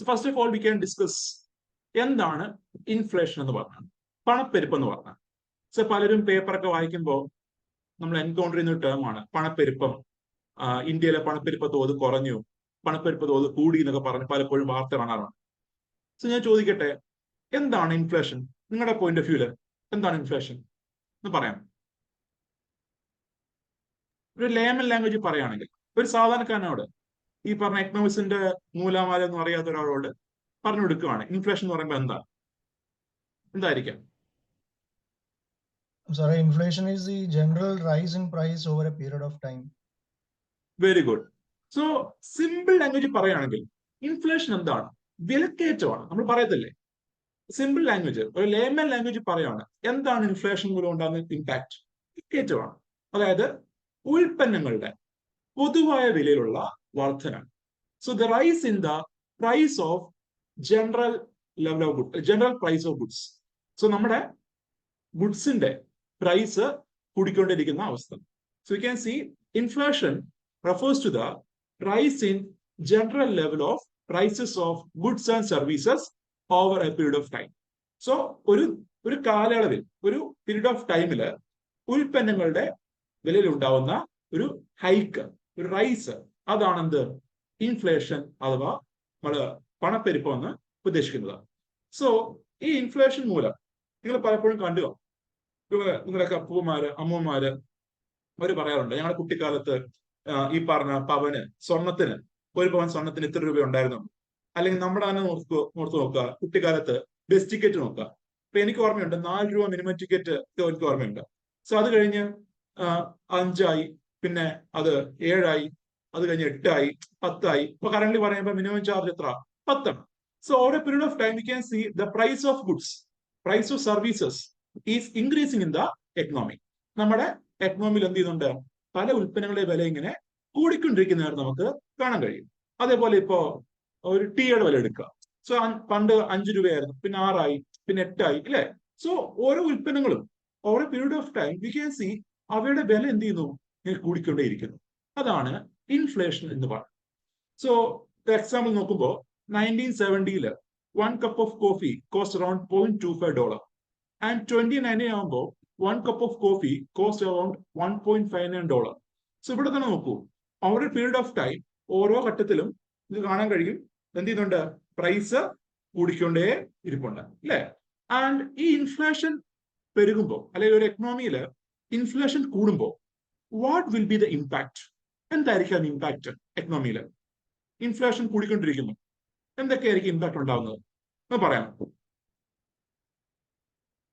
So first of all, we can discuss എന്താണ് inflation എന്ന് പറഞ്ഞാൽ, പണപ്പെരുപ്പം എന്ന് പറഞ്ഞാൽ. സോ പലരും പേപ്പറൊക്കെ വായിക്കുമ്പോൾ നമ്മൾ എൻകൗണ്ടർ ചെയ്യുന്ന ഒരു ടേമാണ് പണപ്പെരുപ്പം. ഇന്ത്യയിലെ പണപ്പെരുപ്പ തോത് കുറഞ്ഞു, പണപ്പെരുപ്പ തോത് കൂടി എന്നൊക്കെ പറഞ്ഞ് പലപ്പോഴും വാർത്ത കാണാറുണ്ട്. സോ ഞാൻ ചോദിക്കട്ടെ, എന്താണ് ഇൻഫ്ലേഷൻ? നിങ്ങളുടെ പോയിന്റ് ഓഫ് വ്യൂല് എന്താണ് ഇൻഫ്ലേഷൻ എന്ന് പറയാം? ഒരു ലേമൻ ലാംഗ്വേജ് പറയുകയാണെങ്കിൽ, ഒരു സാധാരണക്കാരനോട് ഈ പറഞ്ഞ എക്കണോമിക്സിന്റെ മൂലമാല ഒന്നും അറിയാത്ത ഒരാളോട് പറഞ്ഞു കൊടുക്കുകയാണ് ഇൻഫ്ലേഷൻ എന്ന് പറയുമ്പോൾ എന്തായിരിക്കാം? Sorry, inflation is the general rise in price over a period of time. Very good. So simple language പറയുകയാണെങ്കിൽ ഇൻഫ്ലേഷൻ എന്താണ്? വിലക്കയറ്റമാണ്. നമ്മൾ പറയത്തില്ലേ? സിമ്പിൾ ലാംഗ്വേജ്, ഒരു ലേമൻ ലാംഗ്വേജ് പറയാണ് എന്താണ് ഇൻഫ്ലേഷൻ മൂലം ഉണ്ടാകുന്ന ഇമ്പാക്ട്? വിലക്കയറ്റമാണ്. അതായത് ഉൽപ്പന്നങ്ങളുടെ പൊതുവായ വിലയിലുള്ള വർധന. So the rise in the price of general level of good, general price of goods. So നമ്മുടെ ഗുഡ്സിന്റെ പ്രൈസ് കൂടിക്കൊണ്ടിരിക്കുന്ന അവസ്ഥ. So you can see inflation refers to the rise in general level of prices of goods and services over a period of time. So ഒരു കാലയളവിൽ, ഒരു period of ടൈമില് ഉൽപ്പന്നങ്ങളുടെ വിലയിൽ ഉണ്ടാവുന്ന ഒരു ഹൈക്ക്, ഒരു റൈസ്, അതാണ് എന്ത്? ഇൻഫ്ലേഷൻ അഥവാ നമ്മള് പണപ്പെരുപ്പം എന്ന് ഉദ്ദേശിക്കുന്നത്. സോ ഈ ഇൻഫ്ലേഷൻ മൂലം നിങ്ങൾ പലപ്പോഴും കണ്ടു, നിങ്ങളൊക്കെ അപ്പൂമാര് അമ്മൂമാര് അവര് പറയാറുണ്ട്, ഞങ്ങളുടെ കുട്ടിക്കാലത്ത് ഈ പറഞ്ഞ പവന്, സ്വർണത്തിന്, ഒരു പവൻ സ്വർണത്തിന് ഇത്ര രൂപ ഉണ്ടായിരുന്നു. അല്ലെങ്കിൽ നമ്മുടെ തന്നെ ഓർത്ത് നോക്കുക, കുട്ടിക്കാലത്ത് ബസ് ടിക്കറ്റ് നോക്കുക. ഇപ്പൊ എനിക്ക് ഓർമ്മയുണ്ട് 4 രൂപ മിനിമം ടിക്കറ്റ് എനിക്ക് ഓർമ്മയുണ്ട്. സോ അത് കഴിഞ്ഞ് 5 ആയി, പിന്നെ അത് 7 ആയി, അത് കഴിഞ്ഞ് 8 ആയി, 10 ആയി. ഇപ്പൊ കറന്റ് പറയുമ്പോൾ മിനിമം ചാർജ് എത്ര? 10. So over a period of time you can see the price of goods, price of services is increasing in the economy. നമ്മുടെ എക്കണോമിയിൽ എന്ത് ചെയ്യുന്നുണ്ട്? പല ഉൽപ്പന്നങ്ങളുടെ വില ഇങ്ങനെ കൂടിക്കൊണ്ടിരിക്കുന്നതായിട്ട് നമുക്ക് കാണാൻ കഴിയും. അതേപോലെ ഇപ്പോ ഒരു ടീയുടെ വില എടുക്കുക. സോ പണ്ട് 5 രൂപയായിരുന്നു, പിന്നെ 6 ആയി, പിന്നെ 8 ആയി, അല്ലെ? സോ ഓരോ ഉൽപ്പന്നങ്ങളും ഓരോ period of time we can see അവയുടെ വില എന്ത് ചെയ്യുന്നു? കൂടിക്കൊണ്ടേയിരിക്കുന്നു. അതാണ് ഇൻഫ്ലേഷൻ എന്ന് പറയുന്നത്. സോ എക്സാമ്പിൾ നോക്കുമ്പോൾ 1970 1 cup of coffee cost around $0.25 and 2019 ആകുമ്പോൾ 1 cup of coffee cost around $1.59. So ഇവിടെ തന്നെ നോക്കൂ, over a period of time ഓരോ ഘട്ടത്തിലും ഇത് കാണാൻ കഴിയും എന്ത് ചെയ്യുന്നുണ്ട്? പ്രൈസ് കൂടിക്കൊണ്ടേ ഇരിപ്പുണ്ട്, അല്ലെ? ആൻഡ് ഈ ഇൻഫ്ലേഷൻ പെരുകുമ്പോൾ, അല്ലെങ്കിൽ ഒരു എക്കണോമിയിൽ ഇൻഫ്ലേഷൻ കൂടുമ്പോൾ what will be the impact? എന്തായിരിക്കും ഇമ്പാക്ട് എക്കണോമിയിൽ? ഇൻഫ്ലേഷൻ കൂടിക്കൊണ്ടിരിക്കുന്നു, എന്തൊക്കെയായിരിക്കും ഇമ്പാക്ട് ഉണ്ടാവുന്നത് എന്ന് പറയാം.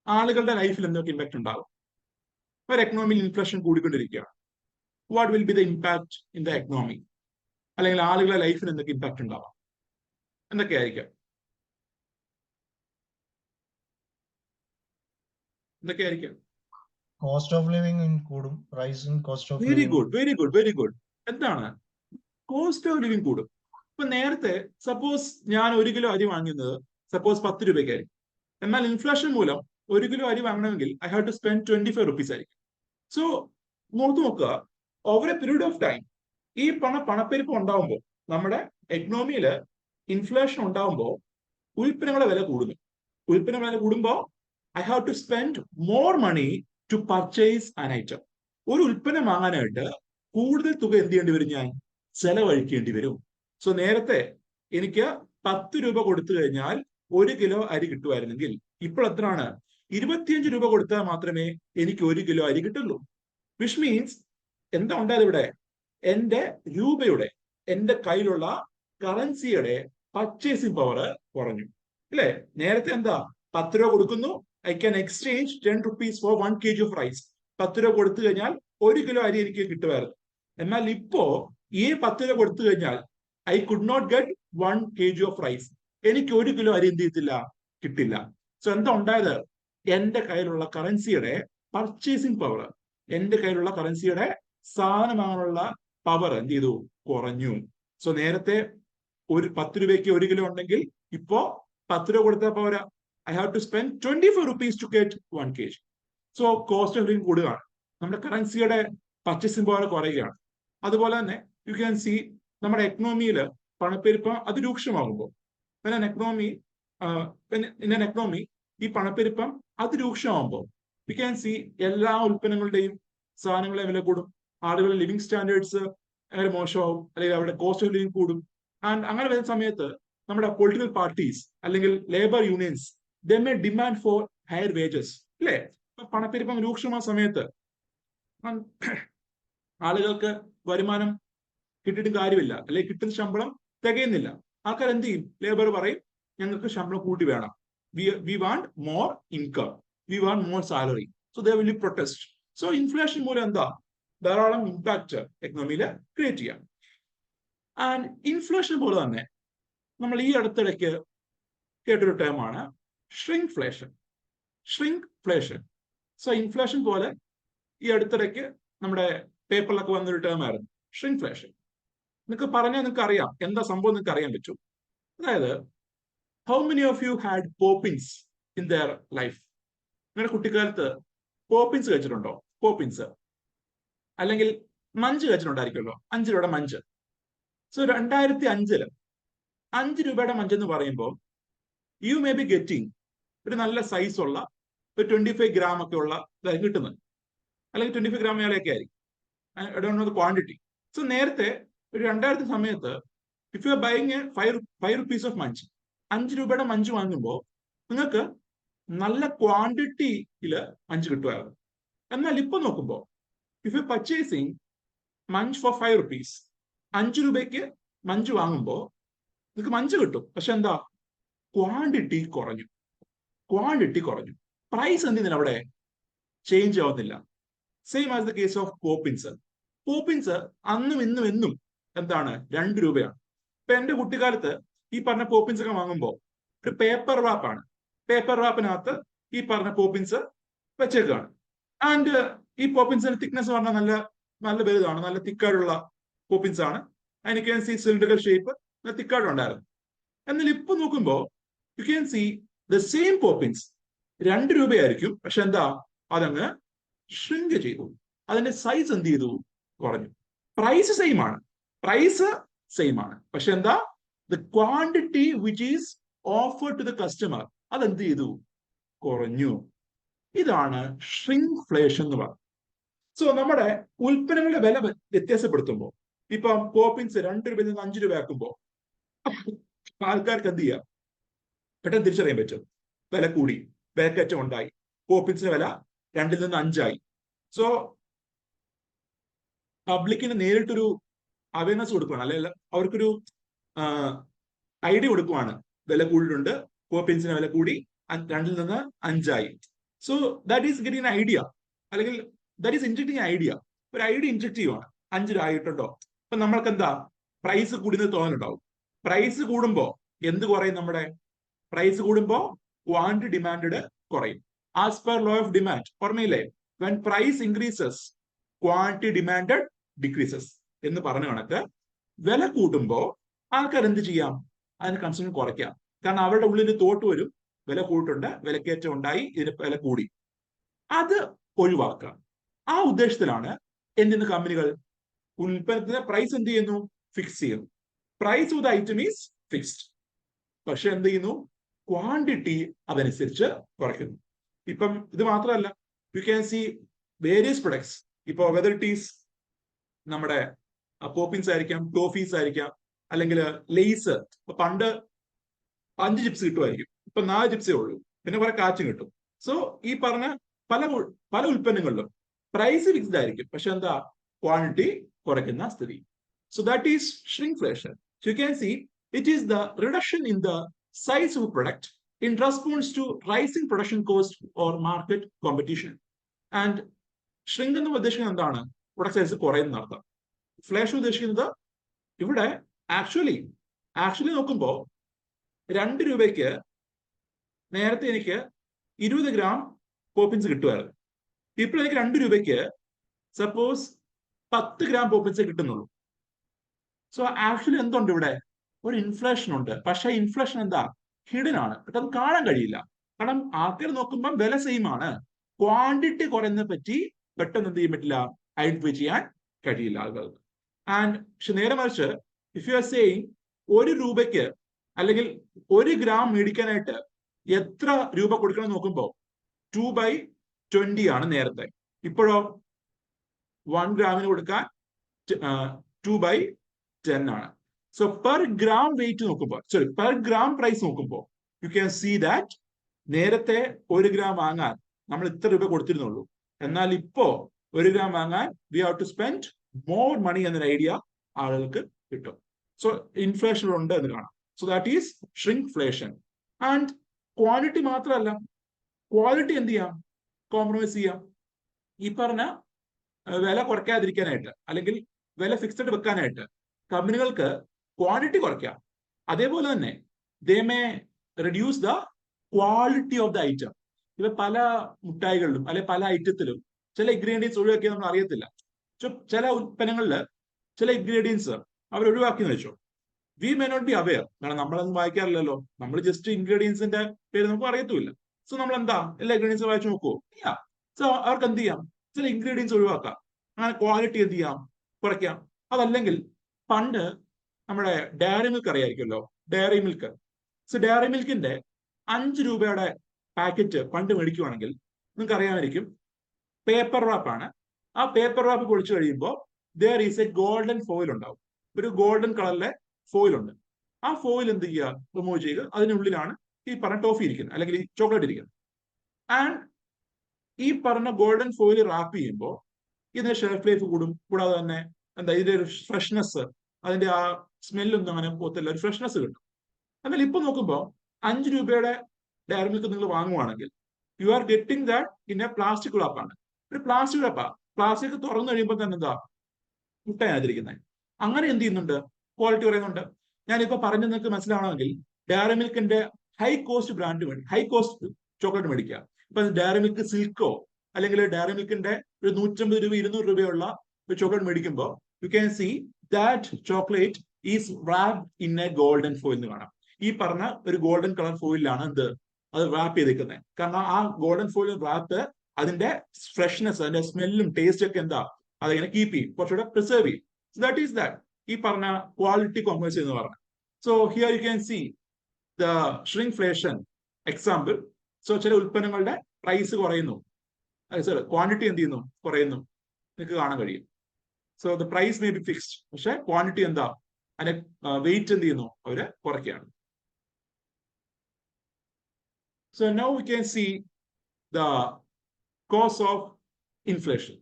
ആളുകളുടെ ലൈഫിൽ എന്തൊക്കെ ഇമ്പാക്ട് ഉണ്ടാവും? ഒരു എക്കണോമിയിൽ ഇൻഫ്ലേഷൻ കൂടിക്കൊണ്ടിരിക്കുകയാണ്. What will be the impact in the economy? അല്ലെങ്കിൽ ആളുകളുടെ ലൈഫിൽ എന്തൊക്കെ ഇമ്പാക്ട് ഉണ്ടാവാം? എന്തൊക്കെയായിരിക്കാം? കോസ്റ്റ് ഓഫ് ലിവിംഗ് കൂടും, rice in cost of very good, very good, very good. എന്താണ് കോസ്റ്റ് ഓഫ് ലിവിംഗ് കൂടും? ഇപ്പൊ നേരത്തെ സപ്പോസ് ഞാൻ 1 കിലോ അരി വാങ്ങുന്നത് സപ്പോസ് 10 രൂപയ്ക്കായിരിക്കും. എന്നാൽ ഇൻഫ്ലേഷൻ മൂലം 1 കിലോ അരി വാങ്ങണമെങ്കിൽ I have to spend 25 rupees ആയിരിക്കും. സോ നോക്കുക, over a period of time ഈ പണപ്പെരുപ്പം ഉണ്ടാവുമ്പോൾ, നമ്മുടെ എക്കണോമിയിൽ ഇൻഫ്ലേഷൻ ഉണ്ടാവുമ്പോൾ ഉൽപ്പന്നങ്ങളുടെ വില കൂടുന്നു. ഉൽപ്പന്നങ്ങളുടെ വില കൂടുമ്പോൾ I have to spend more money to purchase an item. ഒരു ഉൽപ്പന്നം വാങ്ങാനായിട്ട് കൂടുതൽ തുക എന്ത് ചെയ്യേണ്ടി വരും? ഞാൻ ചെലവഴിക്കേണ്ടി വരും. സോ നേരത്തെ എനിക്ക് 10 രൂപ കൊടുത്തു കഴിഞ്ഞാൽ 1 കിലോ അരി കിട്ടുമായിരുന്നെങ്കിൽ ഇപ്പോൾ എത്രയാണ്? 25 രൂപ കൊടുത്താൽ മാത്രമേ എനിക്ക് 1 കിലോ അരി കിട്ടുള്ളൂ. വിച്ച് മീൻസ് എന്താ ഉണ്ടായത് ഇവിടെ? എന്റെ രൂപയുടെ, എന്റെ കയ്യിലുള്ള കറൻസിയുടെ പർച്ചേസിംഗ് പവർ കുറഞ്ഞു, അല്ലെ? നേരത്തെ എന്താ? 10 രൂപ കൊടുക്കുന്നു, I can exchange 10 rupees for 1 kg of rice. 10 രൂപ കൊടുത്തു കഴിഞ്ഞാൽ 1 കിലോ അരി എനിക്ക് കിട്ടുമായിരുന്നു. എന്നാൽ ഇപ്പോ ഈ 10 രൂപ കൊടുത്തു കഴിഞ്ഞാൽ I could not get 1 kg of rice. എനിക്ക് 1 കിലോ അരി എന്ത് ചെയ്യത്തില്ല? കിട്ടില്ല. സോ എന്താ ഉണ്ടായത്? എന്റെ കയ്യിലുള്ള കറൻസിയുടെ പർച്ചേസിംഗ് പവർ, എന്റെ കയ്യിലുള്ള കറൻസിയുടെ സാധനം വാങ്ങാനുള്ള പവർ എന്ത് ചെയ്തു? കുറഞ്ഞു. സോ നേരത്തെ 10 രൂപയ്ക്ക് 1 കിലോ ഉണ്ടെങ്കിൽ ഇപ്പോ 10 രൂപ കൊടുത്താൽ പോരാ, I have to spend 25 rupees to get 1 kg. So cost of living കൂടുകയാണ്, നമ്മുടെ കറൻസിയുടെ പർച്ചേസിംഗ് പവർ കുറയുകയാണ്. അതുപോലെ തന്നെ യു ക്യാൻ സി നമ്മുടെ എക്കണോമിയിൽ പണപ്പെരുപ്പം അതിരൂക്ഷമാകുമ്പോൾ ഇൻ എൻ എക്കണോമി ഈ പണപ്പെരുപ്പം അതിരൂക്ഷമാകുമ്പോൾ വി ക്യാൻ സി എല്ലാ ഉൽപ്പന്നങ്ങളുടെയും സാധനങ്ങളെ വില കൂടും, ആളുകളുടെ ലിവിങ് സ്റ്റാൻഡേർഡ്സ് അങ്ങനെ മോശമാവും, അല്ലെങ്കിൽ അവരുടെ കോസ്റ്റ് ഓഫ് ലിവിങ് കൂടും. ആൻഡ് അങ്ങനെ വരുന്ന സമയത്ത് നമ്മുടെ പൊളിറ്റിക്കൽ പാർട്ടീസ് അല്ലെങ്കിൽ labour unions they may demand for higher wages, അല്ലേ? പണപ്പെരുപ്പം രൂക്ഷമായ സമയത്ത് ആളുകൾക്ക് വരുമാനം കിട്ടിയിട്ട് കാര്യമില്ല, അല്ലെങ്കിൽ കിട്ടുന്ന ശമ്പളം തികയുന്നില്ല. ആൾക്കാർ എന്ത് ചെയ്യും? ലേബർ പറയും ഞങ്ങൾക്ക് ശമ്പളം കൂട്ടി വേണം, we want more income, we want more salary. So they will protest. So inflation മൂലം എന്താ ധാരാളം ഇമ്പാക്ട് എക്കണോമിയിൽ ക്രിയേറ്റ് ചെയ്യാം. ആൻഡ് ഇൻഫ്ലേഷൻ പോലെ തന്നെ നമ്മൾ ഈ അടുത്തിടയ്ക്ക് കേട്ടൊരു ടേമാണ് ഷ്രിങ്ക്ഫ്ലേഷൻ. ഷ്രിങ്ക്ഫ്ലേഷൻ. സോ ഇൻഫ്ലേഷൻ പോലെ ഈ അടുത്തിടയ്ക്ക് നമ്മുടെ പേപ്പറിലൊക്കെ വന്നൊരു ടേമായിരുന്നു ഷ്രിങ്ക്ഫ്ലേഷൻ. നിങ്ങൾക്ക് പറഞ്ഞാൽ നിങ്ങൾക്ക് അറിയാം എന്താ സംഭവം, നിങ്ങൾക്ക് അറിയാൻ പറ്റും. അതായത് how many of you had Poppins in their life? നിങ്ങളുടെ കുട്ടിക്കാലത്ത് പോപ്പിൻസ് കഴിച്ചിട്ടുണ്ടോ? പോപ്പിൻസ് അല്ലെങ്കിൽ മഞ്ച് കഴിച്ചിട്ടുണ്ടായിരിക്കുമല്ലോ, 5 രൂപയുടെ മഞ്ച്. സോ 2005 5 രൂപയുടെ മഞ്ച് എന്ന് പറയുമ്പോൾ യു മേ ബി ഗെറ്റിംഗ് ഒരു നല്ല സൈസ് ഉള്ള ഒരു 25 ഗ്രാം ഒക്കെ ഉള്ള ഇതായി കിട്ടുന്നത്, അല്ലെങ്കിൽ 25 ഗ്രാം മേലെയൊക്കെ ആയിരിക്കും. I don't know the quantity. So നേരത്തെ ഒരു 2000 സമയത്ത് if you are buying A 5 rupees of Munch, 5 രൂപയുടെ മഞ്ച് വാങ്ങുമ്പോൾ നിങ്ങൾക്ക് നല്ല ക്വാണ്ടിറ്റിയിൽ മഞ്ച് കിട്ടുമായിരുന്നു. എന്നാൽ ഇപ്പൊ നോക്കുമ്പോൾ if you purchasing Munch for 5 rupees, 5 രൂപയ്ക്ക് മഞ്ച് വാങ്ങുമ്പോൾ നിങ്ങൾക്ക് മഞ്ച് കിട്ടും, പക്ഷെ എന്താ ക്വാണ്ടിറ്റി കുറഞ്ഞു. പ്രൈസ് എന്തിനാ അവിടെ ചേഞ്ച് ആവുന്നില്ല. Same as the case of Poppins. Poppins അന്നും ഇന്നും എന്നും എന്താണ് 2 രൂപയാണ്. ഇപ്പൊ എന്റെ കുട്ടിക്കാലത്ത് ഈ പറഞ്ഞ പോപ്പിൻസ് ഒക്കെ വാങ്ങുമ്പോൾ ഒരു പേപ്പർ റാപ്പാണ്, പേപ്പർ റാപ്പിനകത്ത് ഈ പറഞ്ഞ പോപ്പിൻസ് വെച്ചേക്കാണ്. ആൻഡ് ഈ പോപ്പിൻസിന്റെ തിക്നെസ് പറഞ്ഞാൽ നല്ല നല്ല വലുതാണ്, നല്ല തിക്കായിട്ടുള്ള പോപ്പിൻസ് ആണ്. And you can C cylindrical shape, നല്ല തിക്കായിട്ടുണ്ടായിരുന്നു. എന്നാൽ ഇപ്പൊ നോക്കുമ്പോൾ you can see the same Poppins 2 രൂപയായിരിക്കും, പക്ഷെ എന്താ അതങ്ങ് ഷ്രിങ്ക് ചെയ്തു, അതിന്റെ സൈസ് എന്ത് ചെയ്തു? കുറഞ്ഞു. പ്രൈസ് സെയിം ആണ്, പക്ഷെ എന്താ the quantity which is offered to the customer അതെന്ത് ചെയ്തു? കുറഞ്ഞു. ഇതാണ് ഷ്രിങ്ക്ഫ്ലേഷൻ എന്ന് പറയുന്നത്. സോ നമ്മുടെ ഉൽപ്പന്നങ്ങളുടെ വില വ്യത്യാസപ്പെടുത്തുമ്പോൾ ഇപ്പം പോപ്പിൻസ് 2 രൂപയിൽ നിന്ന് 5 രൂപ ആക്കുമ്പോൾ ആൾക്കാർക്ക് എന്ത് ചെയ്യാം? പെട്ടെന്ന് തിരിച്ചറിയാൻ പറ്റും വില കൂടി, വിലക്കയറ്റം ഉണ്ടായി, പോപ്പിൻസിന്റെ വില 2 നിന്ന് 5 ആയി. സോ പബ്ലിക്കിന് നേരിട്ടൊരു അവയർനെസ് കൊടുക്കുകയാണ്, അല്ലെങ്കിൽ അവർക്കൊരു ഐഡിയ കൊടുക്കുവാണ്, വില കൂടിയിട്ടുണ്ട്, പോപ്പിൻസിന് വില കൂടി, 2 നിന്ന് 5 ആയി. So that is getting idea, അല്ലെങ്കിൽ ദാറ്റ് ഈസ് ഇൻജെക്ടിങ് ഐഡിയ. ഒരു ഐഡിയ ഇൻജെക്ട് ചെയ്യുവാണ്, 5 രൂപ ആയിട്ടുണ്ടോ? അപ്പൊ നമ്മൾക്ക് എന്താ പ്രൈസ് കൂടുന്നത് തോന്നുന്നുണ്ടാവും. പ്രൈസ് കൂടുമ്പോ എന്ത് കുറയും? നമ്മുടെ പ്രൈസ് കൂടുമ്പോ ക്വാണ്ടിറ്റി ഡിമാൻഡ് കുറയും. As per law of demand, ഓർമ്മയില്ലേ? When price increases quantity demand decreases എന്ന് പറഞ്ഞ കണക്ക് വില കൂട്ടുമ്പോ ആൾക്കാർ എന്ത് ചെയ്യാം? അതിന് കൺസ്യൂം കുറയ്ക്കാം. കാരണം അവരുടെ ഉള്ളിൽ തോട്ട് വരും, വില കൂട്ടുണ്ട്, വിലക്കയറ്റം ഉണ്ടായി, ഇതിന് വില കൂടി. അത് ഒഴിവാക്കുക. ആ ഉദ്ദേശത്തിലാണ് എന്തിന് കമ്പനികൾ ഉൽപ്പന്നത്തിന്റെ പ്രൈസ് എന്ത് ചെയ്യുന്നു? ഫിക്സ് ചെയ്യുന്നു. Price of the item is fixed, പക്ഷെ എന്ത് ചെയ്യുന്നു? ക്വാണ്ടിറ്റി അതനുസരിച്ച് കുറയ്ക്കുന്നു. ഇപ്പം ഇത് മാത്രമല്ല, you can see various products. ഇപ്പൊ വെദർ ഇറ്റ് ഈസ് നമ്മുടെ പോപ്പിൻസ് ആയിരിക്കാം, ടോഫീസ് ആയിരിക്കാം, അല്ലെങ്കിൽ ലേസ്. പണ്ട് 5 ചിപ്സ് കിട്ടുമായിരിക്കും, ഇപ്പൊ 4 ചിപ്സേ ഉള്ളൂ, പിന്നെ കുറെ കാച്ചും കിട്ടും. സോ ഈ പറഞ്ഞ പല ഉൽപ്പന്നങ്ങളിലും പ്രൈസ് ഫിക്സ്ഡ് ആയിരിക്കും, പക്ഷെ എന്താ ക്വാണ്ടിറ്റി കുറയ്ക്കുന്ന സ്ഥിതി. So that is shrinkflation. You can see it is the reduction in the size of a product in response to rising production cost or market competition. And shrink എന്ന് ഉദ്ദേശിക്കുന്നത് എന്താണ്? Product size കുറയുന്ന അർത്ഥം. ഫ്ലേഷൻ ഉദ്ദേശിക്കുന്നത് ഇവിടെ actually നോക്കുമ്പോൾ 2 രൂപയ്ക്ക് നേരത്തെ എനിക്ക് 20 ഗ്രാം പോപ്പിൻസ് കിട്ടുമായിരുന്നു. ഇപ്പോൾ എനിക്ക് 2 രൂപയ്ക്ക് സപ്പോസ് 10 ഗ്രാം പോപ്പിൻസ് കിട്ടുന്നുള്ളൂ. സോ ആക്ച്വലി എന്തുണ്ട് ഇവിടെ? ഒരു ഇൻഫ്ലേഷൻ ഉണ്ട്. പക്ഷെ ഇൻഫ്ലേഷൻ എന്താ? ഹിഡൻ ആണ്, പെട്ടെന്ന് കാണാൻ കഴിയില്ല. കാരണം ആൾക്കാർ നോക്കുമ്പോൾ വില സെയിം ആണ്, ക്വാണ്ടിറ്റി കുറയുന്നതിനെ പറ്റി പെട്ടെന്ന് എന്ത് ചെയ്യാൻ പറ്റില്ല? ഐഡന്റിഫൈ ചെയ്യാൻ കഴിയില്ല ആളുകൾക്ക്. ആൻഡ് പക്ഷെ നേരെ മറിച്ച് ഇഫ് യു ആർ സേയിങ് 1 രൂപയ്ക്ക് അല്ലെങ്കിൽ 1 ഗ്രാം മേടിക്കാനായിട്ട് എത്ര രൂപ കൊടുക്കണം നോക്കുമ്പോൾ 2/20 ആണ് നേരത്തെ. ഇപ്പോഴോ 1 ഗ്രാമിന് കൊടുക്കാൻ 2/10 ആണ്. സോ പെർ ഗ്രാം വെയിറ്റ് നോക്കുമ്പോൾ, പെർ ഗ്രാം പ്രൈസ് നോക്കുമ്പോൾ യു ക്യാൻ സീ ദാറ്റ് നേരത്തെ 1 ഗ്രാം വാങ്ങാൻ നമ്മൾ ഇത്ര രൂപ കൊടുത്തിരുന്നുള്ളൂ. എന്നാൽ ഇപ്പോ 1 ഗ്രാം വാങ്ങാൻ we have to spend more money എന്നൊരു ഐഡിയ ആളുകൾക്ക് കിട്ടും. സോ ഇൻഫ്ലേഷൻ ഉണ്ട് എന്ന് കാണാം. So that is shrinkflation. And quality മാത്രമല്ല, ക്വാളിറ്റി എന്ത് ചെയ്യാം? കോംപ്രമൈസ് ചെയ്യാം. ഈ പറഞ്ഞ വില കുറയ്ക്കാതിരിക്കാനായിട്ട് അല്ലെങ്കിൽ വില ഫിക്സഡ് വെക്കാനായിട്ട് കമ്പനികൾക്ക് ക്വാണ്ടിറ്റി കുറയ്ക്കാം. അതേപോലെ തന്നെ they may reduce the quality of the item. ഇവ പല മുട്ടായികളിലും അല്ലെ പല ഐറ്റത്തിലും ചില ഇൻഗ്രീഡിയൻസ് ഒഴിവാക്കിയാൽ നമ്മൾ അറിയത്തില്ല. ചില ഉൽപ്പന്നങ്ങളിൽ ചില ഇൻഗ്രീഡിയൻസ് അവർ ഒഴിവാക്കിയെന്ന് വെച്ചോ, we may not be aware. കാരണം നമ്മളൊന്നും വായിക്കാറില്ലല്ലോ, നമ്മൾ ജസ്റ്റ് ഇൻഗ്രീഡിയൻസിന്റെ പേര് നമുക്ക് അറിയത്തുമില്ല. സോ നമ്മൾ എന്താ എല്ലാ ഇൻഗ്രീഡിയൻസും വായിച്ചു നോക്കുവോ? ഇല്ല. സോ അവർക്ക് എന്ത് ചെയ്യാം? ചില ഇൻഗ്രീഡിയൻസ് ഒഴിവാക്കാം, അങ്ങനെ ക്വാളിറ്റി എന്ത് ചെയ്യാം? കുറയ്ക്കാം. അതല്ലെങ്കിൽ പണ്ട് നമ്മുടെ ഡയറി മിൽക്ക് അറിയായിരിക്കുമല്ലോ, ഡയറി മിൽക്ക്. സോ ഡയറി മിൽക്കിന്റെ 5 രൂപയുടെ പാക്കറ്റ് പണ്ട് മേടിക്കുവാണെങ്കിൽ നിങ്ങൾക്ക് അറിയാമായിരിക്കും, പേപ്പർ റാപ്പ് ആണ്. ആ പേപ്പർ റാപ്പ് പൊളിച്ചു കഴിയുമ്പോൾ there is A golden foil ഉണ്ടാവും. ഒരു ഗോൾഡൻ കളറിലെ ഫോയിൽ ഉണ്ട്. ആ ഫോയിൽ എന്ത് ചെയ്യുക? റിമൂവ് ചെയ്യുക. അതിനുള്ളിലാണ് ഈ പറഞ്ഞ ടോഫി ഇരിക്കുന്നത് അല്ലെങ്കിൽ ഈ ചോക്ലേറ്റ് ഇരിക്കുന്നത്. ആൻഡ് ഈ പറഞ്ഞ ഗോൾഡൻ ഫോയിൽ റാപ്പ് ചെയ്യുമ്പോൾ ഇതിന്റെ ഷെൽഫ് ലൈഫ് കൂടും. കൂടാതെ തന്നെ എന്താ ഇതിന്റെ ഒരു ഫ്രഷ്നെസ്, അതിന്റെ ആ സ്മെല്ലൊന്നും അങ്ങനെ പോത്തില്ല, ഒരു ഫ്രഷ്നെസ് കിട്ടും. എന്നാൽ ഇപ്പൊ നോക്കുമ്പോൾ 5 രൂപയുടെ ഡയറി മിൽക്ക് നിങ്ങൾ വാങ്ങുവാണെങ്കിൽ you are getting that in a plastic റാപ്പാണ്. ഒരു പ്ലാസ്റ്റിക് റാപ്പാ. പ്ലാസ്റ്റിക് തുറന്നു കഴിയുമ്പോൾ തന്നെ എന്താ മുട്ടയാതിരിക്കുന്നത്. അങ്ങനെ എന്ത് ചെയ്യുന്നുണ്ട്? ക്വാളിറ്റി പറയുന്നുണ്ട്. ഞാനിപ്പോ പറഞ്ഞു നിങ്ങൾക്ക് മനസ്സിലാവണമെങ്കിൽ ഡയറി മിൽക്കിന്റെ high cost brand high cost chocolate മേടിക്കുക. ഇപ്പൊ ഡയറി മിൽക്ക് സിൽക്കോ അല്ലെങ്കിൽ ഡയറി മിൽക്കിന്റെ ഒരു 150 രൂപ 200 രൂപയുള്ള ഒരു ചോക്ലേറ്റ് മേടിക്കുമ്പോൾ you can see that chocolate is wrapped in a golden foil എന്ന് കാണാം. ഈ പറഞ്ഞ ഒരു ഗോൾഡൻ കളർ ഫോയിലാണ് എന്ത് അത് റാപ്പ് ചെയ്തേക്കുന്നത്. കാരണം ആ ഗോൾഡൻ ഫോയിൽ റാപ്പ് അതിന്റെ ഫ്രഷ്നെസ്, അതിന്റെ സ്മെല്ലും ടേസ്റ്റ് ഒക്കെ എന്താ അതിങ്ങനെ കീപ്പ് ചെയ്യും, കുറച്ചുകൂടെ പ്രിസർവ് ചെയ്യും. സോ ദാറ്റ് ഈസ് ദാറ്റ് ഈ പറഞ്ഞ ക്വാളിറ്റി കോംപ്രമൈസ് എന്ന് പറഞ്ഞത്. So here you can see the shrinkflation example. So ചില ഉൽപ്പന്നങ്ങളുടെ പ്രൈസ് കുറയുന്നു, സോറി ക്വാണ്ടിറ്റി എന്ത് ചെയ്യുന്നു? കുറയുന്നു. നിങ്ങൾക്ക് കാണാൻ കഴിയും. So the price may be fixed, പക്ഷെ ക്വാണ്ടിറ്റി എന്താ അതിന്റെ വെയിറ്റ് എന്ത് ചെയ്യുന്നു? അവര് കുറയ്ക്കുകയാണ്. So now we can see the cause of inflation.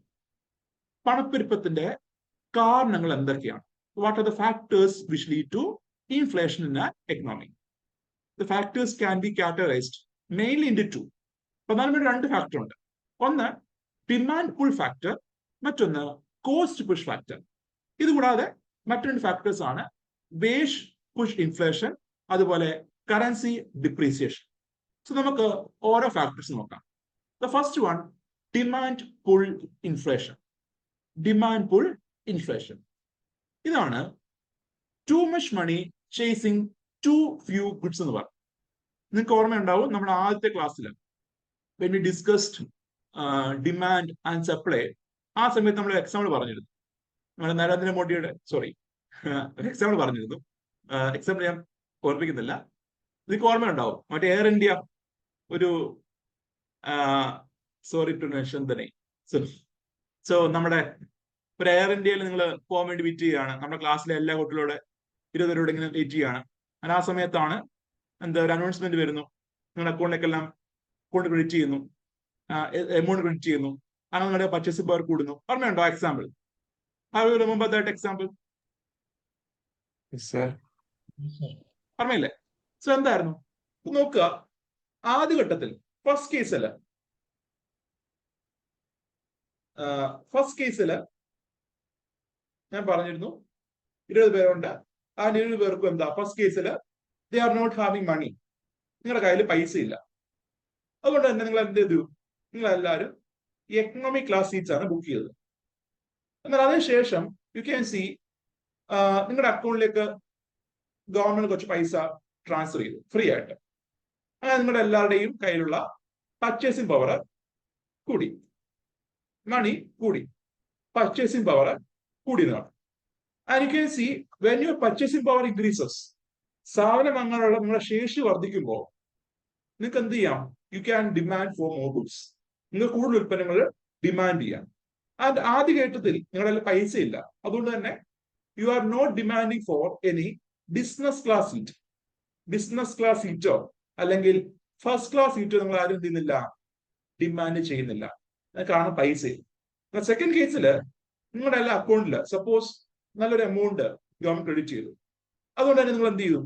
പണപ്പെരുപ്പത്തിന്റെ കാരണങ്ങൾ എന്തൊക്കെയാണ്? What are the factors which lead to inflation in an economy? The factors can be categorised mainly into 2. പ്രധാനമായിട്ട് 2 ഫാക്ടർ ഉണ്ട്. ഒന്ന് ഡിമാൻഡ് പുൾ ഫാക്ടർ, മറ്റൊന്ന് cost push factor. ഇതുകൂടാതെ മറ്റു 2 factors ആണ് വേജ് പുഷ് ഇൻഫ്ലേഷൻ, അതുപോലെ കറൻസി ഡിപ്രീസിയേഷൻ. സോ നമുക്ക് ഓരോ ഫാക്ടേഴ്സ് നോക്കാം. The first one, demand pull inflation. Demand pull inflation ഇതാണ് too much money chasing too few goods എന്ന് പറയും. നിങ്ങൾക്ക് ഓർമ്മയുണ്ടാവും, നമ്മുടെ ആദ്യത്തെ ക്ലാസ്സിൽ when we discussed demand and supply, ആ സമയത്ത് നമ്മൾ എക്സാമ്പിൾ പറഞ്ഞിരുന്നു. നമ്മുടെ നരേന്ദ്രമോദിയുടെ എക്സാമ്പിൾ പറഞ്ഞിരുന്നു. എക്സാമ്പിൾ ഞാൻ ഓർമ്മിക്കുന്നില്ല, നിങ്ങൾക്ക് ഓർമ്മയുണ്ടാവും. മറ്റേ എയർ ഇന്ത്യ ഒരു sorry to mention the name. So നമ്മുടെ ഒരു എയർ ഇന്ത്യയിൽ നിങ്ങൾ പോകാൻ വേണ്ടി വെയിറ്റ് ചെയ്യുകയാണ്. നമ്മുടെ ക്ലാസ്സിലെ എല്ലാ കുട്ടികളോട് 20 രൂപ ഇങ്ങനെ വെയിറ്റ് ചെയ്യുകയാണ്. ആ സമയത്താണ് എന്താ ഒരു അനൗൺസ്മെന്റ് വരുന്നു, നിങ്ങളുടെ അക്കൗണ്ടിലേക്കെല്ലാം അക്കൗണ്ട് ക്രെഡിറ്റ് ചെയ്യുന്നു, എമൗണ്ട് ക്രെഡിറ്റ് ചെയ്യുന്നു, അങ്ങനെ നിങ്ങളുടെ പർച്ചേസിംഗ് പവർ കൂടുന്നു. ഓർമ്മയുണ്ടോ example? Have you remember that example? ഓർമ്മയില്ലേ? സോ എന്തായിരുന്നു നോക്കുക. ആദ്യഘട്ടത്തിൽ ഫസ്റ്റ് കേസില് ഞാൻ പറഞ്ഞിരുന്നു 20 പേരുണ്ട്. ആ 20 പേർക്കും എന്താ ഫസ്റ്റ് കേസിൽ ദേ ആർ നോട്ട് ഹാവിങ് മണി. നിങ്ങളുടെ കയ്യിൽ പൈസ ഇല്ല. അതുകൊണ്ട് തന്നെ നിങ്ങൾ എന്ത് ചെയ്തു? നിങ്ങൾ എല്ലാവരും എക്കണോമിക് ക്ലാസ് സീറ്റ്സ് ആണ് ബുക്ക് ചെയ്തത്. എന്നാൽ അതിനുശേഷം യു ക്യാൻ സി നിങ്ങളുടെ അക്കൗണ്ടിലേക്ക് ഗവൺമെന്റ് കുറച്ച് പൈസ ട്രാൻസ്ഫർ ചെയ്തു ഫ്രീ ആയിട്ട്. അങ്ങനെ നിങ്ങളുടെ എല്ലാവരുടെയും കയ്യിലുള്ള പർച്ചേസിംഗ് പവർ കൂടി, മണി കൂടി, പർച്ചേസിംഗ് പവർ കൂടി എന്നാണ്. And you can see when your purchasing power increases, സാധനം വാങ്ങാനുള്ള നിങ്ങളുടെ ശേഷി വർദ്ധിക്കുമ്പോൾ നിങ്ങൾക്ക് എന്ത് ചെയ്യാം? You can demand for more goods. നിങ്ങൾക്ക് കൂടുതൽ ഉൽപ്പന്നങ്ങൾ ഡിമാൻഡ് ചെയ്യാം. അത് ആദ്യ ഘട്ടത്തിൽ നിങ്ങളുടെ പൈസ ഇല്ല, അതുകൊണ്ട് തന്നെ you are not demanding for any business class seat. Business class സീറ്റോ അല്ലെങ്കിൽ ഫസ്റ്റ് ക്ലാസ് സീറ്റോ നിങ്ങൾ ആരും എന്ത് ചെയ്യുന്നില്ല, ഡിമാൻഡ് ചെയ്യുന്നില്ല. കാരണം പൈസ. സെക്കൻഡ് കേസിൽ നിങ്ങളുടെ എല്ലാ അക്കൗണ്ടില് സപ്പോസ് നല്ലൊരു എമൗണ്ട് ഗവൺമെന്റ് ക്രെഡിറ്റ് ചെയ്തു, അതുകൊണ്ട് തന്നെ നിങ്ങൾ എന്ത് ചെയ്തു?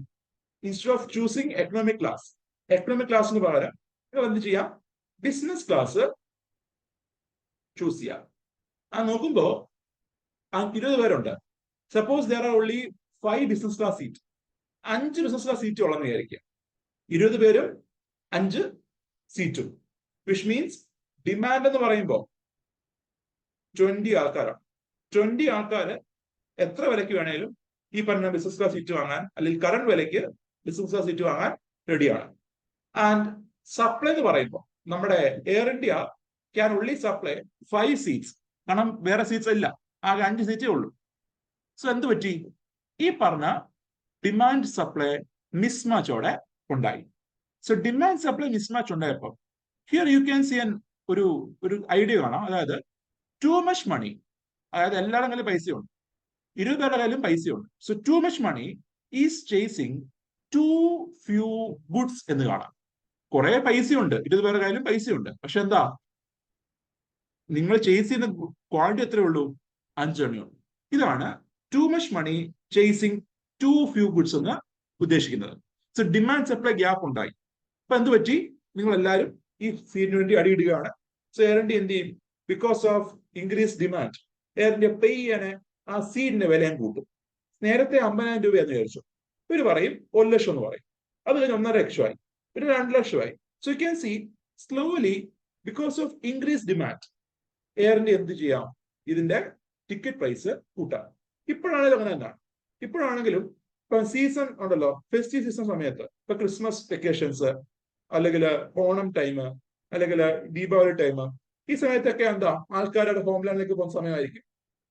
ഇൻസ്റ്റെഡ് ഓഫ് ചൂസിങ് എക്കണോമിക് ക്ലാസ്സിന് പകരം നിങ്ങൾ എന്ത് ചെയ്യാം? ബിസിനസ് ക്ലാസ് ചൂസ് ചെയ്യാം. ആ നോക്കുമ്പോ 20 പേരുണ്ട്. Suppose there are only 5 business class seat. 5 business class seat ഉള്ളെന്ന് വിചാരിക്കുക. 20 പേരും 5 സീറ്റും, വിച്ച് മീൻസ് ഡിമാൻഡ് എന്ന് പറയുമ്പോൾ 20 ആൾക്കാരാണ്. 20 ആൾക്കാര് എത്ര വിലയ്ക്ക് വേണേലും ഈ പറഞ്ഞ ബിസിനസ് ക്ലാസ് സീറ്റ് വാങ്ങാൻ, അല്ലെങ്കിൽ കറണ്ട് വിലയ്ക്ക് ബിസിനസ് ക്ലാസ് സീറ്റ് വാങ്ങാൻ റെഡിയാണ്. ആൻഡ് സപ്ലൈ എന്ന് പറയുമ്പോൾ നമ്മുടെ air India can only supply 5 seats. കാരണം വേറെ സീറ്റ്സ് ഇല്ല, ആകെ 5 സീറ്റേ ഉള്ളൂ. സോ എന്ത് പറ്റി? ഈ പറഞ്ഞ ഡിമാൻഡ് സപ്ലൈ മിസ്മാച്ചോടെ ഉണ്ടായി. സോ ഡിമാൻഡ് സപ്ലൈ മിസ്മാച്ച് ഉണ്ടായപ്പോൾ ഹിയർ യു ക്യാൻ സി ഒരു ഐഡിയ കാണാം. അതായത് ടു മച്ച് മണി, അതായത് എല്ലാവരുടെ കയ്യിലും പൈസയുണ്ട്, 20 പേരുടെ കയ്യിലും പൈസയുണ്ട്. So too much money is chasing too few goods എന്ന് കാണാം. കുറെ പൈസയുണ്ട്, 20 പേരുടെ കയ്യിലും പൈസയുണ്ട്, പക്ഷെ എന്താ, നിങ്ങൾ ചേസ് ചെയ്യുന്ന ക്വാണ്ടിറ്റി എത്രയേ ഉള്ളൂ? 5 എണ്ണയുള്ളൂ. ഇതാണ് too much money chasing too few goods എന്ന് ഉദ്ദേശിക്കുന്നത്. സോ ഡിമാൻഡ് സപ്ലൈ ഗ്യാപ്പ് ഉണ്ടായി. അപ്പൊ എന്ത് പറ്റി? നിങ്ങൾ എല്ലാവരും ഈ സീറ്റിന് വേണ്ടി അടിയിടുകയാണ്. സോ എയർ ഇന്ത്യ എന്ത് ചെയ്യും? Because of increase demand, Air India pay ചെയ്യാന് ആ സീറ്റിന്റെ വിലയും കൂട്ടും. നേരത്തെ 50,000 രൂപയെന്ന് വിചാരിച്ചു, ഇവര് പറയും 1 ലക്ഷം എന്ന് പറയും. അത് കഴിഞ്ഞ് 1.5 ലക്ഷമായി, പിന്നെ 2 ലക്ഷമായി. So you can see slowly because of increase demand Air India എന്ത് ചെയ്യാം? ഇതിന്റെ ടിക്കറ്റ് പ്രൈസ് കൂട്ടാം. ഇപ്പോഴാണെങ്കിലും അങ്ങനെ തന്നെയാണ്. ഇപ്പോഴാണെങ്കിലും ഇപ്പൊ സീസൺ ഉണ്ടല്ലോ, ഫെസ്റ്റീവ് സീസൺ സമയത്ത്, ഇപ്പൊ ക്രിസ്മസ് വെക്കേഷൻസ്, അല്ലെങ്കിൽ ഓണം ടൈം, അല്ലെങ്കിൽ ദീപാവലി ടൈം, ഈ സമയത്തൊക്കെ എന്താ ആൾക്കാരുടെ ഹോംലാൻഡിലേക്ക് പോകുന്ന സമയമായിരിക്കും.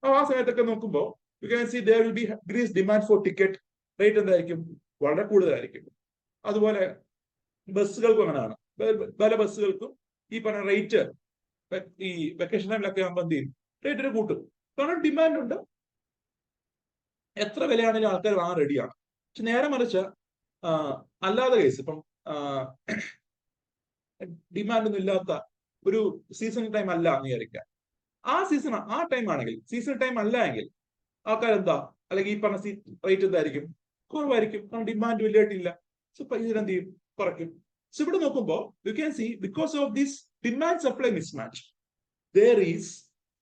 ആ സമയത്തൊക്കെ നോക്കുമ്പോൾ you can see there will be increase demand for ticket. Rate എന്തായിരിക്കും? വളരെ കൂടുതലായിരിക്കും. അതുപോലെ ബസ്സുകൾക്കും അങ്ങനെയാണ്. പല ബസ്സുകൾക്കും ഈ പറഞ്ഞ റേറ്റ് ഈ വെക്കേഷൻ ടൈമിലൊക്കെ ആകുമ്പോൾ എന്ത് ചെയ്യും? റേറ്റിന് കൂട്ടും. കാരണം ഡിമാൻഡ് ഉണ്ട്, എത്ര വിലയാണെങ്കിലും ആൾക്കാർ വാങ്ങാൻ റെഡിയാണ്. പക്ഷെ നേരെ മറിച്ച് അല്ലാതെ കേസ്, ഇപ്പം ഡിമാൻഡ് ഒന്നും ഇല്ലാത്ത ഒരു സീസൺ ടൈം അല്ല എന്ന് വിചാരിക്കുക. ആ ടൈം ആണെങ്കിൽ, സീസൺ ടൈം അല്ല എങ്കിൽ ആൾക്കാരെന്താ, അല്ലെങ്കിൽ ഈ പറഞ്ഞ റേറ്റ് എന്തായിരിക്കും? കുറവായിരിക്കും. കാരണം ഡിമാൻഡ് വലിയായിട്ടില്ല. സോ പൈസ എന്ത് ചെയ്യും? കുറയ്ക്കും. സോ ഇവിടെ നോക്കുമ്പോൾ you can C because of this demand supply mismatch there is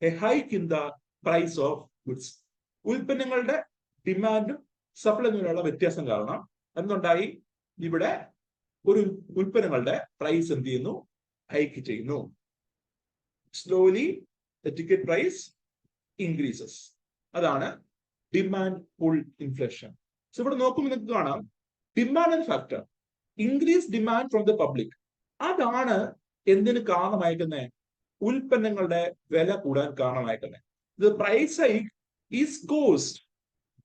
a hike in the price of goods. ഉൽപ്പന്നങ്ങളുടെ ഡിമാൻഡും സപ്ലൈ തമ്മിലുള്ള വ്യത്യാസം കാരണം എന്തുണ്ടായി? ഇവിടെ ഒരു ഉൽപ്പന്നങ്ങളുടെ പ്രൈസ് എന്ത് ചെയ്യുന്നു? ഹൈക്ക് ചെയ്യുന്നു. Slowly the ticket price increases. അതാണ് ഡിമാൻഡ് പുൾ ഇൻഫ്ലേഷൻ. സോ ഇവിടെ നോക്കുമ്പോൾ നിങ്ങൾക്ക് കാണാം demand factor, increase demand from the public. അതാണ് എന്തിന് കാരണമായിരിക്കുന്നത്? ഉൽപ്പന്നങ്ങളുടെ വില കൂടാൻ കാരണമായിരിക്കുന്നത്. The price hike is caused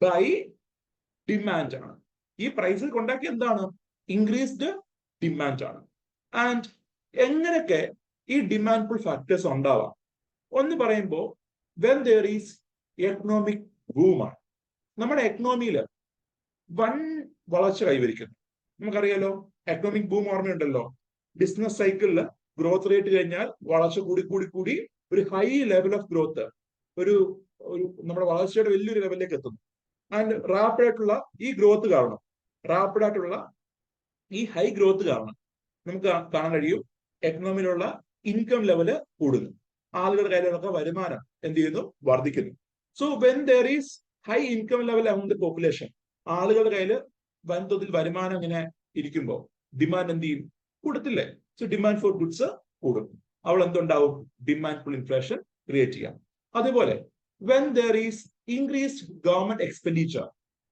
by demand ആണ്. ഈ പ്രൈസ് കൊണ്ടാക്കി എന്താണ്? ഇൻക്രീസ്ഡ് ഡിമാൻഡ് ആണ്. ആൻഡ് എങ്ങനെയൊക്കെ ഈ ഡിമാൻഡ് പുൾ ഫാക്ടേഴ്സ് ഉണ്ടാവാം? ഒന്ന് പറയുമ്പോൾ വെൻ ദർ ഈസ് എക്കണോമിക് ബൂമാണ്. നമ്മുടെ എക്കണോമിയിൽ വൻ വളർച്ച കൈവരിക്കുന്നു. നമുക്കറിയാലോ, എക്കണോമിക് ബൂം ഓർമ്മയുണ്ടല്ലോ. ബിസിനസ് സൈക്കിളില് ഗ്രോത്ത് റേറ്റ് കഴിഞ്ഞാൽ വളർച്ച കൂടി ഒരു ഹൈ ലെവൽ ഓഫ് ഗ്രോത്ത്, ഒരു നമ്മുടെ വളർച്ചയുടെ വലിയൊരു ലെവലിലേക്ക് എത്തുന്നു. ആൻഡ് റാപ്പിഡ് ആയിട്ടുള്ള ഈ ഗ്രോത്ത് കാരണം, റാപ്പിഡ് ആയിട്ടുള്ള ഈ ഹൈ ഗ്രോത്ത് കാരണം നമുക്ക് കാണാൻ കഴിയും എക്കണോമിയിലുള്ള ഇൻകം ലെവല് കൂടുന്നു. ആളുകളുടെ കയ്യിലൊക്കെ വരുമാനം എന്ത് ചെയ്യുന്നു? വർദ്ധിക്കുന്നു. So when there is high income level among the population, ആളുകളുടെ കയ്യിൽ വൻതോതിൽ വരുമാനം ഇങ്ങനെ ഇരിക്കുമ്പോൾ ഡിമാൻഡ് എന്ത് ചെയ്യും? കൂടത്തില്ലേ? സോ ഡിമാൻഡ് ഫോർ ഗുഡ്സ് കൂടും. അവിടെ എന്തുണ്ടാവും? ഡിമാൻഡ് ഫുൾ ഇൻഫ്ലേഷൻ ക്രിയേറ്റ് ചെയ്യാം. അതുപോലെ when there is increased government expenditure,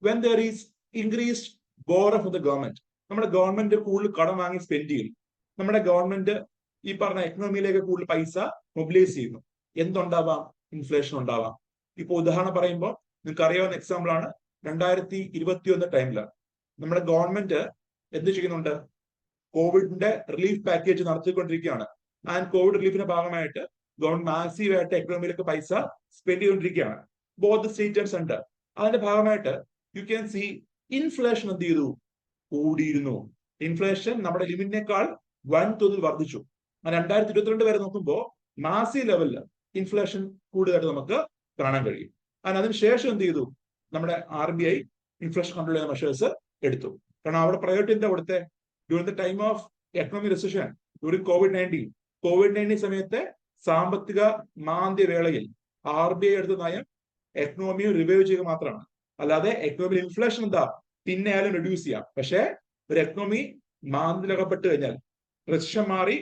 when there is increased borrow from the government, നമ്മുടെ ഗവൺമെന്റ് കൂടുതൽ കടം വാങ്ങി സ്പെൻഡ് ചെയ്യുന്നു. നമ്മുടെ ഗവൺമെന്റ് ഈ പറഞ്ഞ എക്കണോമിയിലേക്ക് കൂടുതൽ പൈസ മൊബിലൈസ് ചെയ്യുന്നു. എന്തുണ്ടാവാം? ഇൻഫ്ലേഷൻ ഉണ്ടാവാം. ഇപ്പൊ ഉദാഹരണം പറയുമ്പോൾ നിങ്ങൾക്ക് അറിയാവുന്ന എക്സാമ്പിൾ ആണ് 2021 ടൈമിലാണ് നമ്മുടെ ഗവൺമെന്റ് എന്ത് ചെയ്യുന്നുണ്ട്? കോവിഡിന്റെ റിലീഫ് പാക്കേജ് നടത്തിക്കൊണ്ടിരിക്കുകയാണ്. ആൻഡ് കോവിഡ് റിലീഫിന്റെ ഭാഗമായിട്ട് ഗവൺമെന്റ് മാസീവായിട്ട് എക്കണോമിയിലേക്ക് പൈസ സ്പെൻഡ് ചെയ്തുകൊണ്ടിരിക്കുകയാണ്, ബോത്ത് സ്റ്റേറ്റ് ആൻഡ് സെന്റർ. അതിന്റെ ഭാഗമായിട്ട് യു ക്യാൻ സി ഇൻഫ്ലേഷൻ എന്ത് ചെയ്തു? കൂടിയിരുന്നു. ഇൻഫ്ലേഷൻ നമ്മുടെ ലിമിറ്റിനേക്കാൾ വൻതോതിൽ വർദ്ധിച്ചു. 2022 വരെ നോക്കുമ്പോൾ മാസി ലെവലിൽ ഇൻഫ്ലേഷൻ കൂടുതലായിട്ട് നമുക്ക് കാണാൻ കഴിയും. അതിനുശേഷം എന്ത് ചെയ്തു? നമ്മുടെ RBI ഇൻഫ്ലേഷൻ കൺട്രോൾ ചെയ്യുന്ന മെഷേഴ്സ് എടുത്തു. കാരണം അവിടെ പ്രയോറിറ്റി എന്താ കൊടുത്തെ? During the time of economic recession, during കോവിഡ്-19 സമയത്തെ സാമ്പത്തിക മാന്ദ്യവേളയിൽ RBI എടുത്ത നയം എക്കണോമിയെ റിവൈവ് ചെയ്യുക മാത്രമാണ്. അല്ലാതെ എക്കണോമിക് ഇൻഫ്ലേഷൻ എന്താ പിന്നെ ആയാലും റെഡ്യൂസ് ചെയ്യാം. പക്ഷേ ഒരു എക്കണോമി മാന്ദ്യത്തിലകപ്പെട്ട് കഴിഞ്ഞാൽ, റിസഷൻ മാറി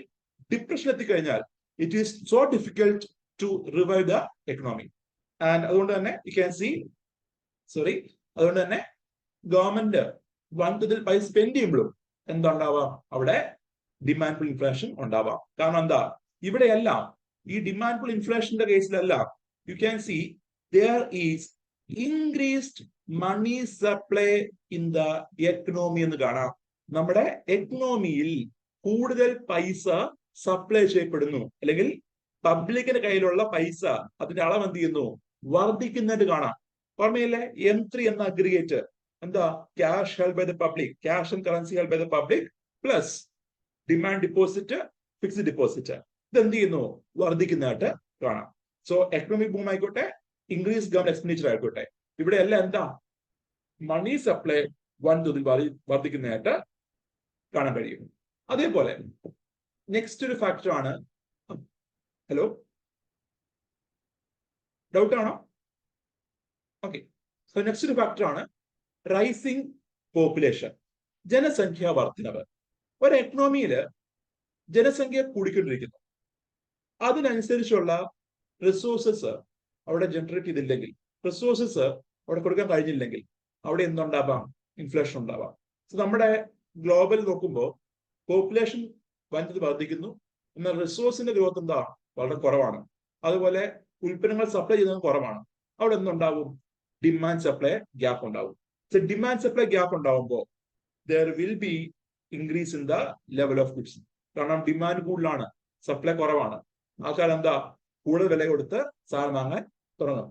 ഡിപ്രഷൻ എത്തിക്കഴിഞ്ഞാൽ, it is so difficult to revive the economy. And അതുകൊണ്ട് തന്നെ യു ക്യാൻ സി അതുകൊണ്ട് തന്നെ ഗവൺമെന്റ് വൻതോതിൽ പൈസ സ്പെൻഡ് ചെയ്യുമ്പോഴും എന്താ ഉണ്ടാവാം? അവിടെ ഡിമാൻഡ് പുൾ ഇൻഫ്ലേഷൻ ഉണ്ടാവാം. കാരണം എന്താ? ഇവിടെയെല്ലാം ഈ ഡിമാൻഡ് പുൾ ഇൻഫ്ലേഷന്റെ കേസിലെല്ലാം you can see there is increased money supply in the economy എന്ന് കാണാം. നമ്മുടെ എക്കണോമിയിൽ കൂടുതൽ പൈസ സപ്ലൈ ചെയ്യപ്പെടുന്നു, അല്ലെങ്കിൽ പബ്ലിക്കിന്റെ കയ്യിലുള്ള പൈസ അതിന്റെ അളവ് എന്ത് ചെയ്യുന്നു? വർദ്ധിക്കുന്നതായിട്ട് കാണാം. ഓർമ്മയില്ലേ? M3 എന്ന അഗ്രിഗേറ്റ് എന്താ? Cash held by the public, cash and currency held by the public plus demand deposit, fixed deposit, ഇത് എന്ത് ചെയ്യുന്നു? വർദ്ധിക്കുന്നതായിട്ട് കാണാം. സോ എക്കണോമിക് ബൂം ആയിക്കോട്ടെ, ഇൻക്രീസ് ഗവൺമെന്റ് എക്സ്പെൻഡിച്ചർ ആയിക്കോട്ടെ, ഇവിടെ എല്ലാം എന്താ? മണി സപ്ലൈ വൻതോതിൽ വർദ്ധിക്കുന്നതായിട്ട് കാണാൻ കഴിയും. അതേപോലെ നെക്സ്റ്റ് ഒരു ഫാക്ടർ ആണ്, ഹലോ ഡൗട്ട് ആണോ? ഓക്കെ. സോ നെക്സ്റ്റ് ഒരു ഫാക്ടർ ആണ് റൈസിംഗ് പോപ്പുലേഷൻ, ജനസംഖ്യാ വർധനവ്. ഒരു എക്കണോമിയില് ജനസംഖ്യ കൂടിക്കൊണ്ടിരിക്കുന്നു, അതിനനുസരിച്ചുള്ള റിസോഴ്സസ് അവിടെ ജനറേറ്റ് ചെയ്തില്ലെങ്കിൽ, റിസോഴ്സസ് അവിടെ കൊടുക്കാൻ കഴിഞ്ഞില്ലെങ്കിൽ അവിടെ എന്തുണ്ടാവാം? ഇൻഫ്ലേഷൻ ഉണ്ടാവാം. സോ നമ്മുടെ ഗ്ലോബൽ നോക്കുമ്പോൾ പോപ്പുലേഷൻ വൻതോതിൽ വർദ്ധിക്കുന്നു, എന്നാൽ റിസോഴ്സിന്റെ ഗ്രോത്ത് എന്താ? വളരെ കുറവാണ്. അതുപോലെ ഉൽപ്പന്നങ്ങൾ സപ്ലൈ ചെയ്യുന്നത് കുറവാണ്. അവിടെ എന്തുണ്ടാവും? ഡിമാൻഡ് സപ്ലൈ ഗ്യാപ്പ് ഉണ്ടാവും. സോ ഡിമാൻഡ് സപ്ലൈ ഗ്യാപ്പ് ഉണ്ടാവുമ്പോൾ there will be increase in the level of goods. കാരണം ഡിമാൻഡ് കൂടുതലാണ്, സപ്ലൈ കുറവാണ്. ആൾക്കാർ എന്താ? കൂടുതൽ വില കൊടുത്ത് സാധനം വാങ്ങാൻ തുടങ്ങും.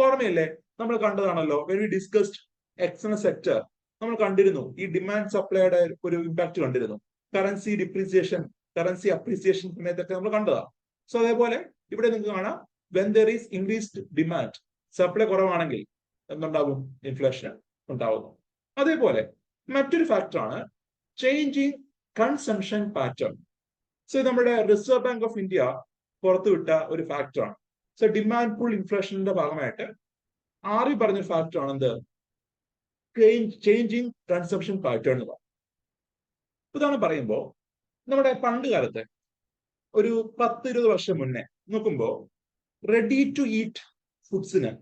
ഓർമ്മയില്ലേ? നമ്മൾ കണ്ടതാണല്ലോ, when we discussed external sector, നമ്മൾ കണ്ടിരുന്നു ഈ ഡിമാൻഡ് സപ്ലൈയുടെ ഒരു ഇമ്പാക്ട് കണ്ടിരുന്നു. കറൻസി ഡിപ്രീസിയേഷൻ, കറൻസി അപ്രീസിയേഷൻ സമയത്തൊക്കെ നമ്മൾ കണ്ടതാണ്. സോ അതേപോലെ ഇവിടെ നിങ്ങൾക്ക് കാണാം, when there is increased demand, supply കുറവാണെങ്കിൽ എന്തുണ്ടാവും? ഇൻഫ്ലേഷൻ ഉണ്ടാവുന്നു. അതേപോലെ മറ്റൊരു ഫാക്ടറാണ് ചേഞ്ചിങ് കൺസംഷൻ പാറ്റേൺ. സോ നമ്മുടെ റിസർവ് ബാങ്ക് ഓഫ് ഇന്ത്യ പുറത്തുവിട്ട ഒരു ഫാക്ടറാണ്. സോ ഡിമാൻഡ് പുൾ ഇൻഫ്ലേഷന്റെ ഭാഗമായിട്ട് RBI പറഞ്ഞൊരു ഫാക്ടറാണ് എന്ത്? ചേഞ്ചിങ് കൺസംഷൻ പാറ്റേൺ എന്ന് പറയും. ഇതാണ് പറയുമ്പോൾ നമ്മുടെ പണ്ട് കാലത്തെ ഒരു 10-20 വർഷം മുന്നേ നോക്കുമ്പോൾ റെഡി ടു ഈറ്റ് ഫുഡ്സിന്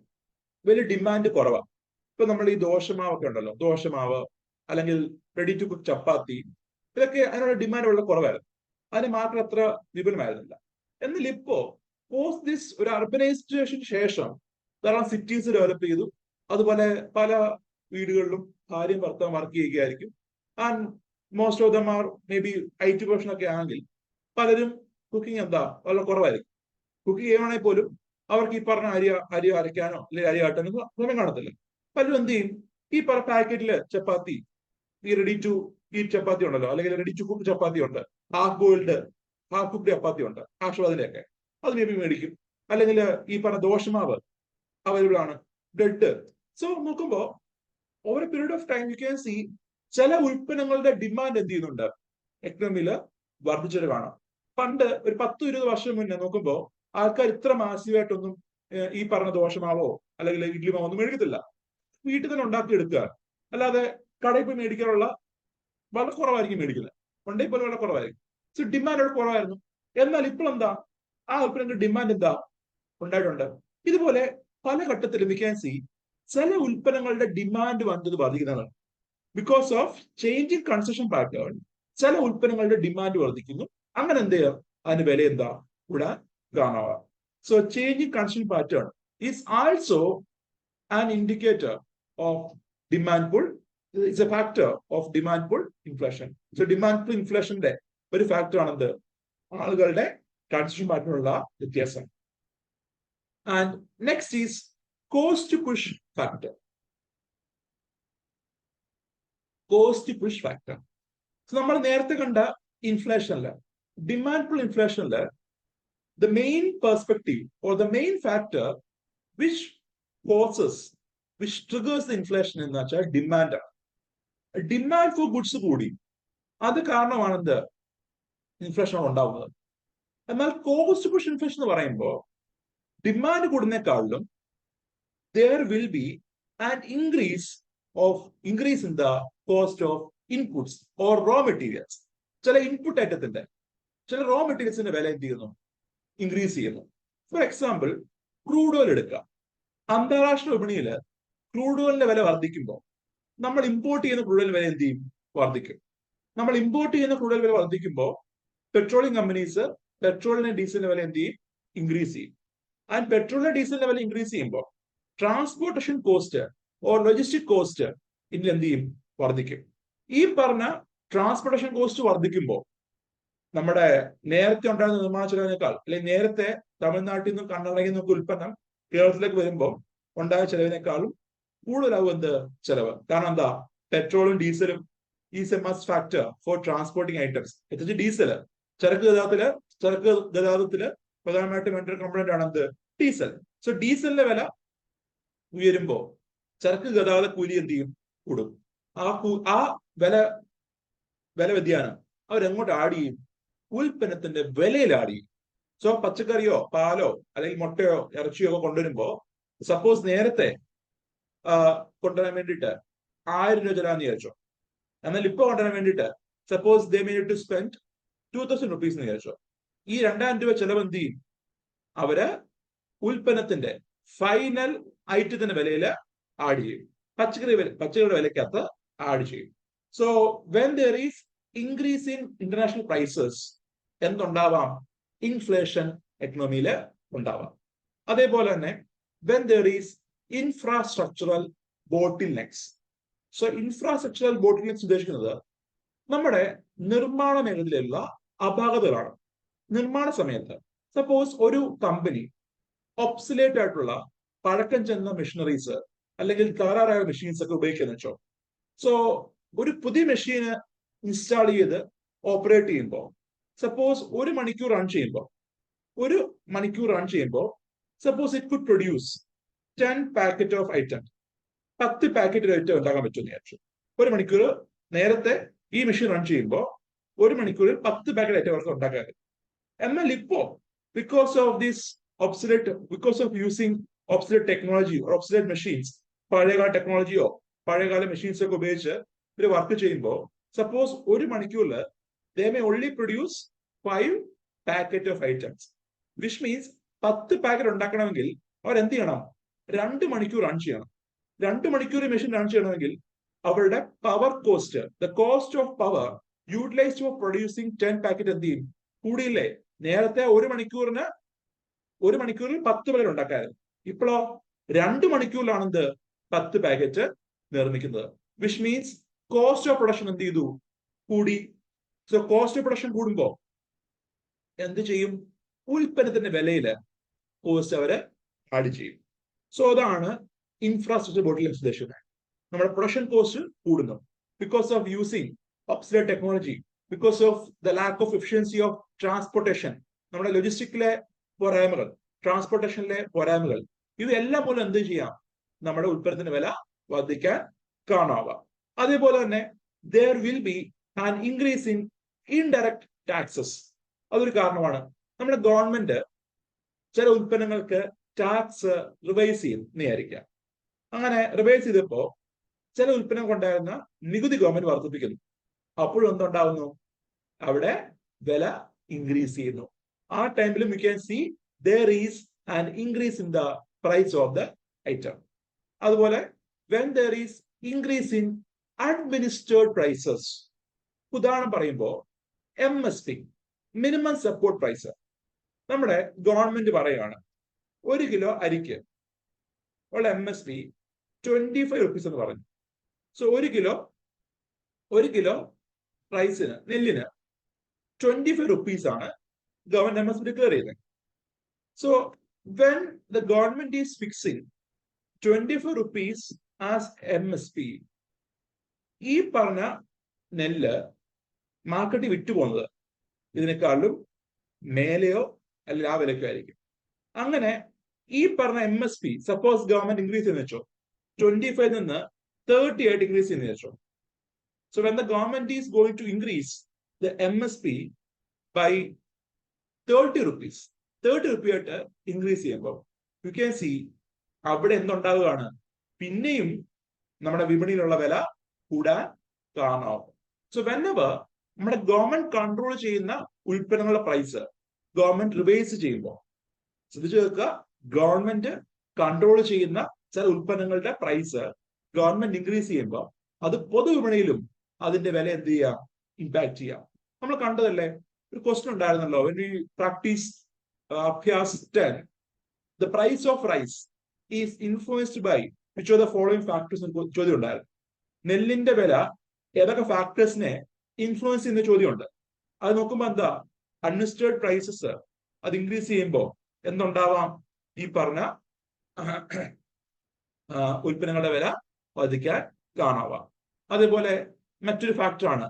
വലിയ ഡിമാൻഡ് കുറവാണ്. ഇപ്പൊ നമ്മൾ ഈ ദോശമാവൊക്കെ ഉണ്ടല്ലോ, ദോശമാവ് അല്ലെങ്കിൽ റെഡി ടു കുക്ക് ചപ്പാത്തി, ഇതൊക്കെ അതിനുള്ള ഡിമാൻഡ് വളരെ കുറവായിരുന്നു. അതിന് മാർക്കറ്റ് അത്ര വിപുലമായിരുന്നില്ല. എന്നാൽ ഇപ്പോ പോസ്റ്റ് ദിസ് ഒരു അർബനൈസേഷന് ശേഷം ധാരാളം സിറ്റീസ് ഡെവലപ്പ് ചെയ്തു. അതുപോലെ പല വീടുകളിലും ഭാര്യയും ഭർത്താവും വർക്ക് ചെയ്യുകയായിരിക്കും. And most of them are may be IT profession ഒക്കെ ആണെങ്കിൽ പലരും കുക്കിംഗ് എന്താ വളരെ കുറവായിരിക്കും. കുക്ക് ചെയ്യുവാണെങ്കിൽ പോലും അവർക്ക് ഈ പറഞ്ഞ അരി അരയ്ക്കാനോ അല്ലെങ്കിൽ അരി ആട്ടാനോ സമയം കാണത്തില്ല. പലരും എന്ത് ചെയ്യും? ഈ പറഞ്ഞ പാക്കറ്റില് ചപ്പാത്തി, ഈ റെഡി ടു ഈറ്റ് ചപ്പാത്തി ഉണ്ടല്ലോ, അല്ലെങ്കിൽ റെഡി ടു കുക്ക് ചപ്പാത്തി ഉണ്ട്, ഹാഫ് ബോയിൽഡ്, ഹാഫ് കുക്ക്ഡ് ചപ്പാത്തി ഉണ്ട്, ആശ്വാദിലൊക്കെ, അത് മേ ബി മേടിക്കും. അല്ലെങ്കിൽ ഈ പറഞ്ഞ ദോശമാവ് അവൈലബിൾ ആണ്, ബ്രെഡ്. സോ നോക്കുമ്പോൾ over a period of time you can C ചില ഉൽപ്പന്നങ്ങളുടെ ഡിമാൻഡ് എന്ത് ചെയ്യുന്നുണ്ട്? എക്കണോമിയിൽ വർദ്ധിച്ചിട്ട് കാണാം. പണ്ട് ഒരു 10-20 വർഷം മുന്നേ നോക്കുമ്പോൾ ആൾക്കാർ ഇത്ര മാസീവായിട്ടൊന്നും ഈ പറഞ്ഞ ദോശമാവോ അല്ലെങ്കിൽ ഇഡ്ലി മാവോ ഒന്നും മേടിക്കത്തില്ല. വീട്ടിൽ തന്നെ ഉണ്ടാക്കി എടുക്കുക, അല്ലാതെ കടയിൽ പോയി മേടിക്കാനുള്ള വളരെ കുറവായിരിക്കും മേടിക്കുന്നത്. പണ്ടേ പോലെ വളരെ കുറവായിരിക്കും. സോ ഡിമാൻഡ് അവിടെ കുറവായിരുന്നു. എന്നാൽ ഇപ്പോൾ എന്താ? ആ ഉൽപ്പന്നങ്ങളുടെ ഡിമാൻഡ് എന്താ ഉണ്ടായിട്ടുണ്ട്. ഇതുപോലെ പല ഘട്ടത്തിലും വി ക്യാൻ സി ചില ഉൽപ്പന്നങ്ങളുടെ ഡിമാൻഡ് വന്നത് വർദ്ധിക്കുന്നതാണ്. Because of changing consumption pattern ചില ഉൽപ്പന്നങ്ങളുടെ ഡിമാൻഡ് വർദ്ധിക്കുന്നു. അങ്ങനെ എന്ത് ചെയ്യാം? അതിന് വില എന്താ ഇവിടെ കാണാം. So changing consumption pattern is also an indicator of demand pull it's a factor of demand pull inflation. So demand pull ഇൻഫ്ലേഷന്റെ ഒരു ഫാക്ടർ ആണെന്ത്, ആളുകളുടെ കൺസ്യൂമർ പാറ്റേണിലുള്ള വ്യത്യാസം. And next is cost push factor. Cost push factor നമ്മൾ നേരത്തെ കണ്ട ഇൻഫ്ലേഷനില്, ഡിമാൻഡ് പുൾ ഇൻഫ്ലേഷനില് the main perspective or the main factor which causes, which triggers the inflation എന്ന് വെച്ചാൽ ഡിമാൻഡ്. ഡിമാൻഡ് ഫോർ ഗുഡ്സ് കൂടി, അത് കാരണമാണ് എന്ത്, ഇൻഫ്ലേഷൻ ഉണ്ടാവുന്നത്. എന്നാൽ കോസ്റ്റ് പുഷ് ഇൻഫ്ലേഷൻ എന്ന് പറയുമ്പോൾ demand കൂടുന്നേക്കാളും there will be an increase in the cost of inputs or raw materials. ചില ഇൻപുട്ട് ഐറ്റത്തിന്റെ, ചില റോ മെറ്റീരിയൽസിന്റെ വില എന്ത് ചെയ്യുന്നു, ഇൻക്രീസ് ചെയ്യുന്നു. ഫോർ എക്സാമ്പിൾ, ക്രൂഡ് ഓയിൽ എടുക്കുക. അന്താരാഷ്ട്ര വിപണിയിൽ ക്രൂഡ് ഓയിലിന്റെ വില വർദ്ധിക്കുമ്പോൾ നമ്മൾ ഇമ്പോർട്ട് ചെയ്യുന്ന ക്രൂഡ് ഓയിൽ വില എന്ത് ചെയ്യും, വർദ്ധിക്കും. നമ്മൾ ഇമ്പോർട്ട് ചെയ്യുന്ന ക്രൂഡ് ഓയിൽ വില വർദ്ധിക്കുമ്പോൾ പെട്രോളിയം കമ്പനീസ് പെട്രോളിന്റെ ഡീസലിന്റെ വില എന്ത് ചെയ്യും, ഇൻക്രീസ് ചെയ്യും. ആൻഡ് പെട്രോളിന്റെ ഡീസലിന്റെ വില ഇൻക്രീസ് ചെയ്യുമ്പോൾ transportation cost or logistic cost ഇതിൽ എന്ത് ചെയ്യും, വർദ്ധിക്കും. ഈ പറഞ്ഞ ട്രാൻസ്പോർട്ടേഷൻ കോസ്റ്റ് വർദ്ധിക്കുമ്പോൾ നമ്മുടെ നേരത്തെ ഉണ്ടായിരുന്ന നിർമ്മാണ ചെലവിനേക്കാൾ, അല്ലെങ്കിൽ നേരത്തെ തമിഴ്നാട്ടിൽ നിന്നും കർണാടകയിൽ നിന്നൊക്കെ ഉൽപ്പന്നം കേരളത്തിലേക്ക് വരുമ്പോൾ ഉണ്ടായ ചെലവിനേക്കാളും കൂടുതലാവും എന്ത്, ചെലവ്. കാരണം എന്താ, പെട്രോളും ഡീസലും is a must factor for transporting items. എത്തിച്ച് ഡീസല് ചരക്ക് ഗതാഗതത്തില് പ്രധാനമായിട്ടും വേണ്ട ഒരു കമ്പണന്റ് ആണ് എന്ത്, ഡീസൽ. സോ ഡീസലിന്റെ വില ഉയരുമ്പോൾ ചരക്ക് ഗതാഗത കൂലി എന്ത് ചെയ്യും, കൂടും. ആ വില വ്യതിയാനം അവരെങ്ങോട്ട് ആഡ് ചെയ്യും, ഉൽപ്പന്നത്തിന്റെ വിലയിൽ ആഡ് ചെയ്യും. സോ പച്ചക്കറിയോ പാലോ അല്ലെങ്കിൽ മുട്ടയോ ഇറച്ചിയോ ഒക്കെ കൊണ്ടുവരുമ്പോ, സപ്പോസ് നേരത്തെ കൊണ്ടുവരാൻ വേണ്ടിയിട്ട് 1000 രൂപ ചെലവാന്ന് വിചാരിച്ചോ, എന്നാൽ ഇപ്പൊ കൊണ്ടുവരാൻ വേണ്ടിയിട്ട് suppose they may to spend 2000 rupees എന്ന് വിചാരിച്ചോ, ഈ 2000 രൂപ ചെലവ് എന്ത് ചെയ്യും, അവര് ഉൽപ്പന്നത്തിന്റെ ഫൈനൽ ഐറ്റത്തിന്റെ വിലയിൽ ആഡ് ചെയ്യും, പച്ചക്കറിയുടെ വിലക്കകത്ത് ആഡ് ചെയ്യും. So when there is increase in international prices എന്തുണ്ടാവാം, ഇൻഫ്ലേഷൻ എക്കണോമിയിൽ ഉണ്ടാവാം. അതേപോലെ തന്നെ when there is infrastructural bottlenecks. So infrastructural bottlenecks ഉദ്ദേശിക്കുന്നത് നമ്മുടെ നിർമ്മാണ മേഖലയിലുള്ള അപാകതകളാണ്. നിർമ്മാണ സമയത്ത് സപ്പോസ് ഒരു കമ്പനി ഒബ്സലേറ്റ് ആയിട്ടുള്ള പഴക്കം ചെന്ന മെഷീനറീസ് അല്ലെങ്കിൽ തകരാറായ മെഷീൻസ് ഒക്കെ ഉപയോഗിക്കുന്ന വെച്ചോ. സോ ഒരു പുതിയ മെഷീന് ഇൻസ്റ്റാൾ ചെയ്ത് ഓപ്പറേറ്റ് ചെയ്യുമ്പോൾ, സപ്പോസ് ഒരു മണിക്കൂർ റൺ ചെയ്യുമ്പോൾ suppose it could produce 10 packet of item, 10 packet item ഉണ്ടാക്കാൻ പറ്റുമെന്ന് വിചാരിച്ചു. ഒരു മണിക്കൂർ നേരത്തെ ഈ മെഷീൻ റൺ ചെയ്യുമ്പോൾ ഒരു മണിക്കൂറിൽ 10 പാക്കറ്റ് ഐറ്റം അവർക്ക് ഉണ്ടാക്കാൻ കഴിയും. എന്നാൽ ഇപ്പോ because of using obsolete technology or obsolete machines, പഴയകാല ടെക്നോളജിയോ പഴയകാല മെഷീൻസ് ഒക്കെ ഉപയോഗിച്ച് ഇവർ വർക്ക് ചെയ്യുമ്പോൾ സപ്പോസ് ഒരു മണിക്കൂറിൽ they may only produce 5 packet of items, which means 10 packet ഉണ്ടാക്കണമെങ്കിൽ അവർ എന്ത് ചെയ്യണം, 2 മണിക്കൂർ റൺ ചെയ്യണം. 2 മണിക്കൂർ മെഷീൻ റൺ ചെയ്യണമെങ്കിൽ അവരുടെ power cost, the cost of power utilised four producing 10 packet എന്ത് ചെയ്യും, കൂടിയില്ലേ. നേരത്തെ ഒരു മണിക്കൂറിൽ 10 പാക്കറ്റ് ഉണ്ടാക്കാറ്, ഇപ്പോഴോ 2 മണിക്കൂറിലാണ് എന്ത് 10 പാക്കറ്റ് നിർമ്മിക്കുന്നത്. Which means cost of production എന്ത് ചെയ്തു, കൂടി. സോ കോസ്റ്റ് ഓഫ് പ്രൊഡക്ഷൻ കൂടുമ്പോ എന്ത് ചെയ്യും, ഉൽപ്പന്നത്തിന്റെ വിലയില് കോസ്റ്റ് അവര് ആഡ് ചെയ്യും. സോ അതാണ് ഇൻഫ്രാസ്ട്രക്ചർ ബോട്ടിൽനെക്സ് ഉദ്ദേശിക്കുന്നത്. നമ്മുടെ പ്രൊഡക്ഷൻ കോസ്റ്റ് കൂടുന്നു because of using obsolete technology, because of the lack of efficiency of transportation, നമ്മുടെ ലോജിസ്റ്റിക്കിലെ പോരായ്മകൾ, ട്രാൻസ്പോർട്ടേഷനിലെ പോരായ്മകൾ, ഇവയെല്ലാം മൂലം എന്ത് ചെയ്യാം, നമ്മുടെ ഉൽപ്പന്നത്തിന്റെ വില വർദ്ധിക്കാൻ കാണാവാം. അതേപോലെ തന്നെ there will be an increase in indirect taxes. അതൊരു കാരണമാണ്. നമ്മുടെ ഗവൺമെന്റ് ചില ഉൽപ്പന്നങ്ങൾക്ക് ടാക്സ് റിവൈസ് ചെയ്യും വിചാരിക്കാം. അങ്ങനെ റിവൈസ് ചെയ്തപ്പോ ചില ഉൽപ്പന്നം കൊണ്ടായിരുന്ന നികുതി ഗവൺമെന്റ് വർദ്ധിപ്പിക്കുന്നു. അപ്പോഴും എന്തുണ്ടാവുന്നു, അവിടെ വില ഇൻക്രീസ് ചെയ്യുന്നു. ആ ടൈമിലും U can see there is an increase in the price of the item. അതുപോലെ when there is increase in administered prices, ഉദാഹരണം പറയുമ്പോൾ MSP, മിനിമം സപ്പോർട്ട് പ്രൈസ്, നമ്മുടെ ഗവൺമെന്റ് പറയാണ് 1 കിലോ അരിക്ക് ഉള്ള MSP 25 റുപ്പീസ് എന്ന് പറഞ്ഞു. സോ ഒരു കിലോ റൈസിന്, നെല്ലിന് 25 rupees ആണ് ഗവൺമെന്റ് MSP ഡിക്ലെയർ ചെയ്യുന്നത്. So when the government is fixing 25 rupees as MSP, ഈ പറഞ്ഞ നെല്ല് മാർക്കറ്റിൽ വിറ്റുപോകുന്നത് ഇതിനേക്കാളും മേലെയോ അല്ലെങ്കിൽ ആ വിലക്കോ ആയിരിക്കും. അങ്ങനെ ഈ പറഞ്ഞ MSP സപ്പോസ് ഗവൺമെന്റ് ഇൻക്രീസ് ചെയ്യുന്ന വെച്ചോ, 25 നിന്ന് 30 ആയിട്ട് ഇൻക്രീസ് ചെയ്യുന്ന വെച്ചോ. So when the government is going to increase the MSP by 30 rupees, 30 rupee ആയിട്ട് ഇൻക്രീസ് ചെയ്യുമ്പോൾ യു ക്യാൻ സി അവിടെ എന്തുണ്ടാവുകയാണ്, പിന്നെയും നമ്മുടെ വിപണിയിലുള്ള വില കൂടാൻ കാരണമാവും. സോ വെനെവർ നമ്മുടെ ഗവൺമെന്റ് കൺട്രോൾ ചെയ്യുന്ന ഉൽപ്പന്നങ്ങളുടെ പ്രൈസ് ഗവൺമെന്റ് റിവൈസ് ചെയ്യുമ്പോൾ, ശ്രദ്ധിച്ചു കേൾക്കുക, ഗവൺമെന്റ് കൺട്രോൾ ചെയ്യുന്ന ചില ഉൽപ്പന്നങ്ങളുടെ പ്രൈസ് ഗവൺമെന്റ് ഇൻക്രീസ് ചെയ്യുമ്പോൾ അത് പൊതുവിപണിയിലും അതിന്റെ വില എന്ത് ചെയ്യാം, ഇമ്പാക്ട് ചെയ്യാം. നമ്മൾ കണ്ടതല്ലേ, ഒരു ക്വസ്റ്റ്യൻ ഉണ്ടായിരുന്നല്ലോ, when we practice Abhyas 10, the price of rice is influenced by which of the following factors എന്ന് ചോദ്യം ഉണ്ടായിരുന്നു. നെല്ലിന്റെ വില ഏതൊക്കെ ഫാക്ടേഴ്സിനെ ഇൻഫ്ലുവൻസ് ചെയ്യുന്ന ചോദ്യമുണ്ട്. അത് നോക്കുമ്പോൾ എന്താ, അഡ്മിനിസ്ട്രേറ്റഡ് പ്രൈസസ് അത് ഇൻക്രീസ് ചെയ്യുമ്പോൾ എന്തുണ്ടാവാം, ഈ പറഞ്ഞ ഉൽപ്പന്നങ്ങളുടെ വില വർദ്ധിക്കാൻ കാണാവാം. അതേപോലെ മറ്റൊരു ഫാക്ടറാണ്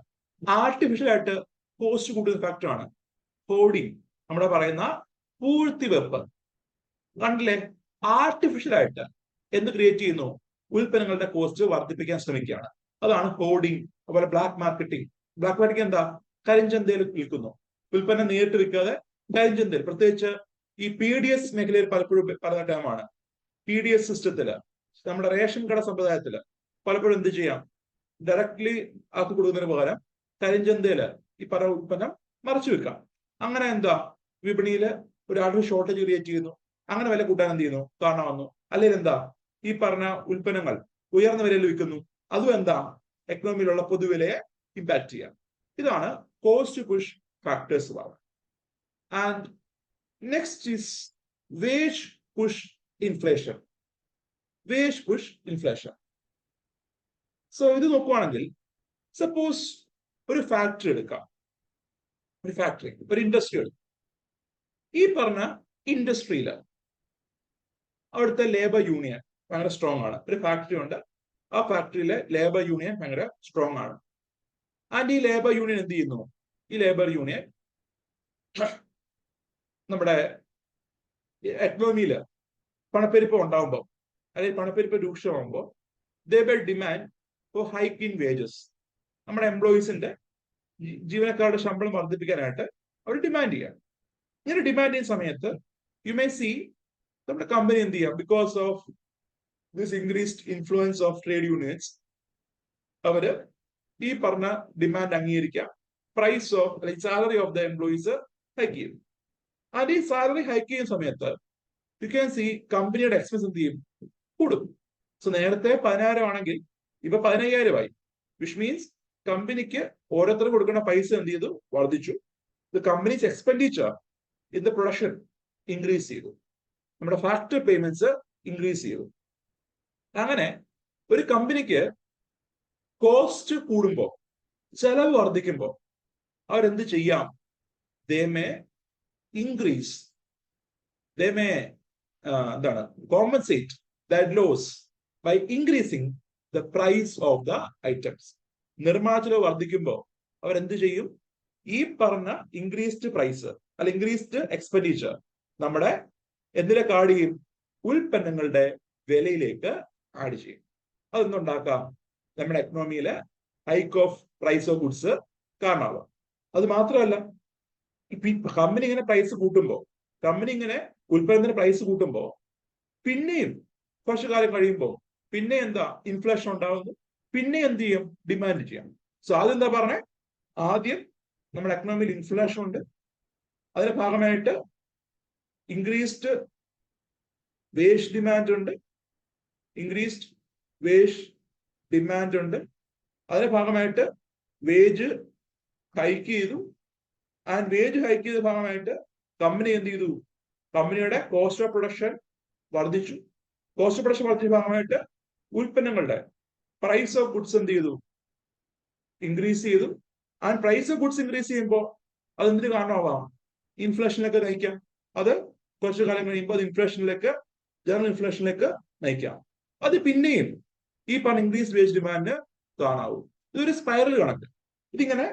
ആർട്ടിഫിഷ്യൽ ആയിട്ട് കോസ്റ്റ് കൂട്ടുന്ന ഫാക്ടറാണ് ഹോർഡിങ്, നമ്മുടെ പറയുന്ന പൂഴ്ത്തിവെപ്പ്. കണ്ടില്ലേ, ആർട്ടിഫിഷ്യൽ ആയിട്ട് എന്ത് ക്രിയേറ്റ് ചെയ്യുന്നു, ഉൽപ്പന്നങ്ങളുടെ കോസ്റ്റ് വർദ്ധിപ്പിക്കാൻ ശ്രമിക്കുകയാണ്. അതാണ് ഹോർഡിങ്. അതുപോലെ ബ്ലാക്ക് മാർക്കറ്റിംഗ്. ബ്ലാക്ക് മാർക്കറ്റിംഗ് എന്താ, കരിഞ്ചന്തയിൽ വിൽക്കുന്നു, ഉൽപ്പന്നം നേരിട്ട് വിൽക്കാതെ കരിഞ്ചന്തയിൽ, പ്രത്യേകിച്ച് ഈ PDS മേഖലയിൽ പലപ്പോഴും പറഞ്ഞ ടൈമാണ്. PDS സിസ്റ്റത്തില്, നമ്മുടെ റേഷൻ കട സമ്പ്രദായത്തില് പലപ്പോഴും എന്ത് ചെയ്യാം, ഡയറക്ട്ലി ആക്കി കൊടുക്കുന്നതിന് പകരം കരിഞ്ചന്തയില് ഈ പറഞ്ഞ ഉൽപ്പന്നം മറച്ചു വെക്കാം. അങ്ങനെ എന്താ, വിപണിയില് ഒരു ഷോർട്ടേജ് ക്രിയേറ്റ് ചെയ്യുന്നു, അങ്ങനെ വില കൂട്ടാൻ എന്ത് ചെയ്യുന്നു, കാരണം വന്നു. അല്ലെങ്കിൽ എന്താ, ഈ പറഞ്ഞ ഉൽപ്പന്നങ്ങൾ ഉയർന്ന വിലയിൽ വിൽക്കുന്നു, അതും എന്താ, എക്കണോമിയിലുള്ള പൊതുവിലയെ ഇമ്പാക്ട് ചെയ്യാം. ഇതാണ് കോസ്റ്റ് പുഷ് ഫാക്ടേഴ്സ് പറയുന്നത്. And next is wage push inflation. Wage push inflation. So ഇത് നോക്കുവാണെങ്കിൽ, സപ്പോസ് ഒരു ഫാക്ടറി എടുക്കാം, ഒരു ഇൻഡസ്ട്രി എടുക്കാം. ഈ പറഞ്ഞ ഇൻഡസ്ട്രിയില് അവിടുത്തെ ലേബർ യൂണിയൻ ഭയങ്കര സ്ട്രോങ് ആണ്. ഒരു ഫാക്ടറി ഉണ്ട്, ആ ഫാക്ടറിയിലെ ലേബർ യൂണിയൻ ഭയങ്കര സ്ട്രോങ് ആണ്. ആൻഡ് ഈ ലേബർ യൂണിയൻ എന്ത് ചെയ്യുന്നു, ഈ ലേബർ യൂണിയൻ നമ്മുടെ എക്കണോമിയില് പണപ്പെരുപ്പം ഉണ്ടാവുമ്പോൾ, അല്ലെങ്കിൽ പണപ്പെരുപ്പം രൂക്ഷമാകുമ്പോൾ, they will demand for hike in wages. നമ്മുടെ എംപ്ലോയീസിന്റെ, ജീവനക്കാരുടെ ശമ്പളം വർദ്ധിപ്പിക്കാനായിട്ട് അവർ ഡിമാൻഡ് ചെയ്യാം. ഇങ്ങനെ ഡിമാൻഡ് ചെയ്യുന്ന സമയത്ത് യു മേ സി നമ്മുടെ കമ്പനി എന്ത് ചെയ്യാം, because of this increased influence of trade unions, അവര് ഈ പറഞ്ഞ ഡിമാൻഡ് അംഗീകരിക്കാം, പ്രൈസ് ഓഫ് അല്ലെങ്കിൽ salary of the employees hike ചെയ്യും. ആൻഡ് ഈ സാലറി ഹൈക്ക് ചെയ്യുന്ന സമയത്ത് യു ക്യാൻ സി കമ്പനിയുടെ എക്സ്പെൻസ് എന്ത് ചെയ്യും, കൂടും. സോ നേരത്തെ 10,000 ആണെങ്കിൽ ഇപ്പൊ 15,000 ആയി, വിച്ച് മീൻസ് കമ്പനിക്ക് ഓരോരുത്തർക്ക് കൊടുക്കുന്ന പൈസ എന്ത് ചെയ്തു, വർദ്ധിച്ചു. The companies expenditure in the production increase ചെയ്തു, നമ്മുടെ ഫാക്ടറി പേയ്മെന്റ്സ് ഇൻക്രീസ് ചെയ്തു. അങ്ങനെ ഒരു കമ്പനിക്ക് കോസ്റ്റ് കൂടുമ്പോൾ, ചെലവ് വർദ്ധിക്കുമ്പോൾ അവരെന്ത് ചെയ്യാം, they may increase, they may എന്താണ്, compensate that loss by increasing the price of the items. നിർമ്മാണ ചെലവ് വർദ്ധിക്കുമ്പോൾ അവരെന്ത് ചെയ്യും, ഈ പറഞ്ഞ ഇൻക്രീസ്ഡ് പ്രൈസ് അല്ല ഇൻക്രീസ്ഡ് എക്സ്പെൻഡിച്ചർ നമ്മുടെ എന്തിലേക്ക് ആഡ് ചെയ്യും, ഉൽപ്പന്നങ്ങളുടെ വിലയിലേക്ക് ആഡ് ചെയ്യും. അതൊന്നുണ്ടാക്കാം, നമ്മുടെ എക്കണോമിയിലെ hike of price of goods കാരണമാവാം. അത് മാത്രമല്ല, കമ്പനി ഇങ്ങനെ പ്രൈസ് കൂട്ടുമ്പോൾ, കമ്പനി ഇങ്ങനെ ഉൽപ്പന്നത്തിന് പ്രൈസ് കൂട്ടുമ്പോൾ പിന്നെയും കുറച്ചു കാലം കഴിയുമ്പോൾ പിന്നെ എന്താ, ഇൻഫ്ലേഷൻ ഉണ്ടാവുന്നു, പിന്നെ എന്ത് ചെയ്യും, ഡിമാൻഡ് ചെയ്യാം. സോ അതെന്താ പറഞ്ഞേ, ആദ്യം നമ്മുടെ എക്കണോമിയിൽ ഇൻഫ്ലേഷൻ ഉണ്ട്, അതിന്റെ ഭാഗമായിട്ട് ഇൻക്രീസ്ഡ് വേജ് ഡിമാൻഡ് ഉണ്ട്, ഇൻക്രീസ്ഡ് വേജ് ഡിമാൻഡ് ഉണ്ട്, അതിന്റെ ഭാഗമായിട്ട് വേജ് ഹൈക്ക് ചെയ്തു. ആൻഡ് വേജ് ഹൈക്ക് ചെയ്ത ഭാഗമായിട്ട് കമ്പനി എന്ത് ചെയ്തു, കമ്പനിയുടെ കോസ്റ്റ് ഓഫ് പ്രൊഡക്ഷൻ വർദ്ധിച്ചു. കോസ്റ്റ് ഓഫ് പ്രൊഡക്ഷൻ വർദ്ധിച്ച ഭാഗമായിട്ട് ഉൽപ്പന്നങ്ങളുടെ പ്രൈസ് ഓഫ് ഗുഡ്സ് എന്ത് ചെയ്തു? ഇൻക്രീസ് ചെയ്തു. And price of goods increase ചെയ്യുമ്പോൾ അതെന്തിന് കാരണമാവാം? ഇൻഫ്ലേഷനിലേക്ക് നയിക്കാം. അത് കുറച്ചു കാലം കഴിയുമ്പോൾ അത് ഇൻഫ്ലേഷനിലേക്ക്, ജനറൽ ഇൻഫ്ലേഷനിലേക്ക് നയിക്കാം. അത് പിന്നെയും ഈ പറഞ്ഞ ഇൻക്രീസ് വേജ് ഡിമാൻഡ് കാണാവൂ. ഇതൊരു സ്പൈറൽ കണക്ക്. ഇതിങ്ങനെ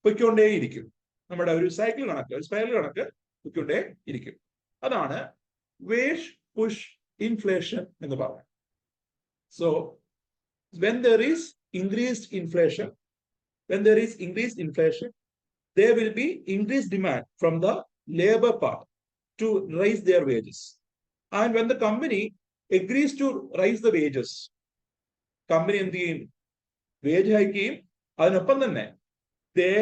പൊയ്ക്കൊണ്ടേയിരിക്കും. നമ്മുടെ ഒരു സൈക്കിൾ കണക്ക്, ഒരു സ്പൈറൽ കണക്ക് പൊയ്ക്കൊണ്ടേ ഇരിക്കും. അതാണ് വേജ് പുഷ് ഇൻഫ്ലേഷൻ എന്ന് പറയുന്നത്. So when there is increased inflation, there will be increased demand from the labor part to raise their wages. And when the company agrees to raise the wages, company എന്ത് ചെയ്യും? Wage hike ചെയ്യും. അതിനൊപ്പം തന്നെ they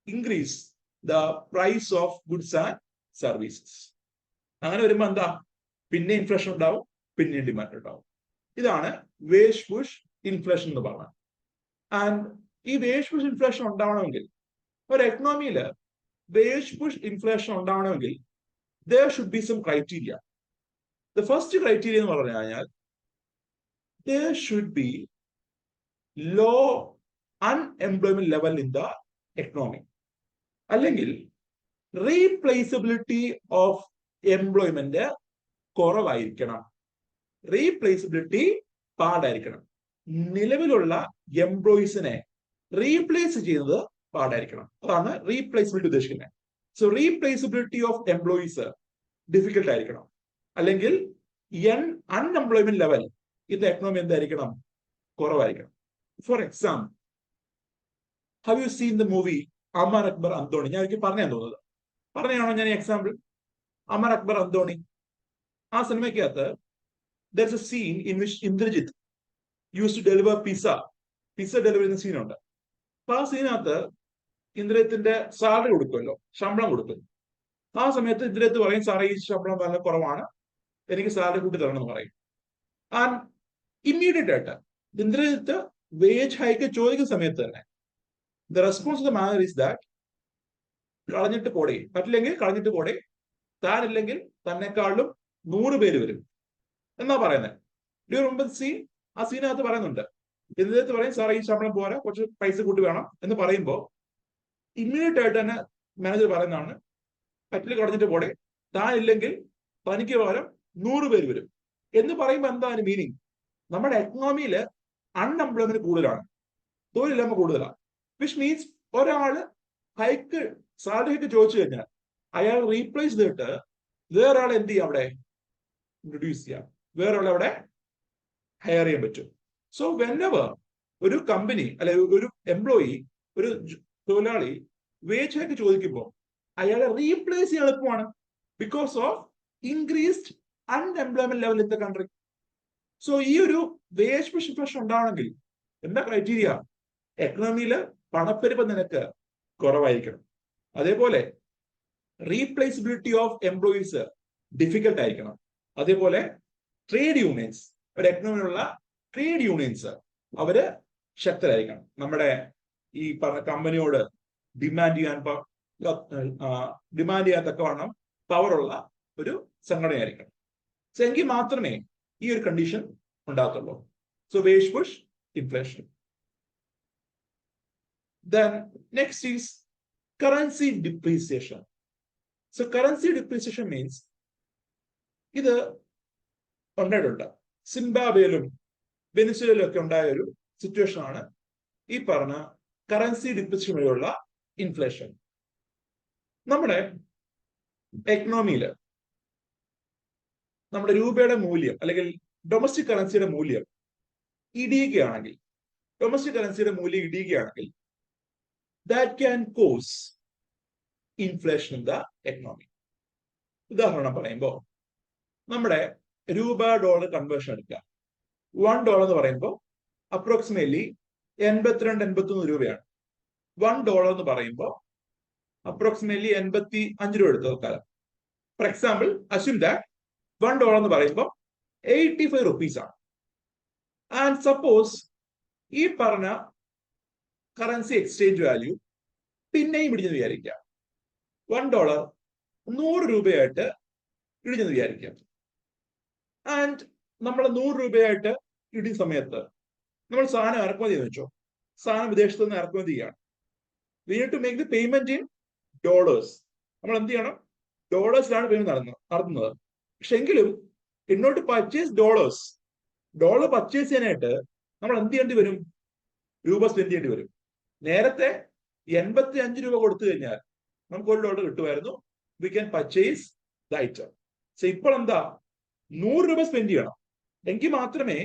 increase the price of goods and services. അങ്ങനെ വരുമ്പോൾ എന്താ? പിന്നെ inflation ഉണ്ടാവും, പിന്നെ ഡിമാൻഡ് ഉണ്ടാവും. ഇതാണ് വേജ് പുഷ് ഇൻഫ്ലേഷൻ എന്ന് പറയുന്നത്. ആൻഡ് ഈ വേജ് പുഷ് ഇൻഫ്ലേഷൻ ഉണ്ടാവണമെങ്കിൽ, ഒരു എക്കണോമിയിൽ വേജ് പുഷ് ഇൻഫ്ലേഷൻ ഉണ്ടാവണമെങ്കിൽ there should be some criteria. The first criteria എന്ന് പറഞ്ഞു കഴിഞ്ഞാൽ there should be low unemployment level in the economy. അല്ലെങ്കിൽ റീപ്ലേസബിലിറ്റി ഓഫ് എംപ്ലോയ്മെന്റ് കുറവായിരിക്കണം. റീപ്ലേസബിലിറ്റി പാടായിരിക്കണം. നിലവിലുള്ള എംപ്ലോയീസിനെ റീപ്ലേസ് ചെയ്യുന്നത് പാടായിരിക്കണം. അതാണ് റീപ്ലേസബിലിറ്റി ഉദ്ദേശിക്കുന്നത്. സോ റീപ്ലേസബിലിറ്റി ഓഫ് എംപ്ലോയീസ് ഡിഫിക്കൽട്ട് ആയിരിക്കണം. അല്ലെങ്കിൽ അൺഎംപ്ലോയ്മെന്റ് ലെവൽ ഇത് എക്കണോമി എന്തായിരിക്കണം? കുറവായിരിക്കണം. For example, have you seen the movie Amar Akbar Anthony? ഞാൻ എനിക്ക് പറഞ്ഞാൻ തോന്നുന്നത്, പറഞ്ഞാണോ ഞാൻ ഈ എക്സാമ്പിൾ? അമർ അക്ബർ അന്തോണി, ആ സിനിമയ്ക്കകത്ത് there's a scene in which Indrajit used to deliver pizza delivery ചെയ്യുന്ന സീനുണ്ട്. അപ്പൊ ആ സീനകത്ത് ഇന്ദ്രജിത്തിന്റെ സാലറി കൊടുക്കുമല്ലോ, ശമ്പളം കൊടുക്കും. ആ സമയത്ത് ഇന്ദ്രജിത്ത് പറയും, സാറേ ഈ ശമ്പളം വളരെ കുറവാണ്, എനിക്ക് സാലറി കൂട്ടി തരണം എന്ന് പറയും. ആൻഡ് ഇമ്മീഡിയറ്റ് ആയിട്ട് ഇന്ദ്രജിത്ത് വേജ് ഹൈക്ക് ചോദിക്കുന്ന സമയത്ത് തന്നെ the response of the manner is that കളഞ്ഞിട്ട് പോടേ, പറ്റില്ലെങ്കിൽ കളഞ്ഞിട്ട് പോടേ, താനില്ലെങ്കിൽ തന്നെക്കാളും 100 പേര് വരും എന്നാ പറയുന്നത്. മുമ്പ് സീൻ, ആ സീനകത്ത് പറയുന്നുണ്ട്, ഇന്ദ്രജിത്ത് പറയും, സാറേ ഈ ശമ്പളം പോരാ, കുറച്ച് പൈസ കൂട്ടി വേണം എന്ന് പറയുമ്പോൾ ഇമ്മീഡിയറ്റ് ആയിട്ട് തന്നെ മാനേജർ പറയുന്നതാണ്, പറ്റില്ല കളഞ്ഞിട്ട് പോടെ, താനില്ലെങ്കിൽ തനിക്ക് പകരം 100 പേര് വരും എന്ന് പറയുമ്പോൾ എന്താ അതിന് മീനിങ്? നമ്മുടെ എക്കണോമിയിൽ അൺഎംപ്ലോയ്മെന്റ് കൂടുതലാണ്, തൊഴിലില്ലായ്മ കൂടുതലാണ്. വിച്ച് മീൻസ് ഒരാള് ഹൈക്ക്, സാലറി ഹൈക്ക് ചോദിച്ചു കഴിഞ്ഞാൽ അയാൾ റീപ്ലേസ് ചെയ്തിട്ട് വേറൊരാൾ എന്ത് ചെയ്യാം? അവിടെ ഇൻട്രൊഡ്യൂസ് ചെയ്യാം, വേറൊരാൾ അവിടെ ഹയർ ചെയ്യാൻ പറ്റും. സോ വെനെവർ ഒരു കമ്പനി അല്ലെ ഒരു എംപ്ലോയി, ഒരു തൊഴിലാളി വേജ് ഹൈക്ക് ചോദിക്കുമ്പോൾ അയാളെ റീപ്ലേസ് ചെയ്യാൻ എളുപ്പമാണ്, because of increased unemployment level in the country. So ഈ ഒരു വേജ് പുഷ് ഇൻഫ്ലേഷൻ ഉണ്ടാവണമെങ്കിൽ എന്താ ക്രൈറ്റീരിയ? എക്കണോമിയിൽ പണപ്പെരുപ്പ നിരക്ക് കുറവായിരിക്കണം. അതേപോലെ റീപ്ലേസബിലിറ്റി ഓഫ് എംപ്ലോയീസ് ഡിഫിക്കൽട്ട് ആയിരിക്കണം. അതേപോലെ ട്രേഡ് യൂണിയൻസ്, ഒരു എക്കണോമിയിലുള്ള ട്രേഡ് യൂണിയൻസ് അവര് ശക്തരായിരിക്കണം. നമ്മുടെ ഈ പറഞ്ഞ കമ്പനിയോട് ഡിമാൻഡ് ചെയ്യാൻ തക്കവണ്ണം പവറുള്ള ഒരു സംഘടനയായിരിക്കണം. സോ എങ്കിൽ മാത്രമേ ഈ ഒരു കണ്ടീഷൻ ഉണ്ടാകത്തുള്ളൂ. So wage push inflation. Then next is currency depreciation. So currency depreciation means ഇത് ഉണ്ടായിട്ടുണ്ട്. സിംബാബ്വേയിലും വെനിസ്വേലയിലും ഒക്കെ ഉണ്ടായ ഒരു സിറ്റുവേഷൻ ആണ് ഈ പറഞ്ഞ കറൻസി ഡിപ്രിസിയേഷൻ വഴിയുള്ള ഇൻഫ്ലേഷൻ. നമ്മുടെ എക്കണോമിയിൽ നമ്മുടെ രൂപയുടെ മൂല്യം അല്ലെങ്കിൽ ഡൊമസ്റ്റിക് കറൻസിയുടെ മൂല്യം ഇടിയുകയാണെങ്കിൽ, that can cause inflation in the economy. ഉദാഹരണം പറയുമ്പോൾ നമ്മുടെ രൂപ ഡോളർ കൺവേർഷൻ എടുക്കുക. $1 എന്ന് പറയുമ്പോൾ അപ്രോക്സിമേറ്റ്ലി 82-81 രൂപയാണ്. $1 എന്ന് പറയുമ്പോൾ അപ്രോക്സിമേറ്റ്ലി 85 രൂപ എടുത്തു നോക്കാം. ഫോർ എക്സാമ്പിൾ, അസ്യൂം ദാറ്റ് $1 എന്ന് പറയുമ്പോൾ 85 rupees ആണ്. ആൻഡ് സപ്പോസ് ഈ പറഞ്ഞ കറൻസി എക്സ്ചേഞ്ച് വാല്യൂ പിന്നെയും ഇടിഞ്ഞെന്ന് വിചാരിക്കാം. $1 100 രൂപയായിട്ട് ഇടിഞ്ഞെന്ന് വിചാരിക്കാം. ആൻഡ് നമ്മൾ 100 രൂപയായിട്ട് ഇടിയ സമയത്ത് നമ്മൾ സാധനം ഇറക്കുമതി എന്ന് വെച്ചോ, സാധനം വിദേശത്ത് നിന്ന് ഇറക്കുമതി ചെയ്യാണ്. We need to make the payment in dollars. നമ്മൾ എന്ത് ചെയ്യണം? ഡോളേഴ്സിലാണ് പേയ്മെന്റ് നടത്തുന്നത്. പക്ഷെ എങ്കിലും in order to purchase dollars, dollar purchase ചെയ്യാനായിട്ട് നമ്മൾ എന്ത് ചെയ്യേണ്ടി വരും? രൂപ സ്പെൻഡ് ചെയ്യേണ്ടി വരും. നേരത്തെ 85 രൂപ കൊടുത്തു കഴിഞ്ഞാൽ നമുക്ക് $1 കിട്ടുമായിരുന്നു. We can purchase the item. പക്ഷെ ഇപ്പോൾ എന്താ? 100 രൂപ സ്പെൻഡ് ചെയ്യണം, എങ്കിൽ മാത്രമേ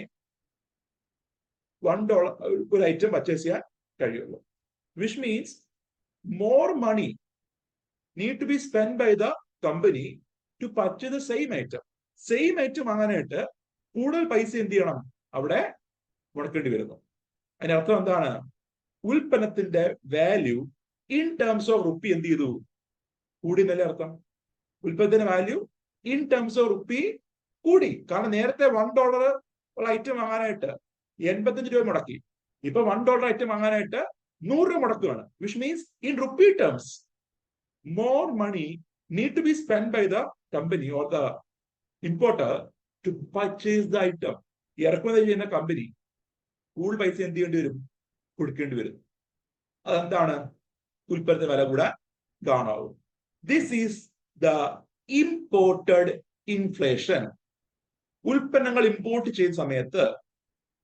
$1 ഒരു ഐറ്റം പർച്ചേസ് ചെയ്യാൻ കഴിയുള്ളൂ. Which means more money need to be spent by the company to purchase the same item. Same item വാങ്ങാനായിട്ട് കൂടുതൽ പൈസ എന്ത് ചെയ്യണം? അവിടെ മുടക്കേണ്ടി വരുന്നു. അതിനർത്ഥം എന്താണ്? ഉൽപ്പന്നത്തിന്റെ value in terms of rupee എന്ത് ചെയ്തു? കൂടി എന്നല്ലേ അർത്ഥം? ഉൽപ്പന്നത്തിന്റെ value in terms of rupee കൂടി. കാരണം നേരത്തെ $1 ഉള്ള ഐറ്റം വാങ്ങാനായിട്ട് 85 രൂപ മുടക്കി. ഇപ്പൊ $1 ഐറ്റം വാങ്ങാനായിട്ട് 100 രൂപ മുടക്കുകയാണ്. Which means in rupee terms more money need to be spent by the company or the importer to purchase the item. ഇറക്കുമതി ചെയ്യുന്ന കമ്പനി കൂടുതൽ പൈസ എന്ത് ചെയ്യേണ്ടി വരും? കൊടുക്കേണ്ടി വരും. അതെന്താണ്? ഉൽപ്പന്നത്തിന് വില കൂടാൻ കാരണമാവും. This is the imported inflation. ഉൽപ്പന്നങ്ങൾ ഇമ്പോർട്ട് ചെയ്യുന്ന സമയത്ത്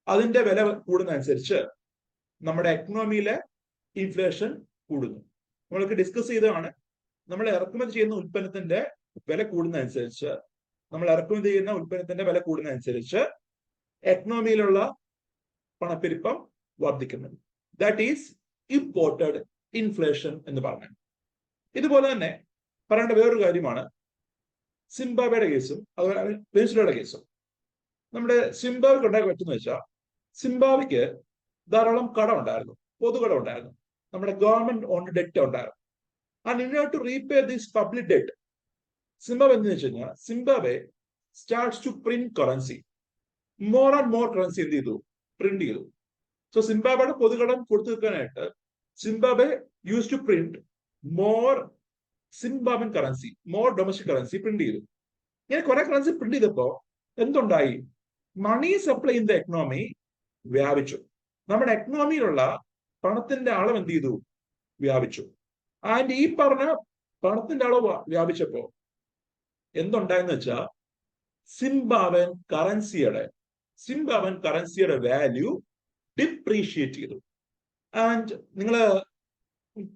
അതിന്റെ വില കൂടുന്നതനുസരിച്ച് നമ്മുടെ എക്കണോമിയിലെ ഇൻഫ്ലേഷൻ കൂടുന്നു. നമ്മൾക്ക് ഡിസ്കസ് ചെയ്തതാണ്. നമ്മൾ ഇറക്കുമതി ചെയ്യുന്ന ഉൽപ്പന്നത്തിന്റെ വില കൂടുന്നതനുസരിച്ച്, എക്കണോമിയിലുള്ള പണപ്പെരുപ്പം വർദ്ധിക്കുന്നു. ദാറ്റ് ഈസ് ഇമ്പോർട്ടഡ് ഇൻഫ്ലേഷൻ എന്ന് പറഞ്ഞു. ഇതുപോലെ തന്നെ പറയേണ്ട വേറൊരു കാര്യമാണ് സിംബാബ്വേയുടെ കേസും അതുപോലെ വെനിസ്വേലയുടെ കേസും. നമ്മുടെ സിംബാബ്വേക്ക് ഉണ്ടാക്കി പറ്റുന്ന വെച്ചാൽ, സിംബാബ്വേക്ക് ധാരാളം കടം ഉണ്ടായിരുന്നു, പൊതുകടം ഉണ്ടായിരുന്നു, നമ്മുടെ ഗവൺമെന്റ് ഓൺ ഡെറ്റ് ഉണ്ടായിരുന്നു. And in order to repay this public debt, Zimbabwe എന്ന് വെച്ച് കഴിഞ്ഞാൽ Zimbabwe starts to print currency. More and more currency എന്ത് ചെയ്തു? പ്രിന്റ് ചെയ്തു. സോ സിംബാബ്വേയുടെ പൊതുകടം കൊടുത്തു തീർക്കാനായിട്ട് Zimbabwe use to print more Zimbabwean currency, more domestic currency print ചെയ്തു. ഇങ്ങനെ കുറെ കറൻസി പ്രിന്റ് ചെയ്തപ്പോ എന്തുണ്ടായി? Money supply in the economy വ്യാപിച്ചു. നമ്മുടെ എക്കണോമിയിലുള്ള പണത്തിന്റെ അളവ് എന്ത് ചെയ്തു? വ്യാപിച്ചു. ആൻഡ് ഈ പറഞ്ഞ പണത്തിന്റെ അളവ് വ്യാപിച്ചപ്പോ എന്തുണ്ടായെന്ന് വെച്ചാൽ സിംബാബ്വൻ കറൻസിയുടെ വാല്യൂ ഡിപ്രീഷിയേറ്റ് ചെയ്തു. ആൻഡ് നിങ്ങൾ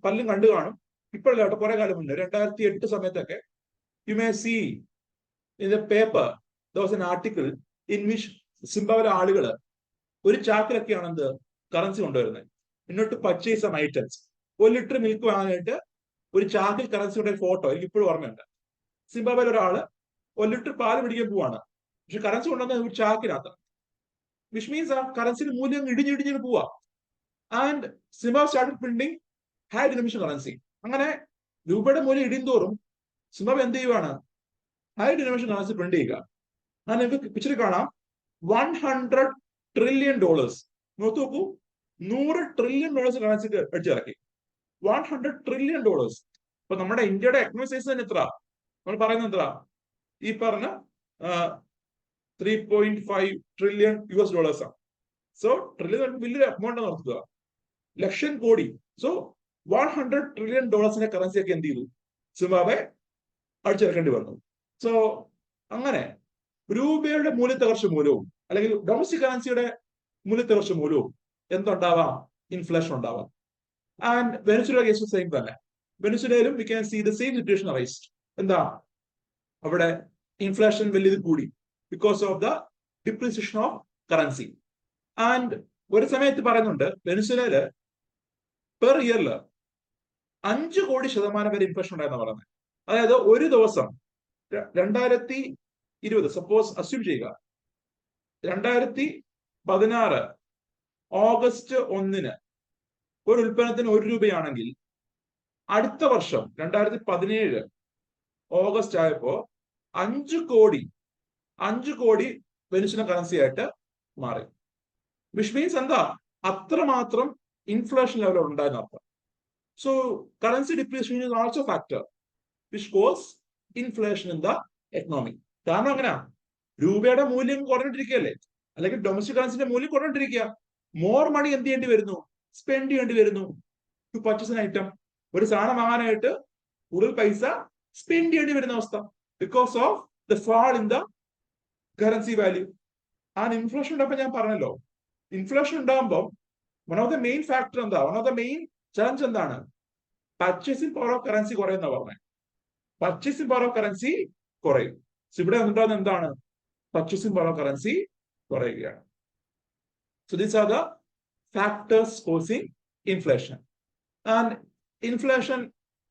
പലരും കണ്ടു കാണും, ഇപ്പോഴല്ല കേട്ടോ, കുറെ കാലം മുന്നേ 2008 സമയത്തൊക്കെ you may see in the paper there was an article in which സിംബാബ്വയിലെ ആളുകൾ ഒരു ചാക്കിലൊക്കെയാണ് എന്ത് കറൻസി കൊണ്ടുവരുന്നത്. ഇന്നോട്ട് purchase some items. 1 litre milk വാങ്ങാനായിട്ട് ഒരു ചാക്കിൽ കറൻസിയുടെ ഫോട്ടോ എനിക്ക് ഇപ്പോഴും ഓർമ്മയുണ്ട്. സിംബാബ്വേയിൽ ഒരാള് 1 ലിറ്റർ പാല് പിടിക്കാൻ പോവാണ്, പക്ഷെ കറൻസി കൊണ്ടുവന്ന ഒരു ചാക്കിനകത്ത്. വിച്ച് മീൻസ് ആ കറൻസിയുടെ മൂല്യം ഇടിഞ്ഞിടിഞ്ഞ് പോവാ. And Zimbabwe started printing high denomination currency. അങ്ങനെ രൂപയുടെ മൂല്യം ഇടിയുന്തോറും സിംബാബ്വെ എന്ത് ചെയ്യുവാണ്? ഹൈ ഡിനോമിനേഷൻ കറൻസി പ്രിന്റ് ചെയ്യുക. നിങ്ങൾക്ക് പിക്ചറിൽ കാണാം $100 ട്രില്യൺ. നോക്കൂ, $100 ട്രില്യൺ കറൻസി അടിച്ചിറക്കി. $100 ട്രില്യൺ. ഇപ്പൊ നമ്മുടെ ഇന്ത്യയുടെ എക്കണോമിക് സൈസ് തന്നെ എത്ര? നമ്മൾ പറയുന്നത് എത്ര? ഈ പറഞ്ഞ $3.5 ട്രില്യൺ ആണ്. സോ ട്രില്യൺ വലിയൊരു എമൗണ്ട് നടത്തുക, ലക്ഷം കോടി. സോ $100 ട്രില്യൺ കറൻസിയൊക്കെ എന്ത് ചെയ്തു? സിംബാബ്വെ അടിച്ചിറക്കേണ്ടി വന്നു. സോ അങ്ങനെ രൂപയുടെ മൂല്യത്തകർച്ച മൂലവും അല്ലെങ്കിൽ ഡൊമസ്റ്റിക് കറൻസിയുടെ മൂല്യത്തകർച്ച മൂലവും എന്തുണ്ടാവാം? ഇൻഫ്ലേഷൻ ഉണ്ടാവാം. ആൻഡ് വെനിസ്വേല കേസ് സെയിം തന്നെ. വെനിസ്വേലയിലും we can see the same situation arise. എന്താ? അവിടെ ഇൻഫ്ലേഷൻ വലിയത് കൂടി because of the depreciation of currency. And ഒരു സമയത്ത് പറയുന്നുണ്ട് വെനിസ്വേലയില് പെർ ഇയറിൽ 5 കോടി ശതമാനം വരെ ഇൻഫ്ലേഷൻ ഉണ്ടായെന്ന് പറയുന്നത്. അതായത് ഒരു ദിവസം 2020 സപ്പോസ് അസ്യൂം ചെയ്യുക, 2016 ഓഗസ്റ്റ് 1 ഒരു ഉൽപ്പന്നത്തിന് 1 രൂപയാണെങ്കിൽ അടുത്ത വർഷം 2017 ഓഗസ്റ്റ് ആയപ്പോ 5 കോടി വെനിസ്വേലൻ കറൻസി ആയിട്ട് മാറി. വിച്ച് മീൻസ് എന്താ? അത്രമാത്രം ഇൻഫ്ലേഷൻ ലെവൽ ഉണ്ടായെന്ന് അർത്ഥം. So currency depreciation is also factor which cause inflation in the economy. കാരണം അങ്ങനെയാ, രൂപയുടെ മൂല്യം കുറഞ്ഞിട്ടിരിക്കുകയല്ലേ, അല്ലെങ്കിൽ ഡൊമസ്റ്റിക് കറൻസിന്റെ മൂല്യം കുറഞ്ഞിട്ടിരിക്കുക. മോർ മണി എന്ത് ചെയ്യേണ്ടി വരുന്നു? സ്പെൻഡ് ചെയ്യേണ്ടി വരുന്നു ടു പർച്ചേസ് ആൻ ഐറ്റം. ഒരു സാധനം വാങ്ങാനായിട്ട് കൂടുതൽ പൈസ സ്പെൻഡ് ചെയ്യേണ്ടി വരുന്ന അവസ്ഥ because of the fall in the currency value. And inflation ഉണ്ടാകുമ്പോൾ ഞാൻ പറഞ്ഞല്ലോ, ഇൻഫ്ലേഷൻ ഉണ്ടാകുമ്പോൾ one of the main factor എന്താ, one of the main challenge എന്താണ്? പർച്ചേസിംഗ് പവർ ഓഫ് കറൻസി കുറയുന്ന പറഞ്ഞത്. പർച്ചേസിംഗ് പവർ ഓഫ് കറൻസി കുറയും. ഇവിടെ ഉണ്ടാകുന്ന എന്താണ്? പർച്ചേസിംഗ് പവർ ഓഫ് കറൻസി കുറയുകയാണ്. So these are the factors causing inflation. And inflation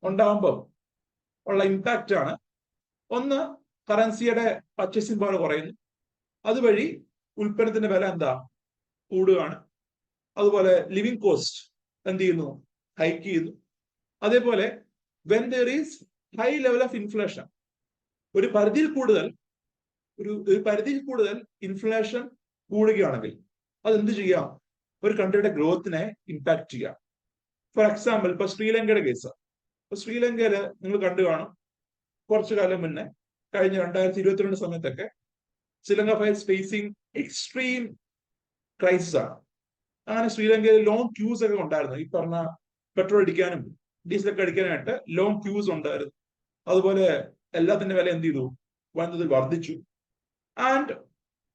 ഉണ്ടാകുമ്പോൾ ഉള്ള ഇമ്പാക്റ്റ് ആണ്, ഒന്ന് കറൻസിയുടെ പർച്ചേസിംഗ് പവർ കുറയുന്നു, അതുവഴി ഉൽപ്പന്നത്തിന്റെ വില എന്താ? കൂടുകയാണ്. അതുപോലെ ലിവിങ് കോസ്റ്റ് എന്ത് ചെയ്യുന്നു? ഹൈക്ക് ചെയ്യുന്നു. അതേപോലെ when there is high level of inflation, ഒരു പരിധിയിൽ കൂടുതൽ ഇൻഫ്ലേഷൻ കൂടുകയാണെങ്കിൽ അത് എന്ത് ചെയ്യാം? ഒരു കൺട്രിയുടെ ഗ്രോത്തിനെ ഇമ്പാക്ട് ചെയ്യാം. ഫോർ എക്സാമ്പിൾ ഇപ്പൊ ശ്രീലങ്കയുടെ കേസ്. ഇപ്പൊ ശ്രീലങ്കയില് നിങ്ങൾ കണ്ടു കാണും, കുറച്ചു കാലം മുന്നേ കഴിഞ്ഞ 2022 സമയത്തൊക്കെ ശ്രീലങ്ക ഫേസിങ് എക്സ്ട്രീം ക്രൈസിസ് ആണ്. അങ്ങനെ ശ്രീലങ്കയിൽ ലോങ് ക്യൂസ് ഒക്കെ ഉണ്ടായിരുന്നു. ഈ പറഞ്ഞ പെട്രോൾ അടിക്കാനും ഡീസലൊക്കെ അടിക്കാനായിട്ട് ലോങ് ക്യൂസ് ഉണ്ടായിരുന്നു. അതുപോലെ എല്ലാത്തിന്റെ വില എന്ത് ചെയ്തു? വന്നതിൽ വർദ്ധിച്ചു. ആൻഡ്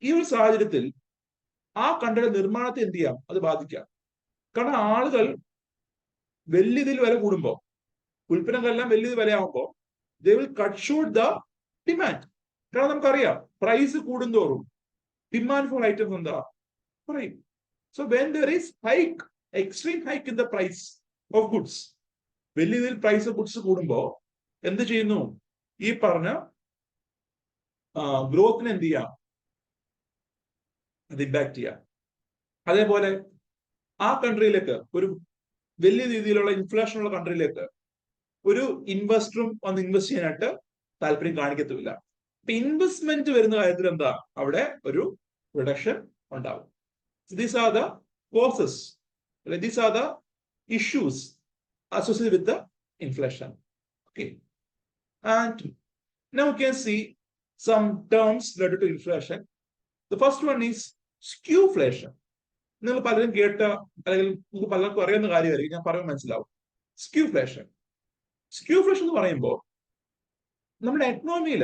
ഈ ഒരു സാഹചര്യത്തിൽ ആ കൺട്രിയുടെ നിർമ്മാണത്തെ എന്ത് ചെയ്യാം? അത് ബാധിക്കാം. കാരണം ആളുകൾ വലിയ ഇതിൽ വില കൂടുമ്പോൾ, ഉൽപ്പന്നങ്ങളെല്ലാം വലിയ വിലയാകുമ്പോൾ they will cut short the demand. കാരണം നമുക്കറിയാം പ്രൈസ് കൂടുന്തോറും ഡിമാൻഡ് ഫോർ ഐറ്റംസ് എന്താ? കുറയും. So when there is hike, extreme hike in the price of goods, വലിയ ഇതിൽ പ്രൈസ് ഓഫ് ഗുഡ്സ് കൂടുമ്പോൾ എന്ത് ചെയ്യുന്നു? ഈ പറഞ്ഞ ഗ്രോത്തിനെ എന്ത് ചെയ്യാം? അത് ഇമ്പാക്ട് ചെയ്യാം. അതേപോലെ ആ കൺട്രിയിലേക്ക്, ഒരു വലിയ രീതിയിലുള്ള ഇൻഫ്ലേഷൻ ഉള്ള കൺട്രിയിലേക്ക് ഒരു ഇൻവെസ്റ്ററും വന്ന് ഇൻവെസ്റ്റ് ചെയ്യാനായിട്ട് താല്പര്യം കാണിക്കത്തുമില്ല. ഇപ്പൊ ഇൻവെസ്റ്റ്മെന്റ് വരുന്ന കാര്യത്തിൽ എന്താ? അവിടെ ഒരു റിഡക്ഷൻ ഉണ്ടാവും. These are the causes, these are the issues associated with the inflation. Okay, and now we can see some terms related to inflation. The first one is skewflation. നിങ്ങൾ പലരും കേട്ട, അല്ലെങ്കിൽ നിങ്ങൾക്ക് പലർക്കും അറിയുന്ന കാര്യമായിരിക്കും, ഞാൻ പറയുമ്പോൾ മനസ്സിലാവും. സ്ക്യൂഫ്ലേഷൻ എന്ന് പറയുമ്പോൾ നമ്മുടെ എക്കണോമിയിൽ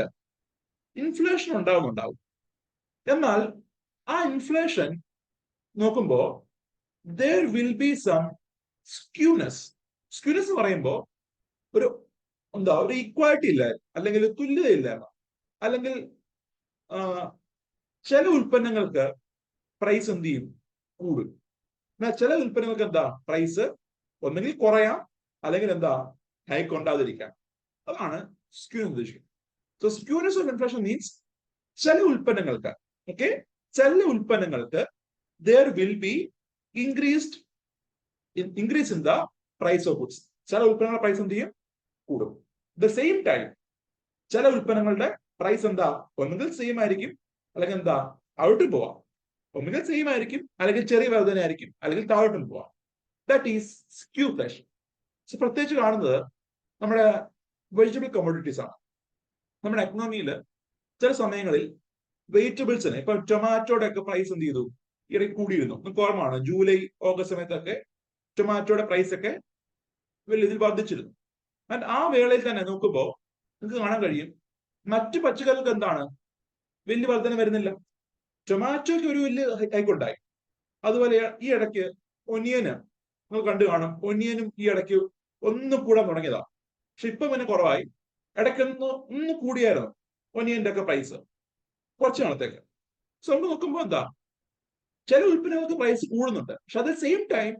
ഇൻഫ്ലേഷൻ ഉണ്ടാവും. എന്നാൽ ആ ഇൻഫ്ലേഷൻ നോക്കുമ്പോൾ there will be some skewness എന്ന് പറയുമ്പോൾ ഒരു ഈക്വാലിറ്റി ഇല്ല, അല്ലെങ്കിൽ തുല്യത ഇല്ല, അല്ലെങ്കിൽ ചില ഉൽപ്പന്നങ്ങൾക്ക് പ്രൈസ് എന്ത് ചെയ്യും? കൂടും. എന്നാൽ ചില ഉൽപ്പന്നങ്ങൾക്ക് എന്താ? പ്രൈസ് ഒന്നെങ്കിൽ കുറയാം, അല്ലെങ്കിൽ എന്താ? ഹൈക്ക് ഉണ്ടാതിരിക്കാം. അതാണ് സ്ക്യൂ എന്ന് ഉദ്ദേശിക്കുന്നത്. So skewness of inflation means ചില ഉൽപ്പന്നങ്ങൾക്ക്, ചില ഉൽപ്പന്നങ്ങൾക്ക് there will be increase in the price of goods. ചില ഉൽപ്പന്നങ്ങളുടെ പ്രൈസ് എന്ത് ചെയ്യും? കൂടും. ദ സെയിം ടൈം ചില ഉൽപ്പന്നങ്ങളുടെ പ്രൈസ് എന്താ? ഒന്നുകിൽ സെയിം ആയിരിക്കും, അല്ലെങ്കിൽ എന്താ? ഔട്ട് പോവാം. ഒന്നുകിൽ സെയിം ആയിരിക്കും, അല്ലെങ്കിൽ ചെറിയ വർധന ആയിരിക്കും, അല്ലെങ്കിൽ താഴോട്ടും പോവാം. That is skewflation. പ്രത്യേകിച്ച് കാണുന്നത് നമ്മുടെ വെജിറ്റബിൾ കമ്മോഡിറ്റീസ് ആണ്. നമ്മുടെ എക്കണോമിയിൽ ചില സമയങ്ങളിൽ വെജിറ്റബിൾസിന്, ഇപ്പൊ ടൊമാറ്റോയുടെ ഒക്കെ പ്രൈസ് എന്ത് ചെയ്തു? ഇടയ്ക്ക് കൂടിയിരുന്നു. നമുക്ക് ഓർമ്മയാണ്, ജൂലൈ ഓഗസ്റ്റ് സമയത്തൊക്കെ ടൊമാറ്റോയുടെ പ്രൈസ് ഒക്കെ വലിയ ഇതിൽ വർദ്ധിച്ചിരുന്നു. ആൻഡ് ആ വേളയിൽ തന്നെ നോക്കുമ്പോൾ നിങ്ങൾക്ക് കാണാൻ കഴിയും മറ്റു പച്ചക്കറികൾക്ക് എന്താണ്? വലിയ വർധന വരുന്നില്ല. ടൊമാറ്റോയ്ക്ക് ഒരു വലിയ ഹൈക്കുണ്ടായി. അതുപോലെ ഈ ഇടയ്ക്ക് ഒനിയന് നിങ്ങൾ കണ്ടു കാണും, ഒനിയനും ഈ ഇടയ്ക്ക് ഒന്ന് കൂടാൻ തുടങ്ങിയതാ. പക്ഷെ ഇപ്പൊ പിന്നെ കുറവായി. ഇടയ്ക്കൊന്ന് കൂടിയായിരുന്നു ഒനിയന്റെ ഒക്കെ പ്രൈസ് കുറച്ചു നാളത്തേക്ക്. സോ നമ്മൾ നോക്കുമ്പോൾ എന്താ? ചില ഉൽപ്പന്നങ്ങൾക്ക് പ്രൈസ് കൂടുന്നുണ്ട്, പക്ഷെ അറ്റ് ദ സെയിം ടൈം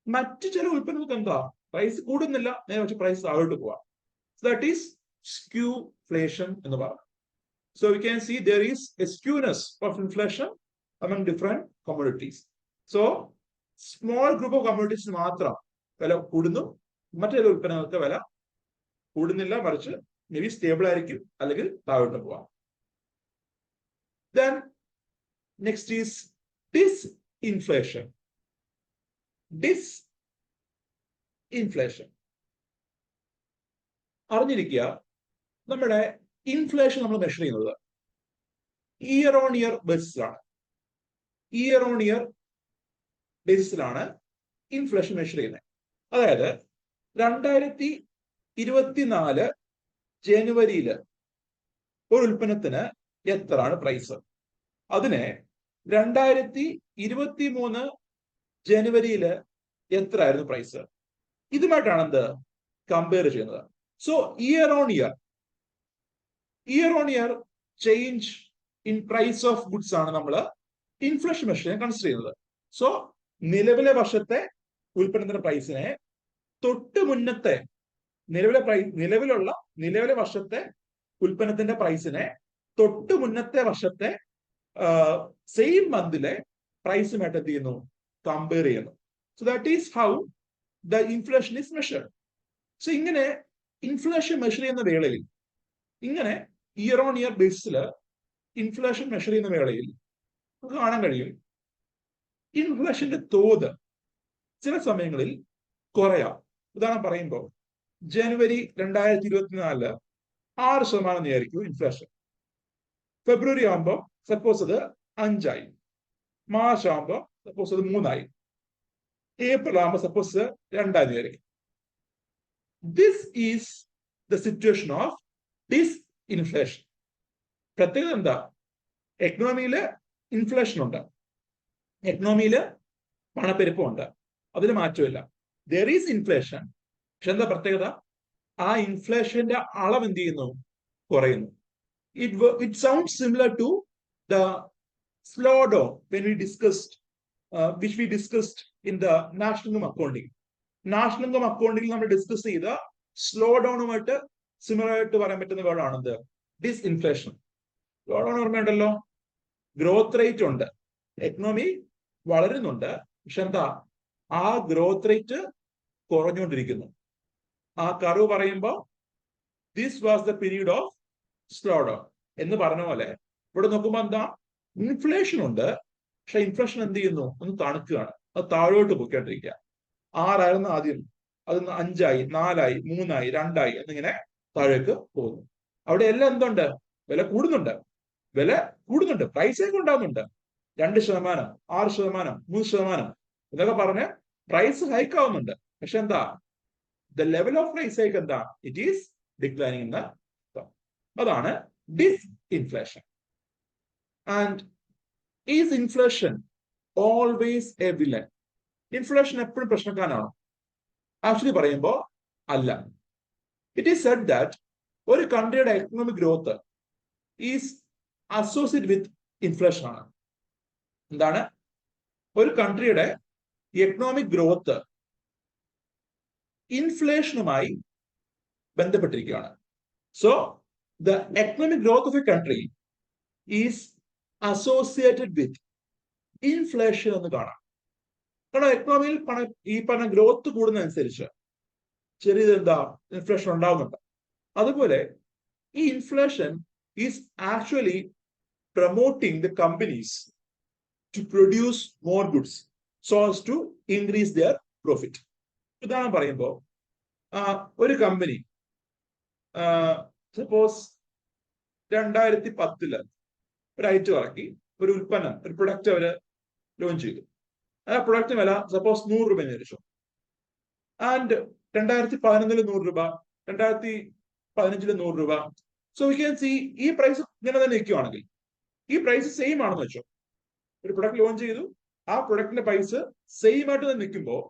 മറ്റു ചില ഉൽപ്പന്നങ്ങൾക്ക് എന്താ? പ്രൈസ് കൂടുന്നില്ല, നേരെ വെച്ച് പ്രൈസ് താഴോട്ട് പോവാം. ദാറ്റ് ഈസ് സ്ക്യൂഫ്ലേഷൻ എന്ന് പറയുന്നത്. So we can see there is a skewness of inflation among different commodities. So small group of commodities മാത്രം വില കൂടുന്നു, മറ്റേതൊരു ഉൽപ്പന്നങ്ങൾക്ക് വില കൂടുന്നില്ല, മറിച്ച് മേ ബി സ്റ്റേബിൾ ആയിരിക്കും, അല്ലെങ്കിൽ താഴോട്ട് പോവാം. Then next is disinflation. അറിഞ്ഞിരിക്കുക, നമ്മുടെ ഇൻഫ്ലേഷൻ നമ്മൾ മെഷർ ചെയ്യുന്നത് ഇയർ ഓൺ ഇയർ ബേസിസിലാണ്. ഇയർ ഓൺ ഇയർ ബേസിസിലാണ് ഇൻഫ്ലേഷൻ മെഷർ ചെയ്യുന്നത്. അതായത് 2024 ജനുവരിയിൽ ഒരു ഉൽപ്പന്നത്തിന് എത്രയാണ് പ്രൈസ്, അതിനെ 2023 ജനുവരിയിൽ എത്രയായിരുന്നു പ്രൈസ്, ഇതുമായിട്ടാണ് എന്ത് കമ്പയർ ചെയ്യുന്നത്. So year on year change in price of goods ആണ് നമ്മൾ ഇൻഫ്ലേഷൻ മെഷർ ചെയ്യാൻ കൺസിഡർ ചെയ്യുന്നത്. സോ നിലവിലെ വർഷത്തെ ഉൽപ്പന്നത്തിന്റെ പ്രൈസിനെ തൊട്ട് മുന്നത്തെ നിലവിലെ വർഷത്തെ ഉൽപ്പന്നത്തിന്റെ പ്രൈസിനെ തൊട്ട് മുന്നത്തെ വർഷത്തെ സെയിം മന്തിലെ പ്രൈസുമായിട്ട് എന്ത് ചെയ്യുന്നു, കമ്പയർ ചെയ്യുന്നു. So that is how the inflation is measured. So ഇങ്ങനെ ഇൻഫ്ലേഷൻ മെഷർ ചെയ്യുന്ന വേളയിൽ, ഇങ്ങനെ ഇയർ ഓൺ ഇയർ ബേസിസിൽ ഇൻഫ്ലേഷൻ മെഷർ ചെയ്യുന്ന വേളയിൽ നമുക്ക് കാണാൻ കഴിയും ഇൻഫ്ലേഷന്റെ തോത് ചില സമയങ്ങളിൽ കുറയാം. ഉദാഹരണം പറയുമ്പോൾ ജനുവരി 2024 6% ആയിരിക്കും ഇൻഫ്ലേഷൻ. ഫെബ്രുവരി ആകുമ്പോൾ സപ്പോസ് അത് 5 മാർച്ച് ആകുമ്പോൾ സപ്പോസ് അത് 3 ഏപ്രിൽ ആകുമ്പോൾ സപ്പോസ് 2 ആയിരിക്കും. This is the situation of disinflation. പ്രത്യേകത എന്താ? എക്കണോമിയില് ഇൻഫ്ലേഷൻ ഉണ്ട്, എക്കണോമിയില് പണപ്പെരുപ്പമുണ്ട്, അതിന് മാറ്റമില്ല. There is inflation. പക്ഷെ എന്താ പ്രത്യേകത? ആ ഇൻഫ്ലേഷന്റെ അളവ് എന്ത് ചെയ്യുന്നു, കുറയുന്നു. It sound similar to the slow down when we discussed which we discussed in the national income accounting. National income accounting നമ്മൾ ഡിസ്കസ് ചെയ്ത സ്ലോ ഡൗണുമായിട്ട് സിമിലർ ആയിട്ട് പറയാൻ പറ്റുന്ന വേർഡാണെന്ത്? ഡിസ്ഇൻഫ്ലേഷൻ. സ്ലോ ഡൗൺ ഓർമ്മയുണ്ടല്ലോ, ഗ്രോത്ത് റേറ്റ് ഉണ്ട്, എക്കണോമി വളരുന്നുണ്ട്, പക്ഷെ എന്താ, ആ ഗ്രോത്ത് റേറ്റ് കുറഞ്ഞുകൊണ്ടിരിക്കുന്നു. ആ കർവ് പറയുമ്പോൾ this was the period of slow down എന്ന് പറഞ്ഞ പോലെ ഇവിടെ നോക്കുമ്പോൾ എന്താ, ഇൻഫ്ലേഷൻ ഉണ്ട്, പക്ഷെ ഇൻഫ്ലേഷൻ എന്ത് ചെയ്യുന്നു, ഒന്ന് തണുക്കുകയാണ്, അത് താഴോട്ട് പോയിക്കൊണ്ടിരിക്കുക. 6 ആദ്യം, അത് 5, 4, 3, 2 എന്നിങ്ങനെ താഴേക്ക് പോകുന്നു. അവിടെ എല്ലാം എന്തുണ്ട്, വില കൂടുന്നുണ്ട്, പ്രൈസൊക്കെ ഉണ്ടാകുന്നുണ്ട്. 2%, 6%, 3% ഇതൊക്കെ പറഞ്ഞ് പ്രൈസ് ഹൈക്ക് ആവുന്നുണ്ട്. പക്ഷെ എന്താ, the level of price hike എന്താ, ഇറ്റ് ഈസ് ഡിക്ലൈനിങ് എന്ന്. അതാണ് disinflation. And is inflation always a villain? Inflation എപ്പോഴും പ്രശ്നക്കാരനാണോ? ആക്ച്വലി പറയുമ്പോൾ അല്ല. ഇറ്റ് ഈസ് സെഡ് ദാറ്റ് ഒരു കൺട്രിയുടെ economic growth is associate with inflation ആണ്. എന്താണ്? ഒരു കൺട്രിയുടെ എക്കണോമിക് ഗ്രോത്ത് ഇൻഫ്ലേഷനുമായി ബന്ധപ്പെട്ടിരിക്കുകയാണ്. So the economic growth of a country is associated with inflation എന്ന് കാണാം. കാരണം എക്കണോമിയിൽ ഈ പറഞ്ഞ ഗ്രോത്ത് കൂടുന്നതനുസരിച്ച് ചെറിയത് എന്താ, ഇൻഫ്ലേഷൻ ഉണ്ടാവുന്നുണ്ട്. അതുപോലെ ഈ inflation is actually promoting the companies to produce more goods so as to increase their profit. ഉദാഹരണം പറയുമ്പോൾ ഒരു കമ്പനി സപ്പോസ് 2010 ഒരു ഐറ്റം ഇറക്കി, ഒരു ഉൽപ്പന്നം, ഒരു പ്രൊഡക്റ്റ് അവര് ലോഞ്ച് ചെയ്തു. ആ പ്രൊഡക്റ്റ് വില സപ്പോസ് 100 രൂപ വിചാരിച്ചു. ആൻഡ് 2011 100 രൂപ, 2015 100 രൂപ. സോ വി ക്യാൻ സി ഈ പ്രൈസ് ഇങ്ങനെ തന്നെ നിൽക്കുകയാണെങ്കിൽ, ഈ പ്രൈസ് സെയിം ആണെന്ന് വെച്ചോ, ഒരു പ്രൊഡക്റ്റ് ലോഞ്ച് ചെയ്തു, ആ പ്രൊഡക്റ്റിന്റെ പ്രൈസ് സെയിം ആയിട്ട് തന്നെ നിൽക്കുമ്പോൾ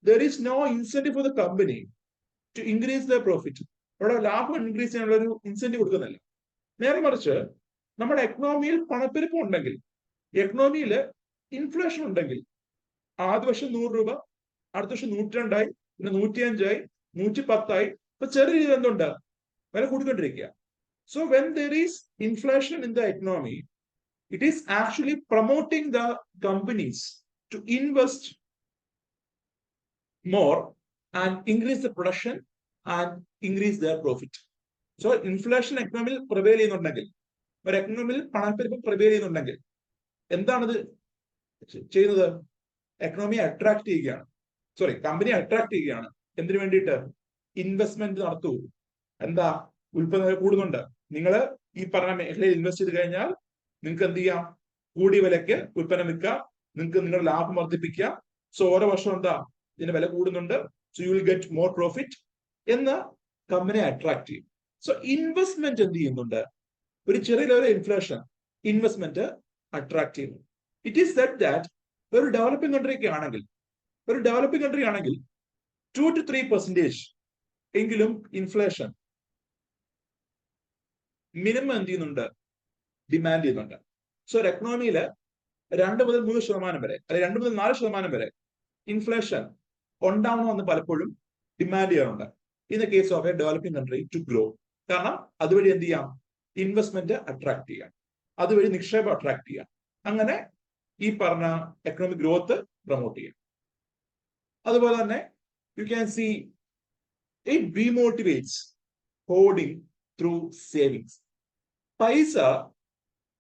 there is no incentive for the company to increase their profit. അവിടെ ലാഭം ഇൻക്രീസ് ചെയ്യാനുള്ള ഒരു ഇൻസെന്റീവ് കൊടുക്കുന്നില്ല. നേരെ മറിച്ച് നമ്മുടെ എക്കണോമിയിൽ പണപ്പെരുപ്പം ഉണ്ടെങ്കിൽ, എക്കണോമിയിൽ ഇൻഫ്ലേഷൻ ഉണ്ടെങ്കിൽ, ആദ്യ വർഷം 100 രൂപ, അടുത്ത വർഷം 102, പിന്നെ 105, 110. ഇപ്പൊ ചെറിയ രീതിയിൽ എന്തുണ്ട്, വില കൂടിക്കൊണ്ടിരിക്കുക. So when there is inflation in the economy, it is actually promoting the companies to invest more and increase the production and increase their profit. So inflation എക്കണോമിയിൽ പ്രിവെയിൽ ചെയ്യുന്നുണ്ടെങ്കിൽ, ഒരു എക്കണോമിയിൽ പണപ്പെരുപ്പം പ്രിവെയിൽ ചെയ്യുന്നുണ്ടെങ്കിൽ എന്താണിത് ചെയ്യുന്നത്? എക്കണോമിയെ അട്രാക്ട് ചെയ്യുകയാണ്, കമ്പനിയെ അട്രാക്ട് ചെയ്യുകയാണ്. എന്തിനു വേണ്ടിയിട്ട്? ഇൻവെസ്റ്റ്മെന്റ് നടത്തൂ. എന്താ, ഉൽപ്പന്നം കൂടുന്നുണ്ട്, നിങ്ങൾ ഈ പറഞ്ഞ മേഖലയിൽ ഇൻവെസ്റ്റ് ചെയ്ത് കഴിഞ്ഞാൽ നിങ്ങൾക്ക് എന്ത് ചെയ്യാം, കൂടിയ വിലയ്ക്ക് ഉൽപ്പന്നം വിൽക്കാം, നിങ്ങൾക്ക് നിങ്ങളുടെ ലാഭം വർദ്ധിപ്പിക്കുക. സോ ഓരോ വർഷം എന്താ ഇതിന്റെ വില കൂടുന്നുണ്ട്, so you will get more profit എന്ന് കമ്പനിയെ അട്രാക്ട് ചെയ്യും. സോ ഇൻവെസ്റ്റ്മെന്റ് എന്ത് ചെയ്യുന്നുണ്ട്? ഒരു ചെറിയൊരു ഇൻഫ്ലേഷൻ ഇൻവെസ്റ്റ്മെന്റ് അട്രാക്ട് ചെയ്യുന്നു. ഇറ്റ് ഈസ് സെഡ് ദാറ്റ് ഒരു ഡെവലപ്പിംഗ് കൺട്രി ആണെങ്കിൽ 2 to 3% എങ്കിലും ഇൻഫ്ലേഷൻ മിനിമം എന്ത് ചെയ്യുന്നുണ്ട്? ഡിമാൻഡ് ചെയ്യുന്നുണ്ട്. സോ ഒരു എക്കണോമിയില് 2 മുതൽ 3% വരെ, അല്ലെങ്കിൽ 2 മുതൽ 4% വരെ ഇൻഫ്ലേഷൻ ഉണ്ടാവണമെന്ന് പലപ്പോഴും ഡിമാൻഡ് ചെയ്യാറുണ്ട് in the case of a developing country to grow. കാരണം അതുവഴി എന്ത് ചെയ്യാം? ഇൻവെസ്റ്റ്മെന്റ് അട്രാക്ട് ചെയ്യാം, അതുവഴി നിക്ഷേപം അട്രാക്ട് ചെയ്യാം, അങ്ങനെ ഈ പറഞ്ഞ എക്കണോമിക് ഗ്രോത്ത് പ്രൊമോട്ട് ചെയ്യാം. അതുപോലെ തന്നെ you can see it demotivates hoarding through savings. പൈസ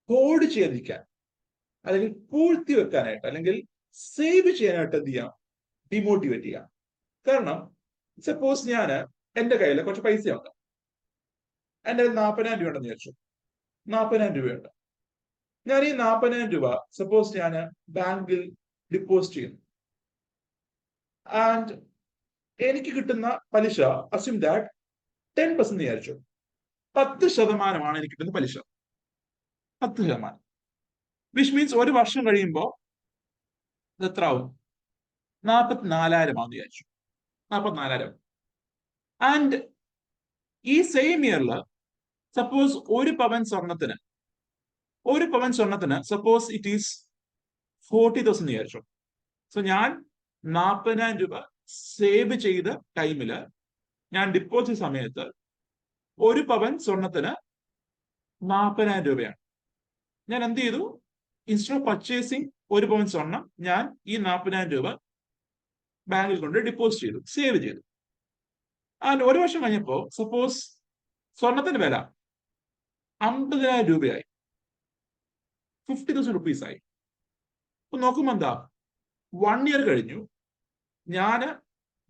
ഹോർഡ് ചെയ്തിരിക്കാൻ, അല്ലെങ്കിൽ പൂഴ്ത്തി വെക്കാനായിട്ട്, അല്ലെങ്കിൽ സേവ് ചെയ്യാനായിട്ട് എന്ത് ചെയ്യാം? ഡിമോട്ടിവേറ്റ് ചെയ്യാം. കാരണം സപ്പോസ് എന്റെ കയ്യിൽ കുറച്ച് പൈസയുണ്ട്, എന്റെ 40,000 രൂപ ഉണ്ടെന്ന് വിചാരിച്ചു. 40,000 രൂപയുണ്ട്. ഞാൻ ഈ 40,000 രൂപ സപ്പോസ് ബാങ്കിൽ ഡിപ്പോസിറ്റ് ചെയ്യുന്നു. ആൻഡ് എനിക്ക് കിട്ടുന്ന പലിശ അസ്യൂം ദാറ്റ് 10% വിചാരിച്ചു. 10% എനിക്ക് കിട്ടുന്ന പലിശ. 10%. വിച്ച് മീൻസ് ഒരു വർഷം കഴിയുമ്പോൾ എത്ര ആവും? 44,000 ആണെന്ന് വിചാരിച്ചു. 44,000. ആൻഡ് ഈ സെയിം ഇയറിൽ സപ്പോസ് ഒരു പവൻ സ്വർണത്തിന് സപ്പോസ് ഇറ്റ് ഈസ് 40,000 വിചാരിച്ചു. സോ ഞാൻ 40,000 രൂപ സേവ് ചെയ്ത ടൈമില്, ഞാൻ ഡിപ്പോസിറ്റ് സമയത്ത് ഒരു പവൻ സ്വർണത്തിന് 40,000 രൂപയാണ്. ഞാൻ എന്ത് ചെയ്തു? ഇൻസ്റ്റെഡ് ഓഫ് പർച്ചേസിങ് ഒരു പവൻ സ്വർണം, ഞാൻ ഈ 40,000 രൂപ ബാങ്കിൽ കൊണ്ട് ഡിപ്പോസിറ്റ് ചെയ്തു, സേവ് ചെയ്തു. ആൻഡ് ഒരു വർഷം കഴിഞ്ഞപ്പോ സപ്പോസ് സ്വർണത്തിന്റെ വില 50,000 രൂപയായി, 50,000 റുപ്പീസ് ആയി. അപ്പൊ നോക്കുമ്പോ എന്താ, 1 ഇയർ കഴിഞ്ഞു, ഞാൻ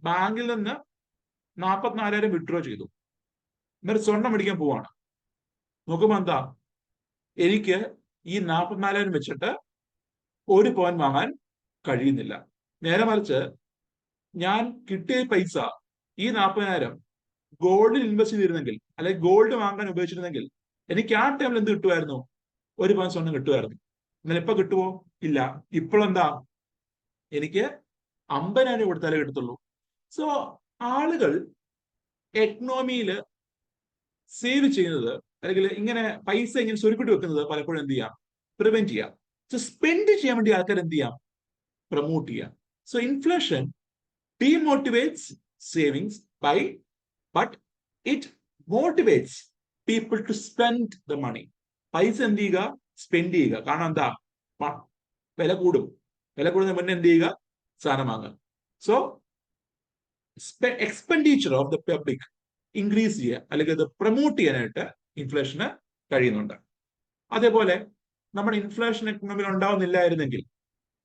ബാങ്കിൽ നിന്ന് 44,000 വിഡ്രോ ചെയ്തു, എന്നിട്ട് സ്വർണം മേടിക്കാൻ പോവാണ്. നോക്കുമ്പോ എന്താ, എനിക്ക് ഈ 44,000 വെച്ചിട്ട് ഒരു പവൻ വാങ്ങാൻ കഴിയുന്നില്ല. നേരെ മറിച്ച് ഞാൻ കിട്ടിയ പൈസ, ഈ 40,000 ഗോൾഡിൽ ഇൻവെസ്റ്റ് ചെയ്തിരുന്നെങ്കിൽ, അല്ലെങ്കിൽ ഗോൾഡ് വാങ്ങാൻ ഉപയോഗിച്ചിരുന്നെങ്കിൽ, എനിക്ക് ആ ടൈമിൽ എന്ത് കിട്ടുമായിരുന്നു? ഒരു പവൻ സ്വർണം കിട്ടുമായിരുന്നു. എന്നാൽ ഇപ്പൊ കിട്ടുമോ? ഇല്ല. ഇപ്പോഴെന്താ, എനിക്ക് 50,000 കൊടുത്താലേ കിട്ടത്തുള്ളൂ. സോ ആളുകൾ എക്കണോമിയിൽ സേവ് ചെയ്യുന്നത്, അല്ലെങ്കിൽ ഇങ്ങനെ പൈസ ഇങ്ങനെ സ്വരുക്കൂട്ടി വെക്കുന്നത് പലപ്പോഴും എന്ത് ചെയ്യാം? പ്രിവെന്റ് ചെയ്യാം. സോ സ്പെൻഡ് ചെയ്യാൻ വേണ്ടി ആൾക്കാർ എന്ത് ചെയ്യാം? പ്രൊമോട്ട് ചെയ്യാം. So inflation demotivates savings but it motivates people to spend the money. പൈസ എന്ത് ചെയ്യുക? സ്പെൻഡ് ചെയ്യുക. കാരണം എന്താ? വില കൂടുന്നതിന് മുന്നേ എന്ത് ചെയ്യുക? സാധനം വാങ്ങുക. So expenditure of the public increase ചെയ്യുക, അല്ലെങ്കിൽ അത് പ്രൊമോട്ട് ചെയ്യാനായിട്ട് ഇൻഫ്ലേഷന് കഴിയുന്നുണ്ട്. അതേപോലെ നമ്മുടെ ഇൻഫ്ലേഷൻ എക്കണോമിയിൽ ഉണ്ടാവുന്നില്ലായിരുന്നെങ്കിൽ,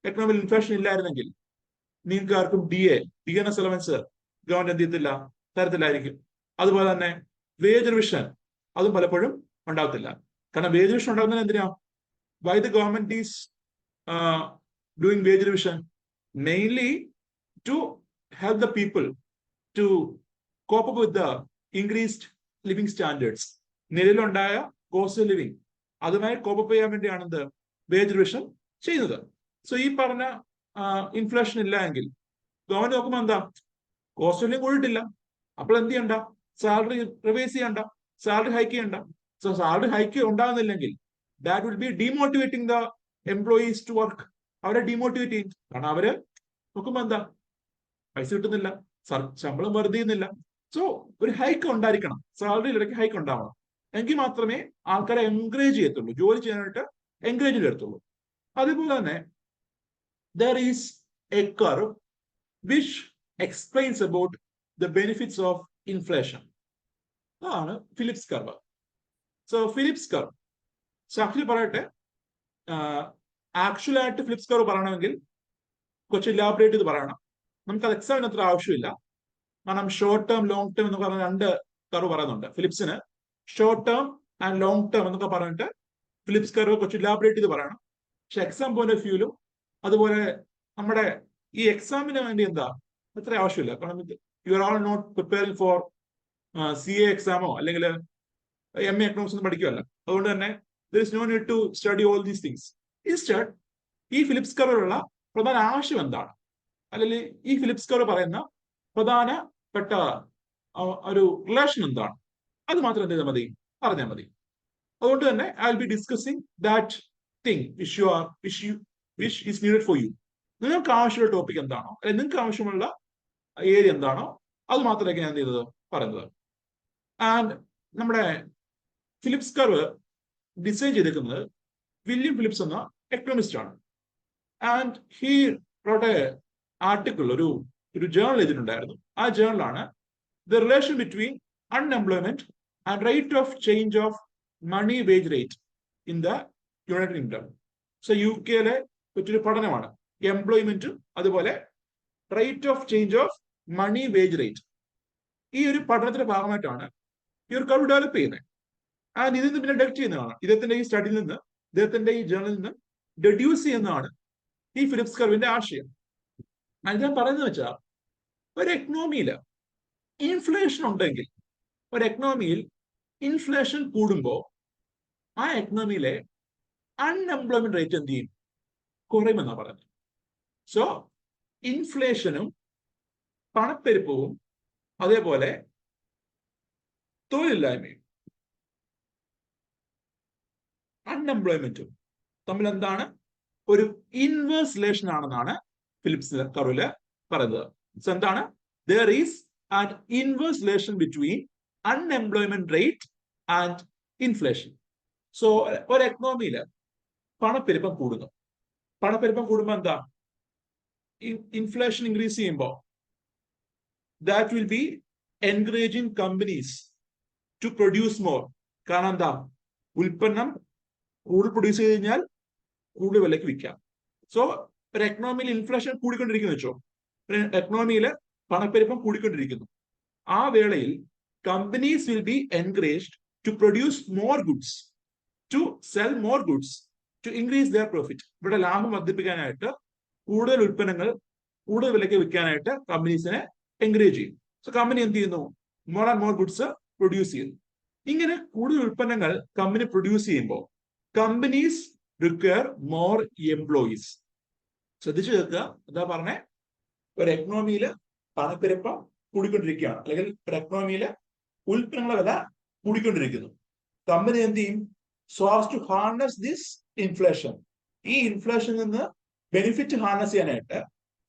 എക്കണോമിയിൽ ഇൻഫ്ലേഷൻ ഇല്ലായിരുന്നെങ്കിൽ, നിങ്ങൾക്ക് ആർക്കും D N S allowance government എന്ത് ചെയ്യത്തില്ല? തരത്തില്ലായിരിക്കും. അതുപോലെ തന്നെ വേജ് റിവിഷൻ അതും പലപ്പോഴും ഉണ്ടാകത്തില്ല. കാരണം വേജ് റിവിഷൻ ഉണ്ടാകുന്നത് എന്തിനാ? Why the government is doing wage revision? Mainly to help the people to cope up with the increased living standards. നിലവിലുണ്ടായ കോസ്റ്റ് ഓഫ് ലിവിംഗ്, അതുമായി കോപ്പ് അപ്പ് ചെയ്യാൻ വേണ്ടിയാണ് എന്ത് വേജ് റിവിഷൻ ചെയ്യുന്നത്. സോ ഈ പറഞ്ഞ ഇൻഫ്ലേഷൻ ഇല്ല എങ്കിൽ ഗവൺമെന്റ് നോക്കുമ്പോൾ എന്താ? കോസ്റ്റ് ഓഫ് ലിവിംഗ് കൂടിയിട്ടില്ല. അപ്പോൾ എന്ത് ചെയ്യണ്ട? സാലറി റിവൈസ് ചെയ്യണ്ട, സാലറി ഹൈക്ക് ചെയ്യണ്ട. സോ സാലറി ഹൈക്ക് ഉണ്ടാകുന്നില്ലെങ്കിൽ that will be demotivating the employees to work. അവരെ ഡിമോട്ടിവേറ്റ് ചെയ്യും. കാരണം അവര് നോക്കുമ്പോ എന്താ? പൈസ കിട്ടുന്നില്ല, ശമ്പളം വർദ്ധിക്കുന്നില്ല. സോ ഒരു ഹൈക്ക് ഉണ്ടായിരിക്കണം, സാലറിയിൽ ഇടയ്ക്ക് ഹൈക്ക് ഉണ്ടാവണം. എങ്കിൽ മാത്രമേ ആൾക്കാരെ എൻകറേജ് ചെയ്യത്തുള്ളൂ, ജോലി ചെയ്യാനായിട്ട് എൻകറേജ് ചെയ്യത്തുള്ളൂ. അതേപോലെ തന്നെ there is a curve which explains about the benefits of inflation. അതാണ് Phillips curve. So Phillips curve, so actually പറയട്ടെ, ആക്ച്വൽ ആയിട്ട് ഫിലിപ്സ് കർവ് പറയണമെങ്കിൽ കുറച്ച് ഇലാബറേറ്റ് ചെയ്ത് പറയണം. നമുക്കത് എക്സാമിന് അത്ര ആവശ്യമില്ല. കാരണം ഷോർട്ട് ടേം, ലോങ് ടേം എന്ന് പറഞ്ഞ 2 കർവ് പറയുന്നുണ്ട്. ഫിലിപ്സിന് short term and long term എന്നൊക്കെ പറഞ്ഞിട്ട് ഫിലിപ്സ് കർവ് കുറച്ച് ഇലാബറേറ്റ് ചെയ്ത് പറയണം. പക്ഷെ എക്സാം പോയിന്റ് ഓഫ് വ്യൂലും അതുപോലെ നമ്മുടെ ഈ എക്സാമിന് വേണ്ടി എന്താ അത്ര ആവശ്യമില്ല. കാരണം you are all not preparing for CA എക്സാമോ അല്ലെങ്കിൽ MA എക്കണോമിക്സ് ഒന്നും പഠിക്കുകയല്ല. അതുകൊണ്ട് തന്നെ there is no need to study all these things. Instead, ഈ ഫിലിപ്സ് കർവിലുള്ള പ്രധാന ആവശ്യം എന്താണ്, അല്ലെങ്കിൽ ഈ ഫിലിപ്സ് കർവ് പറയുന്ന പ്രധാനപ്പെട്ട ഒരു റിലേഷൻ എന്താണ്, അത് മാത്രം എന്ത് ചെയ്താൽ മതി, പറഞ്ഞാൽ മതി. അതുകൊണ്ട് തന്നെ I will be discussing that thing which is needed for you. നിങ്ങൾക്ക് ആവശ്യമുള്ള ടോപ്പിക് എന്താണോ, അല്ലെങ്കിൽ നിങ്ങൾക്ക് ആവശ്യമുള്ള ഏരിയ എന്താണോ, അത് മാത്രമേ ഞാൻ എന്ത് ചെയ്തത് പറയുന്നത്. ആൻഡ് നമ്മുടെ ഫിലിപ്സ് കർവ് ഡിസൈൻ ചെയ്തിരിക്കുന്നത് വില്യം ഫിലിപ്സ് എന്ന എക്കണോമിസ്റ്റ് ആണ്. And he wrote a article, ഒരു ജേർണൽ എഴുതിയിട്ടുണ്ടായിരുന്നു. ആ ജേർണലാണ് the relation between unemployment and rate of change of money wage rate in the United Kingdom. So UK പറ്റിയൊരു പഠനമാണ് എംപ്ലോയ്മെന്റും അതുപോലെ rate of change of money wage rate. ഈ ഒരു പഠനത്തിന്റെ ഭാഗമായിട്ടാണ് ഈ ഒരു കർവ് ഡെവലപ്പ് ചെയ്യുന്നത്. ആൻഡ് ഇതിൽ നിന്ന് പിന്നെ ഡെഡക്ട് ചെയ്യുന്നതാണ്, ഇദ്ദേഹത്തിന്റെ ഈ സ്റ്റഡിയിൽ നിന്ന്, ഇദ്ദേഹത്തിന്റെ ഈ ജേർണലിൽ നിന്ന് ഡെഡ്യൂസ് ചെയ്യുന്നതാണ് ഈ ഫിലിപ്സ് കർവിന്റെ ആശയം. ഞാൻ പറയുന്നത് വെച്ചാൽ, ഒരു എക്കണോമിയിൽ ഇൻഫ്ലേഷൻ ഉണ്ടെങ്കിൽ, ഒരു എക്കണോമിയിൽ ഇൻഫ്ലേഷൻ കൂടുമ്പോൾ ആ എക്കണോമിയിലെ അൺഎംപ്ലോയ്മെന്റ് റേറ്റ് എന്ത് ചെയ്യും, കുറയുമെന്നാണ് പറയുന്നത്. സോ ഇൻഫ്ലേഷനും പണപ്പെരുപ്പവും അതേപോലെ തൊഴിലില്ലായ്മയും അൺഎംപ്ലോയ്മെന്റും തമ്മിൽ എന്താണ്, ഒരു ഇൻവേഴ്സ് റിലേഷൻ ആണെന്നാണ് ഫിലിപ്സ് കർവില് പറയുന്നത്. സോ എന്താണ്, there is an inverse relation between unemployment rate and inflation. So ഒരു എക്കണോമിയില് പണപ്പെരുപ്പം കൂടുന്നു. പണപ്പെരുപ്പം കൂടുമ്പോൾ എന്താ, ഇൻഫ്ലേഷൻ ഇൻക്രീസ് ചെയ്യുമ്പോൾ that will be encouraging companies to produce more. കാരണം എന്താ, ഉൽപ്പന്നം കൂടുതൽ പ്രൊഡ്യൂസ് ചെയ്ത് കഴിഞ്ഞാൽ കൂടുതൽ വിലയ്ക്ക് വിൽക്കാം. സോ ഒരു എക്കണോമിയിൽ ഇൻഫ്ലേഷൻ കൂടിക്കൊണ്ടിരിക്കുന്നു വെച്ചോ, ഒരു എക്കണോമിയിൽ പണപ്പെരുപ്പം കൂടിക്കൊണ്ടിരിക്കുന്നു. ആ വേളയിൽ companies will be encouraged to produce more goods, to sell more goods, to increase their profit. ഇവിടെ ലാഭം വർദ്ധിപ്പിക്കാനായിട്ട് കൂടുതൽ ഉൽപ്പന്നങ്ങൾ കൂടുതൽ വിലയ്ക്ക് വിൽക്കാനായിട്ട് കമ്പനീസിനെ എൻകറേജ് ചെയ്യും. സോ കമ്പനി എന്ത് ചെയ്യുന്നു, more and more goods produce ചെയ്യുന്നു. ഇങ്ങനെ കൂടുതൽ ഉൽപ്പന്നങ്ങൾ കമ്പനി പ്രൊഡ്യൂസ് ചെയ്യുമ്പോൾ കമ്പനീസ് റിക്വയർ മോർ എംപ്ലോയീസ്. ശ്രദ്ധിച്ചു കേൾക്കുക, എന്താ പറഞ്ഞേ, ഒരു എക്കണോമിയിൽ പണപ്പെരുപ്പം കൂടിക്കൊണ്ടിരിക്കുകയാണ്, അല്ലെങ്കിൽ ഒരു എക്കണോമിയിൽ ഉൽപ്പന്നങ്ങളുടെ വില കൂടിക്കൊണ്ടിരിക്കുന്നു. കമ്പനി എന്ത് ചെയ്യും, so as to harness this inflation, ഈ ഇൻഫ്ലേഷനിൽ നിന്ന് ബെനിഫിറ്റ് ഹാർനസ് ചെയ്യാനായിട്ട്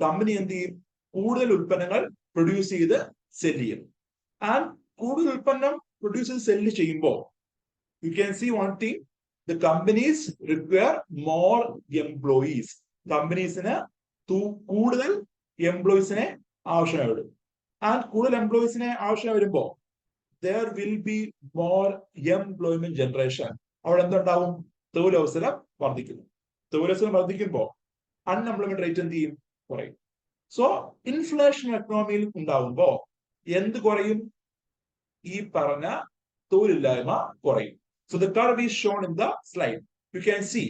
കമ്പനി എന്ത് ചെയ്യും, കൂടുതൽ ഉൽപ്പന്നങ്ങൾ പ്രൊഡ്യൂസ് ചെയ്ത് സെല് ചെയ്യും. ആൻഡ് കൂടുതൽ ഉൽപ്പന്നം പ്രൊഡ്യൂസ് ചെയ്ത് സെല് ചെയ്യുമ്പോൾ you can see one thing, the companies require more employees. കമ്പനീസിന് കൂടുതൽ എംപ്ലോയീസിനെ ആവശ്യമായി വരും. ആൻഡ് കൂടുതൽ എംപ്ലോയീസിനെ ആവശ്യമായി വരുമ്പോൾ there will be more employment generation. അവിടെ എന്തുണ്ടാവും, തൊഴിലവസരം വർദ്ധിക്കുന്നു. തൊഴിലവസരം വർദ്ധിക്കുമ്പോൾ അൺഎംപ്ലോയ്മെന്റ് റേറ്റ് എന്ത് ചെയ്യും, കുറയും. സോ ഇൻഫ്ലേഷൻ എക്കണോമിയിൽ ഉണ്ടാവുമ്പോൾ എന്ത് കുറയും, ഈ പറഞ്ഞ തൊഴിലില്ലായ്മ കുറയും. So the curve is shown in the slide. U can C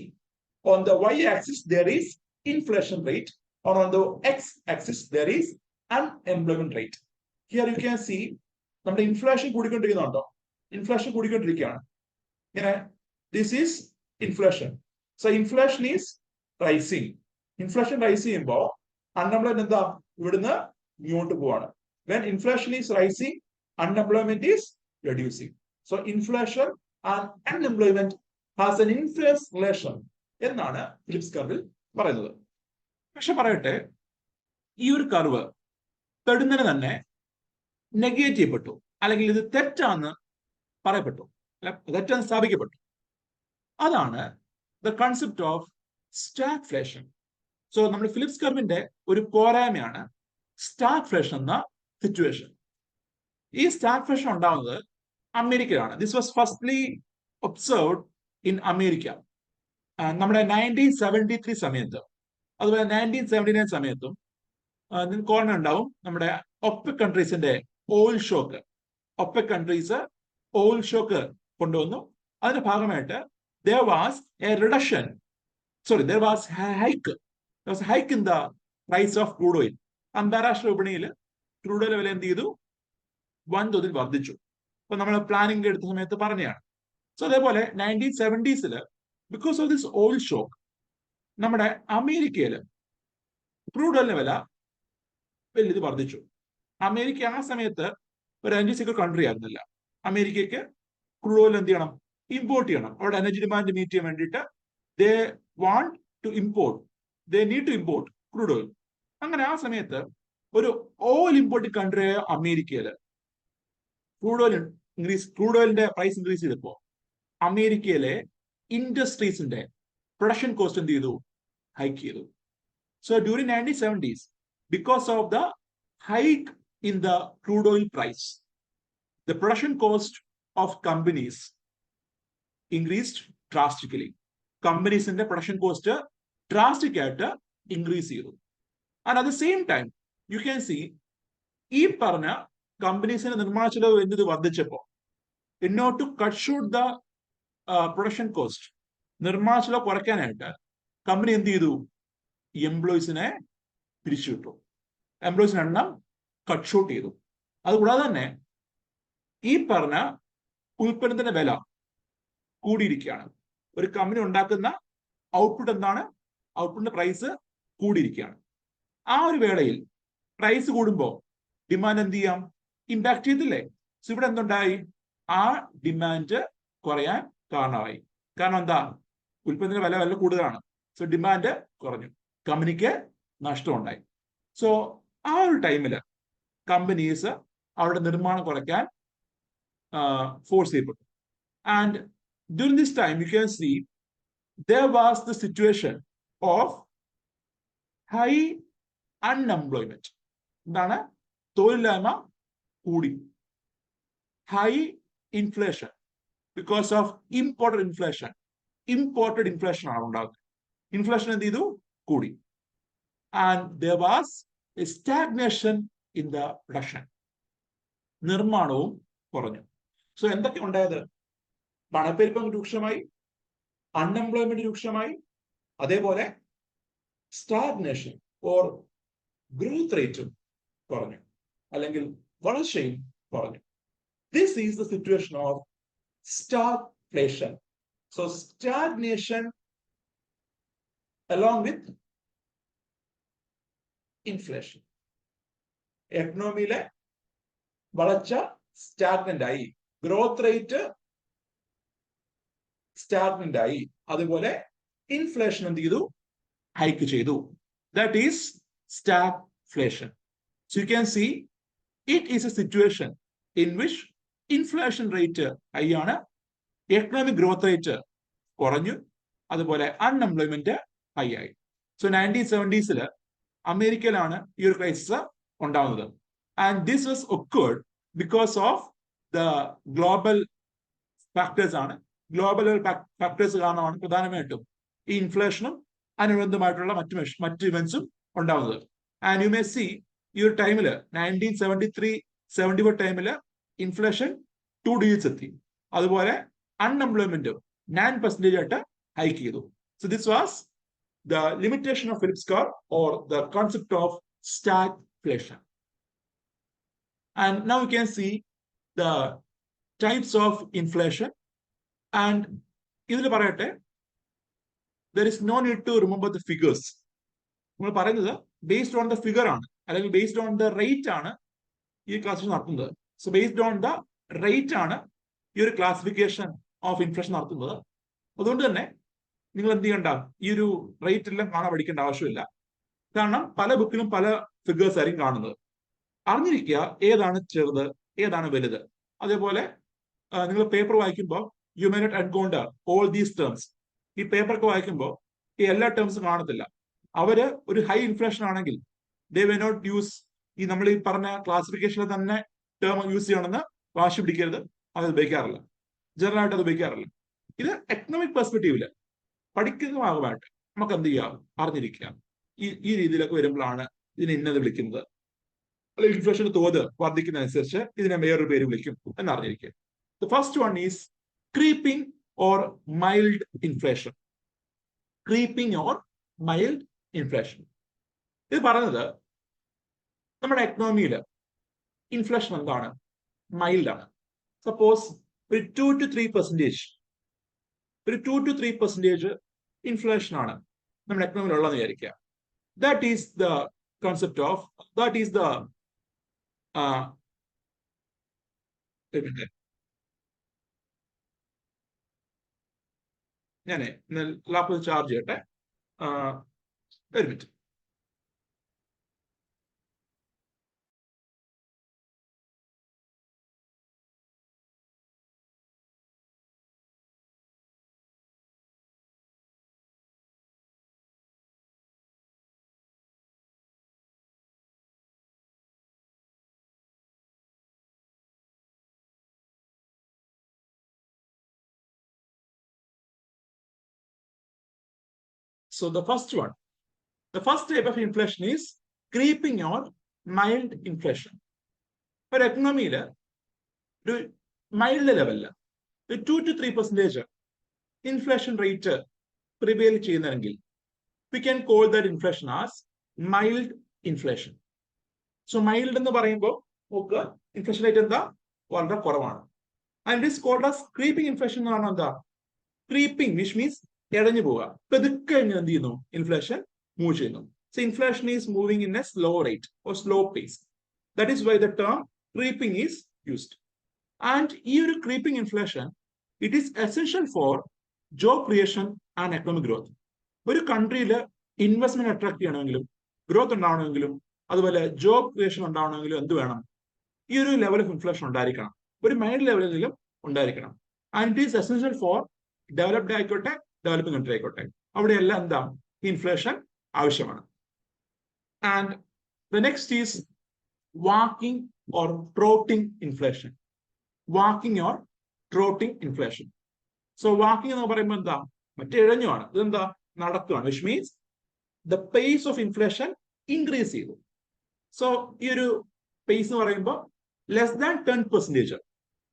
on the y-axis there is inflation rate, or on the x-axis there is unemployment rate. Here you can see നമ്മുടെ inflation കൂടിക്കൊണ്ടിരിക്കുന്നുണ്ടോ, inflation കൂടിക്കൊണ്ടിരിക്കുകയാണ്. ഇങ്ങനെ this is inflation. So inflation is rising. Inflation rise ചെയ്യുമ്പോൾ unemployment എന്താ, ഇവിടുന്ന് ഇങ്ങോട്ട് പോവാണ്. When inflation is rising, unemployment is reducing. So inflation and unemployment has an inverse relation എന്നാണ് ഫിലിപ്സ് കർവിൽ പറയുന്നത്. പക്ഷെ പറയട്ടെ, ഈ ഒരു കർവ് പെടുന്നതിന് തന്നെ നെഗേറ്റ് ചെയ്യപ്പെട്ടു, അല്ലെങ്കിൽ ഇത് തെറ്റാന്ന് പറയപ്പെട്ടു, തെറ്റാന്ന് സ്ഥാപിക്കപ്പെട്ടു. അതാണ് the concept of stagflation. So നമ്മൾ ഫിലിപ്സ് കർവിന്റെ ഒരു പോരായ്മയാണ് സ്റ്റാഗ്ഫ്ലേഷൻ എന്ന സിറ്റുവേഷൻ. ഈ സ്റ്റാഗ്ഫ്ലേഷൻ ഉണ്ടാവുന്നത് അമേരിക്കയിലാണ്. This was firstly observed in America. നമ്മുടെ 1973 സമയത്ത്, അതുപോലെ 1979 സമയത്തും നിങ്ങൾക്ക് ഓർമ്മ ഉണ്ടാവും, നമ്മുടെ ഒപെക് കൺട്രീസിന്റെ oil shock, OPEC countries oil shock കൊണ്ടുവന്നു. അതിന്റെ ഭാഗമായിട്ട് there was a hike there was a hike in the price of crude oil. അന്താരാഷ്ട്ര വിപണിയിൽ ക്രൂഡ് ഓയിൽ വില എന്ത് ചെയ്തു? വൻതോതിൽ വർദ്ധിച്ചു. അപ്പൊ നമ്മൾ പ്ലാനിംഗ് എടുത്ത സമയത്ത് പറഞ്ഞതാണ്. സോ അതേപോലെ 1970s because of this oil shock നമ്മുടെ അമേരിക്കയിൽ ക്രൂഡ് ഓയിലിന്റെ വില വലിയത് വർദ്ധിച്ചു. അമേരിക്ക ആ സമയത്ത് ഒരു എനർജി സെക്യൂർ കൺട്രി ആയിരുന്നില്ല. അമേരിക്കയ്ക്ക് ക്രൂഡ് ഓയിൽ എന്ത് ചെയ്യണം? ഇമ്പോർട്ട് ചെയ്യണം. അവരുടെ എനർജി ഡിമാൻഡ് മീറ്റ് ചെയ്യാൻ വേണ്ടിയിട്ട് they want to import, they need to import crude oil. അങ്ങനെ ആ സമയത്ത് ഒരു ഓയിൽ ഇമ്പോർട്ടിംഗ് കൺട്രിയായ അമേരിക്കയിൽ ക്രൂഡ് ഓയിലിന്റെ പ്രൈസ് ഇൻക്രീസ് ചെയ്തപ്പോ അമേരിക്കയിലെ ഇൻഡസ്ട്രീസിന്റെ പ്രൊഡക്ഷൻ കോസ്റ്റ് എന്ത് ചെയ്തു? ഹൈക്ക് ചെയ്തു. So during 1970s, because of the hike in the crude oil price, the production cost of companies increased drastically. Companies in the production cost drastic ആയിട്ട് increase ചെയ്തു. And at the same time, you can see ഈ പറഞ്ഞ കമ്പനീസിന്റെ നിർമ്മാണ ചെലവ് എന്നത് വർദ്ധിച്ചപ്പോ in order to cut short the production cost, നിർമ്മാണ ചെലവ് കുറയ്ക്കാനായിട്ട് കമ്പനി എന്ത് ചെയ്തു? എംപ്ലോയീസിനെ പിരിച്ചുവിട്ടു. എംപ്ലോയീസിന്റെ എണ്ണം കട്ട് ഷോട്ട് ചെയ്തു. അതുകൂടാതെ തന്നെ ഈ പറഞ്ഞ ഉൽപ്പന്നത്തിന്റെ വില കൂടിയിരിക്കുകയാണ്. ഒരു കമ്പനി ഉണ്ടാക്കുന്ന ഔട്ട്പുട്ട് എന്താണ്? ഔട്ട്പുട്ടിന്റെ പ്രൈസ് കൂടിയിരിക്കുകയാണ്. ആ ഒരു വേളയിൽ പ്രൈസ് കൂടുമ്പോൾ ഡിമാൻഡ് എന്ത് ചെയ്യാം? ഇമ്പാക്ട് ചെയ്തില്ലേ? സോ ഇവിടെ എന്തുണ്ടായി? ആ ഡിമാൻഡ് കുറയാൻ കാരണമായി. കാരണം എന്താ? ഉൽപ്പന്നത്തിന്റെ വില വളരെ കൂടുതലാണ്. സോ ഡിമാൻഡ് കുറഞ്ഞു, കമ്പനിക്ക് നഷ്ടമുണ്ടായി. സോ ആ ഒരു ടൈമില് കമ്പനീസ് അവരുടെ നിർമ്മാണം കുറയ്ക്കാൻ ഫോഴ്സ് ചെയ്യപ്പെട്ടു. And during this time you can see there was the situation of high unemployment. എന്താണ്? തൊഴിലില്ലായ്മ കൂടി. High inflation because of imported inflation. Imported inflation ആണ് ഉണ്ടാകുന്നത്. ഇൻഫ്ലേഷൻ എന്ത് ചെയ്തു? കൂടി. And there was a stagnation in the production. നിർമ്മാണവും കുറഞ്ഞു. സോ എന്തൊക്കെ ഉണ്ടായത്? പണപ്പെരുപ്പം രൂക്ഷമായി, അൺഎംപ്ലോയ്മെന്റ് രൂക്ഷമായി, അതേപോലെ സ്റ്റാഗ്നേഷൻ ഓർ ഗ്രോത്ത് റേറ്റും കുറഞ്ഞു, അല്ലെങ്കിൽ വളർച്ചയും കുറഞ്ഞു. This is the situation of stagflation. So stagnation along with inflation. എക്കണോമിയിലെ വളർച്ച സ്റ്റാഗ്നന്റ് ആയി, ഗ്രോത്ത് റേറ്റ് സ്റ്റാഗ്നന്റ് ആയി, അതുപോലെ ഇൻഫ്ലേഷൻ എന്ത് ചെയ്തു? ഹൈക്ക് ചെയ്തു. That is stagflation. So you can see it is a situation in which inflation rate high ആണ്, economic growth rate കുറഞ്ഞു, അതുപോലെ അൺഎംപ്ലോയ്മെന്റ് ഹൈ ആയി. സോ 1970s അമേരിക്കയിലാണ് ഈ ഒരു ക്രൈസിസ് ഉണ്ടാവുന്നത്. And this was occurred because of the global factors ആണ്. Global factors കാരണമാണ് പ്രധാനമായിട്ടും ഈ ഇൻഫ്ലേഷനും അനുബന്ധമായിട്ടുള്ള മറ്റു ഇവന്റ്സും ഉണ്ടാവുന്നത്. ആൻഡ് യു മേ സി ഈ ഒരു ടൈമില് 1973-74 ടൈമില് ഇൻഫ്ലേഷൻ 2 digits എത്തി. അതുപോലെ അൺഎംപ്ലോയ്മെന്റ് 9% ആയിട്ട് ഹൈക്ക് ചെയ്തു. So this was the limitation of Phillips curve or the concept of stagflation. And now you can see the types of inflation. And ഇതിൽ പറയട്ടെ, there is no need to remember the figures. നമ്മൾ പറയുന്നത് based on the figure ആണ്, അല്ലെങ്കിൽ based on the rate ആണ് ഈ classification നടത്തുന്നത്. So based on the rate ആണ് ഈ ഒരു ക്ലാസിഫിക്കേഷൻ ഓഫ് ഇൻഫ്ലേഷൻ നടത്തുന്നത്. അതുകൊണ്ട് തന്നെ നിങ്ങൾ എന്ത് ചെയ്യണ്ട, ഈ ഒരു റേറ്റ് എല്ലാം കാണാൻ പഠിക്കേണ്ട ആവശ്യമില്ല. കാരണം പല ബുക്കിലും പല ഫിഗേഴ്സ് ആയിരിക്കും കാണുന്നത്. അറിഞ്ഞിരിക്കുക ഏതാണ് ചെറുത്, ഏതാണ് വലുത്. അതേപോലെ നിങ്ങൾ പേപ്പർ വായിക്കുമ്പോൾ you may not encounter all these terms. ഈ പേപ്പറൊക്കെ വായിക്കുമ്പോൾ ഈ എല്ലാ ടേംസും കാണത്തില്ല. അവര് ഒരു ഹൈ ഇൻഫ്ലേഷൻ ആണെങ്കിൽ ദേ വേ നോട്ട് യൂസ് ഈ നമ്മൾ ഈ പറഞ്ഞ ക്ലാസിഫിക്കേഷനിൽ തന്നെ ടേം യൂസ് ചെയ്യണമെന്ന് വാശി പിടിക്കരുത്. അത് ഉപയോഗിക്കാറില്ല, ജനറൽ ആയിട്ട് അത് ഉപയോഗിക്കാറില്ല. ഇത് എക്കണോമിക് പെർസ്പെക്റ്റീവില് പഠിക്കുന്ന ഭാഗമായിട്ട് നമുക്ക് എന്ത് ചെയ്യാം, അറിഞ്ഞിരിക്കാം. ഈ രീതിയിലൊക്കെ വരുമ്പോഴാണ് ഇതിനെ ഇന്നത് വിളിക്കുന്നത്, അല്ലെങ്കിൽ ഇൻഫ്ലേഷൻ തോത് വർദ്ധിക്കുന്നതനുസരിച്ച് ഇതിനെ വേറൊരു പേര് വിളിക്കും എന്നറിഞ്ഞിരിക്കുക. The first one is creeping or mild inflation. Creeping or mild inflation. ഇത് പറയുന്നത് നമ്മുടെ എക്കണോമിയിൽ ഇൻഫ്ലേഷൻ എന്താണ്? മൈൽഡ് ആണ്. സപ്പോസ് ഒരു 2-3%, ഒരു 2-3% ഇൻഫ്ലേഷൻ ആണ് നമ്മുടെ എക്കണോമിയിൽ ഉള്ളതെന്ന് വിചാരിക്കുക. That is the concept of, that is the ഞാനേ ലാപ്പ് ചാർജ് ചെയ്യട്ടെ, ഒരു minute. So the first one, the first type of inflation is creeping or mild inflation. ഒരു എക്കണോമിയിൽ ഒരു മൈൽഡ് ലെവലില് ഒരു 2-3% ഇൻഫ്ലേഷൻ റേറ്റ് പ്രിവെയിൽ ചെയ്യുന്നതെങ്കിൽ we can call that inflation as mild inflation. So mild എന്ന് പറയുമ്പോൾ നമുക്ക് inflation rate എന്താ? വളരെ കുറവാണ്. And it is called as creeping inflation എന്ന് പറഞ്ഞാൽ എന്താ? Creeping, which means ഇഴഞ്ഞു പോവുക. പെതുക്കെ കഴിഞ്ഞ് എന്ത് ചെയ്യുന്നു? ഇൻഫ്ലേഷൻ മൂവ് ചെയ്യുന്നു. So inflation is moving in a slow rate or slow pace. That is why the term creeping is used. And ഈ ഒരു creeping inflation, it is essential for job creation and economic growth. ഒരു കൺട്രിയിൽ investment attract ചെയ്യണമെങ്കിലും growth ഉണ്ടാവണമെങ്കിലും അതുപോലെ job creation ഉണ്ടാവണമെങ്കിലും എന്ത് വേണം? ഈ ഒരു level of inflation ഉണ്ടായിരിക്കണം, ഒരു മൈൽഡ് ലെവലിലെങ്കിലും ഉണ്ടായിരിക്കണം. And it is essential for developed ആയിക്കോട്ടെ ഡെവലപ്പിംഗ് കൺട്രി ആയിക്കോട്ടെ, അവിടെയെല്ലാം എന്താ? ഇൻഫ്ലേഷൻ ആവശ്യമാണ്. And the next is walking or trotting inflation. Walking or trotting inflation. So walking എന്ന് പറയുമ്പോൾ എന്താ? മറ്റേ ഇഴഞ്ഞുമാണ്. ഇതെന്താ? നടക്കുകയാണ്. Which means the pace of inflation increase ചെയ്തു. സോ ഈ ഒരു പേസ് എന്ന് പറയുമ്പോൾ ലെസ് ദാൻ 10%,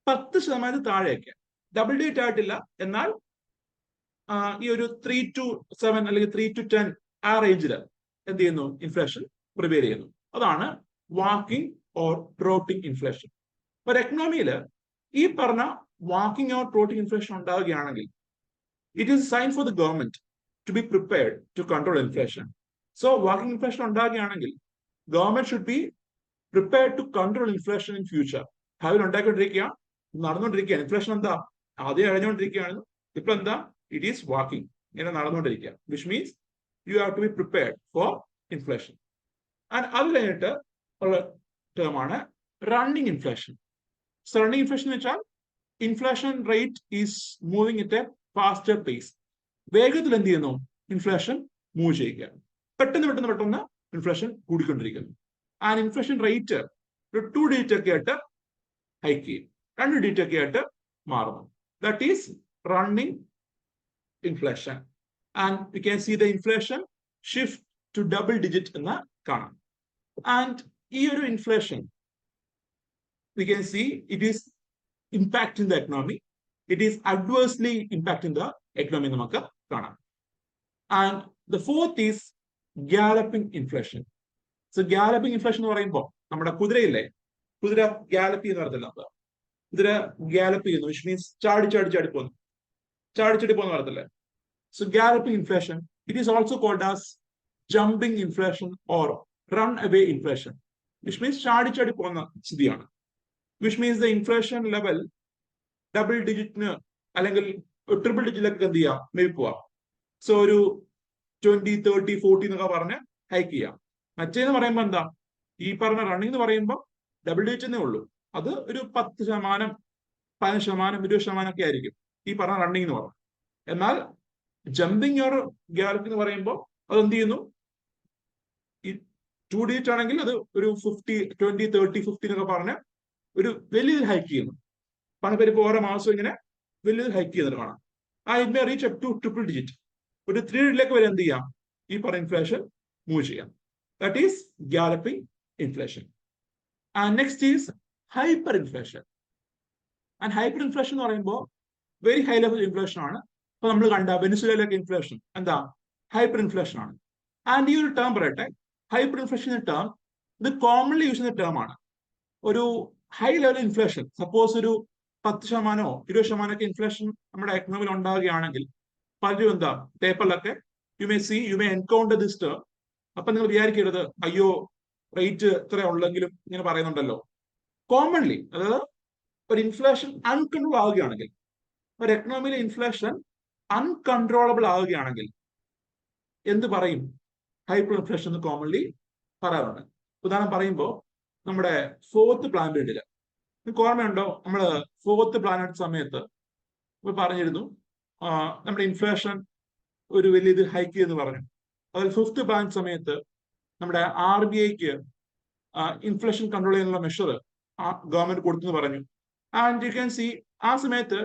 10% താഴെയൊക്കെ, ഡബിൾ ഡിജിറ്റ് ആയിട്ടില്ല, എന്നാൽ ഈ ഒരു 3-7 അല്ലെങ്കിൽ 3-10 ആ റേഞ്ചിൽ എന്ത് ചെയ്യുന്നു? ഇൻഫ്ലേഷൻ പ്രിവെയിൽ ചെയ്യുന്നു. അതാണ് വാക്കിംഗ് ഓർ ട്രോട്ടിംഗ് ഇൻഫ്ലേഷൻ. ഒരു എക്കണോമിയിൽ ഈ പറഞ്ഞ വാക്കിംഗ് ഓർ ട്രോട്ടിംഗ് ഇൻഫ്ലേഷൻ ഉണ്ടാവുകയാണെങ്കിൽ it is a sign for the government to be prepared to control inflation. So walking inflation ഉണ്ടാകുകയാണെങ്കിൽ government should be prepared to control inflation in future. ഭാവിയിൽ ഉണ്ടാക്കിക്കൊണ്ടിരിക്കുക, നടന്നുകൊണ്ടിരിക്കുകയാണ്. Inflation എന്താ? ആദ്യം ഇഴഞ്ഞുകൊണ്ടിരിക്കുകയാണ്, ഇപ്പൊ എന്താ? ഇറ്റ് ഈസ് വാക്കിംഗ്, ഇങ്ങനെ നടന്നുകൊണ്ടിരിക്കുക. Which means you have to be prepared for inflation. And അത് കഴിഞ്ഞിട്ട് ഉള്ള ടേമാണ് running inflation. So running inflation എന്ന് വെച്ചാൽ inflation rate is moving it a faster pace. വേഗത്തിൽ എന്ത് ചെയ്യുന്നു? ഇൻഫ്ലേഷൻ മൂവ് ചെയ്യുക. പെട്ടെന്ന് ഇൻഫ്ലേഷൻ കൂടിക്കൊണ്ടിരിക്കുന്നു. ആൻഡ് ഇൻഫ്ലേഷൻ റേറ്റ് ഒരു 2 ഡിജിറ്റ് ഒക്കെ ആയിട്ട് ഹൈക്ക് ചെയ്യും, 2 ഡിജിറ്റ് ഒക്കെ ആയിട്ട് മാറുന്നു. That is running inflation. And you can see the inflation shift to double digit എന്ന് കാണാം. ആൻഡ് ഈ ഒരു inflation we can see it is impacting the economy. It is adversely impacting the economy നമുക്ക് കാണാം. And the fourth is galloping inflation. So galloping inflation എന്ന് പറയുമ്പോൾ നമ്മുടെ കുതിരയില്ലേ, കുതിര ഗാലപ്പി എന്ന് പറയത്തില്ല, കുതിര ഗാലപ്പ് ചെയ്യുന്നു, which means ചാടി പോകുന്നു പറയത്തില്ലേ. So galloping inflation, it is also called as jumping inflation or runaway inflation, which means ചാടി പോകുന്ന സ്ഥിതിയാണ്. Which means the inflation level double ഡിജിറ്റിന് അല്ലെങ്കിൽ ട്രിപ്പിൾ ഡിജിറ്റിലൊക്കെ എന്ത് ചെയ്യാം? മേ ബി പോവാം. സോ ഒരു 20, 30, 40 എന്നൊക്കെ പറഞ്ഞ് ഹൈക്ക് ചെയ്യാം. മറ്റേന്ന് പറയുമ്പോൾ എന്താ? ഈ പറഞ്ഞ റണ്ണിങ് എന്ന് പറയുമ്പോൾ ഡബിൾ ഡിജിറ്റേ ഉള്ളൂ. അത് ഒരു 10%, 15%, 20% ഒക്കെ ആയിരിക്കും ഈ പറഞ്ഞ റണ്ണിങ് എന്ന് പറയുന്നത്. എന്നാൽ ജമ്പിങ് ഓർ ഗാലപ്പിംഗ് എന്ന് പറയുമ്പോൾ അത് എന്ത് ചെയ്യുന്നു? ഈ 2 ഡിജിറ്റ് ആണെങ്കിൽ അത് ഒരു 50, 20, 30, 50 എന്നൊക്കെ പറഞ്ഞ് ഒരു വലിയ ഹൈക്ക് ചെയ്യുന്നു. പല പേര് ഇപ്പോൾ ഓരോ മാസം ഇങ്ങനെ വലിയ ഹൈക്ക് ചെയ്യുന്നത് കാണാം. It may reach up to triple digit, ഒരു 3 ഡിജിറ്റിലേക്ക് വരെ എന്ത് ചെയ്യാം? ഈ പറഞ്ഞ ഇൻഫ്ലേഷൻ മൂവ് ചെയ്യാം. That is galloping inflation. And next is hyper inflation. And hyper inflation എന്ന് പറയുമ്പോൾ വെരി ഹൈ ലെവൽ ഇൻഫ്ലേഷൻ ആണ്. അപ്പൊ നമ്മൾ കണ്ട വെനിസുലയിലൊക്കെ ഇൻഫ്ലേഷൻ എന്താ? ഹൈപ്പർ ഇൻഫ്ലേഷൻ ആണ്. ആൻഡ് ഈ ഒരു ടേം പറയട്ടെ, ഹൈപ്പർ ഇൻഫ്ലേഷൻ എന്ന ടേം ഇത് കോമൺലി യൂസ് ചെയ്യുന്ന ടേം ആണ്. ഒരു ഹൈ ലെവൽ ഇൻഫ്ലേഷൻ, സപ്പോസ് ഒരു 10% 20% ഒക്കെ ഇൻഫ്ലേഷൻ നമ്മുടെ എക്കണോമിയിൽ ഉണ്ടാവുകയാണെങ്കിൽ പലരും എന്താ പേപ്പറിലൊക്കെ you may encounter this term. അപ്പൊ നിങ്ങൾ വിചാരിക്കരുത് അയ്യോ റേറ്റ് ഇത്ര ഉള്ളെങ്കിലും ഇങ്ങനെ പറയുന്നുണ്ടല്ലോ. കോമൺലി, അതായത് ഒരു ഇൻഫ്ലേഷൻ അൺകൺട്രോൾ ആവുകയാണെങ്കിൽ, ഒരു എക്കണോമിയിലെ ഇൻഫ്ലേഷൻ അൺകൺട്രോളബിൾ ആവുകയാണെങ്കിൽ എന്ത് പറയും? ഹൈപ്പർ ഇൻഫ്ലേഷൻ എന്ന് കോമൺലി പറയാറുണ്ട്. ഉദാഹരണം പറയുമ്പോൾ നമ്മുടെ ഫോർത്ത് പ്ലാൻ പീരീഡില് നിങ്ങൾക്ക് ഓർമ്മയുണ്ടോ, നമ്മൾ ഫോർത്ത് പ്ലാൻ എടുത്ത സമയത്ത് പറഞ്ഞിരുന്നു നമ്മുടെ ഇൻഫ്ലേഷൻ ഒരു വലിയ ഇത് ഹൈക്ക് എന്ന് പറഞ്ഞു. അതിൽ ഫിഫ്ത്ത് പ്ലാൻ സമയത്ത് നമ്മുടെ RBIക്ക് ഇൻഫ്ലേഷൻ കൺട്രോൾ ചെയ്യാനുള്ള മെഷർ ഗവൺമെന്റ് കൊടുത്തെന്ന് പറഞ്ഞു. ആൻഡ് യു ക്യാൻ സി ആ സമയത്ത്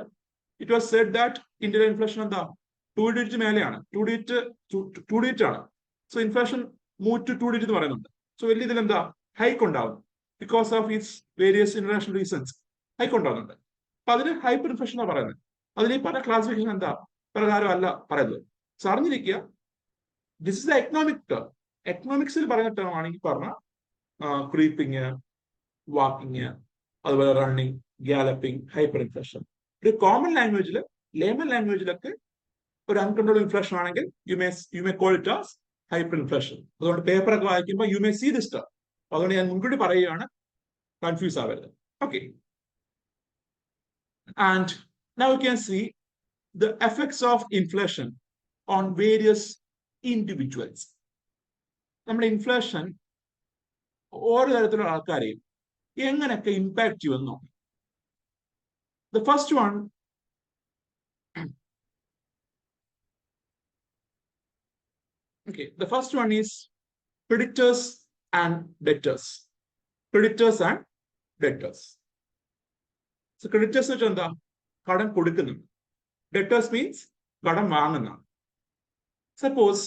ഇറ്റ് വാസ് സെഡ് ദാറ്റ് ഇന്ത്യയിലെ ഇൻഫ്ലേഷൻ എന്താ 2 ഡിജിറ്റ് മേലെയാണ്, 2 ഡിജിറ്റ് ആണ്. So inflation move to 2 digit എന്ന് പറയുന്നുണ്ട്. സോ വലിയ ഇതിൽ എന്താ ഹൈക്ക് ഉണ്ടാവും, because of its various international reasons hike ഉണ്ടാകുന്നുണ്ട്. അപ്പൊ അതിന് ഹൈപ്പർ ഇൻഫ്ലേഷൻ എന്നാണ് പറയുന്നത്. അതിന് ഈ പറഞ്ഞ ക്ലാസിഫിക്കേഷൻ എന്താ പ്രകാരം അല്ല പറയുന്നത്. സോ അറിഞ്ഞിരിക്കുക, this is the economic term. എക്കണോമിക്സിൽ പറയുന്ന ടേം ആണെങ്കിൽ പറഞ്ഞ ക്രീപ്പിങ്, വാക്കിങ്, അതുപോലെ റണ്ണിങ്, ഗാലപ്പിംഗ്, ഹൈപ്പർ ഇൻഫ്ലേഷൻ. ഒരു കോമൺ ലാംഗ്വേജിൽ, ലേമൻ ലാംഗ്വേജിലൊക്കെ ഒരു അൺകൺട്രോൾഡ് ഇൻഫ്ലേഷൻ ആണെങ്കിൽ you may call it as hyper inflation. അതുകൊണ്ട് പേപ്പറൊക്കെ വായിക്കുമ്പോൾ you may see this term. അതുകൊണ്ട് ഞാൻ മുൻകൂട്ടി പറയുകയാണ്, കൺഫ്യൂസ് ആവരുത്. Okay, and now you can see the effects of inflation on various individuals. നമ്മുടെ ഇൻഫ്ലേഷൻ ഓരോ തരത്തിലുള്ള ആൾക്കാരെയും എങ്ങനെയൊക്കെ impact ചെയ്യുമെന്നോ. The first one, the first one is creditors and debtors. Creditors and debtors. So creditors വെച്ചാൽ എന്താ? കടം കൊടുക്കുന്നുണ്ട്. ഡെറ്റേഴ്സ് മീൻസ് കടം വാങ്ങുന്നതാണ്. Suppose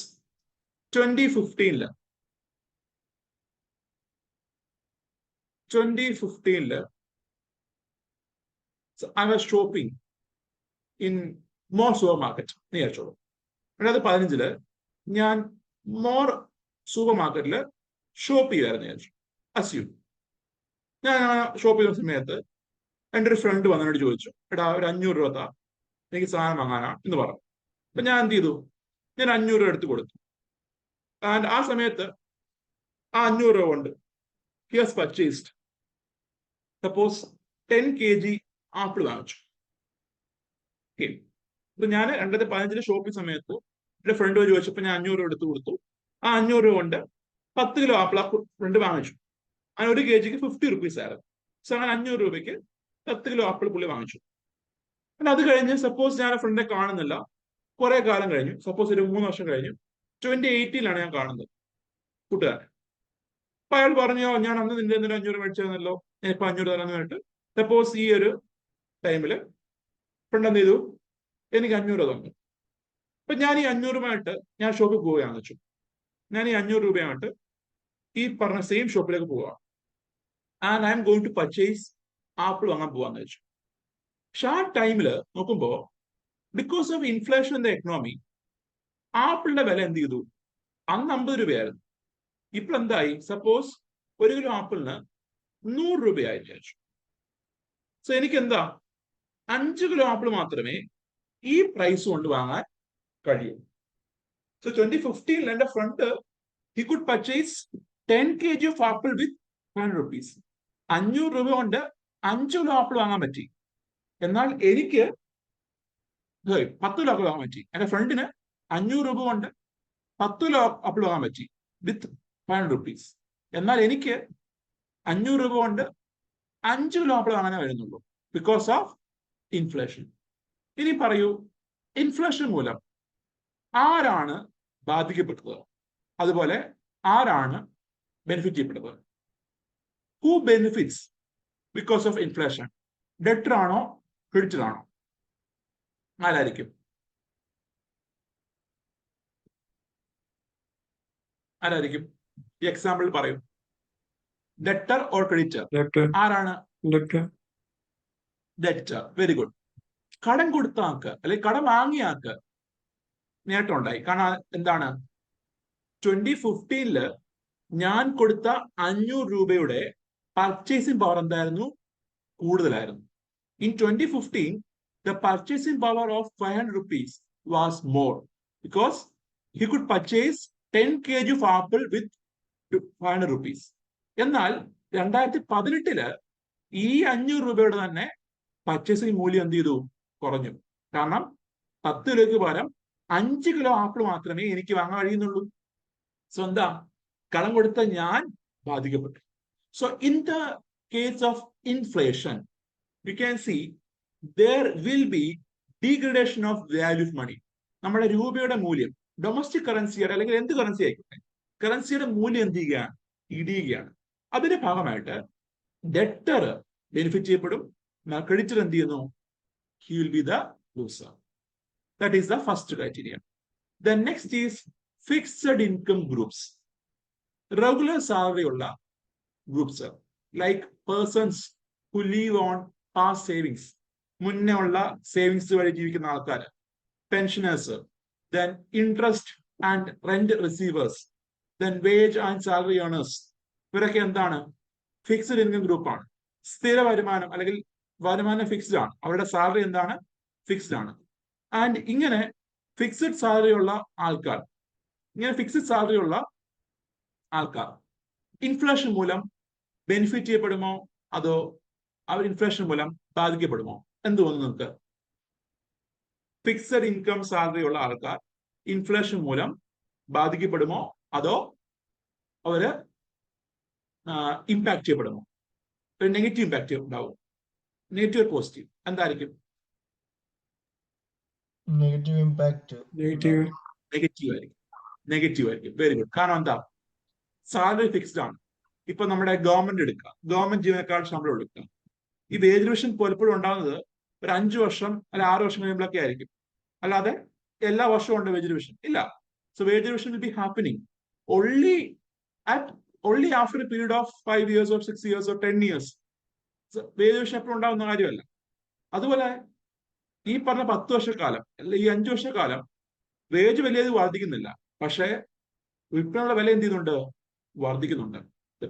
2015 I was shopping in more supermarket എന്ന് വിചാരിച്ചോളൂ. 2015 ഞാൻ മോർ സൂപ്പർ മാർക്കറ്റിൽ ഷോപ്പ് ചെയ്യുമായിരുന്നു വിചാരിച്ചു. അസ്യൂം ഞാൻ ഷോപ്പ് ചെയ്യുന്ന സമയത്ത് എൻ്റെ ഒരു ഫ്രണ്ട് വന്നതിനോട് ചോദിച്ചു, എടാ ഒരു 500 രൂപ താ, എനിക്ക് സാധനം വാങ്ങാനാണ് എന്ന് പറഞ്ഞു. അപ്പൊ ഞാൻ എന്ത് ചെയ്തു? ഞാൻ 500 രൂപ എടുത്ത് കൊടുത്തു. ആൻഡ് ആ സമയത്ത് ആ 500 രൂപ കൊണ്ട് he has purchased suppose 10 kg apple വാങ്ങിച്ചു. ഇപ്പൊ ഞാൻ 2015 ഷോപ്പിംഗ് സമയത്ത് എന്റെ ഫ്രണ്ട് ചോദിച്ചപ്പോൾ ഞാൻ 500 രൂപ എടുത്ത് കൊടുത്തു. ആ 500 രൂപ കൊണ്ട് 10 കിലോ ആപ്പിൾ ആ ഫ്രണ്ട് വാങ്ങിച്ചു. അങ്ങനെ 1 kg 50 rupees ആയിരുന്നു. സോ അങ്ങനെ 500 രൂപയ്ക്ക് 10 കിലോ ആപ്പിൾ പുള്ളി വാങ്ങിച്ചു. അത് കഴിഞ്ഞ് സപ്പോസ് ഞാൻ ആ ഫ്രണ്ടിനെ കാണുന്നില്ല, കുറെ കാലം കഴിഞ്ഞു, സപ്പോസ് ഒരു 3 വർഷം കഴിഞ്ഞു, 2018 ഞാൻ കാണുന്നത് കൂട്ടുകാരൻ. അപ്പൊ അയാൾ പറഞ്ഞു, ഞാൻ അന്ന് നിന്റെ 500 മേടിച്ചിരുന്നല്ലോ, ഞാൻ ഇപ്പൊ 500 തരാന്ന് പറഞ്ഞിട്ട് സപ്പോസ് ഈ ഒരു ടൈമില് ഫ്രണ്ട് എന്ത് ചെയ്തു? എനിക്ക് 500 തന്നു. അപ്പൊ ഞാൻ ഈ 500 രൂപയായിട്ട് ഞാൻ ഷോപ്പിൽ പോവുകയാണെന്ന് വെച്ചു. ഞാൻ ഈ 500 രൂപയായിട്ട് ഈ പറഞ്ഞ സെയിം ഷോപ്പിലേക്ക് പോവുക. And I am going to purchase apple വാങ്ങാൻ പോവാന്ന് വെച്ചു. പക്ഷെ ആ ടൈമില് നോക്കുമ്പോ because of inflation in the economy ആപ്പിളിന്റെ വില എന്ത് ചെയ്തു? അന്ന് 50 രൂപയായിരുന്നു. ഇപ്പോൾ എന്തായി? സപ്പോസ് 1 കിലോ ആപ്പിളിന് 100 രൂപയായി വിചാരിച്ചു. സോ എനിക്ക് എന്താ 5 കിലോ ആപ്പിൾ മാത്രമേ ഈ പ്രൈസ് കൊണ്ട് വാങ്ങാൻ കഴിയൂ. സോ 2015 എന്റെ front he could purchase 10 kg of apple with 100 rupees. 500 രൂപ കൊണ്ട് 5 കിലോ ആപ്പിൾ വാങ്ങാൻ പറ്റി. എന്നാൽ എനിക്ക് 10 കിലോ ആപ്പിൾ വാങ്ങാൻ പറ്റി. എന്റെ ഫ്രണ്ടിന് 500 രൂപ കൊണ്ട് 10 കിലോ ആപ്പിൾ വാങ്ങാൻ പറ്റി വിത്ത് 500 rupees. എന്നാൽ എനിക്ക് 500 രൂപ കൊണ്ട് 5 കിലോ ആപ്പിൾ വാങ്ങാനേ വരുന്നുള്ളൂ, ബിക്കോസ് ഓഫ് ഇൻഫ്ലേഷൻ. ഇനി പറയൂ, ഇൻഫ്ലേഷൻ മൂലം ആരാണ് ബാധിക്കപ്പെട്ടത്, അതുപോലെ ആരാണ് ബെനിഫിറ്റ് ചെയ്യപ്പെട്ടത്? Who benefits because of inflation? Debtor ആണോ ക്രെഡിറ്റർ ആണോ? ആരായിരിക്കും? ആരായിരിക്കും? ഈ എക്സാമ്പിൾ പറയൂ. Debtor or creditor? ആരാണ്? ഡെറ്റർ. Very good. കടം കൊടുത്ത ആൾക്ക് അല്ലെങ്കിൽ കടം വാങ്ങിയ ആൾക്ക് നേട്ടം ഉണ്ടായി. കാരണം എന്താണ്? 2015 ഞാൻ കൊടുത്ത 500 രൂപയുടെ പർച്ചേസിംഗ് പവർ എന്തായിരുന്നു? കൂടുതലായിരുന്നു. In 2015, the purchasing power of 500 rupees was more because he could purchase 10 kg of apple with 500 rupees. എന്നാൽ 2018 ഈ 500 രൂപയുടെ തന്നെ പർച്ചേസിംഗ് മൂല്യം എന്ത് ചെയ്തു? കുറഞ്ഞു. കാരണം 10 കിലോയ്ക്ക് പകരം 5 കിലോ ആപ്പിൾ മാത്രമേ എനിക്ക് വാങ്ങാൻ കഴിയുന്നുള്ളൂ. സോ എന്താ? കടം കൊടുത്ത ഞാൻ ബാധിക്കപ്പെട്ടു. So in the case of inflation you can see there will be degradation of value of money. നമ്മുടെ രൂപയുടെ മൂല്യം, ഡൊമസ്റ്റിക് കറൻസിയുടെ അല്ലെങ്കിൽ എന്ത് കറൻസി ആയിക്കോട്ടെ, കറൻസിയുടെ മൂല്യം എന്ത് ചെയ്യുകയാണ്? ഇടിയുകയാണ്. അതിന്റെ ഭാഗമായിട്ട് ഡെറ്റർ ബെനിഫിറ്റ് ചെയ്യപ്പെടും, ക്രെഡിറ്റർ എന്ത് ചെയ്യുന്നു? He will be the loser. That is the first criteria. The next is fixed income groups. Regular salary ഉള്ള groups like persons who live on past savings, മുന്നേ ഉള്ള സേവിങ്സ് വഴി ജീവിക്കുന്ന ആൾക്കാർ, pensioners, then interest and rent receivers, then wage and salary earners, ഇവരൊക്കെ എന്താണ്? Fixed income ഗ്രൂപ്പാണ്. സ്ഥിര വരുമാനം അല്ലെങ്കിൽ വരുമാനം ഫിക്സ്ഡ് ആണ്. അവരുടെ സാലറി എന്താണ്? ഫിക്സ്ഡ് ആണ്. ആൻഡ് ഇങ്ങനെ ഫിക്സ്ഡ് സാലറി ഉള്ള ആൾക്കാർ ഇൻഫ്ലേഷൻ മൂലം ബെനിഫിറ്റ് ചെയ്യപ്പെടുമോ അതോ അവർ ഇൻഫ്ലേഷൻ മൂലം ബാധിക്കപ്പെടുമോ? എന്ത് തോന്നുന്നു നിങ്ങൾക്ക്? ഫിക്സഡ് ഇൻകം സാലറി ഉള്ള ആൾക്കാർ ഇൻഫ്ലേഷൻ മൂലം ബാധിക്കപ്പെടുമോ അതോ അവര് ഇമ്പാക്ട് ചെയ്യപ്പെടുമോ? ഒരു നെഗറ്റീവ് ഇമ്പാക്ട് ഉണ്ടാവും. നെഗറ്റീവ് പോസിറ്റീവ് എന്തായിരിക്കും? നെഗറ്റീവ് ആയിരിക്കും. Very good. കാരണം എന്താ? സാലറി ഫിക്സ്ഡ് ആണ്. ഇപ്പൊ നമ്മുടെ ഗവൺമെന്റ് എടുക്കുക, ഗവൺമെന്റ് ജീവനക്കാരുടെ ശമ്പളം എടുക്കുക. ഈ വേജ് റിവിഷൻ പലപ്പോഴും ഉണ്ടാകുന്നത് ഒരു 5 വർഷം അല്ല 6 വർഷം കഴിയുമ്പോഴൊക്കെ ആയിരിക്കും. അല്ലാതെ എല്ലാ വർഷവും ഉണ്ട് വേജ് റിവിഷൻ ഇല്ല. So wage revision will be happening only after a period of 5 years or 6 years or 10 years. Wage revision എപ്പോഴും ഉണ്ടാകുന്ന കാര്യമല്ല. അതുപോലെ ഈ പറഞ്ഞ 10 വർഷക്കാലം അല്ല ഈ 5 വർഷക്കാലം വേജ് വലിയത് വർദ്ധിക്കുന്നില്ല, പക്ഷേ വിൽപ്പനയുടെ വില എന്ത് ചെയ്യുന്നുണ്ട്? വർദ്ധിക്കുന്നുണ്ട്.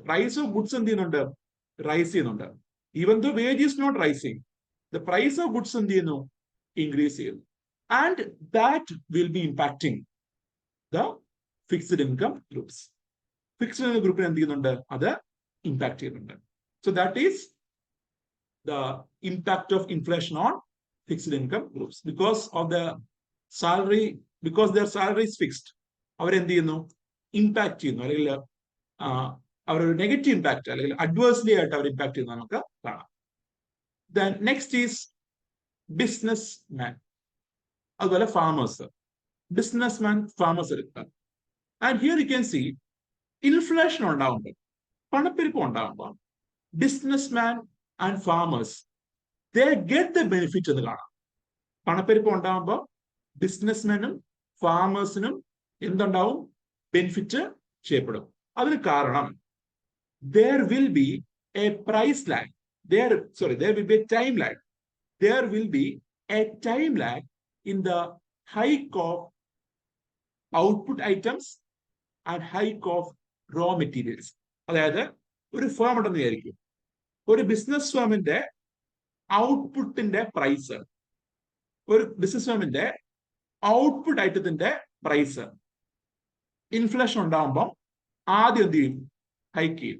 പ്രൈസ് ഓഫ് ഗുഡ്സ് എന്ത് ചെയ്യുന്നുണ്ട്? റൈസ് ചെയ്യുന്നുണ്ട്. Even though wage is not rising, the price of goods എന്ത് ചെയ്യുന്നു? ഇൻക്രീസ് ചെയ്യുന്നു. And that will be impacting the fixed income groups. Fixed income ഗ്രൂപ്പിന് എന്ത് ചെയ്യുന്നുണ്ട്? അത് ഇമ്പാക്ട് ചെയ്യുന്നുണ്ട്. So that is the impact of inflation on fixed income groups because of the salary, because their salary is fixed. അവരെന്ത് ചെയ്യുന്നു? Impact ചെയ്യുന്നു, അല്ലെങ്കിൽ അവരൊരു നെഗറ്റീവ് ഇമ്പാക്ട് അല്ലെങ്കിൽ അഡ്വേഴ്സ്ലി ആയിട്ട് അവർ ഇമ്പാക്ട് ചെയ്യുന്നത് നമുക്ക് കാണാം. Then next is business man, അതുപോലെ ഫാമേഴ്സ്. ഫാമേഴ്സ് എടുക്കുക. And here you can see inflation ഉണ്ടാവുമ്പോൾ, പണപ്പെരുപ്പം ഉണ്ടാവുമ്പോൾ business man and farmers they get the benefit എന്ന് കാണാം. പണപ്പെരുപ്പം ഉണ്ടാവുമ്പോൾ ബിസിനസ്മാനും ഫാമേഴ്സിനും എന്തുണ്ടാവും? ബെനിഫിറ്റ് ചെയ്യപ്പെടും. അതിന് കാരണം there will be a price lag. There will be a time lag. There will be a time lag in the hike of output items and hike of raw materials. അതായത് ഒരു ഫേം ഉണ്ടെന്ന് വിചാരിക്കും. ഒരു business ഫേമിന്റെ ഔട്ട്പുട്ടിന്റെ price, ഒരു business ഫേമിന്റെ output ഐറ്റത്തിന്റെ price inflation ഉണ്ടാകുമ്പോൾ ആദ്യം എന്ത് ചെയ്യും? ഹൈക്ക് ചെയ്യും.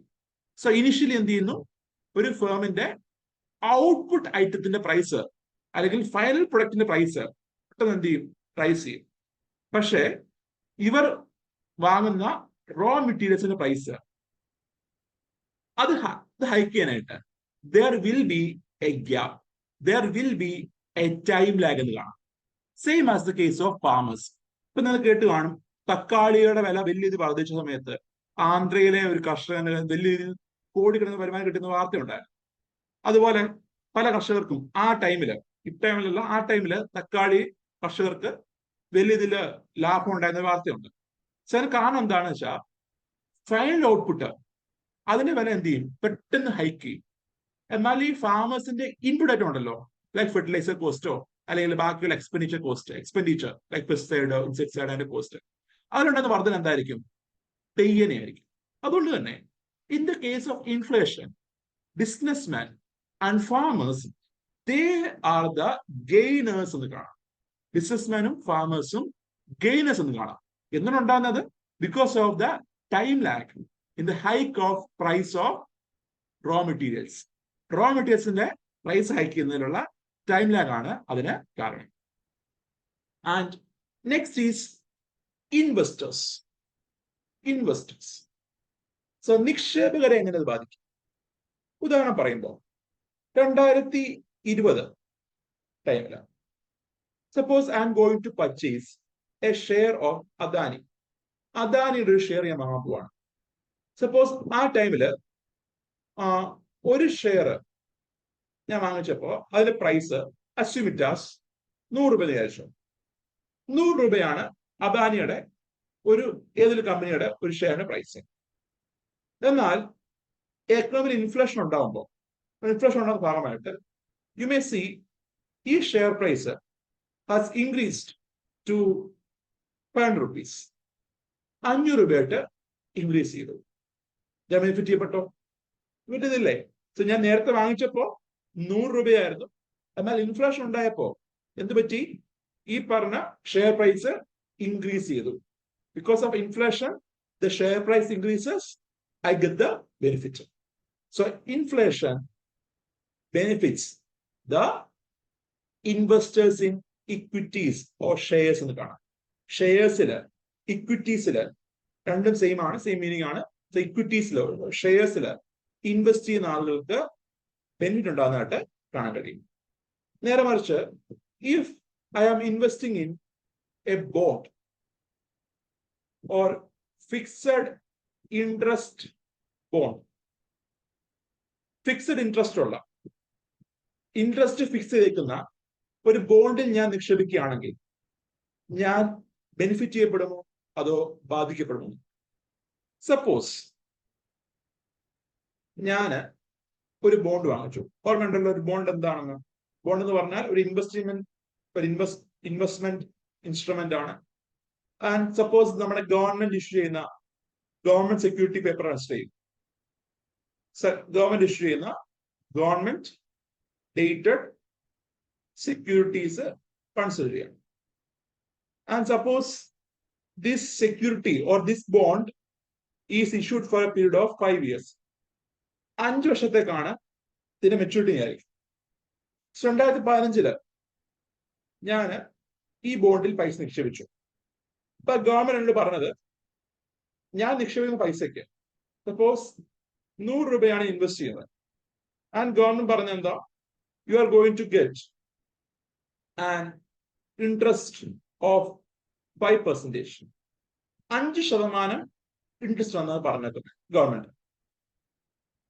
സോ ഇനിഷ്യലി എന്ത് ചെയ്യുന്നു? ഒരു ഫേമിന്റെ ഔട്ട്പുട്ട് ഐറ്റത്തിന്റെ പ്രൈസ് അല്ലെങ്കിൽ ഫൈനൽ പ്രൊഡക്റ്റിന്റെ പ്രൈസ് പെട്ടെന്ന് എന്ത് ചെയ്യും? റൈസ് ചെയ്യും. പക്ഷേ ഇവർ വാങ്ങുന്ന റോ മെറ്റീരിയൽസിന്റെ പ്രൈസ് അത് ഹൈക്ക് ചെയ്യാനായിട്ട് there will be a gap, there will be a time lag എന്ന് കാണാം. Same as the case of farmers. ഇപ്പൊ നിങ്ങൾ കേട്ട് കാണും, തക്കാളിയുടെ വില വലിയ രീതിയിൽ വർദ്ധിച്ച സമയത്ത് ആന്ധ്രയിലെ ഒരു കർഷകന് വലിയ രീതിയിൽ കോടിക്കണക്കിന് വരുമാനം കിട്ടുന്ന വാർത്തയുണ്ടായിരുന്നു. അതുപോലെ പല കർഷകർക്കും ആ ടൈമില്, ഇട്ടൈമിലല്ല ആ ടൈമില് തക്കാളി കർഷകർക്ക് വലിയ ഇതിൽ ലാഭം ഉണ്ടായിരുന്ന വാർത്തയുണ്ട്. പക്ഷെ അതിന് കാരണം എന്താണെന്ന് വെച്ചാൽ ഫൈനൽ ഔട്ട്പുട്ട് അതിന്റെ വില എന്ത് ചെയ്യും? പെട്ടെന്ന് ഹൈക്ക് ചെയ്യും. എന്നാൽ ഈ ഫാമേഴ്സിന്റെ ഇൻപുട്ട് ആയിട്ട് ഉണ്ടല്ലോ, ലൈക്ക് ഫെർട്ടിലൈസർ കോസ്റ്റോ അല്ലെങ്കിൽ ബാക്കിയുള്ള എക്സ്പെൻഡിച്ചർ ലൈക്ക് പെസ്റ്റിസൈഡ്, ഇൻസെക്ടിസൈഡ് അതിന്റെ കോസ്റ്റ്, അതിലുണ്ടെന്ന വർധന എന്തായിരിക്കും? പെയ്യനെയായിരിക്കും. അതുകൊണ്ട് തന്നെ in the case of inflation, businessman and farmers they are the gainers എന്ന് കാണാം. ബിസിനസ്മാനും ഫാമേഴ്സും ഗെയിനേഴ്സ് എന്ന് കാണാം. എന്താണ് ഉണ്ടാകുന്നത്? Because of the time lag in the hike of price of raw materials. Raw മെറ്റീരിയൽസിന്റെ പ്രൈസ് ഹൈക്ക് ചെയ്യുന്നതിലുള്ള ടൈം ലാഗ് ആണ് അതിന് കാരണം. And next is investors. So നിക്ഷേപകരെ എങ്ങനെ അത് ബാധിക്കും? ഉദാഹരണം പറയുമ്പോൾ 2020 ടൈമില് suppose I am going to purchase a share of Adani. അദാനിയുടെ ഒരു ഷെയർ ഞാൻ വാങ്ങാൻ പോവാണ്. സപ്പോസ് ആ ടൈമില് ഒരു ഷെയർ ഞാൻ വാങ്ങിച്ചപ്പോ അതിന്റെ പ്രൈസ് അസ്യൂമിറ്റാസ് 100 രൂപ വിചാരിച്ചു. 100 രൂപയാണ് അദാനിയുടെ ഏതൊരു കമ്പനിയുടെ ഒരു ഷെയറിന്റെ പ്രൈസ്. എന്നാൽ എക്കണോമിക് ഇൻഫ്ലേഷൻ ഉണ്ടാകുമ്പോൾ ഉണ്ടാകുന്ന ഭാഗമായിട്ട് യു മേ സി ഈ share price has increased to 500 rupees. 500 രൂപയായിട്ട് ഇൻക്രീസ് ചെയ്തു. ഞാൻ ബെനിഫിറ്റ് ചെയ്യപ്പെട്ടോ? വിട്ടുന്നില്ലേ? സോ ഞാൻ നേരത്തെ വാങ്ങിച്ചപ്പോ 100 രൂപയായിരുന്നു. എന്നാൽ ഇൻഫ്ലേഷൻ ഉണ്ടായപ്പോ എന്ത് പറ്റി? ഈ പറഞ്ഞ ഷെയർ പ്രൈസ് ഇൻക്രീസ് ചെയ്തു. Because of inflation, the share price increases, I get the benefit. So inflation benefits the investors in equities or shares എന്ന് കാണാം. ഷെയർസില്, ഇക്വിറ്റീസില് രണ്ടും സെയിം മീനിങ് ആണ്. ഇക്വിറ്റീസില്, ഷെയർസില് ഇൻവെസ്റ്റ് ചെയ്യുന്ന ആളുകൾക്ക് ബെനിഫിറ്റ് ഉണ്ടാകുന്നതായിട്ട് കാണാൻ കഴിയും. നേരെ മറിച്ച് if I am investing in a bond or fixed interest bond, fixed interest ഉള്ള, ഇൻട്രസ്റ്റ് ഫിക്സ് ചെയ്തേക്കുന്ന ഒരു ബോണ്ടിൽ ഞാൻ നിക്ഷേപിക്കുകയാണെങ്കിൽ ഞാൻ ബെനിഫിറ്റ് ചെയ്യപ്പെടുമോ അതോ ബാധിക്കപ്പെടുമോ? സപ്പോസ് ഞാൻ ഒരു ബോണ്ട് വാങ്ങിച്ചു. ഓർമ്മയുണ്ടല്ലോ ഒരു ബോണ്ട് എന്താണെന്ന്? ബോണ്ട് എന്ന് പറഞ്ഞാൽ ഒരു ഇൻവെസ്റ്റ്മെന്റ് ഇൻസ്ട്രുമെന്റ് ആണ്. ആൻഡ് സപ്പോസ് നമ്മുടെ ഗവൺമെന്റ് ഇഷ്യൂ ചെയ്യുന്ന ഗവൺമെന്റ് സെക്യൂരിറ്റി പേപ്പർ കൺസിഡർ ചെയ്യും. ഗവൺമെന്റ് ഇഷ്യൂ ചെയ്യുന്ന ഗവൺമെന്റ് ഡേറ്റഡ് സെക്യൂരിറ്റീസ് കൺസിഡർ ചെയ്യാം. And suppose this security or this bond is issued for A period of 5 years. 5 വർഷത്തേക്കാണ് ഇതിന്റെ മെച്യൂരിറ്റി ആയിരിക്കും. 2015 ഞാൻ ഈ ബോണ്ടിൽ പൈസ നിക്ഷേപിച്ചു. അപ്പൊ ഗവൺമെന്റ് പറഞ്ഞത് ഞാൻ നിക്ഷേപിക്കുന്ന പൈസയ്ക്ക് സപ്പോസ് 100 രൂപയാണ് ഇൻവെസ്റ്റ് ചെയ്യുന്നത്. ആൻഡ് ഗവൺമെന്റ് പറഞ്ഞ എന്താ? You are going to get an interest of 5%. 5% interest വന്നത് പറഞ്ഞത് ഗവൺമെന്റ്.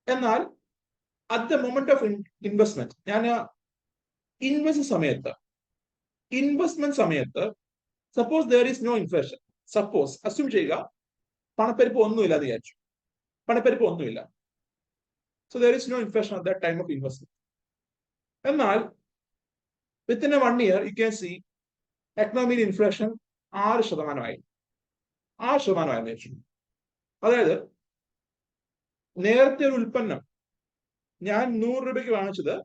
എന്നാൽ at the moment of investment, ഞാൻ ഇൻവെസ്റ്റ്മെന്റ് സമയത്ത് suppose there is no inflation. Suppose assume ചെയ്യുക പണപ്പെരുപ്പ് ഒന്നുമില്ല എന്ന് വിചാരിച്ചു. പണപ്പെരുപ്പ് ഒന്നുമില്ല. So there is no inflation at that time of investment. എന്നാൽ within a 1 year you can see economic inflation 6% 6% വെച്ചു. അതായത് നേരത്തെ ഒരു ഉൽപ്പന്നം ഞാൻ 100 രൂപയ്ക്ക് വാങ്ങിച്ചത്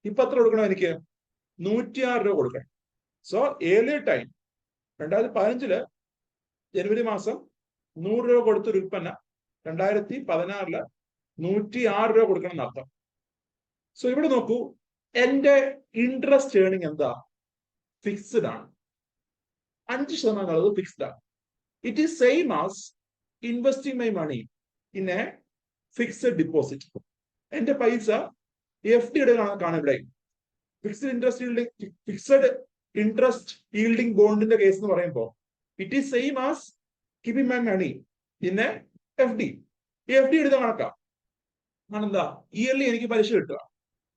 ഇപ്പൊ എത്ര കൊടുക്കണം? എനിക്ക് 106 രൂപ കൊടുക്കണം. സോ ഏർലിയർ ടൈം 2015 ജനുവരി മാസം 100 രൂപ കൊടുത്തൊരു ഉൽപ്പന്നം 2016 106 രൂപ കൊടുക്കണം എന്നർത്ഥം. സോ ഇവിടെ നോക്കൂ, എന്റെ ഇൻട്രസ്റ്റ് ഏർണിംഗ് എന്താ? ഫിക്സ്ഡ് ആണ്. 5% ഫിക്സ്ഡ് ആണ്. It is same as investing my money in a fixed deposit. എന്റെ പൈസ FD കാണാൻ ഇവിടെ ഫിക്സഡ് ഇൻട്രസ്റ്റ് yielding ബോണ്ടിന്റെ കേസ് എന്ന് പറയുമ്പോൾ it is same as keeping my money in a FD. ഈ FD എടുത്ത കണക്കാം ആണെന്താ? ഇയർലി എനിക്ക് പലിശ കിട്ടുക.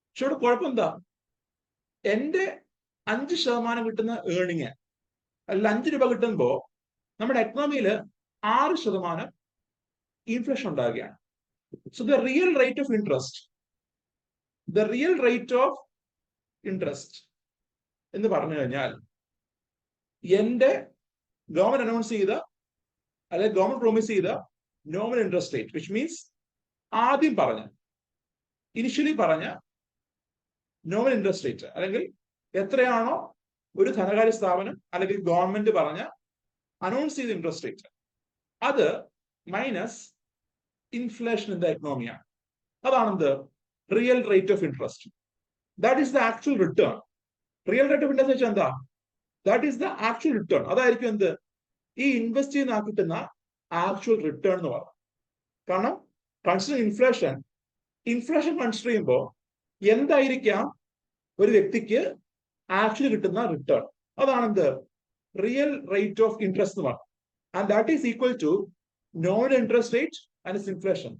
പക്ഷെ ഇവിടെ കുഴപ്പം എന്താ? എന്റെ 5% കിട്ടുന്ന ഏർണിങ് അല്ല 5 രൂപ കിട്ടുമ്പോ നമ്മുടെ എക്കണോമിയിൽ 6% ഇൻഫ്ലേഷൻ ഉണ്ടാകുകയാണ്. So the real rate of interest എന്ന് പറഞ്ഞു കഴിഞ്ഞാൽ എന്റെ ഗവൺമെന്റ് അനൗൺസ് ചെയ്ത അല്ലെങ്കിൽ ഗവൺമെന്റ് പ്രോമിസ് ചെയ്ത nominal interest rate, which means ആദ്യം പറഞ്ഞ ഇനിഷ്യലി പറഞ്ഞ നോമിനൽ ഇൻട്രസ്റ്റ് റേറ്റ്, അല്ലെങ്കിൽ എത്രയാണോ ഒരു ധനകാര്യ സ്ഥാപനം അല്ലെങ്കിൽ ഗവൺമെന്റ് പറഞ്ഞ അനൗൺസ് ചെയ്ത ഇൻട്രസ്റ്റ് റേറ്റ്, അത് മൈനസ് ഇൻഫ്ലേഷൻ ഇൻ ദ എക്കണോമിയാണ്. അതാണെന്ത്? Real rate of interest. That is the actual return. Real rate of interest വെച്ചാൽ എന്താ? That is the actual return. അതായിരിക്കും എന്ത്? ഈ ഇൻവെസ്റ്റ് ചെയ്യുന്ന കിട്ടുന്ന ആക്ച്വൽ റിട്ടേൺ എന്ന് പറയുന്നത്. കാരണം കൺസിഡർ ഇൻഫ്ലേഷൻ, ഇൻഫ്ലേഷൻ കൺസിഡർ ചെയ്യുമ്പോൾ എന്തായിരിക്കാം ഒരു വ്യക്തിക്ക് ആക്ച്വലി കിട്ടുന്ന റിട്ടേൺ? അതാണെന്ത്? റിയൽ റേറ്റ് ഓഫ് ഇൻട്രസ്റ്റ് എന്ന് പറയുന്നത്. And that is equal to nominal interest rate and inflation.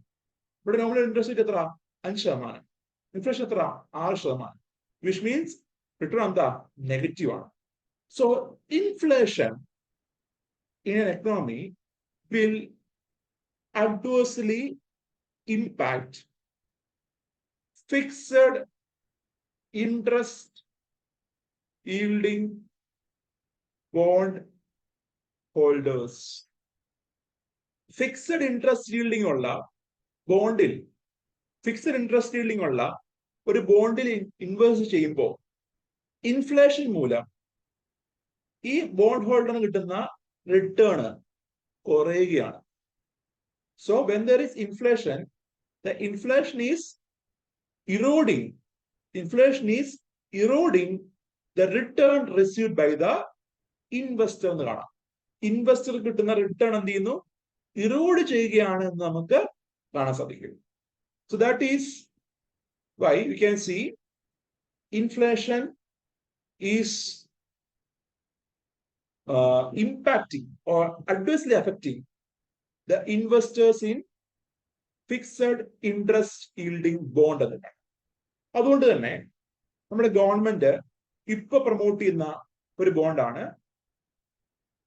ഇവിടെ നോമിനൽ ഇൻട്രസ്റ്റ് റേറ്റ് എത്ര? 5%. ഇൻഫ്ലേഷൻ എത്ര? 6%. വിച്ച് മീൻസ് റിട്ടേൺ എന്താ? നെഗറ്റീവ് ആണ്. So inflation in an economy will adversely impact fixed interest yielding bond holders. Fixed interest yielding ഉള്ള ബോണ്ടിൽ, fixed interest yielding ഉള്ള ഒരു ബോണ്ടിൽ invest ചെയ്യുമ്പോൾ inflation മൂലം ഈ ബോണ്ട് ഹോൾഡറിന് കിട്ടുന്ന റിട്ടേൺ കുറയുകയാണ്. So when there is inflation, the inflation is eroding, inflation is eroding the return received by the investor എന്ന് കാണാം. ഇൻവെസ്റ്റർ കിട്ടുന്ന റിട്ടേൺ എന്ത് ചെയ്യുന്നു? ഇറോഡ് ചെയ്യുകയാണ് എന്ന് നമുക്ക് കാണാൻ സാധിക്കും. So that is why you can see inflation is impacting or adversely affecting the investors in fixed interest yielding bond. അതുകൊണ്ട് തന്നെ നമ്മുടെ ഗവൺമെന്റ് ഇപ്പൊ പ്രൊമോട്ട് ചെയ്യുന്ന ഒരു ബോണ്ടാണ്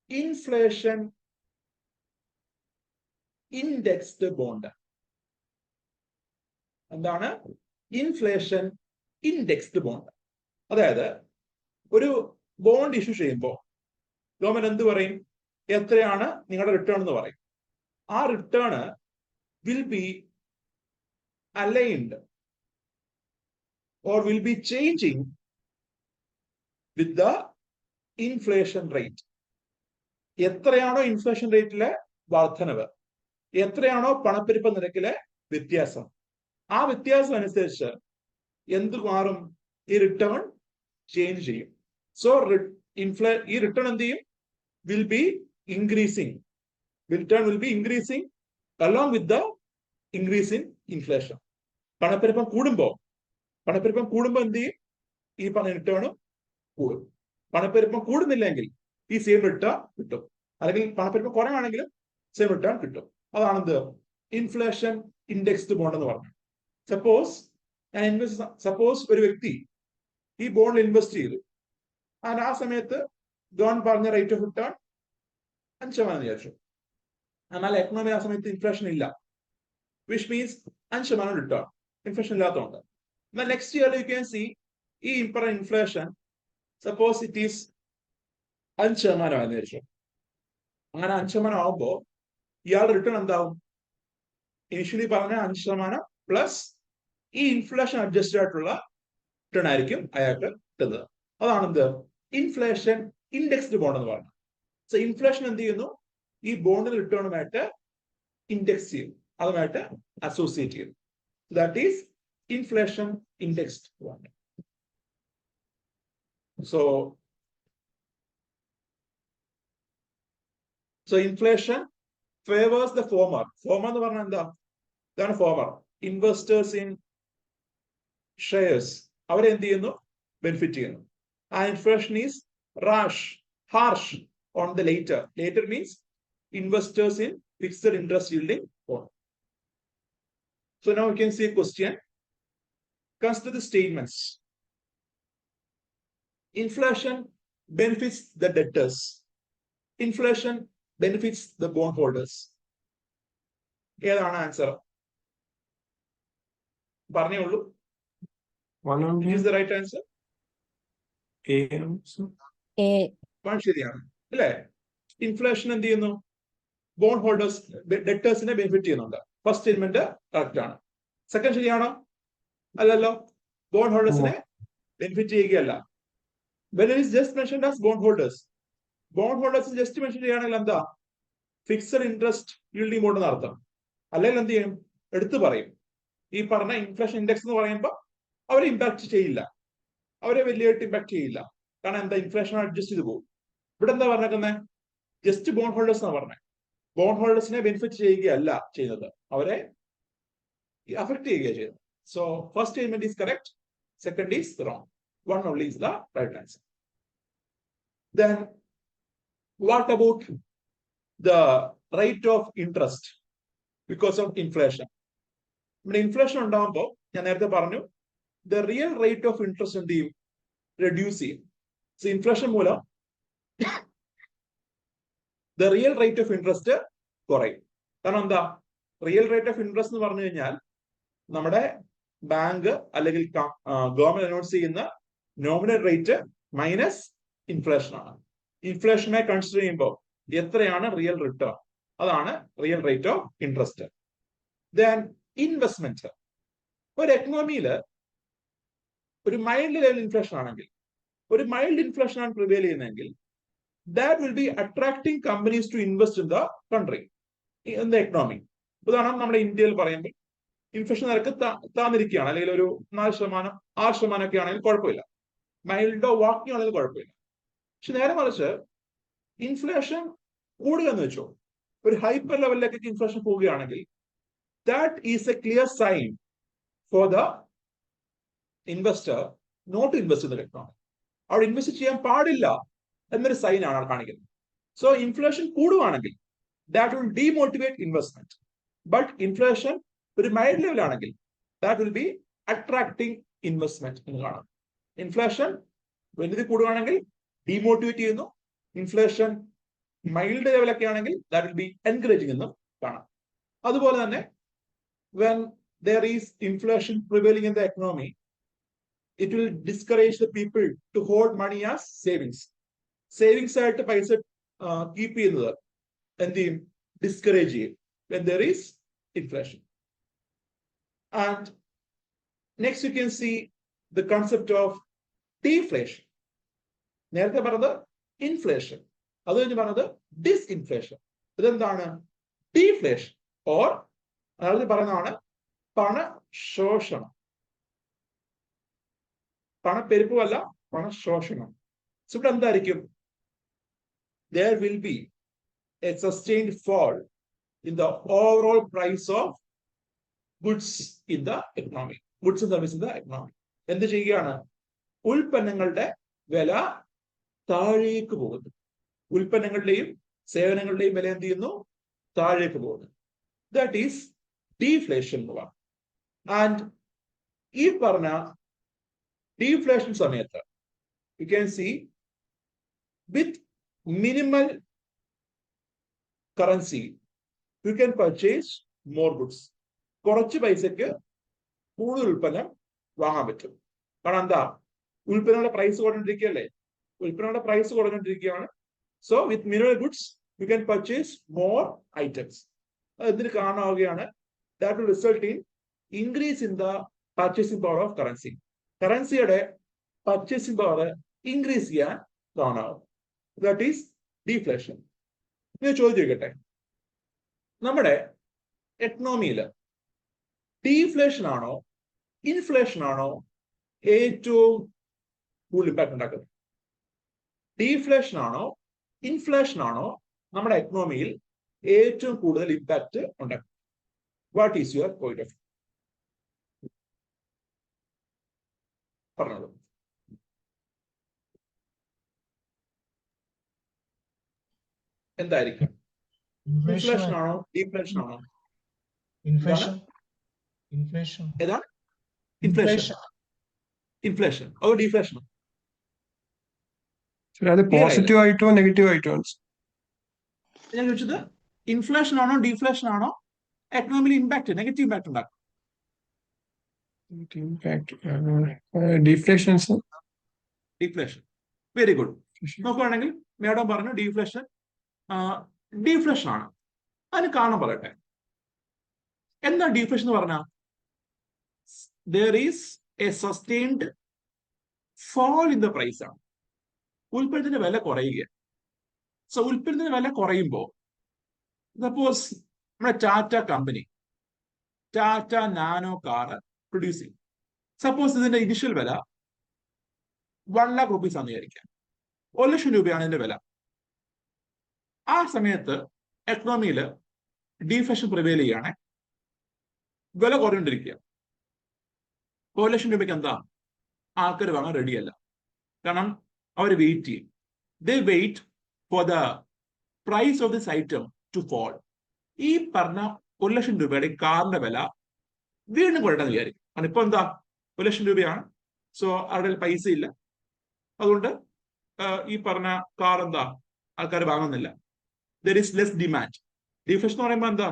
ഇൻഫ്ലേഷൻ ഇൻഡെക്സ്ഡ് ബോണ്ട്. എന്താണ് ഇൻഫ്ലേഷൻ ഇൻഡെക്സ്ഡ് ബോണ്ട്? അതായത് ഒരു ബോണ്ട് ഇഷ്യൂ ചെയ്യുമ്പോൾ ഗവൺമെന്റ് എന്ത് പറയും? എത്രയാണ് നിങ്ങളുടെ റിട്ടേൺ എന്ന് പറയും. ആ return will be aligned or will be changing with the inflation rate. എത്രയാണോ ഇൻഫ്ലേഷൻ റേറ്റിലെ വർധനവ്, എത്രയാണോ പണപ്പെരുപ്പ നിരക്കിലെ വ്യത്യാസം, ആ വ്യത്യാസം അനുസരിച്ച് എന്ത് മാറും? ഈ റിട്ടേൺ ചേഞ്ച് ചെയ്യും. സോ ഈ റിട്ടേൺ എന്ത് ചെയ്യും? will be increasing. Return will be increasing along with the increase in inflation. പണപ്പെരുപ്പം കൂടുമ്പോൾ എന്ത് ചെയ്യും? ഈ റിട്ടേണും കൂടും. പണപ്പെരുപ്പം കൂടുന്നില്ലെങ്കിൽ ഈ സെയിം റിട്ടേൺ കിട്ടും. അല്ലെങ്കിൽ പണപ്പെരുപ്പം കുറവാണെങ്കിലും സെയിം റിട്ടേൺ കിട്ടും. അതാണെന്ത്? ഇൻഫ്ലേഷൻ ഇൻഡെക്സ്ഡ് ബോണ്ട് എന്ന് പറഞ്ഞു. സപ്പോസ് ഒരു വ്യക്തി ഈ ബോണ്ടിൽ ഇൻവെസ്റ്റ് ചെയ്തു, ആ സമയത്ത് ഗവൺമെന്റ് പറഞ്ഞ റേറ്റ് ഓഫ് റിട്ടേൺ 5% വിചാരിച്ചു. എന്നാൽ എക്കണോമി ആ സമയത്ത് ഇൻഫ്ലേഷൻ ഇല്ല, വിച്ച് മീൻസ് 5% റിട്ടേൺ, ഇൻഫ്ലേഷൻ ഇല്ലാത്തതുകൊണ്ട്. എന്നാൽ next year U can see ഈ ഇൻഫ്ലേഷൻ സപ്പോസ് ഇറ്റ് ഈസ് 5% ആണെന്ന് വിചാരിച്ചു. അങ്ങനെ 5% ആവുമ്പോൾ ഇയാളുടെ റിട്ടേൺ എന്താവും? ഇനിഷ്യലി പറഞ്ഞ 5% പ്ലസ് ഈ ഇൻഫ്ലേഷൻ അഡ്ജസ്റ്റഡ് ആയിട്ടുള്ള റിട്ടേൺ ആയിരിക്കും അയാൾക്ക് കിട്ടുന്നത്. അതാണെന്ത്? ഇൻഫ്ലേഷൻ ഇൻഡെക്സ്ഡ് ബോണ്ട് എന്ന് പറയുന്നത്. സോ ഇൻഫ്ലേഷൻ എന്ത് ചെയ്യുന്നു? ഈ ബോണ്ടിൽ റിട്ടേണുമായിട്ട് ഇൻഡെക്സ് ചെയ്യും, അതുമായിട്ട് അസോസിയേറ്റ് ചെയ്യും. That is inflation indexed bond. So inflation favours the former. Former എന്ന് പറഞ്ഞാൽ എന്താ? ഇതാണ് ഫോമർ. ഇൻവെസ്റ്റേഴ്സ് ഇൻ ഷെയർസ്, അവരെ എന്ത് ചെയ്യുന്നു? ബെനിഫിറ്റ് ചെയ്യുന്നു. And inflation is harsh on the later. Later means investors in fixed interest yielding bond. So now you can see a question. Consider the statements. Inflation benefits the debtors. Inflation benefits the bondholders. ഏതാണ് answer? പറഞ്ഞേ ഉള്ളൂ. Which is the right answer? ശരിയാണ് അല്ലെ? Inflation എന്ത് ചെയ്യുന്നു? Bond holders ഡെറ്റേഴ്സിനെ benefit ചെയ്യുന്നുണ്ട്. First statement correct ആണ്. സെക്കൻഡ് ശരിയാണോ? അല്ലല്ലോ. ബോണ്ട് ഹോൾഡേഴ്സിനെ ബെനിഫിറ്റ് ചെയ്യുകയല്ല. When it is just mentioned as bond holders just mention ചെയ്യുകയാണെങ്കിൽ എന്താ, ഫിക്സഡ് ഇൻട്രസ്റ്റ് yielding bond എന്ന് അർത്ഥം. അല്ലെങ്കിൽ എന്ത് ചെയ്യും, എടുത്തു പറയും ഈ പറഞ്ഞ ഇൻഫ്ലേഷൻ ഇൻഡെക്സ് എന്ന് പറയുമ്പോൾ അവരെ ഇമ്പാക്ട് ചെയ്യില്ല, അവരെ വലിയായിട്ട് ഇമ്പാക്ട് ചെയ്യില്ല. കാരണം എന്താ, ഇൻഫ്ലേഷൻ അഡ്ജസ്റ്റ് ചെയ്ത് പോകും. ഇവിടെ എന്താ പറഞ്ഞേക്കുന്നത്, ജസ്റ്റ് ബോണ്ട് ഹോൾഡേഴ്സ് എന്നാ പറഞ്ഞത്. ബോണ്ട് ഹോൾഡേഴ്സിനെ ബെനിഫിറ്റ് ചെയ്യുകയല്ല ചെയ്യുന്നത്, അവരെ അഫക്ട് ചെയ്യുകയാണ് ചെയ്യുന്നത്. So first statement is correct, second is wrong. One only is the right answer. Then what about the rate of interest because of inflation? Inflation ഉണ്ടാകുമ്പോൾ ഞാൻ നേരത്തെ പറഞ്ഞു, the real rate of interest എന്ത് ചെയ്യും, reduce ചെയ്യും. So inflation മൂലം the real rate of interest കുറയും. കാരണം എന്താ, റിയൽ റേറ്റ് ഓഫ് ഇൻട്രസ്റ്റ് എന്ന് പറഞ്ഞു കഴിഞ്ഞാൽ നമ്മുടെ ബാങ്ക് അല്ലെങ്കിൽ ഗവൺമെന്റ് അനൗൺസ് ചെയ്യുന്ന നോമിനൽ റേറ്റ് മൈനസ് ഇൻഫ്ലേഷൻ ആണ്. ഇൻഫ്ലേഷനെ കൺസിഡർ ചെയ്യുമ്പോൾ എത്രയാണ് റിയൽ റിട്ടേൺ, അതാണ് real rate of interest. Then investment. ഒരു എക്കണോമിയിൽ ഒരു മൈൽഡ് ലെവൽ ഇൻഫ്ലേഷൻ ആണെങ്കിൽ, ഒരു മൈൽഡ് ഇൻഫ്ലേഷൻ ആണ് പ്രിവെയിൽ ചെയ്യുന്നതെങ്കിൽ, that will be attracting companies to invest in the country, in the economy. ഉദാഹരണം നമ്മുടെ ഇന്ത്യയിൽ പറയുമ്പോൾ ഇൻഫ്ലേഷൻ നിരക്ക് താന്നിരിക്കുകയാണ്, അല്ലെങ്കിൽ ഒരു 4%, 6% ഒക്കെ ആണെങ്കിൽ കുഴപ്പമില്ല, മൈൽഡോ വാക്കിയോ ആണെങ്കിൽ കുഴപ്പമില്ല. പക്ഷെ നേരെ മറിച്ച് ഇൻഫ്ലേഷൻ കൂടുക എന്ന് വെച്ചോ, ഒരു ഹൈപ്പർ ലെവലിലേക്കൊക്കെ ഇൻഫ്ലേഷൻ പോവുകയാണെങ്കിൽ, that is a clear sign for the investor not to invest in the economy. അവിടെ ഇൻവെസ്റ്റ് ചെയ്യാൻ പാടില്ല എന്നൊരു സൈൻ ആണ് കാണിക്കുന്നത്. സോ ഇൻഫ്ലേഷൻ കൂടുകയാണെങ്കിൽ that will demotivate investment. But inflation ഒരു മൈൽഡ് ലെവൽ ആണെങ്കിൽ that will be attracting investment എന്ന് കാണാം. ഇൻഫ്ലേഷൻ വലുത് കൂടുകയാണെങ്കിൽ ഡിമോട്ടിവേറ്റ് ചെയ്യുന്നു, ഇൻഫ്ലേഷൻ മൈൽഡ് ലെവലൊക്കെ ആണെങ്കിൽ that will be encouraging എന്നും കാണാം. അതുപോലെ തന്നെ when there is inflation prevailing in the economy, it will discourage the people to hold money as savings. Savings ആയിട്ട് പൈസ കീപ്പ് ചെയ്യുന്നത് എന്ത് ചെയ്യും, ഡിസ്കറേജ് ചെയ്യും when there is inflation. And next you can see the concept of deflation. നേരത്തെ പറഞ്ഞത് inflation, അത് കഴിഞ്ഞ് പറഞ്ഞത് ഡിസ്ഇൻഫ്ലേഷൻ. ഇതെന്താണ്, ഡീഫ്ലേഷൻ ഓർ അതായത് പറയുന്നതാണ് പണശോഷണം. പണപ്പെരുപ്പമല്ല, പണശോഷണം. സോ ഇവിടെ എന്തായിരിക്കും, there will be a sustained fall in the overall price of goods in the economy, goods and services in the economy. എന്ത് ചെയ്യുകയാണ്, ഉൽപ്പന്നങ്ങളുടെ വില താഴേക്ക് പോകുന്നു, ഉൽപ്പന്നങ്ങളുടെയും സേവനങ്ങളുടെയും വില എന്ത് ചെയ്യുന്നു, താഴേക്ക് പോകുന്നു. ദാറ്റ് ഈസ് ഡീഫ്ലേഷൻ എന്ന് പറയുന്നത്. ആൻഡ് ഈ പറഞ്ഞ ഡീഫ്ലേഷൻ സമയത്ത് you can see with minimal currency you can purchase more goods. കുറച്ച് പൈസക്ക് കൂടുതൽ ഉൽപ്പന്നം വാങ്ങാൻ പറ്റും. കാരണം എന്താ, ഉൽപ്പന്നങ്ങളുടെ പ്രൈസ് കുറഞ്ഞിരിക്കുകയല്ലേ, ഉൽപ്പന്നങ്ങളുടെ പ്രൈസ് കുറഞ്ഞിരിക്കുകയാണ്. So with minimal goods you can purchase more items. അതിന് കാരണമാവുകയാണ് that will result in increase in the purchasing power of currency. കറൻസിയുടെ പർച്ചേസിംഗ് പവർ ഇൻക്രീസ് ചെയ്യാൻ കാരണമാവും. That is deflation. ഞാൻ ചോദിക്കട്ടെ, നമ്മുടെ എക്കണോമിയിൽ ഡീഫ്ലേഷൻ ആണോ ഇൻഫ്ലേഷൻ ആണോ ഏറ്റവും കൂടുതൽ ഇമ്പാക്ട് ഉണ്ടാക്കുന്നത്? ഡീഫ്ലേഷൻ ആണോ ഇൻഫ്ലേഷൻ ആണോ നമ്മുടെ എക്കണോമിയിൽ ഏറ്റവും കൂടുതൽ ഇമ്പാക്ട് ഉണ്ടാക്കുന്നത്? What is your point of view? പറഞ്ഞോളൂ. എന്തായിരിക്കും, ഇൻഫ്ലേഷൻ ആണോ ഡീഫ്ലേഷൻ ആണോ? Inflation. ഏതാണ് ഇൻഫ്ലേഷൻ? ഇൻഫ്ലേഷൻ ഓ ഡീഫ്ലേഷൻ? അത് പോസിറ്റീവ് ആയിട്ടോ നെഗറ്റീവ് ആയിട്ടോ? ഞാൻ ചോദിച്ചത് ഇൻഫ്ലേഷൻ ആണോ ഡീഫ്ലേഷൻ ആണോ എക്കണോമിയിൽ ഇമ്പാക്ട്, നെഗറ്റീവ് ഇമ്പാക്ട് ഉണ്ടാക്കും? ഡീഫ്ലേഷൻ. ഡീഫ്ലേഷൻ. Very good. നോക്കുകയാണെങ്കിൽ മേഡം പറഞ്ഞു ഡീഫ്ലേഷൻ. ഡീഫ്ലേഷൻ ആണ്. അതിന് കാരണം പറയട്ടെ. എന്താ ഡീഫ്ലേഷൻ എന്ന് പറഞ്ഞാൽ? there is a sustained fall in the price ആണ്. ഉൽപ്പന്നത്തിന്റെ വില കുറയുക. സോ ഉൽപ്പന്നത്തിന്റെ വില കുറയുമ്പോൾ സപ്പോസ് നമ്മുടെ Tata company Tata nano car produce ചെയ്യും. സപ്പോസ് ഇതിന്റെ ഇനിഷ്യൽ വില 1 lakh rupees ആണെന്ന് വിചാരിക്കാം. 1 ലക്ഷം രൂപയാണ് ഇതിന്റെ വില. ആ സമയത്ത് എക്കണോമിയിൽ ഡീഫ്ലേഷൻ പ്രിവെയിൽ ചെയ്യാണ്, വില കുറഞ്ഞുകൊണ്ടിരിക്കുക. 1 ലക്ഷം രൂപയ്ക്ക് എന്താ ആൾക്കാർ വാങ്ങാൻ റെഡിയല്ല. കാരണം അവർ വെയിറ്റ് ചെയ്യും. They wait for the price of this item to fall. ഈ പറഞ്ഞ 1 ലക്ഷം രൂപയുടെ കാറിന്റെ വില വീണ്ടും കുറയണമെന്ന് വിചാരിക്കും. കാരണം ഇപ്പൊ എന്താ 1 ലക്ഷം രൂപയാണ്. സോ അവരുടെ പൈസ ഇല്ല. അതുകൊണ്ട് ഈ പറഞ്ഞ കാർ എന്താ ആൾക്കാർ വാങ്ങുന്നില്ല. There is less demand. Deflation എന്ന് പറയുമ്പോൾ എന്താ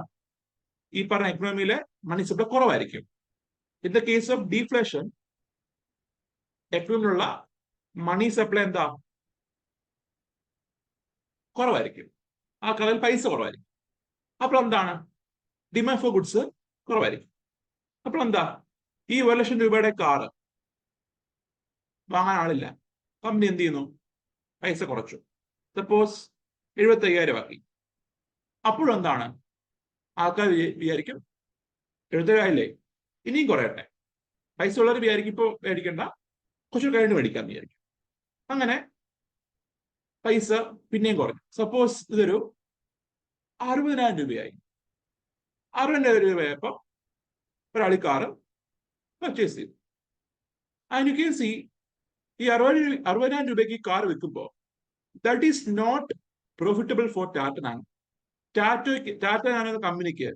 ഈ പറഞ്ഞ എക്കണോമിയിലെ മണി സപ്ലൈ കുറവായിരിക്കും. In the case of deflation എക്കണോമിയിലുള്ള മണി സപ്ലൈ എന്താ കുറവായിരിക്കും. ആ കടയിൽ പൈസ കുറവായിരിക്കും. അപ്പോൾ എന്താണ് ഡിമാൻഡ് ഫോർ ഗുഡ്സ് കുറവായിരിക്കും. അപ്പോൾ എന്താ ഈ 1 ലക്ഷം രൂപയുടെ കാറ് വാങ്ങാൻ ആളില്ല. കമ്പനി എന്ത് ചെയ്യുന്നു? പൈസ കുറച്ചു. സപ്പോസ് 75,000 ആക്കി. അപ്പോഴെന്താണ് ആൾക്കാർ വിചാരിക്കും 75,000 ഇനിയും കുറയട്ടെ. പൈസ ഉള്ളവർ വിചാരിക്കും ഇപ്പോൾ മേടിക്കണ്ട, കുറച്ച് കഴിഞ്ഞ് മേടിക്കാന്ന് വിചാരിക്കും. അങ്ങനെ പൈസ പിന്നെയും കുറഞ്ഞു. സപ്പോസ് ഇതൊരു 60,000 രൂപയായി. 60,000 രൂപയായപ്പോൾ ഒരാൾ ഈ കാറ് പർച്ചേസ് ചെയ്തു. ആൻഡ് യു ക്യാൻ സി ഈ 60,000 രൂപയ്ക്ക് ഈ കാർ വിൽക്കുമ്പോൾ that is not profitable for Tata Nano. Tata Nano എന്ന കമ്പനിക്ക്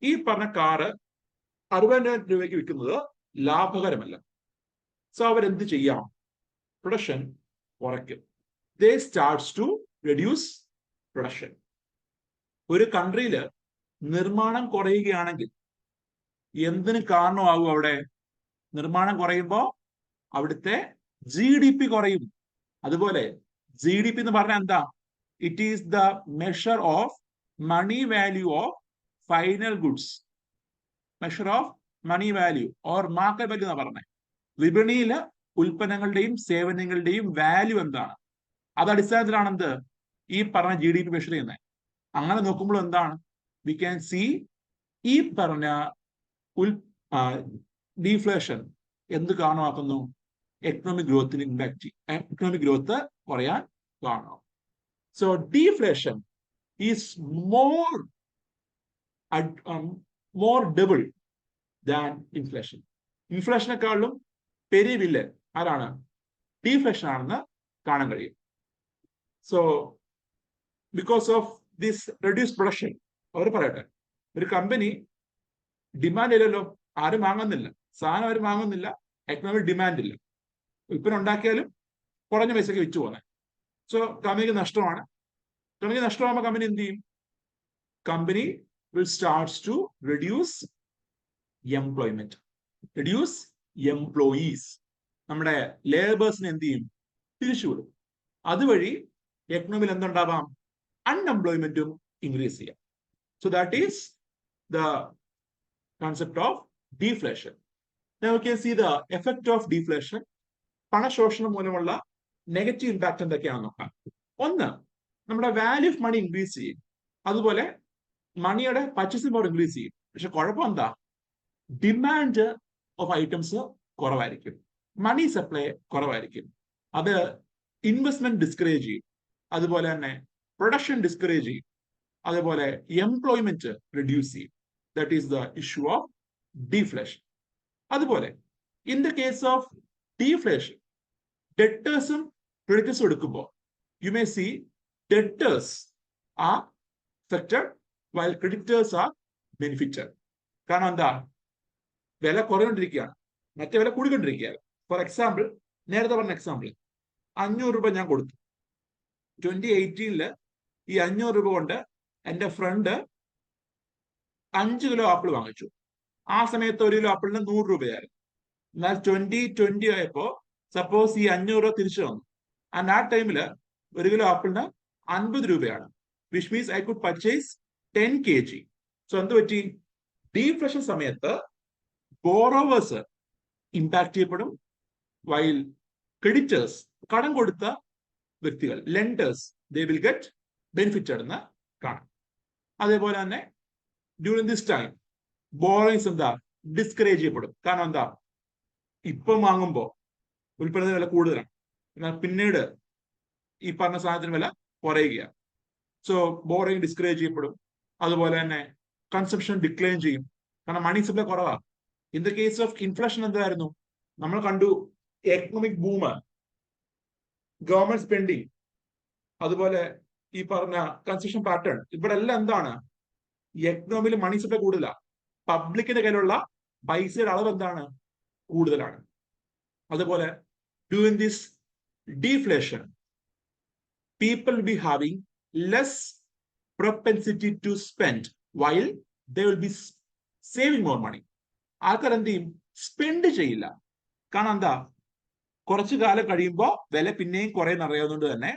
ഈ പറഞ്ഞ കാറ് 60,000 രൂപയ്ക്ക് വിൽക്കുന്നത് ലാഭകരമല്ല. സോ അവരെന്ത് ചെയ്യാം? പ്രൊഡക്ഷൻ കുറയ്ക്കും. ദേ സ്റ്റാർട്ട്സ് ടു റെഡ്യൂസ് പ്രൊഡക്ഷൻ. ഒരു കൺട്രിയിൽ നിർമ്മാണം കുറയുകയാണെങ്കിൽ എന്തിന് കാരണമാകും? അവിടെ നിർമ്മാണം കുറയുമ്പോൾ അവിടുത്തെ GDP കുറയും. അതുപോലെ GDP എന്ന് പറഞ്ഞാൽ എന്താ? It is the measure of money value of final goods. Measure of money value or market value എന്നാ പറഞ്ഞത്. വിപണിയിലെ ഉൽപ്പന്നങ്ങളുടെയും സേവനങ്ങളുടെയും വാല്യൂ എന്താണ്? അത് അടിസ്ഥാനത്തിലാണ് എന്ത് ഈ പറഞ്ഞ GDP മെഷർ ചെയ്യുന്നത്. അങ്ങനെ നോക്കുമ്പോൾ എന്താണ് വി ക്യാൻ സി ഈ പറഞ്ഞ ഡീഫ്ലേഷൻ എന്ത് കാരണമാക്കുന്നു? എക്കണോമിക് ഗ്രോത്തിന് ഇമ്പാക്ട് ചെയ്യും. എക്കണോമിക് ഗ്രോത്ത് കുറയാൻ കാരണം. So deflation is more double than inflation. ഇൻഫ്ലേഷനെക്കാളും പെരിയ വില്ലൻ ആരാണ്? ഡീഫ്ലേഷൻ ആണെന്ന് കാണാൻ കഴിയും. So because of this reduce production, അവർ പറയട്ടെ ഒരു കമ്പനി ഡിമാൻഡ് ഇല്ലല്ലോ, ആരും വാങ്ങുന്നില്ല, സാധനം ആരും വാങ്ങുന്നില്ല, എക്കണോമിക് ഡിമാൻഡ് ഇല്ല, ഉൽപ്പന്നം ഉണ്ടാക്കിയാലും കുറഞ്ഞ പൈസക്ക് വിറ്റ് പോകുന്നത്. സോ കമ്പനിക്ക് നഷ്ടമാണ്. കമ്പനിക്ക് നഷ്ടമാകുമ്പോൾ കമ്പനി എന്ത് ചെയ്യും? Company will starts to reduce employment, reduce employees. നമ്മുടെ ലേബേഴ്സിനെ എന്ത് ചെയ്യും? പിരിച്ചുവിടും. അതുവഴി എക്കണോമിയിൽ എന്തുണ്ടാവാം? അൺഎംപ്ലോയ്മെന്റും ഇൻക്രീസ് ചെയ്യാം. So that is the concept of deflation. Now we can see the effect of deflation. പണശോഷണം മൂലമുള്ള നെഗറ്റീവ് ഇമ്പാക്ട് എന്തൊക്കെയാണെന്ന് നോക്കാം. ഒന്ന്, നമ്മുടെ വാല്യൂ ഓഫ് മണി ഇൻക്രീസ് ചെയ്യും. അതുപോലെ മണിയുടെ പർച്ചേസിംഗ് പവർ ഇൻക്രീസ് ചെയ്യും. പക്ഷെ കുഴപ്പം എന്താ? ഡിമാൻഡ് ഓഫ് ഐറ്റംസ് കുറവായിരിക്കും, മണി സപ്ലൈ കുറവായിരിക്കും. അത് ഇൻവെസ്റ്റ്മെന്റ് ഡിസ്കറേജ് ചെയ്യും. അതുപോലെ തന്നെ പ്രൊഡക്ഷൻ ഡിസ്കറേജ് ചെയ്യും. അതുപോലെ എംപ്ലോയ്മെന്റ് റിഡ്യൂസ് ചെയ്യും. That is the issue of deflation. അതുപോലെ in the case of deflation, debtors-ഉം creditors എടുക്കുമ്പോൾ you may see debtors are affected while creditors are benefited. കാരണം എന്താ? വില കുറഞ്ഞുകൊണ്ടിരിക്കുകയാണ്, മറ്റേ വില കൂടിക്കൊണ്ടിരിക്കുകയാണ്. ഫോർ എക്സാമ്പിൾ, നേരത്തെ പറഞ്ഞ എക്സാമ്പിൾ 500 രൂപ ഞാൻ കൊടുത്തു. 2018 ഈ 500 രൂപ കൊണ്ട് എൻ്റെ ഫ്രണ്ട് 5 കിലോ ആപ്പിൾ വാങ്ങിച്ചു. ആ സമയത്ത് 1 കിലോ ആപ്പിളിന് 100 രൂപയായിരുന്നു. എന്നാൽ 2020 ആയപ്പോ സപ്പോസ് ഈ 500 രൂപ തിരിച്ചു വന്നു. ആൻഡ് ആ ടൈമില് 1 കിലോ ആപ്പിളിന് 50 രൂപയാണ്. Which means I could purchase 10 kg. So എന്ത് പറ്റി? ഡീഫ്ലേഷൻ സമയത്ത് ബോറോവേഴ്സ് ഇമ്പാക്ട് ചെയ്യപ്പെടും, വൈൽ ക്രെഡിറ്റേഴ്സ് കടം കൊടുത്ത വ്യക്തികൾ lenders they will get benefited എന്ന് കാണാം. അതേപോലെ തന്നെ ഡ്യൂറിങ് ദിസ് ടൈം ബോറോയിങ്സ് എന്താ ഡിസ്കറേജ് ചെയ്യപ്പെടും. കാരണം എന്താ? ഇപ്പം വാങ്ങുമ്പോൾ ഉൽപ്പന്നത്തിന് വില കൂടുതലാണ്, എന്നാൽ പിന്നീട് ഈ പറഞ്ഞ സാധനത്തിന് വില കുറയുകയാണ്. സോ ബോറോയിങ് ഡിസ്കറേജ് ചെയ്യപ്പെടും. അതുപോലെ തന്നെ കൺസംഷൻ ഡിക്ലൈൻ ചെയ്യും, കാരണം മണി സപ്ലൈ കുറവാണ്. In the case of inflation എന്തായിരുന്നു? നമ്മൾ കണ്ടു എക്കണോമിക് ബൂമ്, ഗവൺമെന്റ് സ്പെൻഡിങ്, അതുപോലെ ഈ പറഞ്ഞ കൺസംഷൻ പാറ്റേൺ. ഇവിടെ എല്ലാം എന്താണ്? എക്കണോമിയിൽ മണി സപ്ലൈ കൂടുതലാണ്, പബ്ലിക്കിന്റെ കയ്യിലുള്ള പൈസയുടെ അളവ് എന്താണ്? കൂടുതലാണ്. അതുപോലെ during this deflation, people will be having less propensity to spend while they will be saving more money. ആൾക്കാർ എന്ത് ചെയ്യും? സ്പെൻഡ് ചെയ്യില്ല. കാരണം എന്താ? കുറച്ചു കാലം കഴിയുമ്പോൾ വില പിന്നെയും കുറയുന്ന അറിയാവുന്നതുകൊണ്ട് തന്നെ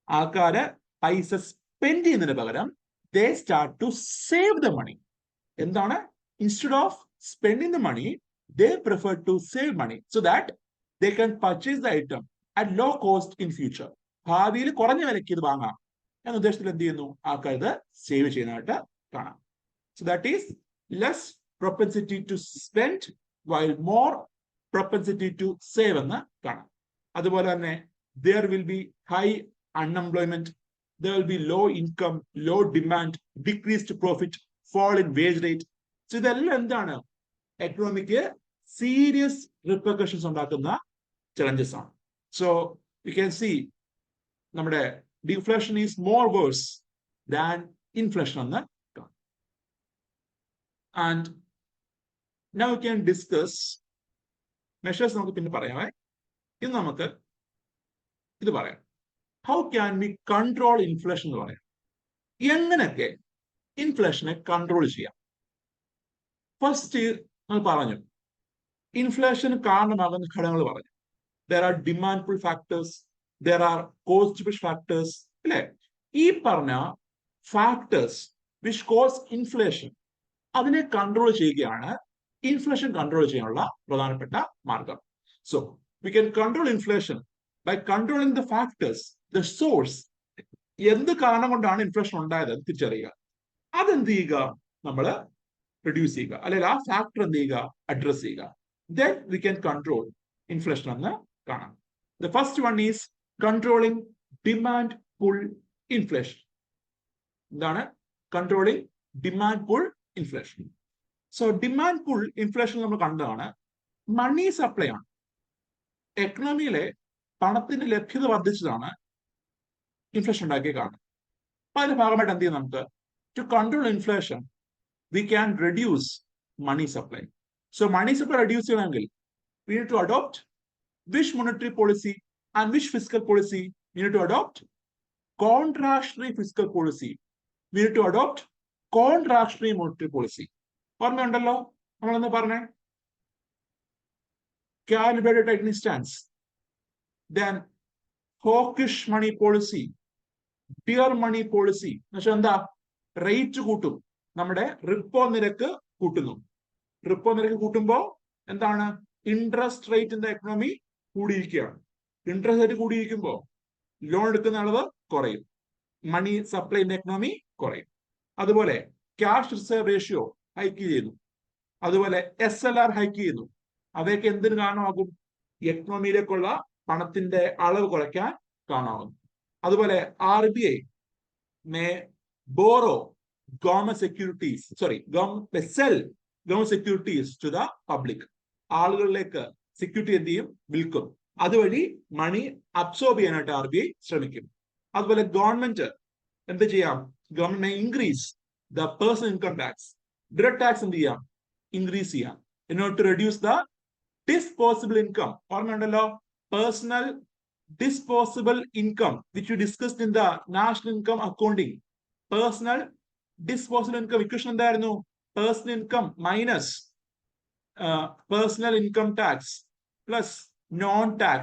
ആൾക്കാര് പൈസ സ്പെൻഡ് ചെയ്യുന്നതിന് പകരം they start to save the money. എന്താണ്? Instead of spending the money they prefer to save money so that they can purchase the item at low cost in future. ഭാവിയിൽ കുറഞ്ഞ വിലയ്ക്ക് ഇത് വാങ്ങാം എന്ന ഉദ്ദേശത്തിൽ എന്ത് ചെയ്യുന്നു? ആൾക്കാർ ഇത് സേവ് ചെയ്യുന്നതായിട്ട് കാണാം. So that is less propensity to spend while more propensity to save എന്ന് കാണാം. അതുപോലെ തന്നെ there will be high unemployment, there will be low income, low demand, decreased profit, fall in wage rate. So ഇതെല്ലാം എന്താണ്? Economic serious repercussions ഉണ്ടാക്കുന്ന challenges ആണ്. So you can see നമ്മുടെ deflation is more worse than inflation എന്ന് കാണാം. And now we can discuss measures. നമുക്ക് പിന്നെ പറയാമേ. ഇന്ന് നമുക്ക് ഇത് പറയാം. How can we control inflation എന്ന് പറയാം. എങ്ങനെയൊക്കെ ഇൻഫ്ലേഷനെ കൺട്രോൾ ചെയ്യാം? ഫസ്റ്റ് നമ്മൾ പറഞ്ഞു, ഇൻഫ്ലേഷൻ കാരണമാകുന്ന ഘടകങ്ങൾ പറഞ്ഞു. There are demand pull factors, there are cost push factors. അല്ലെ? ഈ പറഞ്ഞ ഫാക്ടേഴ്സ് വിച്ച് കോസ് ഇൻഫ്ലേഷൻ, അതിനെ കൺട്രോൾ ചെയ്യുകയാണ് ഇൻഫ്ലേഷൻ കൺട്രോൾ ചെയ്യാനുള്ള പ്രധാനപ്പെട്ട മാർഗം. So we can control inflation by controlling the factors, the source. എന്ത് കാരണം കൊണ്ടാണ് ഇൻഫ്ലേഷൻ ഉണ്ടായത് തിരിച്ചറിയുക. അതെന്ത് ചെയ്യുക? നമ്മൾ റിഡ്യൂസ് ചെയ്യുക, അല്ലെങ്കിൽ ആ ഫാക്ടർ എന്ത് ചെയ്യുക? അഡ്രസ് ചെയ്യുക. Then we can control inflation എന്ന് കാണാം. The first one is controlling demand pull inflation. എന്താണ്? Controlling demand pull inflation. So demand pull inflation നമ്മൾ കണ്ടതാണ്. മണി സപ്ലൈ ആണ്. എക്കണോമിയിലെ പണത്തിന്റെ ലഭ്യത വർദ്ധിച്ചതാണ് ഇൻഫ്ലേഷൻ ഉണ്ടാക്കിയ കാരണം. അപ്പൊ അതിന്റെ ഭാഗമായിട്ട് എന്ത് ചെയ്യും? നമുക്ക് to control inflation we can reduce money supply. So money supply reduce ചെയ്യണമെങ്കിൽ we need to adopt which monetary policy and which fiscal policy? We need to adopt contractionary fiscal policy. We need to adopt contractionary monetary policy. ഓർമ്മയുണ്ടല്ലോ നമ്മളെന്ന് പറഞ്ഞേ? Calibrated tightening stance, then hawkish money policy, dear money policy. എന്നുവെച്ചാൽ എന്താ? Rate കൂട്ടും, നമ്മുടെ repo നിരക്ക് കൂട്ടുന്നു. Repo നിരക്ക് കൂട്ടുമ്പോൾ എന്താണ്? Interest rate in the economy കൂടിയിരിക്കുകയാണ്. ഇൻട്രസ്റ്റ് റേറ്റ് കൂടിയിരിക്കുമ്പോൾ ലോൺ എടുക്കുന്ന അളവ് കുറയും, മണി സപ്ലൈ ഇൻ എക്കണോമി കുറയും. അതുപോലെ ക്യാഷ് റിസർവ് റേഷ്യോ ഹൈക്ക് ചെയ്യുന്നു, അതുപോലെ SLR ഹൈക്ക് ചെയ്യുന്നു. അവയൊക്കെ എന്തിന് കാരണമാകും? എക്കണോമിയിലേക്കുള്ള പണത്തിന്റെ അളവ് കുറയ്ക്കാൻ കാരണമാകും. അതുപോലെ RBI may borrow government securities, sell government securities to the public. ആളുകളിലേക്ക് സെക്യൂരിറ്റി എന്ത് ചെയ്യും? വിൽക്കും. അതുവഴി മണി അബ്സോർബ് ചെയ്യാനായിട്ട് RBI ശ്രമിക്കും. അതുപോലെ ഗവൺമെന്റ് എന്ത് ചെയ്യാം? Government increase the personal income tax. Direct tax എന്ത് ചെയ്യാം? ഇൻക്രീസ് ചെയ്യാം. in order to reduce the disposable income. ഓർമ്മയുണ്ടല്ലോ? Personal disposable income, which we discussed in the national income accounting. Personal disposable income equation എന്തായിരുന്നു? Personal income minus personal income tax plus non-tax.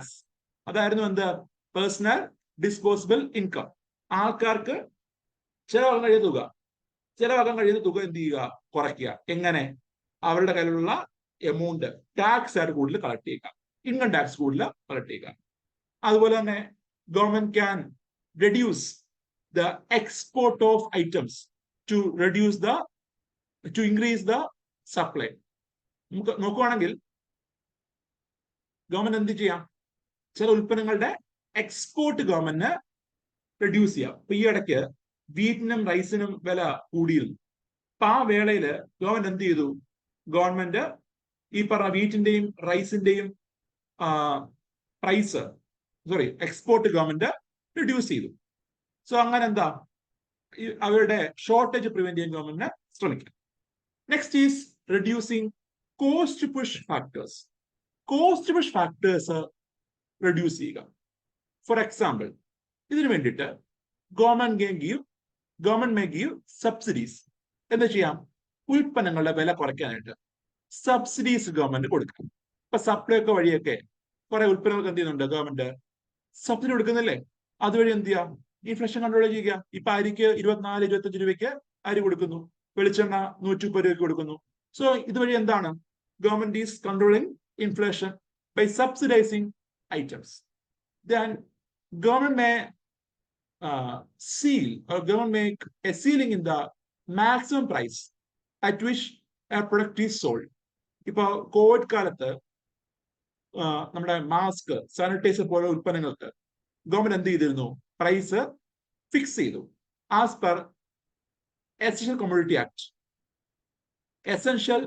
അതായിരുന്നു എന്ത്? Personal disposable income. ആൾക്കാർക്ക് ചെലവാക്കാൻ കഴിയുന്ന തുക ചെലവാക്കാൻ കഴിയുന്ന തുക എന്ത് ചെയ്യുക, കുറയ്ക്കുക. എങ്ങനെ? അവരുടെ കയ്യിലുള്ള എമൗണ്ട് ടാക്സ് ആയിട്ട് കൂടുതൽ കളക്ട് ചെയ്യുക, ഇൻകം ടാക്സ് കൂടുതൽ കളക്ട് ചെയ്യുക. അതുപോലെ തന്നെ government can reduce the export of items to reduce to increase the supply. നമുക്ക് നോക്കുവാണെങ്കിൽ ഗവൺമെന്റ് എന്ത് ചെയ്യാം, ചില ഉൽപ്പന്നങ്ങളുടെ എക്സ്പോർട്ട് ഗവൺമെന്റിന് റെഡ്യൂസ് ചെയ്യാം. ഇപ്പൊ ഈ ഇടയ്ക്ക് വീറ്റിനും റൈസിനും വില കൂടിയിരുന്നു. അപ്പൊ ആ വേളയിൽ ഗവൺമെന്റ് എന്ത് ചെയ്തു, ഗവൺമെന്റ് ഈ പറഞ്ഞ വീറ്റിന്റെയും റൈസിന്റെയും എക്സ്പോർട്ട് ഗവൺമെന്റ് റിഡ്യൂസ് ചെയ്തു. സോ അങ്ങനെ എന്താ, അവരുടെ ഷോർട്ടേജ് പ്രിവെന്റ് ചെയ്യാൻ ഗവൺമെന്റിന് ശ്രമിക്കാം. Next is reducing cost push factors. Cost push factors reduce ചെയ്യുക. ഫോർ എക്സാമ്പിൾ, ഇതിനു വേണ്ടിയിട്ട് ഗവൺമെന്റ് മേ ഗീവ് സബ്സിഡീസ്. എന്താ ചെയ്യാം, ഉൽപ്പന്നങ്ങളുടെ വില കുറയ്ക്കാനായിട്ട് സബ്സിഡീസ് ഗവൺമെന്റ് കൊടുക്കും. ഇപ്പൊ സപ്ലൈ വഴിയൊക്കെ കുറെ ഉൽപ്പന്നങ്ങൾക്ക് എന്ത് ചെയ്യുന്നുണ്ട്, ഗവൺമെന്റ് സബ്സിഡി കൊടുക്കുന്നില്ലേ? അതുവഴി എന്ത് ചെയ്യാം, ഇൻഫ്ലേഷൻ കൺട്രോൾ ചെയ്യുക. ഇപ്പൊ അരിക്ക് 24-25 രൂപയ്ക്ക് അരി കൊടുക്കുന്നു, വെളിച്ചെണ്ണ 130 രൂപയ്ക്ക് കൊടുക്കുന്നു. സോ ഇതുവഴി എന്താണ്, government is controlling inflation by subsidising items. Then government may seal or government make a ceiling in the maximum price at which a product is sold. ഇപ്പൊ കോവിഡ് കാലത്ത് നമ്മുടെ മാസ്ക്, സാനിറ്റൈസർ പോലെ ഉൽപ്പന്നങ്ങൾക്ക് ഗവൺമെന്റ് എന്ത് ചെയ്തിരുന്നു, price fix ചെയ്തു. As per essential commodity act, essential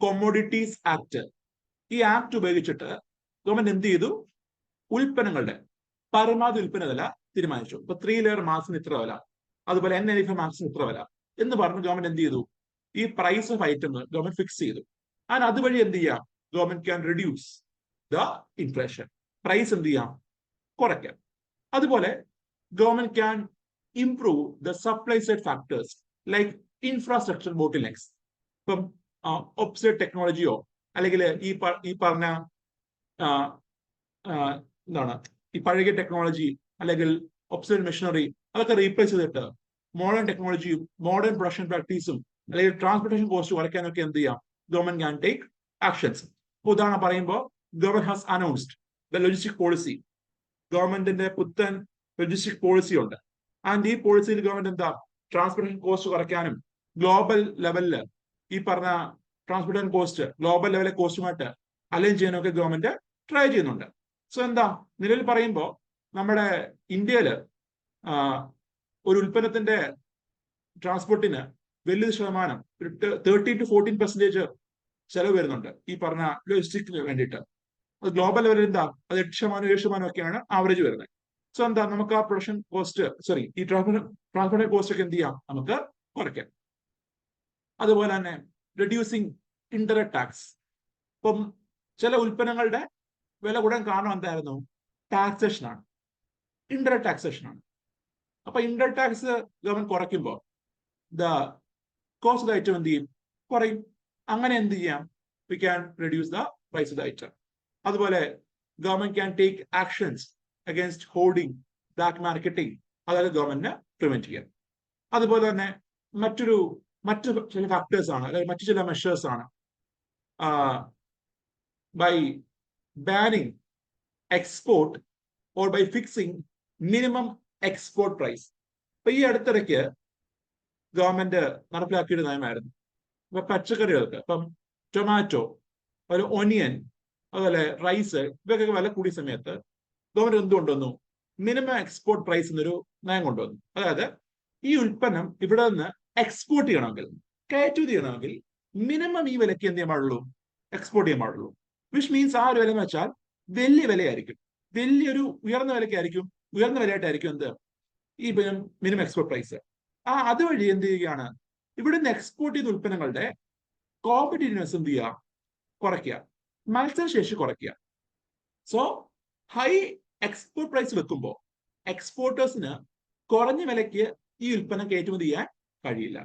commodities act. ഈ act ഉപയോഗിച്ചിട്ട് ഗവൺമെന്റ് എന്ത് ചെയ്തു, ഉൽപ്പന്നങ്ങളുടെ പരമാവധി ഉൽപ്പന്ന വില തീരുമാനിച്ചു. ഇപ്പൊ 3 ലെയർ മാസ്കിന് ഇത്ര വില, അതുപോലെ N95 മാസ്കിന് ഇത്ര വില എന്ന് പറഞ്ഞ് ഗവൺമെന്റ് എന്ത് ചെയ്തു, ഈ price of item government fix ചെയ്തു. ആൻഡ് അതുവഴി എന്ത് ചെയ്യാം, government can reduce the inflation. Price എന്ത് ചെയ്യാം, കുറയ്ക്കാം. അതുപോലെ government can improve the supply side factors like infrastructure bottlenecks. ഇപ്പം ഒബ്സേർട്ട് ടെക്നോളജിയോ അല്ലെങ്കിൽ ഈ പറഞ്ഞ എന്താണ്, ഈ പഴകിയ ടെക്നോളജി അല്ലെങ്കിൽ ഒബ്സേർട്ട് മെഷീനറി അതൊക്കെ റീപ്ലേസ് ചെയ്തിട്ട് മോഡേൺ ടെക്നോളജിയും മോഡേൺ പ്രൊഡക്ഷൻ പ്രാക്ടീസും അല്ലെങ്കിൽ ട്രാൻസ്പോർട്ടേഷൻ കോസ്റ്റ് കുറയ്ക്കാനൊക്കെ എന്ത് ചെയ്യാം, ഗവൺമെന്റ് ക്യാൻ ടേക്ക് ആക്ഷൻസ്. ഉദാഹരണം പറയുമ്പോൾ government has announced the logistic policy. ഗവൺമെന്റിന്റെ പുത്തൻ ലോജിസ്റ്റിക് പോളിസി ഉണ്ട്. ആൻഡ് ഈ പോളിസിയിൽ ഗവൺമെന്റ് എന്താ, ട്രാൻസ്പോർട്ടേഷൻ കോസ്റ്റ് കുറയ്ക്കാനും ഗ്ലോബൽ ലെവലില് ഈ പറഞ്ഞ ട്രാൻസ്പോർട്ടേഷൻ കോസ്റ്റ് ഗ്ലോബൽ ലെവലിലെ കോസ്റ്റുമായിട്ട് അലൈൻ ചെയ്യാനൊക്കെ ഗവൺമെന്റ് ട്രൈ ചെയ്യുന്നുണ്ട്. സോ എന്താ, നിലവിൽ പറയുമ്പോൾ നമ്മുടെ ഇന്ത്യയില് ഒരു ഉൽപ്പന്നത്തിന്റെ ട്രാൻസ്പോർട്ടിന് വലിയൊരു ശതമാനം, 13-14% ചെലവ് വരുന്നുണ്ട് ഈ പറഞ്ഞ ലോജിസ്റ്റിക്സിന് വേണ്ടിയിട്ട്. അത് ഗ്ലോബൽ ലെവലിൽ എന്താ, അത് 8%-7% ഒക്കെയാണ് ആവറേജ് വരുന്നത്. സോ എന്താ, നമുക്ക് ആ പ്രൊഡക്ഷൻ കോസ്റ്റ് ഈ ട്രാൻസ്പോർട്ടേഷൻ കോസ്റ്റ് ഒക്കെ എന്ത് ചെയ്യാം, നമുക്ക് കുറയ്ക്കാം. അതുപോലെ തന്നെ റെഡ്യൂസിങ് ഇൻഡയറക്ട് ടാക്സ്. ഇപ്പം ചില ഉൽപ്പന്നങ്ങളുടെ വില കൂടാൻ കാരണം എന്തായിരുന്നു, ടാക്സേഷൻ ആണ്, ഇൻഡയറക്ട് ടാക്സേഷൻ ആണ്. അപ്പൊ ഇൻഡയറക്ട് ടാക്സ് ഗവൺമെന്റ് കുറയ്ക്കുമ്പോൾ the cost of the item എന്ത് ചെയ്യും, കുറയും. അങ്ങനെ എന്ത് ചെയ്യാം, we can reduce the price of the item. അതുപോലെ government can take actions against hoarding, black marketing, അതായത് ഗവൺമെന്റിനെ പ്രിവെന്റ് ചെയ്യാം. അതുപോലെ തന്നെ മറ്റു ചില ഫാക്ടേഴ്സ് ആണ്, അല്ലെങ്കിൽ മറ്റു ചില മെഷേഴ്സ് ആണ് by banning export or by fixing minimum export price. ഇപ്പൊ ഈ അടുത്തിടയ്ക്ക് ഗവൺമെന്റ് നടപ്പിലാക്കിയൊരു നയമായിരുന്നു. ഇപ്പൊ പച്ചക്കറികൾക്ക്, ഇപ്പം ടൊമാറ്റോ, അതുപോലെ ഒനിയൻ, അതുപോലെ റൈസ്, ഇവയൊക്കെ വില കൂടിയ സമയത്ത് ഗവൺമെന്റ് എന്ത് കൊണ്ടുവന്നു, മിനിമം എക്സ്പോർട്ട് പ്രൈസ് എന്നൊരു നയം കൊണ്ടുവന്നു. അതായത് ഈ ഉൽപ്പന്നം ഇവിടെ നിന്ന് എക്സ്പോർട്ട് ചെയ്യണമെങ്കിൽ, കയറ്റുമതി ചെയ്യണമെങ്കിൽ മിനിമം ഈ വിലയ്ക്ക് എന്ത് ചെയ്യാൻ പാടുള്ളൂ, എക്സ്പോർട്ട് ചെയ്യാൻ പാടുള്ളൂ. വിച്ച് മീൻസ് ആ ഒരു വില എന്ന് വെച്ചാൽ വലിയ വിലയായിരിക്കും, വലിയൊരു ഉയർന്ന വിലയ്ക്കായിരിക്കും, ഉയർന്ന വിലയായിട്ടായിരിക്കും എന്ത്, ഈ മിനിമം എക്സ്പോർട്ട് പ്രൈസ്. അതുവഴി എന്ത് ചെയ്യുകയാണ്, ഇവിടുന്ന് എക്സ്പോർട്ട് ചെയ്ത ഉൽപ്പന്നങ്ങളുടെ കോമ്പറ്റീവ്നെസ് എന്ത് ചെയ്യുക, കുറയ്ക്കുക, മത്സരശേഷി കുറയ്ക്കുക. സോ ഹൈ എക്സ്പോർട്ട് പ്രൈസ് വെക്കുമ്പോൾ എക്സ്പോർട്ടേഴ്സിന് കുറഞ്ഞ വിലയ്ക്ക് ഈ ഉൽപ്പന്നം കയറ്റുമതി ചെയ്യാൻ കഴിയില്ല.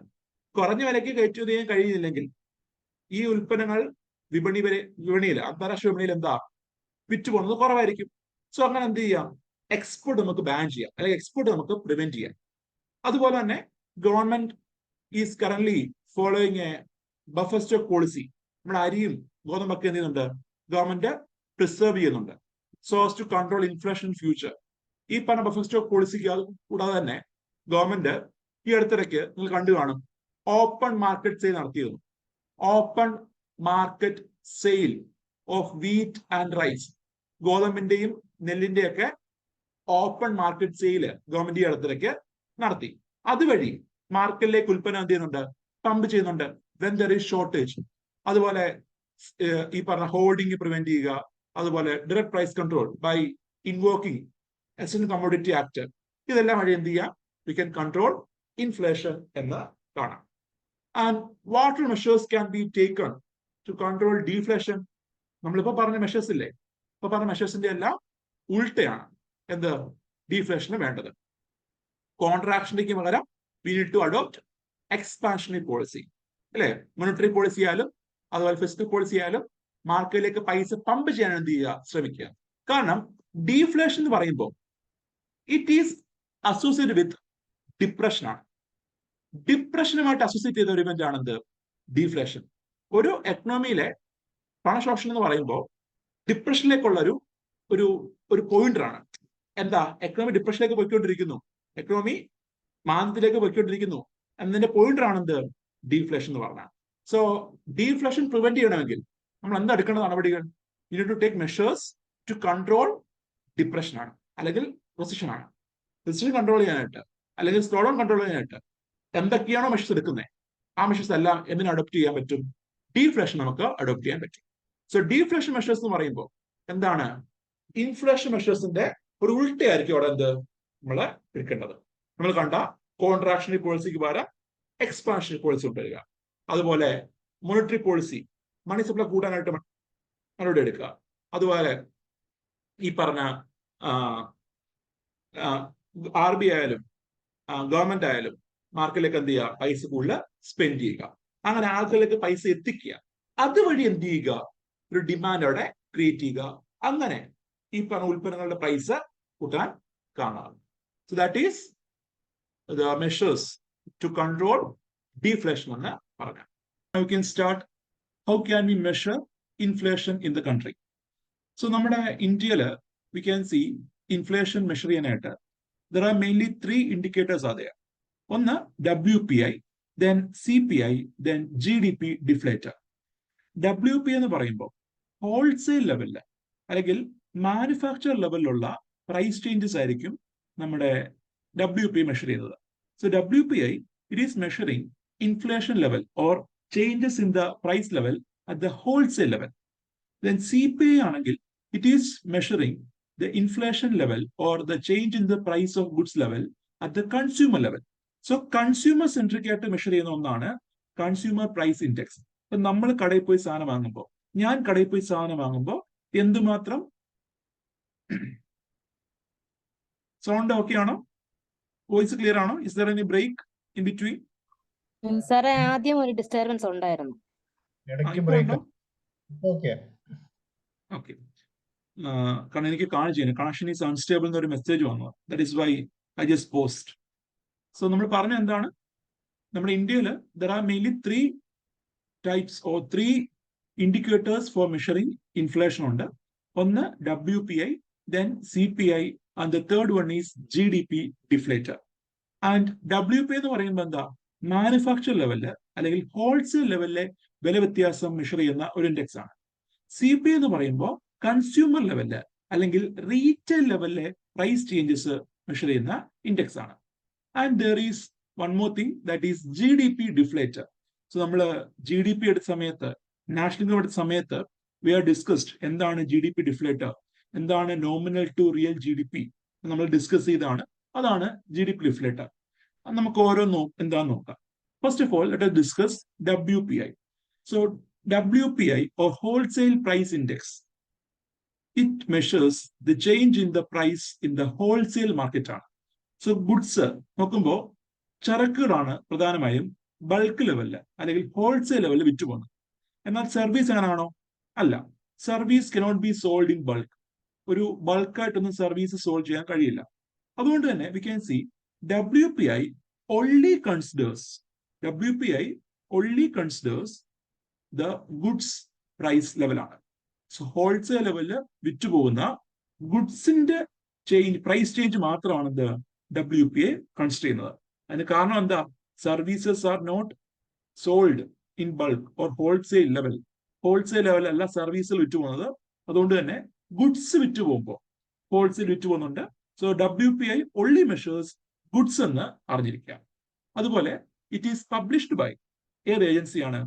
കുറഞ്ഞ വിലയ്ക്ക് കയറ്റുമതി ചെയ്യാൻ കഴിയുന്നില്ലെങ്കിൽ ഈ ഉൽപ്പന്നങ്ങൾ വിപണിയിൽ അന്താരാഷ്ട്ര വിപണിയിൽ എന്താ, വിറ്റ് പോകുന്നത് കുറവായിരിക്കും. സോ അങ്ങനെ എന്ത് ചെയ്യാം, എക്സ്പോർട്ട് നമുക്ക് ബാൻ ചെയ്യാം, അല്ലെങ്കിൽ എക്സ്പോർട്ട് നമുക്ക് പ്രിവെന്റ് ചെയ്യാം. അതുപോലെ തന്നെ government is current following a buffer stock policy. നമ്മുടെ അരിയും ഗോതമ്പൊക്കെ എന്ത് ചെയ്യുന്നുണ്ട്? ഗവൺമെന്റ് പ്രിസർവ് ചെയ്യുന്നുണ്ട് so as to control inflation in future. ഈ പറഞ്ഞ ബഫർ സ്റ്റോക്ക് പോളിസിക്ക് കൂടാതെ തന്നെ ഗവൺമെന്റ് ഈ അടുത്തിടയ്ക്ക് നിങ്ങൾ കണ്ടു കാണും, ഓപ്പൺ മാർക്കറ്റ് സെയിൽ നടത്തിയിരുന്നു. Open market sale of wheat and rice. ഗോതമ്പിന്റെയും നെല്ലിന്റെയും ഒക്കെ ഓപ്പൺ മാർക്കറ്റ് സെയിൽ ഗവൺമെന്റ് ഈ അടുത്തിടയ്ക്ക് നടത്തി. അതുവഴി മാർക്കറ്റിലേക്ക് ഉൽപ്പന്നം എന്ത് ചെയ്യുന്നുണ്ട്? പമ്പ് ചെയ്യുന്നുണ്ട് വെൻ ദർ ഈസ് ഷോർട്ടേജ്. അതുപോലെ ഈ പറഞ്ഞ ഹോർഡിംഗ് പ്രിവെന്റ് ചെയ്യുക, അതുപോലെ direct price control by invoking essential commodity act. ഇതെല്ലാം വഴി എന്ത് ചെയ്യാം? വി ക്യാൻ കൺട്രോൾ ഇൻഫ്ലേഷൻ എന്ന് കാണാം. And what measures can be taken to control deflation? നമ്മളിപ്പോ പറഞ്ഞ മെഷേഴ്സ് ഇല്ലേ, ഇപ്പൊ പറഞ്ഞ മെഷേഴ്സിന്റെ എല്ലാം ഉൾട്ടയാണ് എന്ത്? ഡീഫ്ലേഷന് വേണ്ടത്. കോൺട്രാക്ഷനിലേക്ക് പകരം we need to adopt expansionary policy, അല്ലെ? മോണിറ്ററി പോളിസി ആയാലും അതുപോലെ ഫിസ്ക്കൽ പോളിസി ആയാലും മാർക്കറ്റിലേക്ക് പൈസ പമ്പ് ചെയ്യാൻ എന്ത് ചെയ്യുക? ശ്രമിക്കുക. കാരണം ഡീഫ്ലേഷൻ എന്ന് പറയുമ്പോൾ it is associated with depression ആണ്. ഡിപ്രഷനുമായിട്ട് അസോസിയേറ്റ് ചെയ്ത ഒരു ഇവന്റ് ആണ് എന്ത്? ഡീഫ്ലേഷൻ. ഒരു എക്കണോമിയിലെ പണശോഷണം എന്ന് പറയുമ്പോൾ ഡിപ്രഷനിലേക്കുള്ള ഒരു ഒരു പോയിന്റർ ആണ്. എന്താ? എക്കണോമി ഡിപ്രഷനിലേക്ക് പോയിക്കൊണ്ടിരിക്കുന്നു, എക്കണോമി മാന്ദ്യത്തിലേക്ക് പോയിക്കൊണ്ടിരിക്കുന്നു എന്നതിന്റെ പോയിന്റർ ആണ് എന്ത്? ഡീഫ്ലേഷൻ എന്ന് പറഞ്ഞാൽ. സോ ഡീഫ്ലേഷൻ പ്രിവെന്റ് ചെയ്യണമെങ്കിൽ നമ്മൾ എന്താ എടുക്കേണ്ട നടപടികൾ? You need to take measures to control depression ആണ്, അല്ലെങ്കിൽ റെസിഷൻ ആണ്. റെസിഷൻ കൺട്രോൾ ചെയ്യാനായിട്ട് അല്ലെങ്കിൽ സ്ലോ ഡൗൺ കൺട്രോൾ ചെയ്യാനായിട്ട് എന്തൊക്കെയാണോ മെഷേഴ്സ് എടുക്കുന്നത്, ആ മെഷേഴ്സ് എല്ലാം എന്തിനു അഡോപ്റ്റ് ചെയ്യാൻ പറ്റും? ഡീഫ്ലേഷൻ നമുക്ക് അഡോപ്റ്റ് ചെയ്യാൻ പറ്റും. സോ ഡീഫ്ലേഷൻ മെഷേഴ്സ് എന്ന് പറയുമ്പോൾ എന്താണ്? ഇൻഫ്ലേഷൻ മെഷേഴ്സിന്റെ ഒരു ഉൾട്ടയായിരിക്കും അവിടെ എന്ത് നമ്മൾ എടുക്കേണ്ടത്. നമ്മൾ കണ്ട കോൺട്രാക്ഷണറി പോളിസിക്ക് പകരം എക്സ്പാൻഷണറി പോളിസി കൊണ്ടുവരിക. അതുപോലെ മോണിറ്ററി പോളിസി, മണി സപ്ലൈ കൂട്ടാനായിട്ട് നടപടി എടുക്കുക. അതുപോലെ ഈ പറഞ്ഞ RBI ആയാലും ഗവൺമെന്റ് ആയാലും മാർക്കറ്റിലേക്ക് എന്ത് ചെയ്യുക? പൈസ കൂടുതൽ സ്പെൻഡ് ചെയ്യുക. അങ്ങനെ ആൾക്കാരിലേക്ക് പൈസ എത്തിക്കുക. അതുവഴി എന്ത് ചെയ്യുക? ഒരു ഡിമാൻഡ് അവിടെ ക്രിയേറ്റ് ചെയ്യുക. അങ്ങനെ ഈ പറഞ്ഞ ഉൽപ്പന്നങ്ങളുടെ പ്രൈസ് കൂട്ടാൻ കാണാം. So that is the measures to control deflation എന്ന് പറയാം. We can start, how can we measure inflation in the country? So നമ്മുടെ ഇന്ത്യയില് we can see inflation measure ചെയ്യാനായിട്ട് there are mainly 3 indicators are there. ഒന്ന് WPI, then CPI, then GDP deflator. WPI എന്ന് പറയുമ്പോൾ wholesale ലെവലില് അല്ലെങ്കിൽ manufacture ലെവലിലുള്ള price changes ആയിരിക്കും നമ്മുടെ WPI മെഷർ ചെയ്യുന്നത്. So WPI it is measuring inflation level or changes in the price level at the wholesale level. Then CPI ആണെങ്കിൽ it is measuring the inflation level or the change in the price of goods level at the consumer level. So consumer centric ആയിട്ട് measure ചെയ്യുന്ന ഒന്നാണ് consumer price index. ഇപ്പൊ നമ്മൾ കടയിൽ പോയി സാധനം വാങ്ങുമ്പോൾ, ഞാൻ കടയിൽ പോയി സാധനം വാങ്ങുമ്പോൾ എന്തുമാത്രം സൗണ്ട് ഓക്കെ ആണോ? വോയിസ് ക്ലിയർ ആണോ? Is there any break in between? സാറേ ആദ്യം ഒരു ഡിസ്റ്റർബൻസ് ഉണ്ടായിരുന്നു. ഓക്കെ. കാരണം എനിക്ക് കാണിച്ചു കണക്ഷൻ ഈസ് അൺസ്റ്റേബിൾ എന്നൊരു മെസ്സേജ് വന്നു. That is why I just post. So നമ്മൾ പറഞ്ഞ എന്താണ്? നമ്മുടെ ഇന്ത്യയിൽ there are mainly 3 types or 3 indicators for measuring inflation ഉണ്ട്. ഒന്ന് WPI, then CPI, and the third one is GDP deflator. And WPI എന്ന് പറയുമ്പോൾ എന്താ? മാനുഫാക്ചർ ലെവലില് അല്ലെങ്കിൽ ഹോൾസെയിൽ ലെവലിലെ വില വ്യത്യാസം മെഷർ ചെയ്യുന്ന ഒരു ഇൻഡെക്സ് ആണ്. CPI എന്ന് പറയുമ്പോൾ കൺസ്യൂമർ ലെവലില് അല്ലെങ്കിൽ റീറ്റെയിൽ ലെവലിലെ പ്രൈസ് ചേഞ്ചസ് മെഷർ ചെയ്യുന്ന ഇൻഡെക്സ് ആണ്. And there is one more thing, that is GDP deflator. So നമ്മൾ GDP എടുത്ത സമയത്ത്, നാഷണൽ ഇൻകം എടുത്ത സമയത്ത് വി ആർ ഡിസ്കസ്ഡ് എന്താണ് GDP deflator, എന്താണ് നോമിനൽ ടു റിയൽ GDP നമ്മൾ ഡിസ്കസ് ചെയ്താണ്. അതാണ് GDP deflator. നമുക്ക് ഓരോന്നും എന്താന്ന് നോക്കാം. First of all let us discuss WPI. So WPI or wholesale price index, it measures the change in the price in the wholesale market ആണ്. So goods നോക്കുമ്പോൾ ചരക്കുകളാണ് പ്രധാനമായും ബൾക്ക് ലെവലില് അല്ലെങ്കിൽ ഹോൾസെയിൽ ലെവലിൽ വിറ്റുപോകുന്നത്. എന്നാൽ സർവീസ് അങ്ങനെയാണോ? അല്ല. Service cannot be sold in bulk. ഒരു ബൾക്കായിട്ടൊന്നും service solve ചെയ്യാൻ കഴിയില്ല. അതുകൊണ്ട് തന്നെ we can see WPI only considers WPI only considers the goods price level ആണ്. സോ ഹോൾസെയിൽ ലെവലില് വിറ്റുപോകുന്ന ഗുഡ്സിന്റെ പ്രൈസ് ചേഞ്ച് മാത്രമാണ് എന്ത് WPI കൺസിഡർ ചെയ്യുന്നത്. അതിന് കാരണം എന്താ? Services are not sold in bulk or wholesale level. Wholesale level അല്ല സർവീസിൽ വിറ്റുപോകുന്നത്. അതുകൊണ്ട് തന്നെ ഗുഡ്സ് വിറ്റുപോകുമ്പോൾ ഹോൾസെയിൽ വിറ്റുപോകുന്നുണ്ട്. So WPI only measures goods എന്ന് അറിഞ്ഞിരിക്കുക. അതുപോലെ ഇറ്റ് ഈസ് പബ്ലിഷ്ഡ് ബൈ ഏത് ഏജൻസിയാണ്?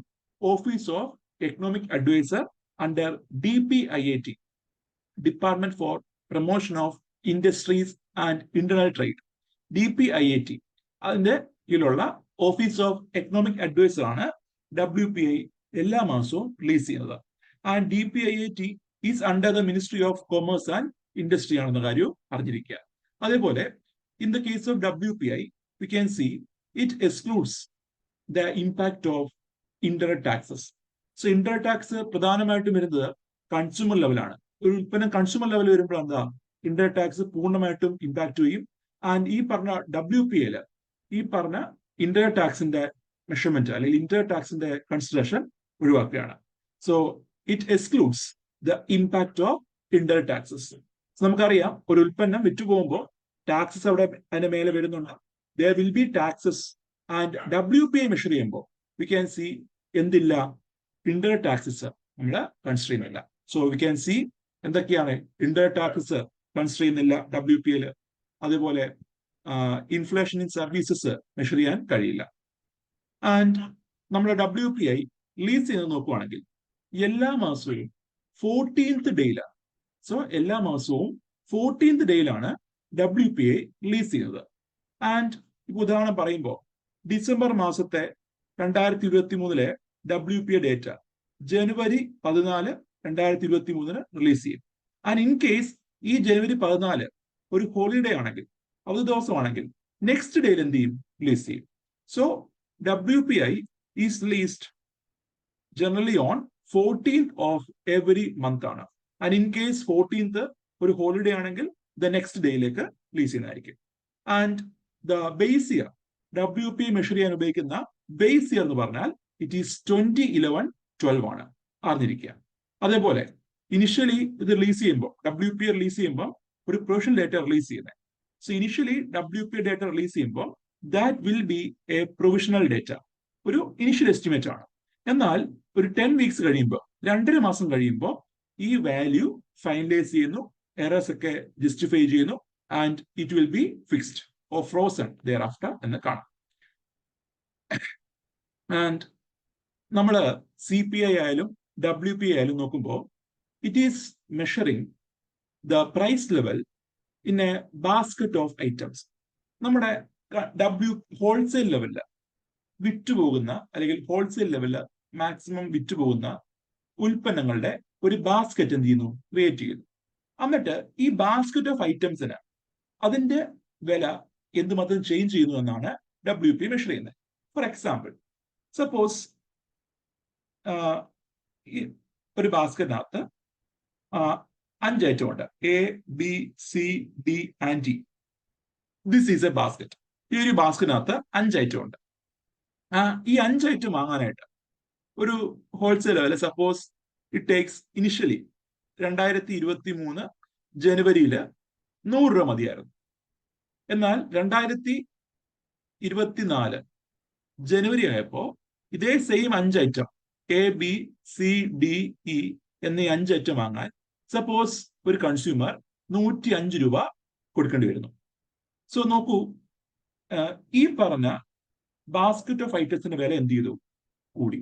Office of economic adviser under DPIIT, department for promotion of industries and internal trade. DPIIT അതിന്റെ കീഴിലുള്ള ഓഫീസ് ഓഫ് എക്കണോമിക് അഡ്വൈസർ ആണ് WPI എല്ലാ മാസവും റിലീസ് ചെയ്യുന്നത്. And DPIIT is under the ministry of commerce and industry ആണെന്ന കാര്യം അറിഞ്ഞിരിക്കുക. അതേപോലെ in the case of WPI we can see it excludes the impact of indirect taxes. So indirect tax പ്രധാനമായിട്ടും വരുന്നത് കൺസ്യൂമർ ലെവലാണ്. ഒരു ഉൽപ്പന്നം കൺസ്യൂമർ ലെവൽ വരുമ്പോൾ എന്താ ഇൻഡയറക്ട് ടാക്സ് പൂർണ്ണമായിട്ടും ഇമ്പാക്ട് ചെയ്യും. ആൻഡ് ഈ പറഞ്ഞ WPI ഈ പറഞ്ഞ ഇൻഡയറക്ട് ടാക്സിന്റെ മെഷർമെന്റ് അല്ലെങ്കിൽ ഇൻഡയറക്ട് ടാക്സിന്റെ കൺസിഡറേഷൻ ഒഴിവാക്കുകയാണ്. So it excludes the impact of indirect taxes. നമുക്കറിയാം ഒരു ഉൽപ്പന്നം വിറ്റുപോകുമ്പോൾ ടാക്സസ് അവിടെ അതിന്റെ മേലെ വരുന്നുണ്ട്. There will be taxes and WPI measure ചെയ്യുമ്പോൾ we can see എന്തില്ല indirect taxes നമ്മൾ കൺസിഡർ ചെയ്യുന്നില്ല. സോ we can see എന്തൊക്കെയാണ് indirect taxes കൺസിഡർ ചെയ്യുന്നില്ല WPI. അതേപോലെ ഇൻഫ്ലേഷൻ ഇൻ സർവീസസ് മെഷർ ചെയ്യാൻ കഴിയില്ല. ആൻഡ് നമ്മൾ WPI റിലീസ് ചെയ്യുന്നത് നോക്കുവാണെങ്കിൽ എല്ലാ മാസവും 14th ഡേയിലാണ്. സോ എല്ലാ മാസവും 14th ഡേയിലാണ് WPI റിലീസ് ചെയ്യുന്നത്. ആൻഡ് ഉദാഹരണം പറയുമ്പോൾ ഡിസംബർ മാസത്തെ 2023 WPI ഡേറ്റ ജനുവരി 14, 2023 റിലീസ് ചെയ്യും. ആൻഡ് ഇൻ കേസ് ഈ ജനുവരി 14 ഒരു ഹോളിഡേ ആണെങ്കിൽ അവധി ദിവസമാണെങ്കിൽ നെക്സ്റ്റ് ഡേയിൽ എന്ത് ചെയ്യും? റിലീസ് ചെയ്യും. So WPI is released generally on 14th of every month ആണ്. ആൻഡ് ഇൻ കേസ് 14th ഒരു ഹോളിഡേ ആണെങ്കിൽ ദ നെക്സ്റ്റ് ഡേയിലേക്ക് റിലീസ് ചെയ്യുന്നതായിരിക്കും. And the base year WPI measure ചെയ്യാൻ ഉപയോഗിക്കുന്ന ബേസ് ഇയർ എന്ന് പറഞ്ഞാൽ ഇറ്റ് ഈസ് 2011-12 ആണ് അറിഞ്ഞിരിക്കുക. അതേപോലെ ഇനിഷ്യലി ഇത് റിലീസ് ചെയ്യുമ്പോൾ WPI റിലീസ് ചെയ്യുമ്പോൾ ഒരു പ്രൊവിഷണൽ ഡേറ്റ റിലീസ് ചെയ്യുന്നത്. So initially WPI data release ചെയ്യുമ്പോൾ that will be a provisional data, ഒരു ഇനിഷ്യൽ എസ്റ്റിമേറ്റ് ആണ്. എന്നാൽ ഒരു 10 വീക്സ് കഴിയുമ്പോൾ 2.5 മാസം കഴിയുമ്പോൾ ഈ വാല്യൂ ഫൈനലൈസ് ചെയ്യുന്നു, എറേഴ്സ് ഒക്കെ ജസ്റ്റിഫൈ ചെയ്യുന്നു and it will be fixed or frozen thereafter എന്ന് കാണാം. ആൻഡ് നമ്മൾ CPI ആയാലും WPI ആയാലും നോക്കുമ്പോൾ it is measuring the price level in a basket of items. നമ്മുടെ ഹോൾസെയിൽ ലെവലില് വിറ്റുപോകുന്ന അല്ലെങ്കിൽ ഹോൾസെയിൽ ലെവലില് മാക്സിമം വിറ്റുപോകുന്ന ഉൽപ്പന്നങ്ങളുടെ ഒരു ബാസ്കറ്റ് എന്ത് ചെയ്യുന്നു? ക്രിയേറ്റ് ചെയ്യുന്നു. എന്നിട്ട് ഈ ബാസ്കറ്റ് ഓഫ് ഐറ്റംസിന് അതിന്റെ വില എന്തുമാത്രം ചേഞ്ച് ചെയ്യുന്നു എന്നാണ് WPI മെഷർ ചെയ്യുന്നത്. ഫോർ എക്സാമ്പിൾ, സപ്പോസ് ഒരു ബാസ്കറ്റിനകത്ത് 5 ഐറ്റം ഉണ്ട്. ABCD&E. This is A basket. ഈ ഒരു ബാസ്കറ്റിനകത്ത് 5 ഐറ്റം ഉണ്ട്. ഈ 5 ഐറ്റം വാങ്ങാനായിട്ട് ഒരു wholesale level suppose it takes initially 2023 ജനുവരിയിൽ 100 രൂപ മതിയായിരുന്നു. എന്നാൽ 2024 ജനുവരി ആയപ്പോ ഇതേ സെയിം 5 ഐറ്റം ABCDE എന്നീ 5 ഐറ്റം വാങ്ങാൻ സപ്പോസ് ഒരു കൺസ്യൂമർ 105 രൂപ കൊടുക്കേണ്ടി വരുന്നു. സോ നോക്കൂ, ഈ പറഞ്ഞ ബാസ്കറ്റ് ഓഫ് ഐറ്റംസിന്റെ വില എന്ത് ചെയ്തു? കൂടി.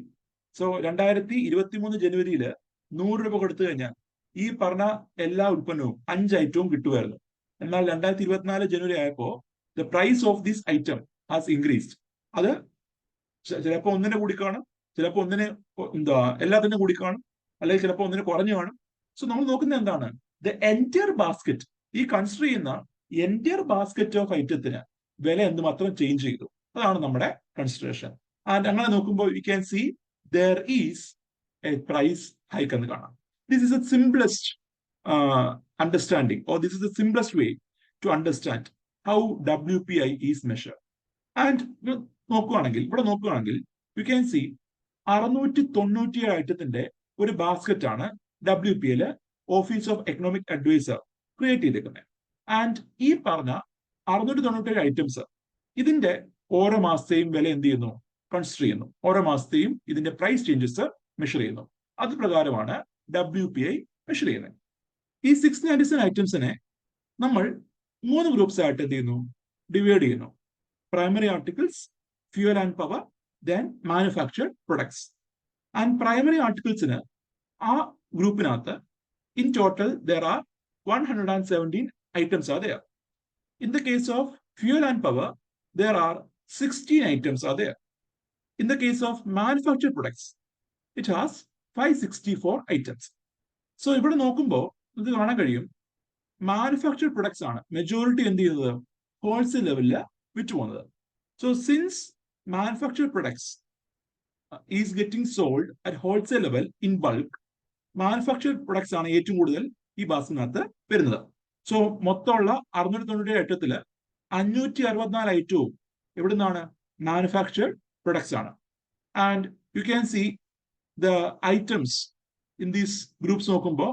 സോ 2023 ജനുവരിയിൽ 100 രൂപ കൊടുത്തു കഴിഞ്ഞാൽ ഈ പറഞ്ഞ എല്ലാ ഉൽപ്പന്നവും 5 ഐറ്റവും കിട്ടുമായിരുന്നു. എന്നാൽ 2024 ജനുവരി ആയപ്പോ the price of this item has increased. അത് ചിലപ്പോൾ ഒന്നിനെ കൂടി കാണും, ചിലപ്പോൾ ഒന്നിന് എല്ലാത്തിനും കൂടി കാണും, അല്ലെങ്കിൽ ചിലപ്പോൾ ഒന്നിന് കുറഞ്ഞു കാണും. സോ നമ്മൾ നോക്കുന്നത് എന്താണ്? ദ എൻറ്റയർ ബാസ്കറ്റ്, ഈ കൺസിഡർ ചെയ്യുന്ന എൻറ്റയർ ബാസ്കറ്റ് ഓഫ് ഐറ്റത്തിന് വില എന്തുമാത്രം ചേഞ്ച് ചെയ്തു, അതാണ് നമ്മുടെ കൺസിഡറേഷൻ. ആൻഡ് അങ്ങനെ നോക്കുമ്പോൾ you can see there is a price hike എന്ന് കാണാം. This is a simplest understanding, or this is the simplest way to understand how WPI is measured. And നോക്കുകയാണെങ്കിൽ യു ക്യാൻ സി 697 ഐറ്റത്തിന്റെ ഒരു basket ആണ് WPL office of economic adviser create ചെയ്തേക്കുന്നത്. And ഈ പറഞ്ഞ 697 items ഇതിന്റെ ഓരോ മാസത്തെയും വില എന്ത് ചെയ്യുന്നു, കൺസിഡർ ചെയ്യുന്നു. ഓരോ മാസത്തെയും ഇതിന്റെ പ്രൈസ് ചേഞ്ചസ് മെഷർ ചെയ്യുന്നു. അത് പ്രകാരമാണ് WPI മെഷർ ചെയ്യുന്നത്. ഈ 697 ഐറ്റംസിനെ നമ്മൾ 3 ഗ്രൂപ്പ്സ് ആയിട്ട് എന്ത് ചെയ്യുന്നു, ഡിവൈഡ് ചെയ്യുന്നു. Primary articles, fuel and power, then manufactured products. And primary ആർട്ടിക്കിൾസിന് ആ ഗ്രൂപ്പിനകത്ത് in total there are 117 items are there. In the case of fuel and power, there are 16 items are there. In the case of manufactured products, it has 564 items. So ഇവിടെ നോക്കുമ്പോൾ ഇത് കാണാൻ കഴിയും, manufactured products ആണ് majority എന്ത് ചെയ്യുന്നത്, wholesale ലെവലില് വിറ്റ് പോകുന്നത്. So since manufactured products is getting sold at wholesale level in bulk, manufactured products ആണ് ഏറ്റവും കൂടുതൽ ഈ ബാസ്കറ്റിനകത്ത് വരുന്നത്. സോ മൊത്തമുള്ള 697 ഐറ്റത്തില് 564 ഐറ്റവും എവിടുന്നാണ്, മാനുഫാക്ചർഡ് പ്രൊഡക്ട്സ് ആണ്. And you can see the items in these groups നോക്കുമ്പോൾ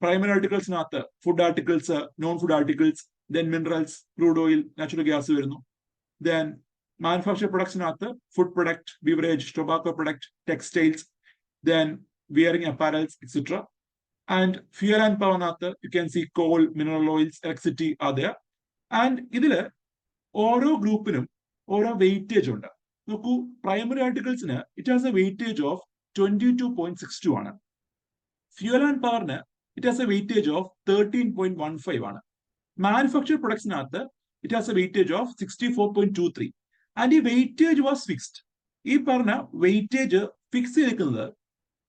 പ്രൈമറി ആർട്ടിക്കിൾസിനകത്ത് food articles, non food articles, then minerals, crude oil, natural gas വരുന്നു. ദെൻ മാനുഫാക്ചർഡ് പ്രൊഡക്ട്സിനകത്ത് food product, beverage, tobacco product, textiles, then wearing apparels, etc. And fuel and power nathu you can see coal, mineral oils, electricity are there. And ഇതില് ഓരോ ഗ്രൂപ്പിനും ഓരോ weightage ഉണ്ട്. നോക്കൂ, primary ആർട്ടിക്കിൾസിന് it has a weightage of 22.62 ആണ്. Fuel and പവറിന് it has a weightage of 13.15 ആണ്. Manufactured പ്രൊഡക്ട്സിനകത്ത് it has a weightage of 64.23. And ഈ വെയിറ്റേജ് വാസ് ഫിക്സ്ഡ്. ഈ പറഞ്ഞ വെയിറ്റേജ് ഫിക്സ് ചെയ്തിരിക്കുന്നത്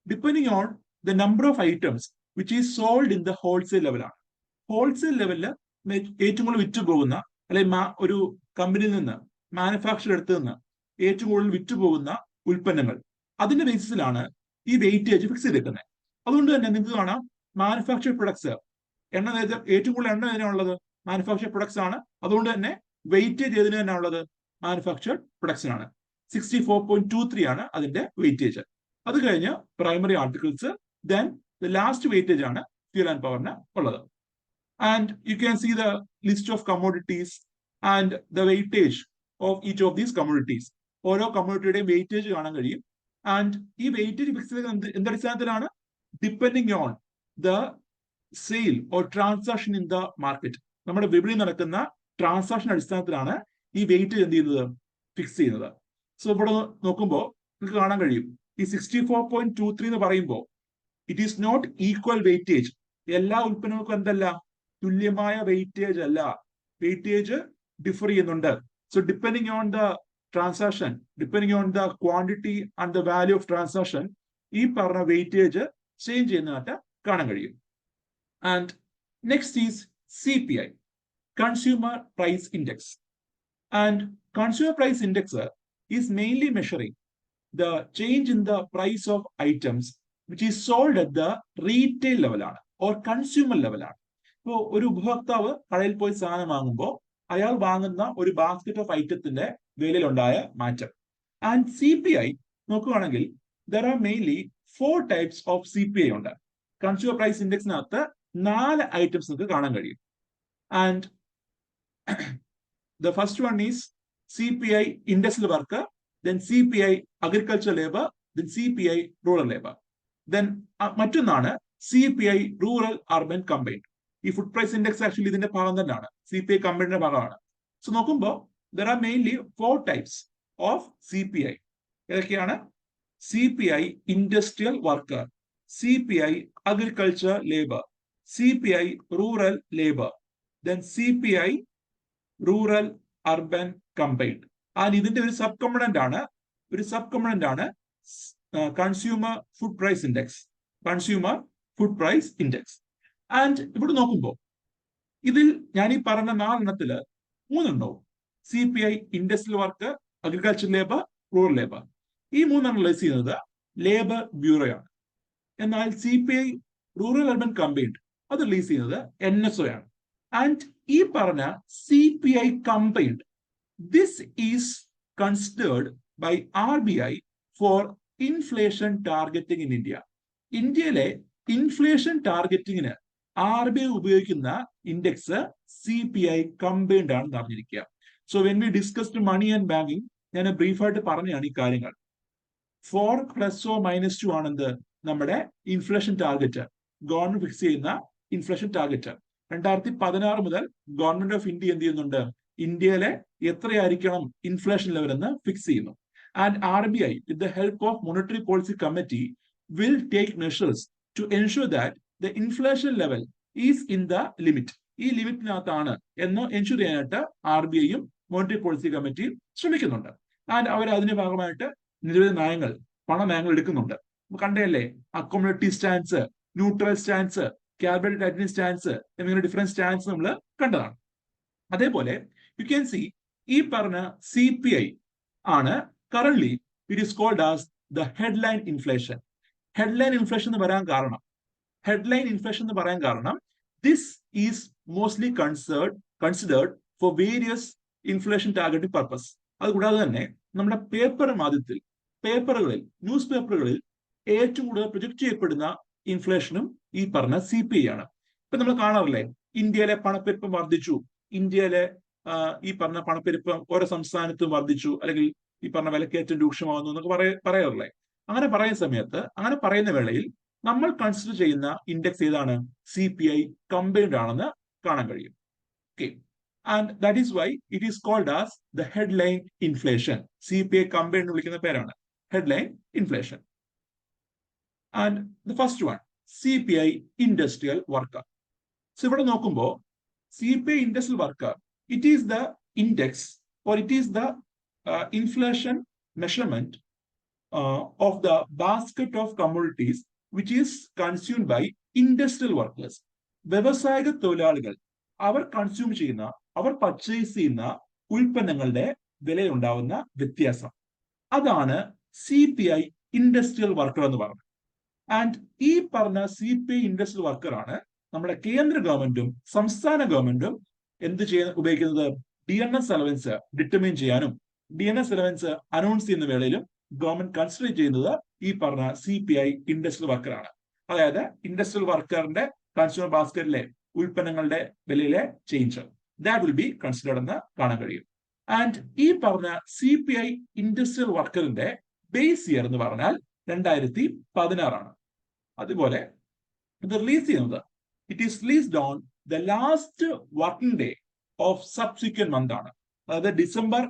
depending on the number of items which is sold in the wholesale ലെവലാണ്. Wholesale ലെവലില് ഏറ്റവും കൂടുതൽ വിറ്റ് പോകുന്ന, അല്ലെങ്കിൽ ഒരു കമ്പനിയിൽ നിന്ന്, മാനുഫാക്ചർ എടുത്തു നിന്ന് ഏറ്റവും കൂടുതൽ വിറ്റ് പോകുന്ന ഉൽപ്പന്നങ്ങൾ, അതിന്റെ ബേസിസിലാണ് ഈ വെയിറ്റേജ് ഫിക്സ് ചെയ്തിരിക്കുന്നത്. അതുകൊണ്ട് തന്നെ നിങ്ങൾക്ക് കാണാം, മാനുഫാക്ചർഡ് പ്രൊഡക്ട്സ് ഏറ്റവും കൂടുതൽ എണ്ണ ഏതിനാണുള്ളത്, മാനുഫാക്ചർഡ് പ്രൊഡക്ട്സ് ആണ്. അതുകൊണ്ട് തന്നെ വെയിറ്റേജ് ഏതിന് തന്നെ ഉള്ളത്, മാനുഫാക്ചർഡ് പ്രൊഡക്ട്സിനാണ്. 64.23 ആണ് അതിന്റെ വെയിറ്റേജ്. അത് കഴിഞ്ഞ് primary articles, then the last weightage ആണ് ഫ്യൂൽ ആൻഡ് പവറിന് ഉള്ളത്. And you can see the list of commodities and the weightage of each of these commodities. ഓരോ കമ്മോഡിറ്റിയുടെയും വെയിറ്റേജ് കാണാൻ കഴിയും. ആൻഡ് ഈ വെയിറ്റേജ് ഫിക്സ് ചെയ്ത് എന്തടിസ്ഥാനത്തിലാണ്, depending on the sale or transaction in the market. നമ്മുടെ വിപണി നടക്കുന്ന ട്രാൻസാക്ഷൻ അടിസ്ഥാനത്തിലാണ് ഈ വെയിറ്റേജ് എന്ത് ചെയ്യുന്നത്, ഫിക്സ് ചെയ്യുന്നത്. സോ ഇവിടെ നോക്കുമ്പോൾ നിങ്ങൾക്ക് കാണാൻ കഴിയും, ഈ 64.23 എന്ന് പറയുമ്പോൾ it is not equal weightage. എല്ലാ ഉൽപ്പന്നങ്ങൾക്കും എന്തല്ല, തുല്യമായ വെയിറ്റേജ് അല്ല, വെയിറ്റേജ് ഡിഫർ ചെയ്യുന്നുണ്ട്. So depending on the transaction, depending on the quantity and the value of transaction, ഈ പറഞ്ഞ വെയിറ്റേജ് ചേഞ്ച് ചെയ്യുന്നതായിട്ട് കാണാൻ കഴിയും. And next is CPI, consumer price index. And consumer price index is mainly measuring the change in the price of items which is sold at the retail level ആണ്, or consumer level ആണ്. ഇപ്പോൾ ഒരു ഉപഭോക്താവ് കടയിൽ പോയി സാധനം വാങ്ങുമ്പോൾ അയാൾ വാങ്ങുന്ന ഒരു ബാസ്കറ്റ് ഓഫ് ഐറ്റത്തിന്റെ വിലയിലുണ്ടായ മാറ്റം. ആൻഡ് CPI നോക്കുകയാണെങ്കിൽ there are mainly 4 types of CPI ഉണ്ട്. കൺസ്യൂമർ പ്രൈസ് ഇൻഡെക്സിനകത്ത് 4 ഐറ്റംസ് നമുക്ക് കാണാൻ കഴിയും. And the first one is CPI industrial worker, then CPI agricultural labor, then CPI rural labor. Then മറ്റൊന്നാണ് CPI rural urban combined. ഈ food price index actually ഇതിന്റെ ഭാഗം തന്നെയാണ്, CPI കമ്പൈൻഡിന്റെ ഭാഗമാണ്. സോ നോക്കുമ്പോൾ there are mainly 4 types of CPI. ഏതൊക്കെയാണ്? CPI industrial worker, CPI agricultural labor, CPI rural labor, then CPI rural urban combined. And ഇതിന്റെ ഒരു sub component ആണ് consumer food price index, consumer food price index. And ഇവിടെ നോക്കുമ്പോൾ ഇതിൽ ഞാൻ ഈ പറഞ്ഞ 4 എണ്ണത്തില് 3 ഉണ്ടാവും. CPI industrial work, agriculture labour, rural labour. ഈ 3 റിലീസ് ചെയ്യുന്നത് ലേബർ ബ്യൂറോ ആണ്. എന്നാൽ CPI റൂറൽ അർബൻ കമ്പൈൻഡ് അത് റിലീസ് ചെയ്യുന്നത് NSO ആണ്. ആൻഡ് ഈ പറഞ്ഞ CPI combined, this is considered by RBI for inflation targeting in India. ഇന്ത്യയിലെ ഇൻഫ്ലേഷൻ ടാർഗറ്റിങ്ങിന് RBI ഉപയോഗിക്കുന്ന ഇൻഡെക്സ് CPI കമ്പൈൻഡ് ആണെന്ന് അറിഞ്ഞിരിക്കുക. So when we discussed money and banking ഞാൻ ബ്രീഫായിട്ട് പറഞ്ഞാണ് ഈ കാര്യങ്ങൾ. 4+2 ആണെന്ത് നമ്മുടെ ഇൻഫ്ലേഷൻ ടാർഗറ്റ്, ഗവൺമെന്റ് ഫിക്സ് ചെയ്യുന്ന ഇൻഫ്ലേഷൻ ടാർഗറ്റ്. 2016 മുതൽ ഗവൺമെന്റ് ഓഫ് ഇന്ത്യ എന്ത് ചെയ്യുന്നുണ്ട്, ഇന്ത്യയിലെ എത്രയായിരിക്കണം ഇൻഫ്ലേഷൻ ലെവൽ എന്ന് ഫിക്സ് ചെയ്യുന്നു. And RBI with the help of Monetary Policy Committee will take measures to ensure that the inflation level is in the limit. ഈ ലിമിറ്റിനകത്താണ് എന്ന് എൻഷുർ ചെയ്യാനായിട്ട് RBIയും മോണിറ്ററി പോളിസി കമ്മിറ്റിയും ശ്രമിക്കുന്നുണ്ട്. ആൻഡ് അവർ അതിന്റെ ഭാഗമായിട്ട് നിരവധി നയങ്ങൾ, പണനയങ്ങൾ എടുക്കുന്നുണ്ട്. കണ്ടല്ലേ, accommodative stance, neutral stance, calculated tightening stance എന്നിങ്ങനെ ഡിഫറെന്റ് സ്റ്റാൻസ് നമ്മൾ കണ്ടതാണ്. അതേപോലെ യു ക്യാൻ സി ഈ പറഞ്ഞ CPI ആണ് currently it is called as the headline inflation. Headline inflation എന്ന് പറയാൻ കാരണം, this is mostly considered for various inflation targeting purpose. അതുകൂടാതെ തന്നെ നമ്മുടെ പേപ്പറുകളിൽ ന്യൂസ് പേപ്പറുകളിൽ ഏറ്റവും കൂടുതൽ പ്രൊജക്ട് ചെയ്യപ്പെടുന്ന ഇൻഫ്ലേഷനും ഈ പറഞ്ഞ CPI ആണ്. ഇപ്പൊ നമ്മൾ കാണാറില്ലേ, ഇന്ത്യയിലെ പണപ്പെരുപ്പം വർദ്ധിച്ചു, ഇന്ത്യയിലെ ഈ പറഞ്ഞ പണപ്പെരുപ്പം ഓരോ സംസ്ഥാനത്തും വർദ്ധിച്ചു, അല്ലെങ്കിൽ ഈ പറഞ്ഞ വിലക്കയറ്റം രൂക്ഷമാകുന്നു എന്നൊക്കെ പറയാറില്ലേ. അങ്ങനെ പറയുന്ന വേളയിൽ നമ്മൾ കൺസിഡർ ചെയ്യുന്ന ഇൻഡെക്സ് ഏതാണ്, CPI കമ്പൈൻഡ് ആണെന്ന് കാണാൻ കഴിയും. Okay, and that is why it is called as the headline inflation. CPI combined വിളിക്കുന്ന പേരാണ് headline inflation. And the first one, CPI industrial worker. So ഇവിടെ നോക്കുമ്പോൾ CPI industrial worker, it is the index or it is the inflation measurement of the basket of commodities which is consumed by industrial workers. വ്യവസായിക തൊഴിലാളികൾ അവർ consume ചെയ്യുന്ന, അവർ purchase ചെയ്യുന്ന ഉൽപ്പന്നങ്ങളുടെ വിലയുണ്ടാവുന്ന വ്യത്യാസം, അതാണ് CPI industrial worker എന്ന് പറയുന്നത്. ആൻഡ് ഈ പറഞ്ഞ CPI ഇൻഡസ്ട്രിയൽ വർക്കർ ആണ് നമ്മുടെ കേന്ദ്ര ഗവൺമെന്റും സംസ്ഥാന ഗവൺമെന്റും ഉപയോഗിക്കുന്നത് DNS അലവൻസ് ഡിറ്റർമിൻ ചെയ്യാനും DNS അലവൻസ് അനൗൺസ് ചെയ്യുന്ന വേളയിലും ഗവൺമെന്റ് കൺസിഡർ ചെയ്യുന്നത് ഈ പറഞ്ഞ CPI ഇൻഡസ്ട്രിയൽ വർക്കർ ആണ്. അതായത് ഇൻഡസ്ട്രിയൽ വർക്കറിന്റെ കൺസ്യൂമർ ബാസ്ക്കറ്റിലെ ഉൽപ്പന്നങ്ങളുടെ വിലയിലെ change, that will be considered എന്ന് കാണാൻ കഴിയും. ആൻഡ് ഈ പറഞ്ഞ CPI ഇൻഡസ്ട്രിയൽ വർക്കറിന്റെ ബേസ് ഇയർ എന്ന് പറഞ്ഞാൽ 2016 അതുപോലെ ഇത് റിലീസ് ചെയ്യുന്നത്, it is released on the last working day of subsequent month ആണ്. അതായത് December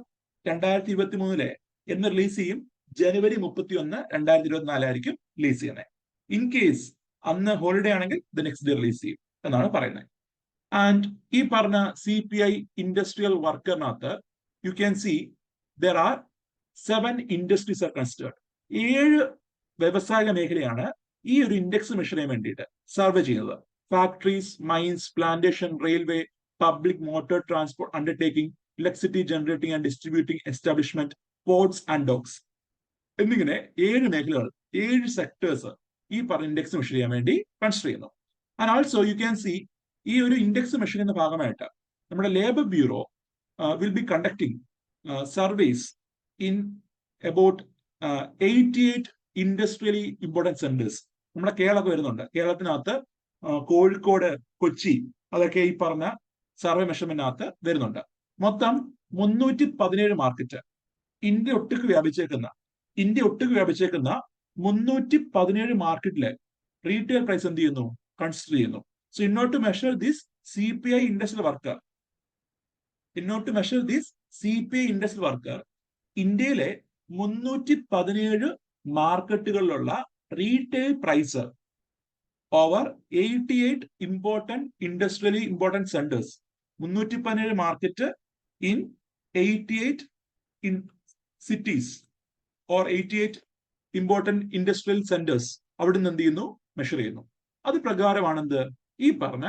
2023 എന്ന് റിലീസ് ചെയ്യും, January 31, 2024 ആയിരിക്കും റിലീസ് ചെയ്യുന്നത്. ഇൻ കേസ് അന്ന് ഹോളിഡേ ആണെങ്കിൽ ദ നെക്സ്റ്റ് ഡേ റിലീസ് ചെയ്യും എന്നാണ് പറയുന്നത്. ആൻഡ് ഈ പറഞ്ഞ CPI ഇൻഡസ്ട്രിയൽ വർക്കറിനകത്ത് you can see there are 7 industries are considered. 7 വ്യവസായ മേഖലയാണ് ഈ ഒരു ഇൻഡെക്സ് മെഷർ ചെയ്യാൻ വേണ്ടിയിട്ട് സർവേ ചെയ്യുന്നത്. Factories, mines, plantation, railway, public motor transport undertaking, electricity generating and distributing establishment, ports and docks എന്നിങ്ങനെ 7 മേഖലകൾ, 7 സെക്ടേഴ്സ് ഈ പറഞ്ഞ ഇൻഡെക്സ് മെഷർ ചെയ്യാൻ വേണ്ടി കൺസിഡർ ചെയ്യുന്നു. And also U can see ഈ ഒരു ഇൻഡെക്സ് മെഷർ ചെയ്യുന്ന ഭാഗമായിട്ട് നമ്മുടെ labour bureau will be conducting surveys in about 88 industrially important centres. നമ്മുടെ കേരളമൊക്കെ വരുന്നുണ്ട്. കേരളത്തിനകത്ത് കോഴിക്കോട്, കൊച്ചി അതൊക്കെ ഈ പറഞ്ഞ സർവേ മെഷർമെന്റിനകത്ത് വരുന്നുണ്ട്. മൊത്തം 317 മാർക്കറ്റ് ഇന്ത്യ ഒട്ടുക്ക് വ്യാപിച്ചേക്കുന്ന 317 മാർക്കറ്റിലെ റീറ്റെയിൽ പ്രൈസ് എന്ത് ചെയ്യുന്നു, കൺസിഡർ ചെയ്യുന്നു. So in order to measure this CPI industrial worker, ഇന്ത്യയിലെ 317 മാർക്കറ്റുകളിലുള്ള retail price over 88 important industrially important centres. 317 market in 88 in cities or 88 important industrial centers അവിടെ നിന്ന് എന്ത് ചെയ്യുന്നു, മെഷർ ചെയ്യുന്നു. അത് പ്രകാരമാണെന്ത് ഈ പറഞ്ഞ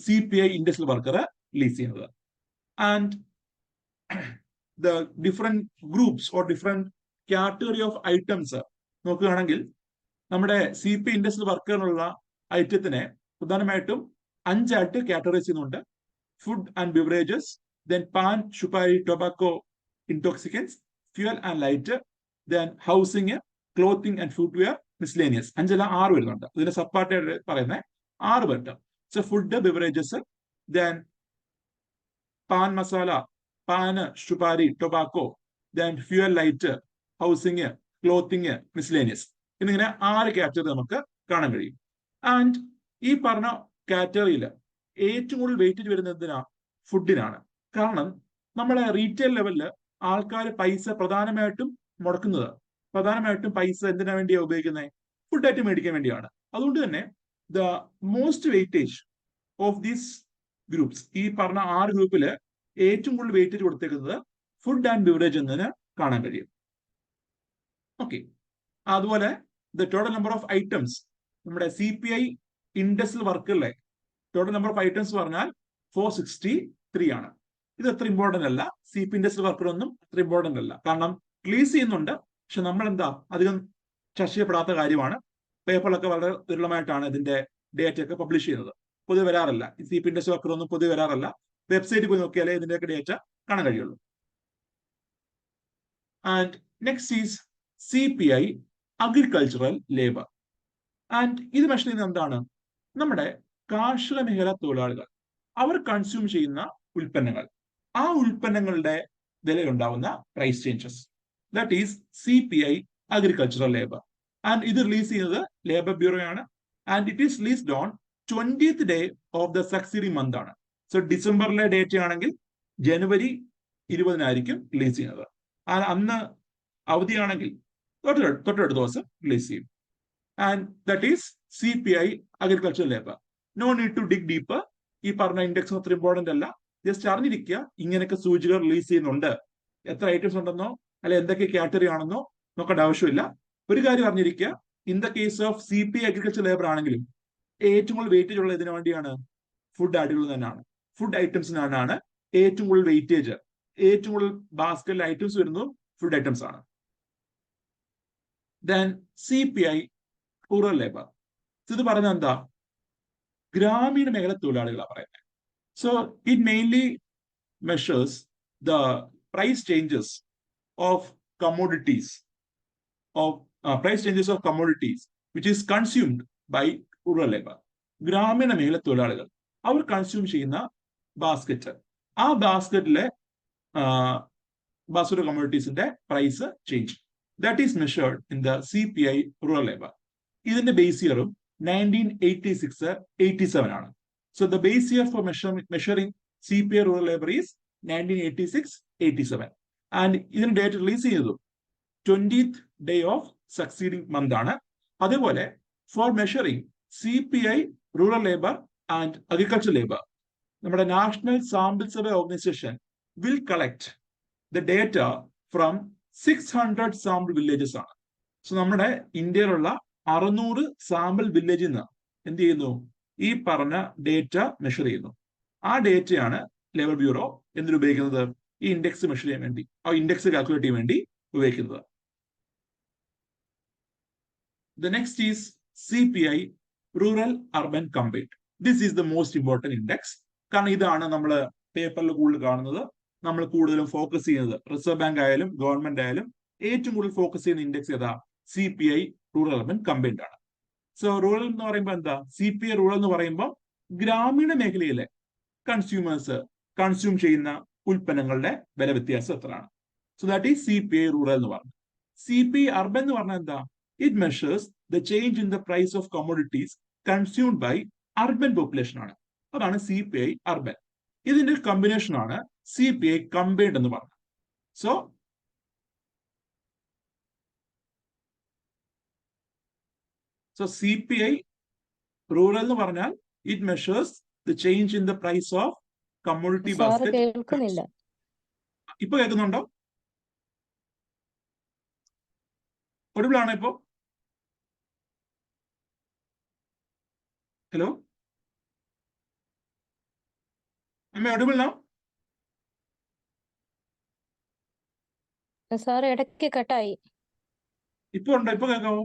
CPI ഇൻഡസ്ട്രിയൽ വർക്കർ റിലീസ് ചെയ്യുന്നത്. And the different groups or different category of items നോക്കുകയാണെങ്കിൽ നമ്മുടെ CPI ഇൻഡസ്ട്രിയൽ വർക്കറിനുള്ള ഐറ്റത്തിനെ പ്രധാനമായിട്ടും 5 ആയിട്ട് കാറ്റഗറൈസ് ചെയ്യുന്നുണ്ട്. Food and beverages, then paan, supari, tobacco, intoxicants, fuel and light, then housing, clothing and footwear, miscellaneous. അഞ്ചല്ല 6 വരുന്നുണ്ട്. ഇതിന്റെ സബ്പാർട്ടായിട്ട് പറയുന്നത് 6 വരുന്നുണ്ട്. So food, beverages, then pan masala, pan, shupari, tobacco, then fuel, light, housing, clothing, miscellaneous. എന്നിങ്ങനെ 6 category നമുക്ക് കാണാൻ കഴിയും. And ഈ പറഞ്ഞ കാറ്റഗറിയിൽ ഏറ്റവും കൂടുതൽ വെയിറ്റേജ് വരുന്നത് എന്തിനാ? ഫുഡിനാണ്. കാരണം നമ്മളെ റീറ്റെയിൽ ലെവലിൽ ആൾക്കാർ പൈസ പ്രധാനമായിട്ടും മുടക്കുന്നത്, പ്രധാനമായിട്ടും പൈസ എന്തിനാ വേണ്ടിയാണ് ഉപയോഗിക്കുന്നത്? ഫുഡായിട്ട് മേടിക്കാൻ വേണ്ടിയാണ്. അതുകൊണ്ട് തന്നെ the most weightage of these groups, ഈ പറഞ്ഞ 6 ഗ്രൂപ്പിൽ ഏറ്റവും കൂടുതൽ വെയിറ്റേജ് കൊടുത്തേക്കുന്നത് ഫുഡ് ആൻഡ് ബിവറേജ് എന്നതിന് കാണാൻ കഴിയും. ഓക്കെ, അതുപോലെ the total number of items, നമ്മുടെ CPI ഇൻഡസ്ട്രിയൽ വർക്കുകളിലെ ടോട്ടൽ നമ്പർ ഓഫ് ഐറ്റംസ് പറഞ്ഞാൽ 463 ആണ്. ഇത് അത്ര ഇമ്പോർട്ടന്റ് അല്ല. CP ഇൻഡസ്ട്രിയൽ വർക്കുകളൊന്നും അത്ര ഇമ്പോർട്ടന്റ് അല്ല. കാരണം റിലീസ് ചെയ്യുന്നുണ്ട്, പക്ഷെ നമ്മൾ എന്താ അധികം ചർച്ച ചെയ്യപ്പെടാത്ത കാര്യമാണ്. പേപ്പറിലൊക്കെ വളരെ വിരളമായിട്ടാണ് ഇതിന്റെ ഡേറ്റ ഒക്കെ പബ്ലിഷ് ചെയ്യുന്നത്. പൊതുവെ വരാറില്ല. CP ഇൻഡസ്ട്രിയൽ വർക്കുകളൊന്നും പൊതുവെ വരാറില്ല. വെബ്സൈറ്റിൽ പോയി നോക്കിയാലേ ഇതിന്റെയൊക്കെ ഡേറ്റ കാണാൻ കഴിയുള്ളൂ. And next is CPI agricultural labour. And ഇത് മെഷർ ചെയ്യുന്നത് എന്താണ്? നമ്മുടെ കാർഷിക മേഖല തൊഴിലാളികൾ അവർ കൺസ്യൂം ചെയ്യുന്ന ഉൽപ്പന്നങ്ങൾ, ആ ഉൽപ്പന്നങ്ങളുടെ വിലയുണ്ടാവുന്ന price changes, that is CPI agricultural labour. And ഇത് റിലീസ് ചെയ്യുന്നത് ലേബർ ബ്യൂറോ ആണ്. And it is released on 20th day of the succeeding month ആണ്. സോ ഡിസംബറിലെ ഡേറ്റ് ആണെങ്കിൽ ജനുവരി 20 റിലീസ് ചെയ്യുന്നത്. അന്ന് അവധിയാണെങ്കിൽ തൊട്ടടുത്ത ദിവസം റിലീസ് ചെയ്യും. And that is CPI agricultural labour. No need to dig deep. ഈ പറഞ്ഞ ഇൻഡെക്സ് അത്ര ഇമ്പോർട്ടന്റ് അല്ല. ജസ്റ്റ് അറിഞ്ഞിരിക്കുക ഇങ്ങനെയൊക്കെ സൂചികകൾ റിലീസ് ചെയ്യുന്നുണ്ട്. എത്ര ഐറ്റംസ് ഉണ്ടെന്നോ അല്ലെ എന്തൊക്കെ കാറ്റഗറി ആണെന്നോ നോക്കേണ്ട ആവശ്യമില്ല. ഒരു കാര്യം അറിഞ്ഞിരിക്കുക, in the case of CPI agriculture labour ആണെങ്കിലും ഏറ്റവും കൂടുതൽ വെയിറ്റേജ് ഉള്ളത് ഇതിനു വേണ്ടിയാണ്? ഫുഡ് ആയിട്ടുകൾ തന്നെയാണ്. ഫുഡ് ഐറ്റംസിനാണ് ഏറ്റവും കൂടുതൽ വെയിറ്റേജ്. ഏറ്റവും കൂടുതൽ ബാസ്കറ്റിൽ ഐറ്റംസ് വരുന്നതും ഫുഡ് ഐറ്റംസ് ആണ്. Then CPI rural labour. ഇത് പറയുന്നത് എന്താ? ഗ്രാമീണ മേഖല തൊഴിലാളികളാണ് പറയുന്നത്. So it mainly measures the price changes of commodities which is consumed by rural labor. ഗ്രാമീണ മേഖല തൊഴിലാളികൾ അവർ കൺസ്യൂം ചെയ്യുന്ന ബാസ്കറ്റ്, ആ ബാസ്കറ്റിലെ ബാസ്കറ്റ് കമ്മോഡിറ്റീസിന്റെ price change, that is measured in the CPI rural labour. ഇതിന്റെ ബേസ് ഇയറും 1986-87 ആണ്. So the base year for measuring CPI rural labour is 1986-87. And ഇതിന് ഡേറ്റ് റിലീസ് ചെയ്തതും 20th day of succeeding month ആണ്. അതേപോലെ for measuring CPI rural labour and agriculture labour, നമ്മുടെ national sample survey organisation will collect the data from 600 sample villages ആണ്. So നമ്മുടെ ഇന്ത്യയിലുള്ള 600 sample വില്ലേജിൽ നിന്ന് എന്ത് ചെയ്യുന്നു? ഈ പറഞ്ഞ ഡേറ്റ മെഷർ ചെയ്യുന്നു. ആ ഡേറ്റയാണ് ലേബർ ബ്യൂറോ എന്തിനുപയോഗിക്കുന്നത്? ഈ ഇൻഡെക്സ് മെഷർ ചെയ്യാൻ വേണ്ടി, ആ ഇൻഡെക്സ് കാൽക്കുലേറ്റ് ചെയ്യാൻ വേണ്ടി ഉപയോഗിക്കുന്നത്. The next is CPI Rural Urban Combined. This is the most important index. കാരണം ഇതാണ് നമ്മൾ പേപ്പറിൽ കൂടുതൽ കാണുന്നത്. നമ്മൾ കൂടുതലും ഫോക്കസ് ചെയ്യുന്നത്, റിസർവ് ബാങ്ക് ആയാലും ഗവൺമെന്റ് ആയാലും ഏറ്റവും കൂടുതൽ ഫോക്കസ് ചെയ്യുന്ന ഇൻഡെക്സ് ഏതാ? CPI Rural Urban Combined ആണ്. സോ റൂറൽ എന്ന് പറയുമ്പോൾ എന്താ? CPI റൂറൽ എന്ന് പറയുമ്പോൾ ഗ്രാമീണ മേഖലയിലെ കൺസ്യൂമേഴ്സ് കൺസ്യൂം ചെയ്യുന്ന ഉൽപ്പന്നങ്ങളുടെ വില വ്യത്യാസം എത്രയാണ്? So that is CPI rural എന്ന് പറഞ്ഞു. CPI അർബൻ എന്ന് പറഞ്ഞാൽ എന്താ? It measures the change in the price of commodities consumed by urban population ആണ്. അതാണ് CPI urban. ഇതിന്റെ കമ്പിനേഷൻ ആണ് CPI combined എന്ന് പറഞ്ഞത്. So CPI rural എന്ന് പറഞ്ഞാൽ it measures the change in the price of commodity basket. കേൾക്കുന്നില്ല. ഇപ്പൊ കേൾക്കുന്നുണ്ടോ? ഒടുവിലാണോ ഇപ്പോ? Hello, am I audible now? Sir ഇടയ്ക്ക് കട്ടായി. ഇപ്പൊ ഉണ്ടോ? ഇപ്പൊ കേൾക്കാവോ?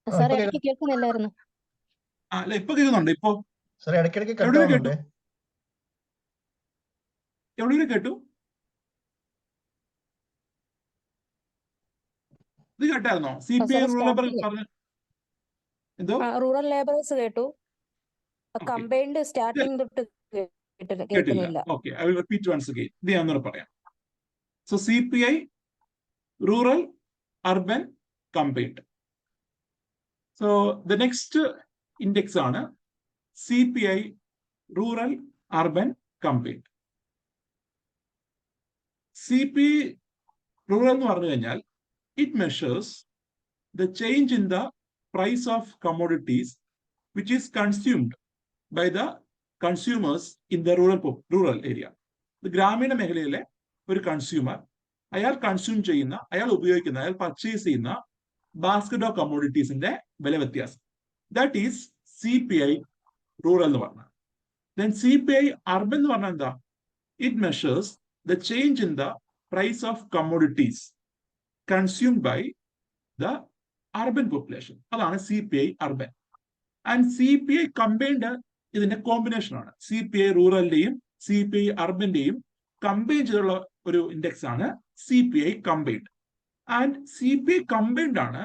സാർ ഇടയ്ക്ക് കേൾക്കുന്നില്ലായിരുന്നു. അല്ല, ഇപ്പൊ കേൾക്കുന്നുണ്ട്. ഇപ്പൊ സാർ ഇടയ്ക്കിടയ്ക്ക് എവിടെ കട്ടാവുന്നുണ്ട്. കേട്ടു? ഇത് കേട്ടായിരുന്നോ? CPI സാറേ റൂറൽ ലേബർ സ്റ്റാർട്ടിങ് പറഞ്ഞു. എന്തോ റൂറൽ ലേബേഴ്സ് കേട്ടു, ഓക്കെ, കമ്പൈൻഡ് സ്റ്റാർട്ടിങ് തൊട്ട് കേട്ടില്ല. കേൾക്കുന്നില്ല. Okay, I will repeat once again. ഇത് ഞാൻ ഒന്നുകൂടെ പറയാം. So CPI rural urban combined. So the next index ആണ് CPI rural urban combined. CPI rural എന്ന് പറഞ്ഞു കഴിഞ്ഞാൽ it measures the change in the price of commodities which is consumed by the consumers in the rural area. ഗ്രാമീണ മേഖലയിലെ ഒരു consumer അയാൾ consume ചെയ്യുന്ന, അയാൾ ഉപയോഗിക്കുന്ന, അയാൾ പർച്ചേസ് ചെയ്യുന്ന ബാസ്കറ്റ് ഓഫ് കമ്മോഡിറ്റീസിന്റെ വില വ്യത്യാസം. ദാറ്റ് ഈസ് CPI റൂറൽ എന്ന് പറഞ്ഞാൽ. ദെൻ CPI അർബൻ എന്ന് പറഞ്ഞാൽ എന്താ? It measures the change in the price of commodities consumed by the urban population. അതാണ് CPI urban. And CPI combined ഇതിന്റെ കോമ്പിനേഷൻ ആണ്. CPI റൂറലിന്റെയും CPI അർബന്റെയും കമ്പൈൻ ചെയ്തുള്ള ഒരു ഇൻഡെക്സ് ആണ് CPI combined. And CPI combined ആണ്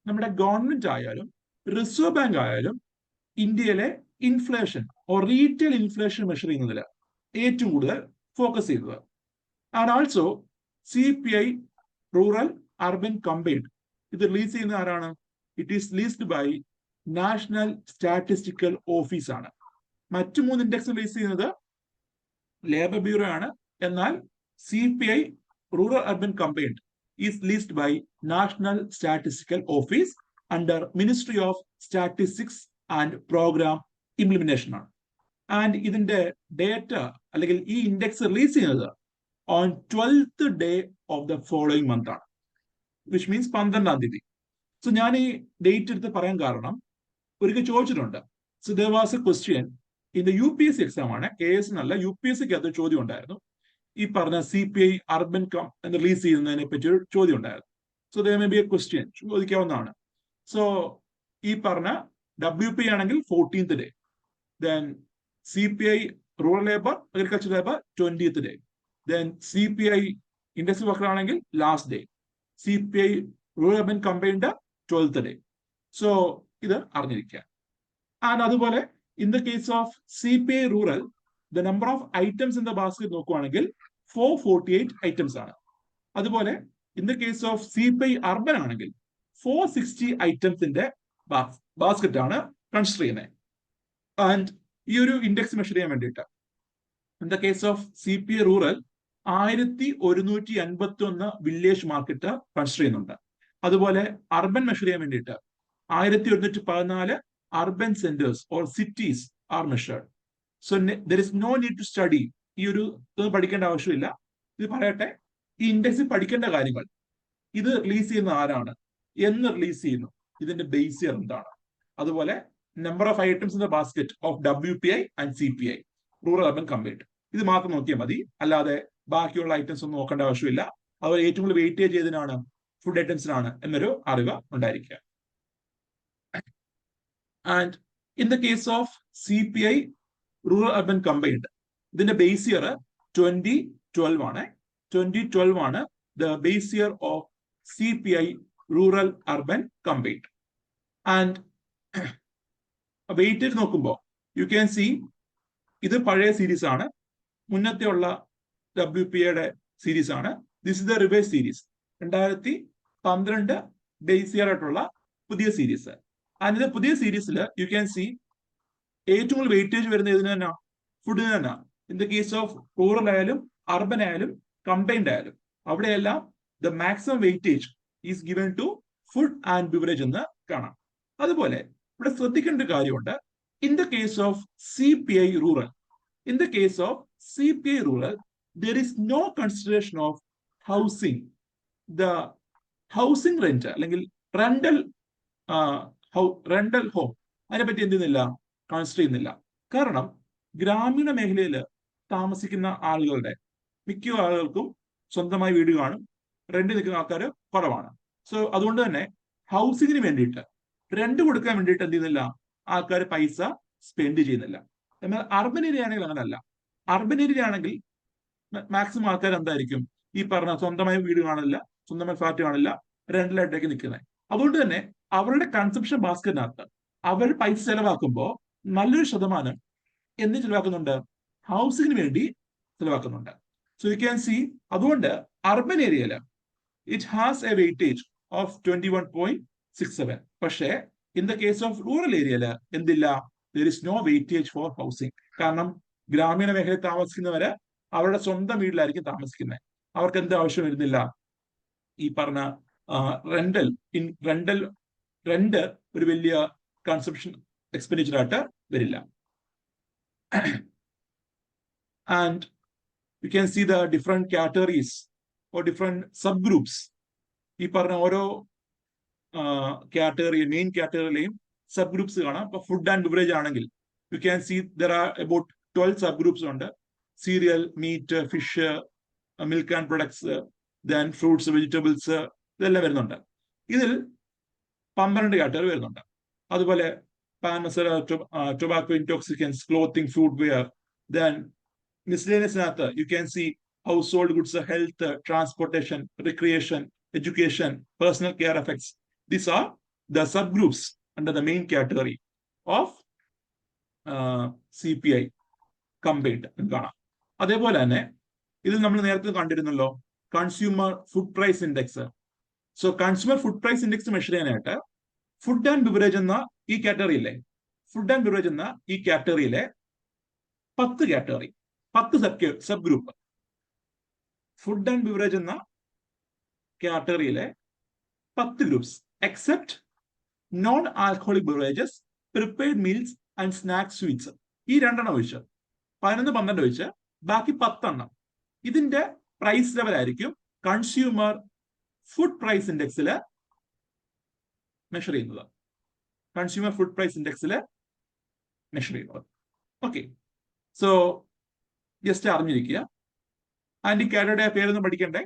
നമ്മുടെ ഗവൺമെന്റ് ആയാലും റിസർവ് ബാങ്ക് ആയാലും ഇന്ത്യയിലെ inflation or retail inflation measure ചെയ്യുന്നതിൽ ഏറ്റവും കൂടുതൽ ഫോക്കസ് ചെയ്തത്. And also CPI rural urban combined ഇത് റിലീസ് ചെയ്യുന്ന ആരാണ്? It is released by national statistical office ആണ്. മറ്റു 3 ഇൻഡെക്സ് റിലീസ് ചെയ്യുന്നത് ലേബർ ബ്യൂറോ ആണ്. എന്നാൽ CPI rural urban combined is released by national statistical office under ministry of statistics and programme implementation ആണ്. And ഇതിന്റെ ഡേറ്റ അല്ലെങ്കിൽ ഈ ഇൻഡെക്സ് റിലീസ് ചെയ്യുന്നത് on 12th day of the following month ആണ്, which means 12ാം തീയതി. സോ ഞാൻ ഈ ഡേറ്റ് എടുത്ത് പറയാൻ കാരണം ഒരിക്കൽ ചോദിച്ചിട്ടുണ്ട്. So there was A question in the UPSC exam ആണ്, KS എന്നല്ല, UPSCക്ക് അത് ചോദ്യം ഉണ്ടായിരുന്നു. ഈ പറഞ്ഞ CPI അർബൻ എന്ന് റിലീസ് ചെയ്യുന്നതിനെ പറ്റി ഒരു ചോദ്യം ഉണ്ടായിരുന്നു. So there may be a question, ചോദിക്കാവുന്നതാണ്. സോ ഈ പറഞ്ഞ WP ആണെങ്കിൽ 14th day, then CPI rural labour agriculture labour 20th day, then CPI industry worker ആണെങ്കിൽ last day, CPI rural urban combined 12th day. So ഇത് അറിഞ്ഞിരിക്കുക. And അതുപോലെ in the case of CPI rural the number of items in the basket നോക്കുവാണെങ്കിൽ 448 items ആണ്. അതുപോലെ in the case of CPI urban ആണെങ്കിൽ 460 ഐറ്റംസിന്റെ basket ആണ് consider ചെയ്യുന്നത്. And ഈ ഒരു ഇൻഡെക്സ് മെഷർ ചെയ്യാൻ വേണ്ടിയിട്ട് in the case of CPI rural 1151 village market consider ചെയ്യുന്നുണ്ട്. അതുപോലെ അർബൻ മെഷർ ചെയ്യാൻ വേണ്ടിയിട്ട് 1114 urban centres or cities are measured. So there is no need to study. ഈ ഒരു ഇതൊന്നും പഠിക്കേണ്ട ആവശ്യമില്ല. ഇത് പറയട്ടെ, ഈ ഇൻഡെക്സിൽ പഠിക്കേണ്ട കാര്യങ്ങൾ, ഇത് റിലീസ് ചെയ്യുന്ന ആരാണ്, എന്ന് റിലീസ് ചെയ്യുന്നു, ഇതിന്റെ ബേസ് ഇയർ എന്താണ്, അതുപോലെ number of items in the basket of WPI and CPI rural urban combined. ഇത് മാത്രം നോക്കിയാൽ മതി. അല്ലാതെ ബാക്കിയുള്ള ഐറ്റംസ് ഒന്നും നോക്കേണ്ട ആവശ്യമില്ല. അതുപോലെ ഏറ്റവും കൂടുതൽ വെയിറ്റേജ് ഏതിനാണ്? ഫുഡ് ഐറ്റംസിനാണ് എന്നൊരു അറിവ് ഉണ്ടായിരിക്കുക. And in the case of CPI rural urban combined ഇതിന്റെ ബേസ് ഇയർ 2012 ആണ്. 2012 ആണ് the base year of CPI rural urban combined. And weightage നോക്കുമ്പോൾ യു ക്യാൻ സി ഇത് പഴയ സീരീസ് ആണ്, മുന്നത്തെ ഉള്ള WPIയുടെ സീരീസ് ആണ്. This is the reverse series, 2012 base year ആയിട്ടുള്ള പുതിയ സീരീസ്. ആൻഡ് ഇത് പുതിയ സീരീസിൽ യു ക്യാൻ സി ഏറ്റവും കൂടുതൽ വെയിറ്റേജ് വരുന്ന ഇതിന് തന്നെ, ഫുഡിന് തന്നെ. In the case of rural ആയാലും അർബൻ ആയാലും കമ്പൈൻഡ് ആയാലും അവിടെയെല്ലാം the maximum weightage is given to food and beverage എന്ന് കാണാം. അതുപോലെ ഇവിടെ ശ്രദ്ധിക്കേണ്ട ഒരു കാര്യമുണ്ട്. In the case of CPI rural, in the case of CPI rural, there is no consideration of housing. The housing rent അല്ലെങ്കിൽ rental home അതിനെപ്പറ്റി എന്ത് ചെയ്യുന്നില്ല, കൺസിഡർ ചെയ്യുന്നില്ല. കാരണം ഗ്രാമീണ മേഖലയിൽ താമസിക്കുന്ന ആളുകളുടെ മിക്ക ആളുകൾക്കും സ്വന്തമായി വീട് കാണും, റെന്റ് നിൽക്കുന്ന ആൾക്കാർ കുറവാണ്. സോ അതുകൊണ്ട് തന്നെ ഹൗസിങ്ങിന് വേണ്ടിയിട്ട്, റെന്റ് കൊടുക്കാൻ വേണ്ടിയിട്ട് എന്ത് ചെയ്യുന്നില്ല, ആൾക്കാർ പൈസ സ്പെൻഡ് ചെയ്യുന്നില്ല. എന്നാൽ അർബൻ ഏരിയ ആണെങ്കിൽ അങ്ങനല്ല. അർബൻ ഏരിയ ആണെങ്കിൽ മാക്സിമം ആൾക്കാർ എന്തായിരിക്കും, ഈ പറഞ്ഞ സ്വന്തമായി വീട് കാണില്ല, സ്വന്തമായി ഫ്ലാറ്റ് കാണില്ല, റെന്റലായിട്ടേക്ക് നിൽക്കുന്നത്. അതുകൊണ്ട് തന്നെ അവരുടെ കൺസംഷൻ ബാസ്കറ്റിനകത്ത് അവർ പൈസ ചെലവാക്കുമ്പോൾ നല്ലൊരു ശതമാനം എന്ത് ചെലവാക്കുന്നുണ്ട്? ഹൗസിങ്ങിന് വേണ്ടി ചെലവാക്കുന്നുണ്ട്. സോ യു ക്യാൻ സി, അതുകൊണ്ട് അർബൻ ഏരിയയില് it has a weightage of 21.67. പക്ഷേ in the case of rural ഏരിയയില് എന്തില്ല? There is no weightage for housing. കാരണം ഗ്രാമീണ മേഖലയിൽ താമസിക്കുന്നവര് അവരുടെ സ്വന്തം വീട്ടിലായിരിക്കും താമസിക്കുന്നത്. അവർക്ക് എന്ത് ആവശ്യം വരുന്നില്ല? ഈ പറഞ്ഞ റെന്റ് ഒരു വലിയ കൺസംഷൻ എക്സ്പെൻഡിച്ചർ ആയിട്ട് വരില്ല. And you can see the different categories or different sub groups. ഈ പറഞ്ഞ ഓരോ കാറ്റഗറി, മെയിൻ കാറ്റഗറിയിലെയും സബ് ഗ്രൂപ്പ്സ് കാണാം. ഇപ്പൊ ഫുഡ് ആൻഡ് ബിവറേജ് ആണെങ്കിൽ you can see there are about 12 sub groups ഉണ്ട്. Cereal, meat, fish, milk and products, then fruits, vegetables, ഇതെല്ലാം വരുന്നുണ്ട്. ഇതിൽ 12 കാറ്റഗറി വരുന്നുണ്ട്. അതുപോലെ pan masala, tobacco, intoxicants, clothing, footwear, then മിസ്ലേനിയസിനകത്ത് you can see household goods, health, transportation, recreation, education, personal care effects. These are the subgroups under the main category of CPI combined. അതേപോലെ തന്നെ ഇതിൽ നമ്മൾ നേരത്തെ കണ്ടിരുന്നല്ലോ consumer food price index. So consumer food price index measure ചെയ്യാനായിട്ട് food and beverage എന്ന ഈ കാറ്റഗറിയിലെ ഈ കാറ്റഗറിയിലെ 10 category, 10 sub group, food and beverage എന്ന കാറ്റഗറിയിലെ 10 groups except non alcoholic beverages, prepared meals and snacks, sweets. ഈ 2 ഒഴിച്ച് 11, 12 ഒഴിച്ച് ബാക്കി 10 ഇതിന്റെ പ്രൈസ് ലെവൽ ആയിരിക്കും കൺസ്യൂമർ ഫുഡ് പ്രൈസ് ഇൻഡെക്സിൽ മെഷർ ചെയ്യുന്നത്. ഓക്കെ, സോ ജസ്റ്റ് അറിഞ്ഞിരിക്കുക. ആൻഡ് ഈ കാറ്റഗറിയുടെ പേരൊന്നും പഠിക്കണ്ടേ,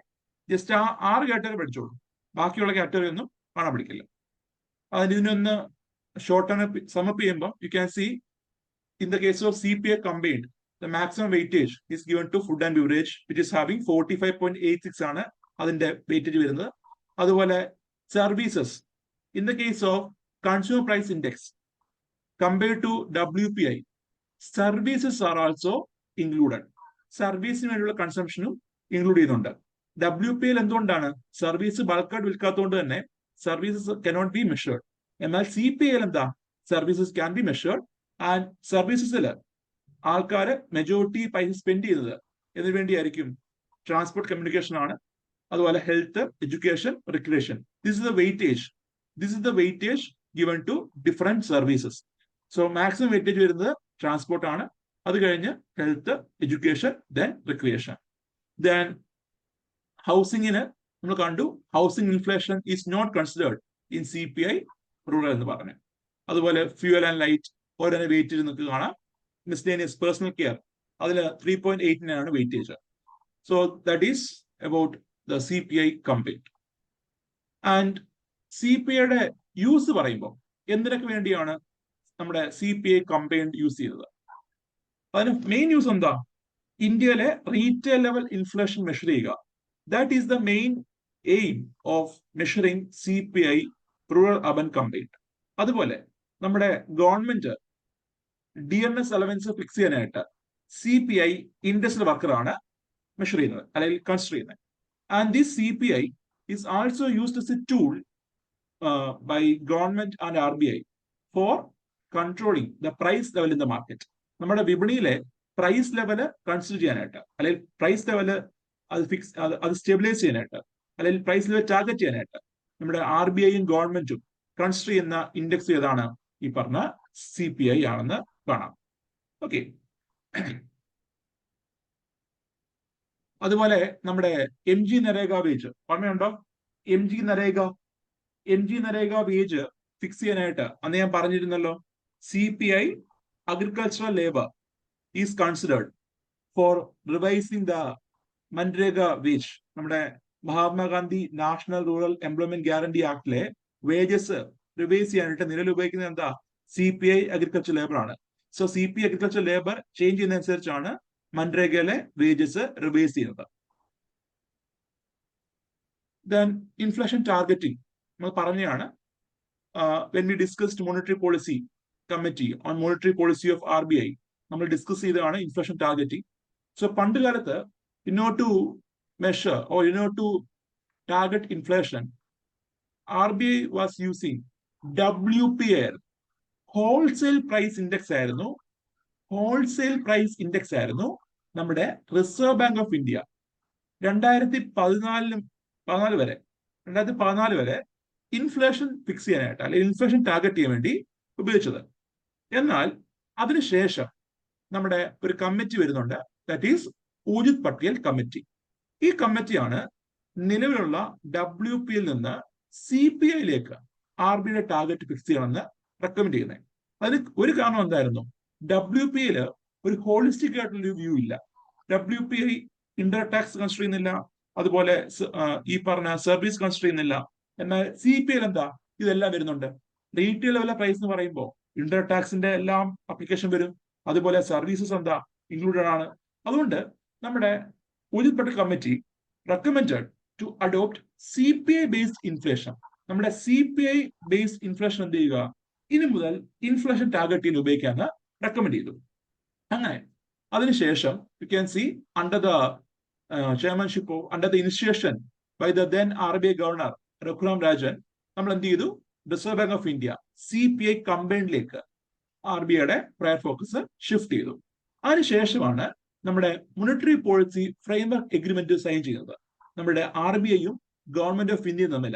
ജസ്റ്റ് ആ 6 കാറ്റഗറി പഠിച്ചോളൂ. ബാക്കിയുള്ള കാറ്റഗറി ഒന്നും കാണാൻ പഠിക്കില്ല. അതിന് ഇതിനൊന്ന് ഷോർട്ട് ടേം സമപ്പ് ചെയ്യുമ്പോൾ you can C in the case of CPI combined, the maximum weightage is given to food and beverage, which is having 45.86 ആണ് അതിന്റെ വെയിറ്റേജ് വരുന്നത്. അതുപോലെ services, in the case of consumer price index compared to WPI, services are also included. സർവീസിന് വേണ്ടിയുള്ള കൺസംഷനും include ചെയ്യുന്നുണ്ട്. WPI എന്തുകൊണ്ടാണ്? Service ബൾക്കായിട്ട് വിൽക്കാത്തതുകൊണ്ട് തന്നെ സർവീസസ് കനോട്ട് ബി മെഷേർഡ്. എന്നാൽ CPI എന്താ? Services can be measured. And സർവീസസിൽ ആൾക്കാർ മെജോറിറ്റി പൈസ സ്പെൻഡ് ചെയ്യുന്നത് ഇതിനു വേണ്ടിയായിരിക്കും. ട്രാൻസ്പോർട്ട്, കമ്മ്യൂണിക്കേഷൻ ആണ്, അതുപോലെ health, education, recreation. This is the weightage given to different services. So maximum weightage വരുന്നത് ട്രാൻസ്പോർട്ട് ആണ്, അത് കഴിഞ്ഞ് health, education, then recreation. Then ഹൗസിങ്ങിന് നമ്മൾ കണ്ടു, housing inflation is not considered in CPI rural എന്ന് പറഞ്ഞു. അതുപോലെ ഫ്യൂവൽ ആൻഡ് ലൈറ്റ് ഓരോ വെയിറ്റേജ് നിങ്ങൾക്ക് കാണാം. മിസ്ലേനിയസ്, പേഴ്സണൽ കെയർ, അതിൽ 3.89 weightage. So that is about the CPI combined. And CPIയുടെ യൂസ് പറയുമ്പോൾ എന്തിനൊക്കെ വേണ്ടിയാണ് നമ്മുടെ CPI കമ്പൈൻഡ് യൂസ് ചെയ്തത്? അതിന് മെയിൻ യൂസ് എന്താ? ഇന്ത്യയിലെ റീറ്റെയിൽ ലെവൽ ഇൻഫ്ലേഷൻ മെഷർ ചെയ്യുക. That is the main aim of measuring CPI rural urban combined. അതുപോലെ നമ്മുടെ ഗവൺമെന്റ് DMS അലവൻസ് ഫിക്സ് ചെയ്യാനായിട്ട് CPI ഇൻഡസ്ട്രിയൽ വർക്കർ ആണ് മെഷർ ചെയ്യുന്നത്, അല്ലെങ്കിൽ കൺസിഡർ ചെയ്യുന്നത്. And this CPI is also used as a tool by government and RBI for controlling the price level in the market. നമ്മുടെ വിപണിയിലെ price level consider ചെയ്യാനായിട്ട്, അല്ലെങ്കിൽ price level അത് stabilise ചെയ്യാനായിട്ട്, അല്ലെങ്കിൽ പ്രൈസ് ലെവൽ ടാർഗറ്റ് ചെയ്യാനായിട്ട് നമ്മുടെ RBIയും ഗവൺമെന്റും കൺസിഡർ ചെയ്യുന്ന ഇൻഡെക്സ് ഏതാണ്? ഈ പറഞ്ഞ CPI ആണെന്ന് കാണാം. ഓക്കെ, അതുപോലെ നമ്മുടെ MG നരേഗ വേജ് ഓർമ്മയുണ്ടോ? MG നരേഗ വേജ് ഫിക്സ് ചെയ്യാനായിട്ട് അന്ന് ഞാൻ പറഞ്ഞിരുന്നല്ലോ, CPI agricultural labor is considered for revising the Manrega wage. നമ്മുടെ Mahatma Gandhi national rural employment guarantee ആക്ടിലെ wages revise ചെയ്യാനായിട്ട് നിലവിൽ ഉപയോഗിക്കുന്നത് എന്താ? CPI അഗ്രികൾച്ചർ ലേബർ ആണ്. So CPI agriculture labour change ചെയ്യുന്നതനുസരിച്ചാണ് മൻരേഗയിലെ wages revise ചെയ്യുന്നത്. ദെൻ ഇൻഫ്ലേഷൻ ടാർഗറ്റിംഗ് നമ്മൾ പറഞ്ഞതാണ് when we discussed monetary policy committee on monetary policy of RBI, നമ്മൾ ഡിസ്കസ് ചെയ്തതാണ് ഇൻഫ്ലേഷൻ ടാർഗറ്റിംഗ്. സോ പണ്ട് കാലത്ത് in order to measure or in order to target inflation, RBI was using WPI, wholesale price index ആയിരുന്നു. Wholesale price index ആയിരുന്നു നമ്മുടെ reserve bank of India 2014 വരെ inflation fix ചെയ്യാനായിട്ട് അല്ലെങ്കിൽ ഇൻഫ്ലേഷൻ ടാർഗറ്റ് ചെയ്യാൻ വേണ്ടി ഉപയോഗിച്ചത്. എന്നാൽ അതിനുശേഷം നമ്മുടെ ഒരു കമ്മിറ്റി വരുന്നുണ്ട്, that is Urjit Patel committee. ഈ കമ്മിറ്റിയാണ് നിലവിലുള്ള WPയിൽ നിന്ന് CPIയിലേക്ക് RBIയുടെ ടാർഗറ്റ് ഫിക്സ് ചെയ്യണമെന്ന് റെക്കമെൻഡ് ചെയ്യുന്നത്. അതിന് ഒരു കാരണം എന്തായിരുന്നു? WPയിൽ ഒരു ഹോളിസ്റ്റിക് ആയിട്ടുള്ള വ്യൂ ഇല്ല. WPI ഇന്റർ ടാക്സ് കൺസിഡർ ചെയ്യുന്നില്ല, അതുപോലെ ഈ പറഞ്ഞ സർവീസ് കൺസിഡർ ചെയ്യുന്നില്ല. എന്നാൽ CPIയിൽ എന്താ ഇതെല്ലാം വരുന്നുണ്ട്. റീറ്റെയിൽ ലെവൽ പ്രൈസ് എന്ന് പറയുമ്പോൾ ഇന്റർ ടാക്സിന്റെ എല്ലാം അപ്ലിക്കേഷൻ വരും, അതുപോലെ സർവീസസ് എന്താ ഇൻക്ലൂഡഡ് ആണ്. അതുകൊണ്ട് നമ്മുടെ Urjit Patel committee recommended to adopt CPI based inflation. നമ്മുടെ CPI ബേസ്ഡ് ഇൻഫ്ലേഷൻ എന്ത് ചെയ്യുക, ഇനി മുതൽ ഇൻഫ്ലേഷൻ ടാർഗറ്റ് ചെയ്യാൻ ഉപയോഗിക്കാന്ന് റെക്കമെൻഡ് ചെയ്തു. അങ്ങനെ അതിനുശേഷം U can C under the chairmanship of under the initiation by the then RBI governor Raghuram Rajan, നമ്മൾ എന്ത് ചെയ്തു, reserve bank of India CPI കമ്പൈൻഡിലേക്ക് RBIയുടെ പ്രയർ ഫോക്കസ് ഷിഫ്റ്റ് ചെയ്തു. അതിനുശേഷമാണ് നമ്മുടെ monetary policy framework agreement sign ചെയ്യുന്നത്. നമ്മുടെ RBIയും ഗവൺമെന്റ് ഓഫ് ഇന്ത്യയും തമ്മിൽ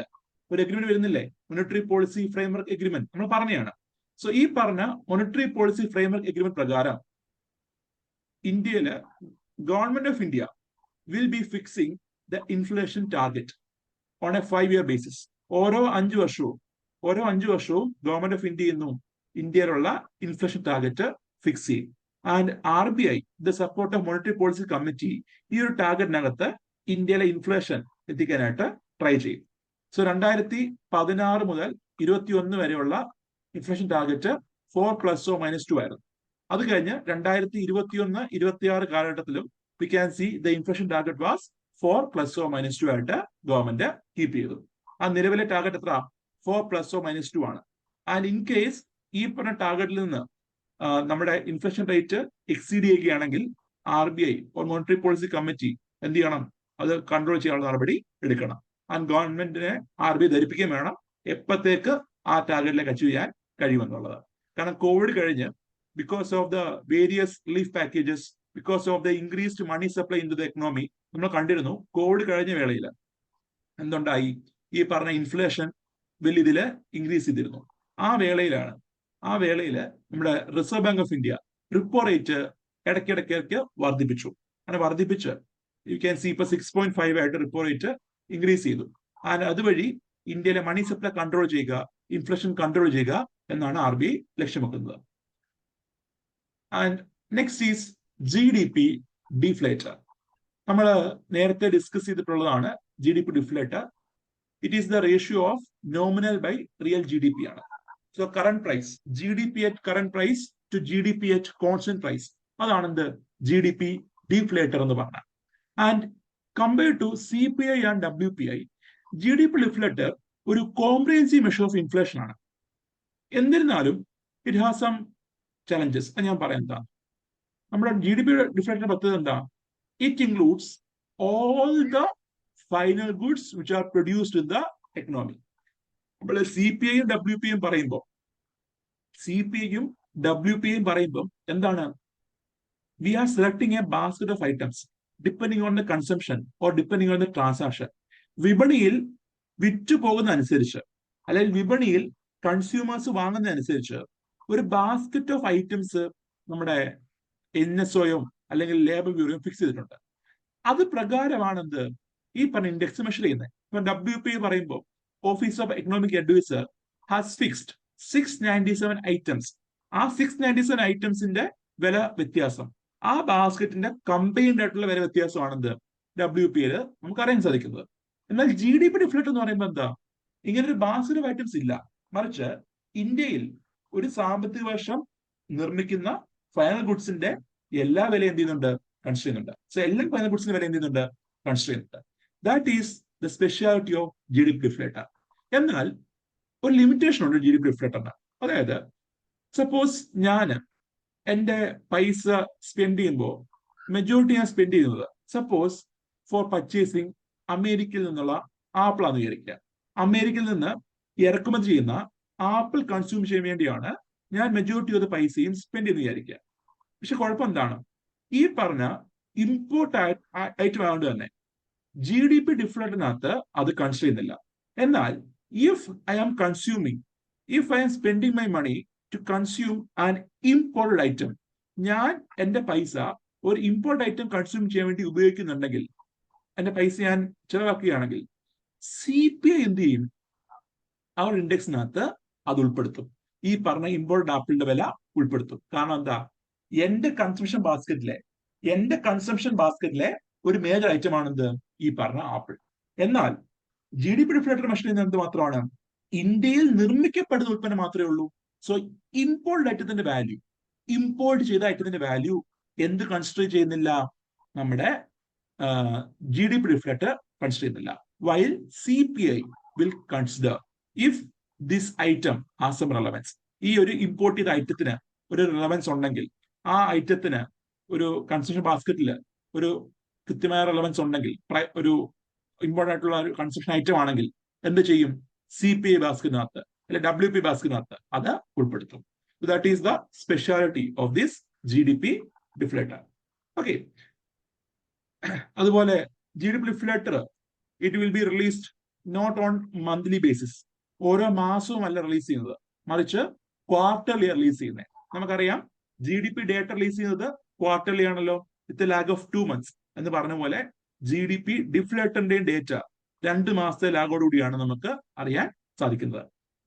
ഒരു എഗ്രിമെന്റ് വരുന്നില്ലേ, മോണിറ്ററി പോളിസി ഫ്രെയിംവർക്ക് എഗ്രിമെന്റ് നമ്മൾ പറഞ്ഞതാണ്. സോ ഈ പറഞ്ഞ മോണിറ്ററി പോളിസി ഫ്രെയിംവർക്ക് എഗ്രിമെന്റ് പ്രകാരം ഇന്ത്യയില് government of India will be fixing the inflation target on a 5-year basis. ഓരോ 5 വർഷവും ഗവൺമെന്റ് ഓഫ് ഇന്ത്യയിലുള്ള ഇൻഫ്ലേഷൻ ടാർഗറ്റ് ഫിക്സ് ചെയ്യും. And RBI, the support of monetary policy committee, ഈ ഒരു ടാർഗറ്റിനകത്ത് ഇന്ത്യയിലെ ഇൻഫ്ലേഷൻ എത്തിക്കാനായിട്ട് ട്രൈ ചെയ്യും. സോ 2016 മുതൽ 21 വരെയുള്ള ഇൻഫ്ലേഷൻ ടാർഗറ്റ് 4+2 ആയിരുന്നു. അത് കഴിഞ്ഞ് 2021-26 കാലഘട്ടത്തിലും we can see the inflation target was 4+2 ആയിട്ട് ഗവൺമെന്റ് കീപ്പ് ചെയ്തു. ആ നിലവിലെ ടാർഗറ്റ് എത്ര? 4+2 ആണ്. ആൻഡ് ഇൻ കേസ് ഈ പറഞ്ഞ ടാർഗറ്റിൽ നിന്ന് നമ്മുടെ ഇൻഫ്ലേഷൻ റേറ്റ് എക്സീഡ് ചെയ്യുകയാണെങ്കിൽ RBI or monetary policy committee എന്ത് ചെയ്യണം, അത് കൺട്രോൾ ചെയ്യാനുള്ള നടപടി എടുക്കണം. ആൻഡ് ഗവൺമെന്റിനെ RBI ധരിപ്പിക്കുകയും വേണം എപ്പോഴത്തേക്ക് ആ ടാർഗറ്റിലേക്ക് അച്ചീവ് ചെയ്യാൻ കഴിയുമെന്നുള്ളത്. കാരണം കോവിഡ് കഴിഞ്ഞ് because of the various relief packages, because of the increased money supply into the economy, നമ്മൾ കണ്ടിരുന്നു കോവിഡ് കഴിഞ്ഞ വേളയിൽ എന്തുണ്ടായി, ഈ പറഞ്ഞ ഇൻഫ്ലേഷൻ വലിയ ഇതില് ഇൻക്രീസ് ചെയ്തിരുന്നു. ആ വേളയില് നമ്മുടെ reserve bank of India repo rate ഇടയ്ക്കിടയ്ക്ക് വർദ്ധിപ്പിച്ചു. അങ്ങനെ വർദ്ധിപ്പിച്ച് യു ക്യാൻ സി ഇപ്പൊ 6.5 ആയിട്ട് റിപ്പോ റേറ്റ് ഇൻക്രീസ് ചെയ്തു. ആൻഡ് അതുവഴി ഇന്ത്യയിലെ മണി സപ്ലൈ കൺട്രോൾ ചെയ്യുക, ഇൻഫ്ലേഷൻ കൺട്രോൾ ചെയ്യുക എന്നാണ് RBI ലക്ഷ്യം വെക്കുന്നത്. And next is GDP deflator. നമ്മൾ നേരത്തെ ഡിസ്കസ് ചെയ്തിട്ടുള്ളതാണ് GDP deflator. It is the ratio of nominal by real GDP ആണ്. So current price, GDP at current price to GDP at constant price, അതാണ് എന്ത് GDP deflator എന്ന് പറഞ്ഞാൽ. And compared to CPI ആൻഡ് WPI, GDP deflator ഒരു comprehensive measure of inflation ആണ്. എന്നിരുന്നാലും it has some challenges. ഞാൻ പറയാം എന്താ നമ്മുടെ GDP deflator പ്രത്യേകത എന്താ? It includes all the final goods which are produced in the economy. നമ്മൾ CPIയും WPയും പറയുമ്പോൾ എന്താണ്? We are selecting a basket of items depending on the consumption or depending on the transaction. വിപണിയിൽ വിറ്റു പോകുന്ന അനുസരിച്ച് അല്ലെങ്കിൽ വിപണിയിൽ കൺസ്യൂമേഴ്സ് വാങ്ങുന്നതനുസരിച്ച് ഒരു ബാസ്കറ്റ് ഓഫ് ഐറ്റംസ് നമ്മുടെ NSOയും അല്ലെങ്കിൽ ലേബർ ബ്യൂറോയും ഫിക്സ് ചെയ്തിട്ടുണ്ട്. അത് പ്രകാരമാണെന്ത് ഈ പറഞ്ഞ ഇൻഡെക്സ് മെഷർ ചെയ്യുന്നത്. ഇപ്പൊ WPI പറയുമ്പോൾ office of economic adviser has fixed 697 items. ആ 697 ഐറ്റംസിന്റെ വില വ്യത്യാസം, ആ ബാസ്കറ്റിന്റെ കമ്പൈൻഡ് ആയിട്ടുള്ള വില വ്യത്യാസമാണെന്ത് WPയിൽ നമുക്ക് അറിയാൻ സാധിക്കുന്നത്. എന്നാൽ GDP deflator എന്ന് പറയുമ്പോൾ എന്താ, ഇങ്ങനെ ഒരു ബാസ്കറ്റ് ഓഫ് ഐറ്റംസ് ഇല്ല. മറിച്ച് ഇന്ത്യയിൽ ഒരു സാമ്പത്തിക വർഷം നിർമ്മിക്കുന്ന ഫൈനൽ ഗുഡ്സിന്റെ എല്ലാ വില എന്ത് ചെയ്യുന്നുണ്ട്? കൺസിഡർ ചെയ്യുന്നുണ്ട്. സോ എല്ലാ ഫൈനൽ ഗുഡ്സിന്റെ വില എന്ത് ചെയ്യുന്നുണ്ട്? കൺസിഡർ ചെയ്യുന്നുണ്ട്. That is the speciality of G D P deflator. എന്നാൽ ഒരു ലിമിറ്റേഷൻ ഉണ്ട് ജി ഡി പി ഡിഫ്ലേറ്ററിന്. അതായത് സപ്പോസ് ഞാൻ എൻ്റെ പൈസ സ്പെൻഡ് ചെയ്യുമ്പോൾ മെജോറിറ്റി ഞാൻ സ്പെൻഡ് ചെയ്യുന്നത് സപ്പോസ് ഫോർ പർച്ചേസിങ് അമേരിക്കയിൽ നിന്നുള്ള ആപ്പിൾ ആണെന്ന് വിചാരിക്കുക. അമേരിക്കയിൽ നിന്ന് ഇറക്കുമതി ചെയ്യുന്ന ആപ്പിൾ കൺസ്യൂം ചെയ്യാൻ വേണ്ടിയാണ് ഞാൻ മെജോറിറ്റി ഓഫ് പൈസയും സ്പെൻഡ് ചെയ്ത് വിചാരിക്കുക. പക്ഷെ കുഴപ്പം എന്താണ്, ഈ പറഞ്ഞ ഇമ്പോർട്ട് ഐറ്റം ആയതുകൊണ്ട് തന്നെ ജി ഡി പി ഡിഫ്ലേറ്ററിനകത്ത് അത് കൺസിഡർ ചെയ്യുന്നില്ല. എന്നാൽ if I am consuming, if I am spending my money to consume an imported item, ഞാൻ എൻ്റെ പൈസ ഒരു ഇമ്പോർട്ട് ഐറ്റം കൺസ്യൂം ചെയ്യാൻ വേണ്ടി ഉപയോഗിക്കുന്നുണ്ടെങ്കിൽ, എൻ്റെ പൈസ ഞാൻ ചെലവാക്കുകയാണെങ്കിൽ CPI എന്ത് ചെയ്യും, ആ ഒരു ഇൻഡെക്സിനകത്ത് അത് ഉൾപ്പെടുത്തും. ഈ പറഞ്ഞ ഇമ്പോർട്ടഡ് ആപ്പിളിന്റെ വില ഉൾപ്പെടുത്തും. കാരണം എന്താ, എന്റെ കൺസംഷൻ ബാസ്ക്കറ്റിലെ ഒരു മേജർ ഐറ്റം ആണെന്ത്, ഈ പറഞ്ഞ ആപ്പിൾ. എന്നാൽ G D P deflator measure ചെയ്യുന്നത് എന്ത് മാത്രമാണ്, ഇന്ത്യയിൽ നിർമ്മിക്കപ്പെടുന്ന ഉൽപ്പന്നം മാത്രമേ ഉള്ളൂ. സോ ഇമ്പോർട്ട് ഐറ്റത്തിന്റെ വാല്യൂ, ഇമ്പോർട്ട് ചെയ്ത ഐറ്റത്തിന്റെ വാല്യൂ എന്ത് കൺസിഡർ ചെയ്യുന്നില്ല, നമ്മുടെ G D P deflator consider ചെയ്യുന്നില്ല. While CPI will consider if this item has some relevance. ഈ ഒരു ഇമ്പോർട്ട് ചെയ്ത ഐറ്റത്തിന് ഒരു റെലവൻസ് ഉണ്ടെങ്കിൽ, ആ ഐറ്റത്തിന് ഒരു കൺസംഷൻ ബാസ്ക്കറ്റിൽ ഒരു കൃത്യമായ റെലവൻസ് ഉണ്ടെങ്കിൽ, ഒരു ഇമ്പോർട്ടൻ്റ് ആയിട്ടുള്ള ഒരു കൺസംഷൻ ഐറ്റം ആണെങ്കിൽ എന്ത് ചെയ്യും, CPI ബാസ്ക്കറ്റിനകത്ത് അല്ലെ WP ബാസ്ക്കറ്റിനകത്ത് അത് ഉൾപ്പെടുത്തും. That is the speciality of this GDP deflator. Okay, അതുപോലെ GDP deflator it will be released not on monthly basis, ഓരോ മാസവും അല്ല റിലീസ് ചെയ്യുന്നത്, മറിച്ച് ക്വാർട്ടർലി റിലീസ് ചെയ്യുന്നത്. നമുക്കറിയാം GDP ഡേറ്റ റിലീസ് ചെയ്യുന്നത് ക്വാർട്ടർലി ആണല്ലോ, വിത്ത് ലാഗ് ഓഫ് 2 months എന്ന് പറഞ്ഞ പോലെ GDP ഡിഫ്ലേറ്ററിന്റെയും ഡേറ്റ 2 മാസത്തെ ലാഗോടുകൂടിയാണ് നമുക്ക് അറിയാൻ സാധിക്കുന്നത്.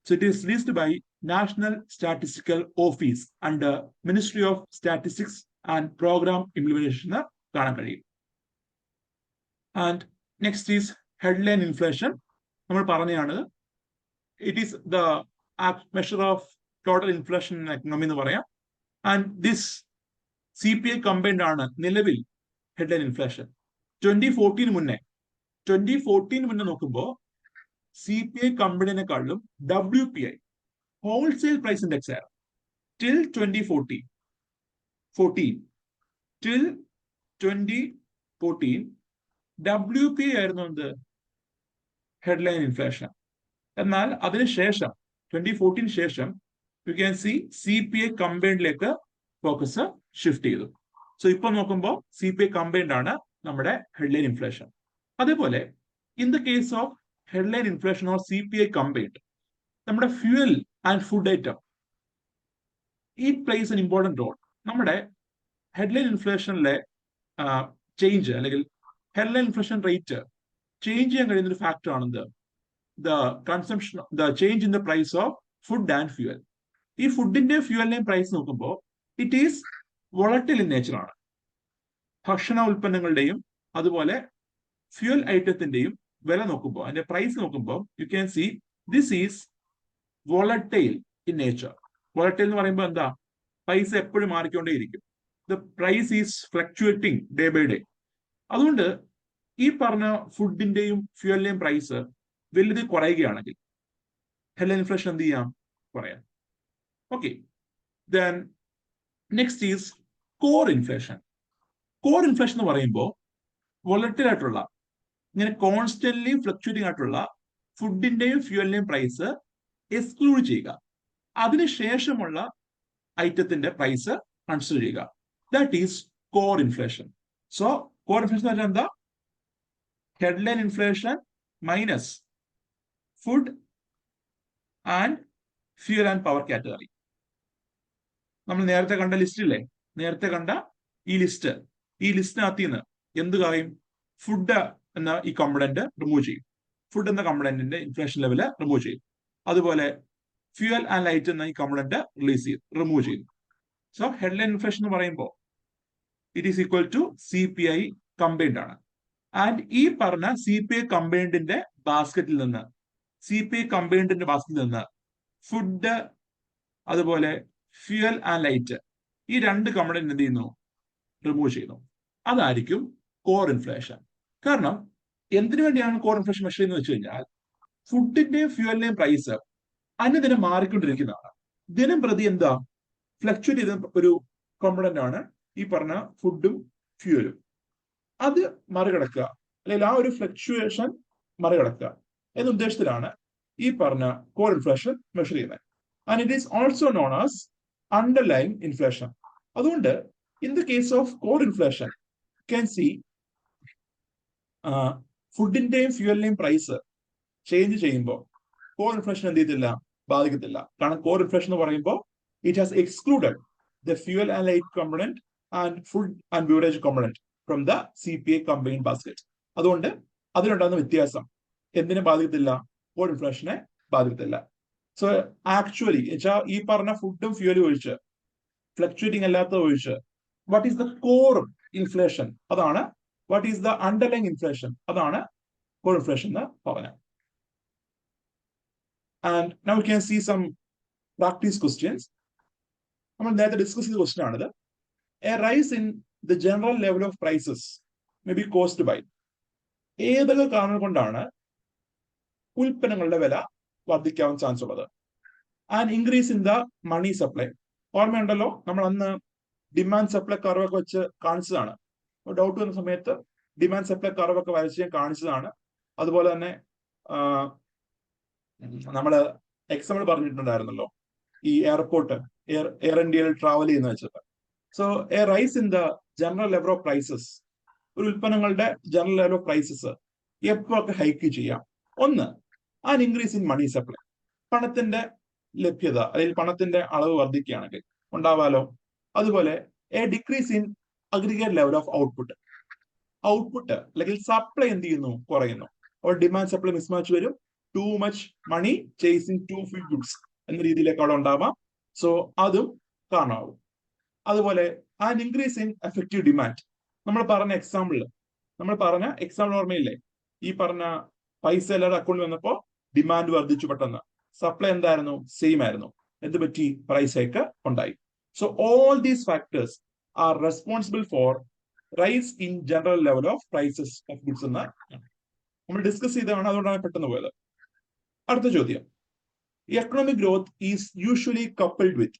So it is released by national statistical office under ministry of statistics and programme implementation കാണാൻ കഴിയും. And next is headline inflation. നമ്മൾ പറഞ്ഞതാണ്, it is the measure of total inflation in economy എന്ന് പറയാം. ആൻഡ് ദിസ് CPI കമ്പൈൻഡ് ആണ് നിലവിൽ headline inflation. 2014 മുന്നേ നോക്കുമ്പോൾ CPI കമ്പൈൻഡിനെക്കാളും WPI ഹോൾസെയിൽ പ്രൈസ് ഇൻഡെക്സ് ആയിരുന്നു. ടിൽ 2014 WPI ആയിരുന്നു എന്ത്, ഹെഡ്ലൈൻ ഇൻഫ്ലേഷൻ. എന്നാൽ അതിനുശേഷം 2014 ശേഷം യു ക്യാൻ സി CPI കമ്പൈൻഡിലേക്ക് ഫോക്കസ് ഷിഫ്റ്റ് ചെയ്തു. സോ ഇപ്പൊ നോക്കുമ്പോൾ CPI കമ്പൈൻഡ് ആണ് നമ്മുടെ ഹെഡ്ലൈൻ ഇൻഫ്ലേഷൻ. അതേപോലെ in the case of headline inflation or CPI combined, നമ്മുടെ ഫ്യൂവൽ ആൻഡ് ഫുഡ് ഐറ്റം ഈ പ്ലേസ് എൻ ഇമ്പോർട്ടന്റ് റോൾ. നമ്മുടെ ഹെഡ്ലൈൻ ഇൻഫ്ലേഷനിലെ ചേഞ്ച് അല്ലെങ്കിൽ ഹെഡ്ലൈൻ ഇൻഫ്ലേഷൻ റേറ്റ് ചേഞ്ച് ചെയ്യാൻ കഴിയുന്ന ഒരു ഫാക്ടർ ആണെന്ത്, the change in the price of food and fuel. ഈ ഫുഡിന്റെയും ഫ്യൂവലിന്റെയും പ്രൈസ് നോക്കുമ്പോൾ it is volatile in nature ആണ്. ഭക്ഷണ ഉൽപ്പന്നങ്ങളുടെയും അതുപോലെ ഫ്യൂവൽ ഐറ്റത്തിന്റെയും വില നോക്കുമ്പോൾ, അതിന്റെ പ്രൈസ് നോക്കുമ്പോൾ you can see this is volatile in nature. Volatile എന്ന് പറയുമ്പോൾ എന്താ, പൈസ എപ്പോഴും മാറിക്കൊണ്ടേയിരിക്കും. The price is fluctuating day by day. അതുകൊണ്ട് ഈ പറഞ്ഞ ഫുഡിന്റെയും ഫ്യൂവലിന്റെയും പ്രൈസ് വലുത് കുറയുകയാണെങ്കിൽ ഹെഡ്ലൈൻ ഇൻഫ്ലേഷൻ എന്ത് ചെയ്യാം, കുറയാം. Okay, then next is core inflation. Core inflation എന്ന് പറയുമ്പോൾ വോളറ്റൈൽ ആയിട്ടുള്ള, ഇങ്ങനെ കോൺസ്റ്റന്റ്ലി ഫ്ലക്ച്വേറ്റിംഗ് ആയിട്ടുള്ള ഫുഡിന്റെയും ഫ്യൂവലിന്റെയും പ്രൈസ് എക്സ്ക്ലൂഡ് ചെയ്യുക, അതിനുശേഷമുള്ള ഐറ്റത്തിന്റെ പ്രൈസ് കൺസിഡർ ചെയ്യുക. That is core inflation. So core inflation എന്ന് പറഞ്ഞാൽ എന്താ, headline inflation minus food and fuel and power category. നമ്മൾ നേരത്തെ കണ്ട ലിസ്റ്റ് ഇല്ലേ, നേരത്തെ കണ്ട ഈ ലിസ്റ്റിനകത്ത് നിന്ന് എന്ത് കളയും, ഫുഡ് എന്ന ഈ കമ്പണന്റ് റിമൂവ് ചെയ്യും. ഫുഡ് എന്ന കമ്പണന്റിന്റെ ഇൻഫ്ലേഷൻ ലെവല് റിമൂവ് ചെയ്യും. അതുപോലെ ഫ്യൂൽ ആൻഡ് ലൈറ്റ് എന്ന ഈ കമ്പണന്റ് റിമൂവ് ചെയ്യും. സോ ഹെഡ്ലൈൻ ഇൻഫ്ലേഷൻ എന്ന് പറയുമ്പോൾ it is equal to CPI combined ആണ്. ആൻഡ് ഈ പറഞ്ഞ CPI കമ്പൈൻഡിന്റെ ബാസ്ക്കറ്റിൽ നിന്ന് ഫുഡ് അതുപോലെ ഫ്യൂൽ ആൻഡ് ലൈറ്റ് ഈ 2 കമ്പണന്റ് എന്ത് ചെയ്യുന്നു, റിമൂവ് ചെയ്യുന്നു. അതായിരിക്കും കോർ ഇൻഫ്ലേഷൻ. കാരണം എന്തിനു വേണ്ടിയാണ് കോർ ഇൻഫ്ലേഷൻ മെഷർ ചെയ്യുന്നത് വെച്ച് കഴിഞ്ഞാൽ ഫുഡിന്റെയും ഫ്യൂവലിന്റെയും പ്രൈസ് അനുദിനം മാറിക്കൊണ്ടിരിക്കുന്നതാണ്. ദിനം പ്രതി എന്താ ഫ്ലക്ച്വേറ്റ് ചെയ്ത ഒരു കോമ്പണന്റ് ആണ് ഈ പറഞ്ഞ ഫുഡും ഫ്യൂവലും. അത് മറികടക്കുക, അല്ലെങ്കിൽ ആ ഒരു ഫ്ലക്ച്വേഷൻ മറികടക്കുക എന്ന ഉദ്ദേശത്തിലാണ് ഈ പറഞ്ഞ കോർ ഇൻഫ്ലേഷൻ മെഷർ ചെയ്യുന്നത്. And it is also known as underlying inflation. അതുകൊണ്ട് in the case of core inflation can see ഫുഡിന്റെയും ഫ്യൂവലിന്റെയും പ്രൈസ് ചേഞ്ച് ചെയ്യുമ്പോൾ കോർ ഇൻഫ്ലേഷൻ എന്ത് ചെയ്തില്ല, ബാധിക്കത്തില്ല. കാരണം കോർ ഇൻഫ്ലേഷൻ എന്ന് പറയുമ്പോൾ it has excluded the fuel and light component and food and beverage component from the CPI combined basket. അതുകൊണ്ട് അതിലുണ്ടാകുന്ന വ്യത്യാസം എന്തിനെ ബാധിക്കത്തില്ല, കോർ ഇൻഫ്ലേഷനെ ബാധിക്കത്തില്ല. സോ ആക്ച്വലി ഈ പറഞ്ഞ ഫുഡും ഫ്യൂവലും ഒഴിച്ച്, ഫ്ലക്ച്വേറ്റിംഗ് അല്ലാത്ത ഒഴിച്ച്, what is the core inflation, അതാണ് what is the underlying inflation, അതാണ് കോർ ഇൻഫ്ലേഷൻ എന്ന് പറഞ്ഞത്. And now we can see some practice questions. നമ്മൾ നേരത്തെ ഡിസ്കസ് ചെയ്ത ക്വസ്റ്റ്യൻ ആണിത്. A rise in the general level of prices may be caused by, ഏതൊക്കെ കാരണങ്ങൾ കൊണ്ടാണ് ഉൽപ്പന്നങ്ങളുടെ വില വർദ്ധിക്കാവുന്ന ചാൻസ് ഉള്ളത്. And increase in the money supply. ഓർമ്മയുണ്ടല്ലോ, നമ്മൾ അന്ന് ഡിമാൻഡ് സപ്ലൈ കർവൊക്കെ വെച്ച് കാണിച്ചതാണ്. ഡൗട്ട് വന്ന സമയത്ത് ഡിമാൻഡ് സപ്ലൈ കർവൊക്കെ വരച്ച് ഞാൻ കാണിച്ചതാണ്. അതുപോലെ തന്നെ നമ്മള് എക്സാമ്പിൾ പറഞ്ഞിട്ടുണ്ടായിരുന്നല്ലോ ഈ എയർപോർട്ട് എയർ ഇന്ത്യയിൽ ട്രാവൽ ചെയ്യുന്ന വെച്ചിട്ട്. So a rise in the general level of prices, ഒരു ഉൽപ്പന്നങ്ങളുടെ ജനറൽ ലെവൽ ഓഫ് പ്രൈസസ് എപ്പോഴൊക്കെ ഹൈക്ക് ചെയ്യാം. ഒന്ന്, an increase in money supply, പണത്തിന്റെ ലഭ്യത അല്ലെങ്കിൽ പണത്തിന്റെ അളവ് വർദ്ധിക്കുകയാണെങ്കിൽ ഉണ്ടാവാലോ. അതുപോലെ a decrease in aggregate level of output, output അല്ലെങ്കിൽ സപ്ലൈ എന്ത് ചെയ്യുന്നു, കുറയുന്നു. അപ്പോൾ ഡിമാൻഡ് സപ്ലൈ മിസ്മാച്ച് വരും. Too much money chasing too few goods എന്ന രീതിയിലേക്ക് അവിടെ ഉണ്ടാവാം. സോ അതും കാരണമാകും. അതുപോലെ an increase in effective demand, നമ്മൾ പറഞ്ഞ എക്സാമ്പിൾ ഓർമ്മയില്ലേ, ഈ പറഞ്ഞ പൈസ എല്ലാവരുടെ അക്കൗണ്ടിൽ വന്നപ്പോൾ ഡിമാൻഡ് വർദ്ധിച്ചു, പെട്ടെന്ന് സപ്ലൈ എന്തായിരുന്നു, സെയിം ആയിരുന്നു. എന്ത് പറ്റി, പ്രൈസ് ഹൈക്ക് ഉണ്ടായി. So all these factors are responsible for rise in general level of prices of goods എന്ന് നമ്മൾ ഡിസ്കസ് ചെയ്തതാണ്, അതുകൊണ്ടാണ് പെട്ടെന്ന് പോയത്. അടുത്ത ചോദ്യം, economic growth is usually coupled with,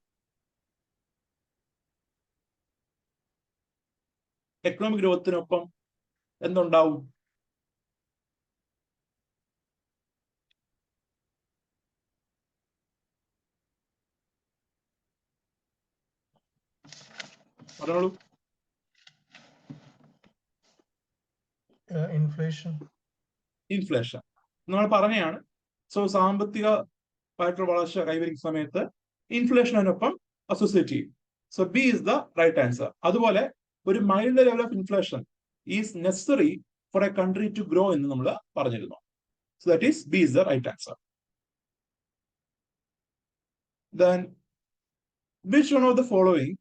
economic ഗ്രോത്തിനൊപ്പം എന്തുണ്ടാവും, പറഞ്ഞോളൂ. ഇൻഫ്ലേഷൻ നമ്മൾ പറഞ്ഞതാണ്. സോ സാമ്പത്തികമായിട്ടുള്ള വളർച്ച കൈവരിക്കുന്ന സമയത്ത് ഇൻഫ്ലേഷൻ അതിനൊപ്പം അസോസിയേറ്റ് ചെയ്യും. So B is the right answer. അതുപോലെ ഒരു mild level of inflation is necessary for a country to grow എന്ന് നമ്മൾ പറഞ്ഞിരുന്നു. So that is B is the right answer. Then which one of the following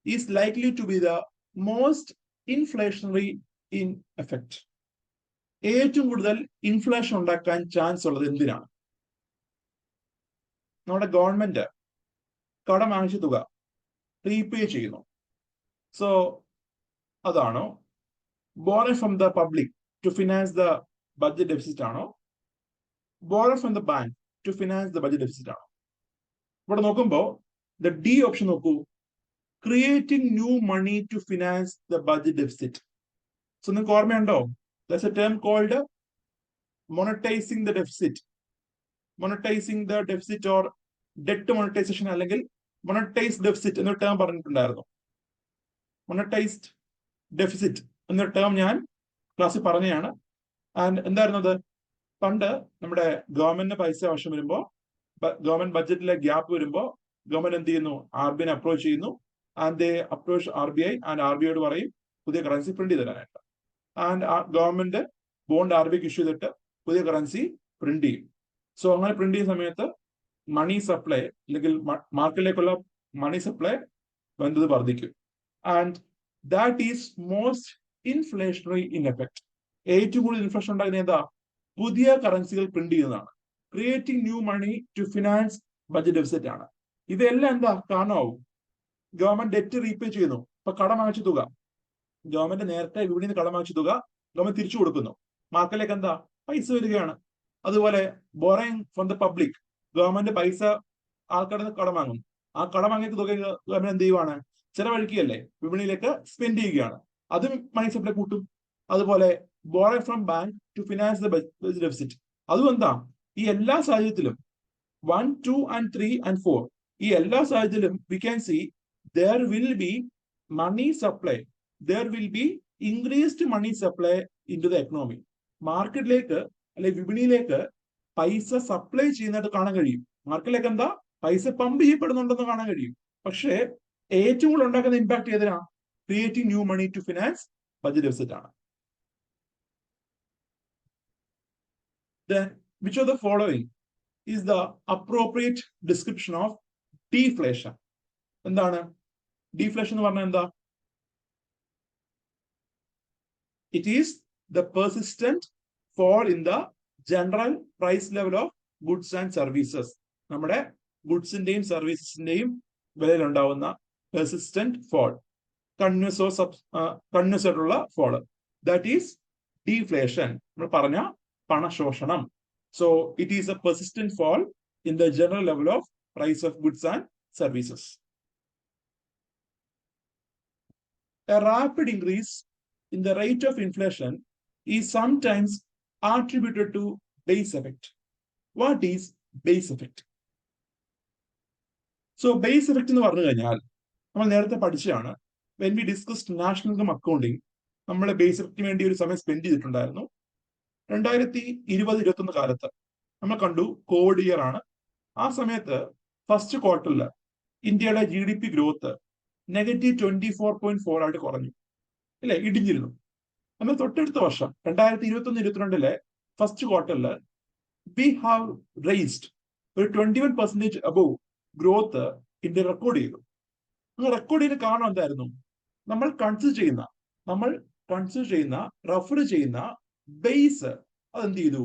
is likely to be the most inflationary in effect? ഏറ്റവും കൂടുതൽ inflation ഉണ്ടാക്കാൻ chance ഉള്ളത് എന്തിനാണ്? നമ്മുടെ government കടം വാങ്ങിച്ച തുക റീപേ ചെയ്യുന്നു. സോ അതാണോ? Borrow from the public to finance the budget deficit ആണോ? Borrow from the bank to finance the budget deficit ആണോ? ഇവിടെ നോക്കുമ്പോൾ ദ ഡി ഓപ്ഷൻ നോക്കൂ, creating new money to finance the budget deficit. So നിങ്ങൾക്ക് ഓർമ്മയുണ്ടോ? There's a term called monetizing the deficit. Monetizing the deficit or debt monetization അല്ലെങ്കിൽ monetized deficit എന്നൊരു term പറഞ്ഞിട്ടുണ്ടായിരുന്നു. monetized deficit എന്നൊരു ടേം ഞാൻ ക്ലാസ്സിൽ പറഞ്ഞതാണ്. ആൻഡ് എന്തായിരുന്നു അത്? പണ്ട് നമ്മുടെ ഗവൺമെന്റിന് പൈസ ആവശ്യം വരുമ്പോൾ, ഗവൺമെന്റ് ബഡ്ജറ്റിലെ ഗ്യാപ്പ് വരുമ്പോൾ ഗവൺമെന്റ് എന്ത് ചെയ്യുന്നു, RBI അപ്രോച്ച് ചെയ്യുന്നു. And they approach RBI and RBIയോട് പറയും പുതിയ കറൻസി പ്രിന്റ് ചെയ്ത് തരാനായിട്ട്. ആൻഡ് ഗവൺമെന്റ് ബോണ്ട് RBIക്ക് ഇഷ്യൂ ചെയ്തിട്ട് പുതിയ കറൻസി പ്രിന്റ് ചെയ്യും. സോ അങ്ങനെ പ്രിന്റ് ചെയ്യുന്ന സമയത്ത് മണി സപ്ലൈ അല്ലെങ്കിൽ മാർക്കറ്റിലേക്കുള്ള മണി സപ്ലൈ വന്നത് വർദ്ധിക്കും. And that is most inflationary in effect. ഏറ്റവും കൂടുതൽ ഇൻഫ്ലേഷൻ ഉണ്ടാകുന്ന ഏതാ? പുതിയ കറൻസികൾ പ്രിന്റ് ചെയ്യുന്നതാണ്. Creating new money to finance budget deficit ആണ്. ഇതെല്ലാം എന്താ കാരണമാവും? ഗവൺമെന്റ് ഡെറ്റ് റീപേ ചെയ്യുന്നു. ഇപ്പൊ കടം വാങ്ങിച്ച തുക, ഗവൺമെന്റ് നേരത്തെ വിപണിയിൽ നിന്ന് കടം വാങ്ങിച്ച തുക ഗവൺമെന്റ് തിരിച്ചു കൊടുക്കുന്നു. മാർക്കറ്റിലേക്ക് എന്താ പൈസ വരികയാണ്. അതുപോലെ borrowing from the public, government പൈസ ആൾക്കാരിൽ നിന്ന് കടം വാങ്ങും. ആ കടം വാങ്ങിയ തുക ഗവൺമെന്റ് എന്ത് ചെയ്യുവാണ്? ചെലവഴിക്കുകയല്ലേ, വിപണിയിലേക്ക് സ്പെൻഡ് ചെയ്യുകയാണ്. അതും മണി സപ്ലൈ കൂട്ടും. അതുപോലെ borrow from bank to finance the budget deficit, അതും എന്താ ഈ എല്ലാ സാഹചര്യത്തിലും 1, 2 and 3 and 4 ഈ എല്ലാ സാഹചര്യത്തിലും we can see there will be money supply, there will be increased money supply into the economy. മാർക്കറ്റിലേക്ക് അല്ലെ വിപണിയിലേക്ക് പൈസ സപ്ലൈ ചെയ്യുന്നതായിട്ട് കാണാൻ കഴിയും. മാർക്കറ്റിലേക്ക് എന്താ പൈസ പമ്പ് ചെയ്യപ്പെടുന്നുണ്ടെന്ന് കാണാൻ കഴിയും. പക്ഷേ ഏറ്റവും കൂടുതൽ ഉണ്ടാക്കുന്ന ഇമ്പാക്ട് ഏതിനാ? Creating new money to finance budget deficit ആണ്. Then which of the following is the appropriate description of deflation? എന്താണ് deflation എന്ന് പറഞ്ഞാൽ എന്താ? It is the persistent fall in the general price level of goods and services. നമ്മുടെ ഗുഡ്സിന്റെയും സർവീസസിന്റെയും വിലയിൽ ഉണ്ടാവുന്ന persistent fall, continuous ആയിട്ടുള്ള fall, that is deflation. നമ്മൾ പറഞ്ഞ പണശോഷണം. So it is a persistent fall in the general level of price of goods and services. A rapid increase in the rate of inflation is sometimes attributed to base effect. What is base effect? So base effect എന്ന് പറഞ്ഞു കഴിഞ്ഞാൽ നമ്മൾ നേരത്തെ പഠിച്ചതാണ്. When we discussed national income accounting, നമ്മൾ base എഫക്റ്റിന് വേണ്ടി ഒരു സമയം സ്പെൻഡ് ചെയ്തിട്ടുണ്ടായിരുന്നു. 2020-21 കാലത്ത് നമ്മൾ കണ്ടു കോവിഡ് ഇയർ ആണ്. ആ സമയത്ത് ഫസ്റ്റ് ക്വാർട്ടറിൽ ഇന്ത്യയുടെ GDP ഗ്രോത്ത് -24.4 ആയിട്ട് കുറഞ്ഞു, അല്ലെ, ഇടിഞ്ഞിരുന്നു. നമ്മൾ തൊട്ടടുത്ത വർഷം 2021-22 ഫസ്റ്റ് ക്വാർട്ടറിൽ വി ഹാവ് റേസ്ഡ് ഒരു 21% അബോവ് ഗ്രോത്ത് ഇന്ത്യ റെക്കോർഡ് ചെയ്തു. റെക്കോർഡ് ചെയ്യുന്ന കാരണം എന്തായിരുന്നു? നമ്മൾ കൺസിഡർ ചെയ്യുന്ന റെഫർ ചെയ്യുന്ന ബേസ് അതെന്ത് ചെയ്തു?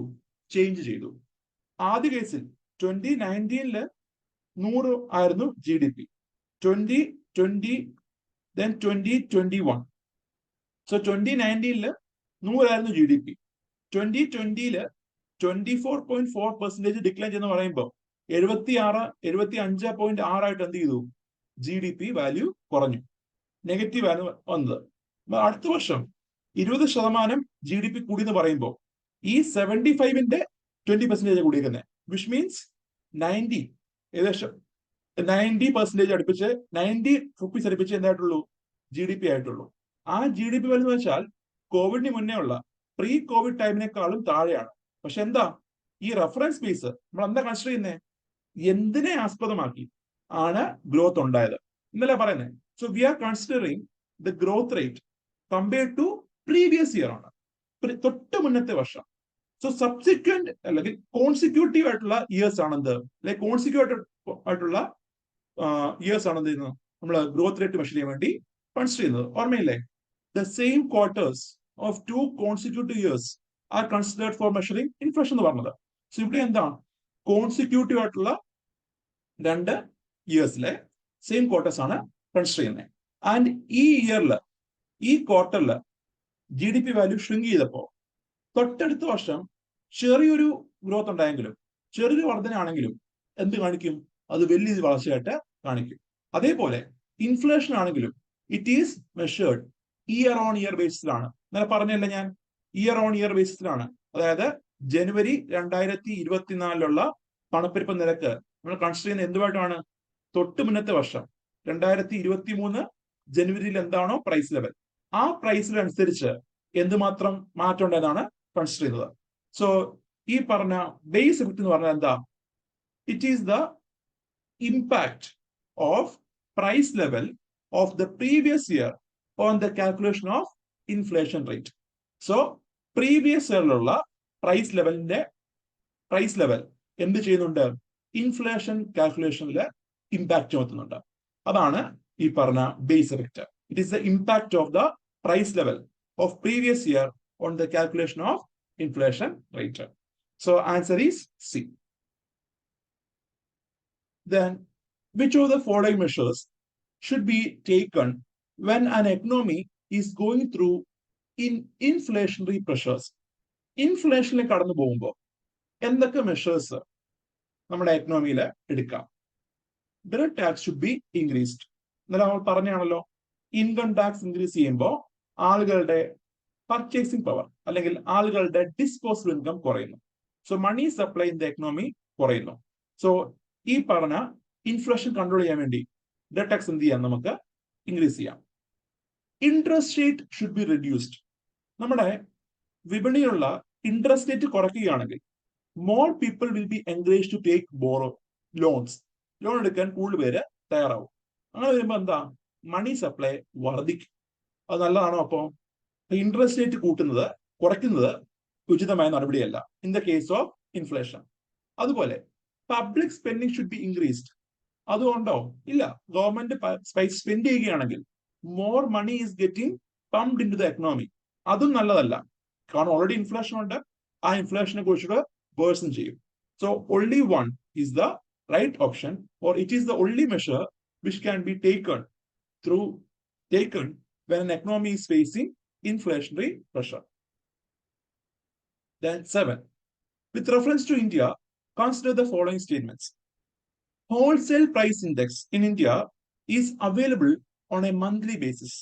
ചേഞ്ച് ചെയ്തു. ആദ്യ കേസിൽ 2019 100 ആയിരുന്നു GDP, 2020 then 2021. So 2019 100 ആയിരുന്നു GDP, 2020 24.4% ഡിക്ലൈൻ എന്ന് പറയുമ്പോൾ 75.6 ആയിട്ട് എന്ത് ചെയ്തു? GDP വാല്യൂ കുറഞ്ഞു, നെഗറ്റീവ് ആണ് വന്നത്. അടുത്ത വർഷം 20% GDP കൂടി എന്ന് പറയുമ്പോൾ ഈ 75-ന്റെ 20% കൂടിയിരിക്കുന്നത്, വിച്ച് മീൻസ് 90, ഏകദേശം 90% അടുപ്പിച്ച് 90 റുപ്പീസ് അടുപ്പിച്ച് എന്തായിട്ടുള്ളൂ? GDP ആയിട്ടുള്ളൂ. ആ GDP വാല്യൂ എന്ന് വെച്ചാൽ കോവിഡിന് മുന്നേ ഉള്ള പ്രീ കോവിഡ് ടൈമിനേക്കാളും താഴെയാണ്. പക്ഷെ എന്താ ഈ റെഫറൻസ് ബേസ് നമ്മൾ എന്താ കൺസിഡർ ചെയ്യുന്നത്? എന്തിനെ ആസ്പദമാക്കി ആണ് ഗ്രോത്ത് ഉണ്ടായത് എന്നല്ലേ പറയുന്നത്. So we are considering the growth rate compared to previous year ആണ്, തൊട്ട് മുന്നത്തെ വർഷം. സോ സബ്സിക്വന്റ് അല്ലെങ്കിൽ കോൺസിക്യൂട്ടീവ് ആയിട്ടുള്ള ഇയേഴ്സ് ആണെന്ത്, അല്ലെങ്കിൽ കോൺസിക്യൂട്ടീവ് ആയിട്ടുള്ള ഇയേഴ്സ് ആണെന്ത് ചെയ്യുന്നത് നമ്മൾ ഗ്രോത്ത് റേറ്റ് മെഷർ ചെയ്യാൻ വേണ്ടി കൺസിഡർ ചെയ്യുന്നത്. ഓർമ്മയില്ലേ? The same quarters of 2 consecutive years are considered for measuring inflation എന്ന് പറഞ്ഞത്. സോ ഇവിടെ എന്താണ് കോൺസിക്യൂട്ടീവ് ആയിട്ടുള്ള 2 ഇയേഴ്സിലെ സെയിം ക്വാർട്ടേഴ്സ് ആണ് കൺസിഡർ ചെയ്യുന്നത്. ആൻഡ് ഈ ഇയറിൽ, ഈ ക്വാർട്ടറിൽ GDP വാല്യൂ ഷ്രിങ്ക് ചെയ്തപ്പോൾ തൊട്ടടുത്ത വർഷം ചെറിയൊരു ഗ്രോത്ത് ഉണ്ടായെങ്കിലും, ചെറിയൊരു വർധനയാണെങ്കിലും എന്ത് കാണിക്കും? അത് വലിയ വളർച്ചയായിട്ട് കാണിക്കും. അതേപോലെ ഇൻഫ്ലേഷൻ ആണെങ്കിലും it is measured year on year ബേസിസിലാണ്. ഇന്നലെ പറഞ്ഞല്ലേ ഞാൻ, ഇയർ ഓൺ ഇയർ ബേസിസിലാണ്. അതായത് ജനുവരി 2024 പണപ്പെരുപ്പ നിരക്ക് നമ്മൾ കൺസിഡർ ചെയ്യുന്ന എന്തുമായിട്ടാണ്? തൊട്ട് മുന്നത്തെ വർഷം 2023 ജനുവരിയിൽ എന്താണോ പ്രൈസ് ലെവൽ, ആ പ്രൈസ് ലെവൽ അനുസരിച്ച് എന്തുമാത്രം മാറ്റം ഉണ്ടെന്നാണ് കൺസിഡർ ചെയ്യുന്നത്. സോ ഈ പറഞ്ഞ ബേസ് എഫക്ട് എന്ന് പറഞ്ഞാൽ എന്താ? It is the impact of price level of the previous year on the calculation of inflation rate. So previous ഇയറിലുള്ള പ്രൈസ് ലെവൽ എന്ത് ചെയ്യുന്നുണ്ട്? ഇൻഫ്ലേഷൻ കാൽക്കുലേഷനിൽ ഇമ്പാക്ട് ചുമത്തുന്നുണ്ട്. അതാണ് ഈ പറഞ്ഞ base effect. It is the impact of the price level of previous year on the calculation of inflation rate. So answer is C. Then which of the following measures should be taken when an economy is going through inflationary pressures? ഇൻഫ്ലേഷനിൽ കടന്നു പോകുമ്പോൾ എന്തൊക്കെ measures നമ്മുടെ എക്കണോമിയിൽ എടുക്കാം? Direct tax should be increased. ഇന്നലെ നമ്മൾ പറഞ്ഞാണല്ലോ, income tax increase ചെയ്യുമ്പോൾ ആളുകളുടെ purchasing power അല്ലെങ്കിൽ ആളുകളുടെ ഡിസ്പോസിബിൾ ഇൻകം കുറയുന്നു. So money supply in the economy കുറയുന്നു. സോ ഈ പറഞ്ഞ ഇൻഫ്ലേഷൻ കൺട്രോൾ ചെയ്യാൻ വേണ്ടി ഡയറക്ട് ടാക്സ് എന്ത് ചെയ്യാം? നമുക്ക് ഇൻക്രീസ് ചെയ്യാം. Interest rate should be reduced. നമ്മുടെ വിപണിയിലുള്ള ഇൻട്രസ്റ്റ് റേറ്റ് കുറയ്ക്കുകയാണെങ്കിൽ more people will be encourage to take borrow loans. Loan എടുക്കാൻ കൂടുതൽ പേര് തയ്യാറാവും. അങ്ങനെ വരുമ്പോൾ എന്താ? മണി സപ്ലൈ വർദ്ധിക്കും. അത് നല്ലതാണോ? അപ്പോൾ ഇൻട്രസ്റ്റ് റേറ്റ് കുറയ്ക്കുന്നത് ഉചിതമായ നടപടിയല്ല in the case of inflation. അതുപോലെ public spending should be increased. അതുകൊണ്ടോ? ഇല്ല. ഗവൺമെന്റ് സ്പെൻഡ് ചെയ്യുകയാണെങ്കിൽ more money is getting pumped into the economy. അതും നല്ലതല്ല. കാരണം ഓൾറെഡി ഇൻഫ്ലേഷൻ ഉണ്ട്. ആ ഇൻഫ്ലേഷനെ കുറിച്ചിട്ട് വേഴ്സൺ ചെയ്യും. So only one is the right option, or it is the only measure which can be taken when an economy is facing inflationary pressure. Then 7. With reference to India, consider the following statements. Wholesale price index in India is available on a monthly basis.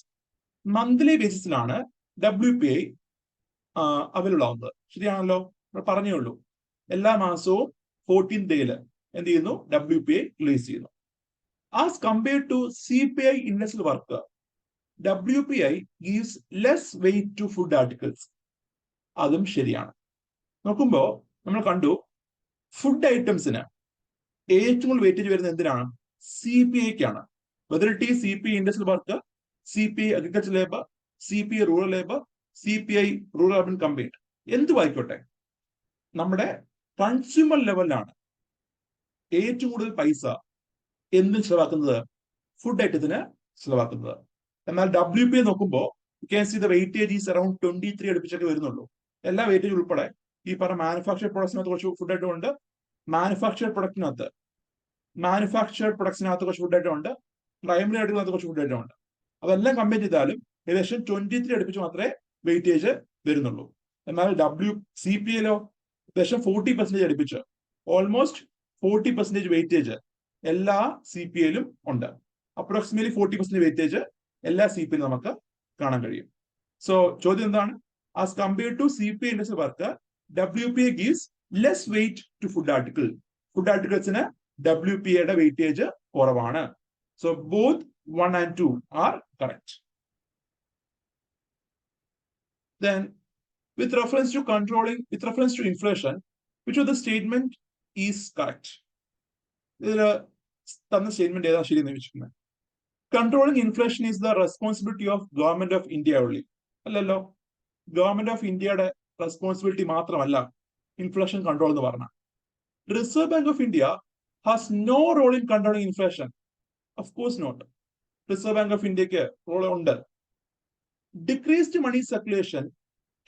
Monthly basisലാണ് WPI available ആവുന്നത്. ശരിയാണല്ലോ? പറഞ്ഞേ ഉള്ളൂ. എല്ലാ മാസവും 14th ഡേയിൽ എന്ത് ചെയ്യുന്നു? WPI release ചെയ്യുന്നു. As compared to CPI indexed work, WPI gives less weight to food articles. അതും ശരിയാണ്. നോക്കുമ്പോൾ നമ്മൾ കണ്ടു, ഫുഡ് ഐറ്റംസിന് ഏറ്റവും കൂടുതൽ വെയിറ്റേജ് വരുന്നത് എന്തിനാണ്? CPIക്കാണ്. Whether it is CPI indexed work, CPI agriculture labour, CPI rural labour, CPI rural urban combined, എന്തുമായിക്കോട്ടെ, നമ്മുടെ കൺസ്യൂമർ ലെവലിലാണ് ഏറ്റവും കൂടുതൽ പൈസ എന്തിന് ചെലവാക്കുന്നത്? ഫുഡ് ഐറ്റത്തിന് ചെലവാക്കുന്നത്. എന്നാൽ WPI നോക്കുമ്പോൾ ദ വെയിറ്റേജ് ഈസ് അറൌണ്ട് 23 അടുപ്പിച്ചൊക്കെ വരുന്നുള്ളൂ. എല്ലാ വെയിറ്റേജ് ഉൾപ്പെടെ ഈ പറഞ്ഞ മാനുഫാക്ചർഡ് പ്രൊഡക്ട്സിനകത്ത് കുറച്ച് ഫുഡ് ഐറ്റം ഉണ്ട്, മാനുഫാക്ചർഡ് പ്രൊഡക്റ്റിനകത്ത് കുറച്ച് ഫുഡ് ഐറ്റം ഉണ്ട്, പ്രൈമറി ആയിട്ടുള്ളതിനകത്ത് കുറച്ച് ഫുഡ് ഐറ്റം ഉണ്ട്. അതെല്ലാം കമ്പയർ ചെയ്താലും ഏകദേശം 23 അടുപ്പിച്ച് മാത്രമേ വെയിറ്റേജ് വരുന്നുള്ളൂ. എന്നാൽ CPIയിലോ ഏകദേശം 40% അടുപ്പിച്ച്, ഓൾമോസ്റ്റ് 40% വെയിറ്റേജ് എല്ലാ CPIയിലും ഉണ്ട്. അപ്രോക്സിമേറ്റ്ലി 40% വെയിറ്റേജ് എല്ലാ CPIയിലും നമുക്ക് കാണാൻ കഴിയും. സോ ചോദ്യം എന്താണ്? As compared to CPI indexed work, WPI gives less weight to food article. Food ആർട്ടിക്കിൾസിന് WPIയുടെ വെയിറ്റേജ് കുറവാണ്. So both 1 and 2 are correct. Then, with reference to inflation, which of the statement is correct? ഇതിൽ തന്ന statement ഏതാ ശരി എന്ന് വെച്ചിരിക്കുന്നത്? Controlling inflation is the responsibility of government of India only. അല്ലല്ലോ. ഗവൺമെന്റ് ഓഫ് ഇന്ത്യയുടെ റെസ്പോൺസിബിലിറ്റി മാത്രമല്ല ഇൻഫ്ലേഷൻ കൺട്രോൾ എന്ന് പറഞ്ഞാൽ. Reserve bank of India has no role in controlling inflation. Of course not. Reserve bank of ഇന്ത്യക്ക് role ഉണ്ട്. Decreased money circulation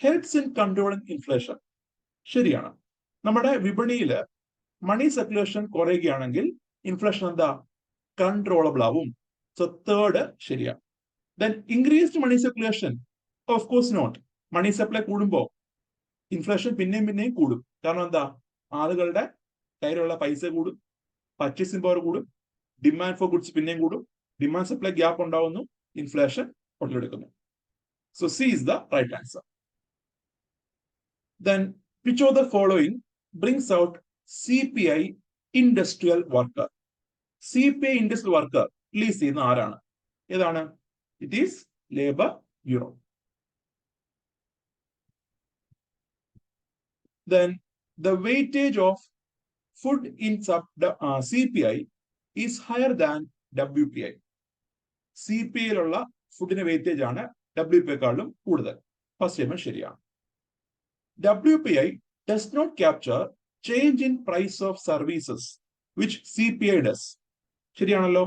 helps in controlling inflation. ശരിയാണ്. നമ്മുടെ വിപണിയിൽ മണി സർക്കുലേഷൻ കുറയുകയാണെങ്കിൽ ഇൻഫ്ലേഷൻ എന്താ? കൺട്രോളബിൾ ആവും. സോ തേർഡ് ശരിയാണ്. Then increased money circulation, of course not. Money supply കൂടുമ്പോൾ ഇൻഫ്ലേഷൻ പിന്നെയും കൂടും. കാരണം എന്താ? ആളുകളുടെ കയ്യിലുള്ള പൈസ കൂടും, പർച്ചേസിംഗ് പവർ കൂടും, ഡിമാൻഡ് ഫോർ ഗുഡ്സ് പിന്നെയും കൂടും, ഡിമാൻഡ് സപ്ലൈ ഗ്യാപ്പ് ഉണ്ടാവുന്നു, inflation ഉടലെടുക്കുന്നു. So C is the right answer. Then, which of the following brings out CPI industrial worker? CPI industrial worker release ചെയ്യുന്ന ആരാണ്? ഏതാണ്? It is Labor Bureau. Then, the weightage of food in CPI is higher than WPI. CPIയിലുള്ള ഫുഡിന്റെ weightage ആണ് WPIക്കാളും കൂടുതൽ. First statement ശരിയാണ്. WPI does not capture change in price of services which CPI does. ശരിയാണല്ലോ.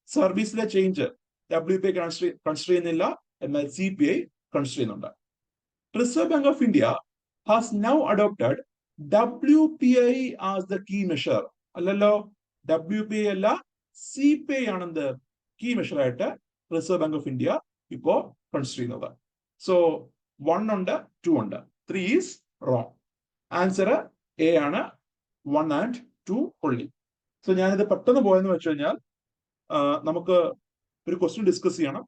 സർവീസിലെ change WPI consider ചെയ്യുന്നില്ല, എന്നാൽ CPI consider ചെയ്യുന്നുണ്ട്. Reserve bank of India has now adopted WPI as the key measure. അല്ലല്ലോ. WPI അല്ല, CPI ആണെന്ത് key measure ആയിട്ട് reserve bank of India ഇപ്പോ consider ചെയ്യുന്നത്. സോ 1 ഉണ്ട്, 2 ഉണ്ട്. 3 ഈസ് റോങ്. ആൻസർ എ ആണ്, 1 and 2 only. സോ ഞാനിത് പെട്ടെന്ന് പോയെന്ന് വെച്ച് കഴിഞ്ഞാൽ നമുക്ക് ഒരു ക്വസ്റ്റ്യൻ ഡിസ്കസ് ചെയ്യണം.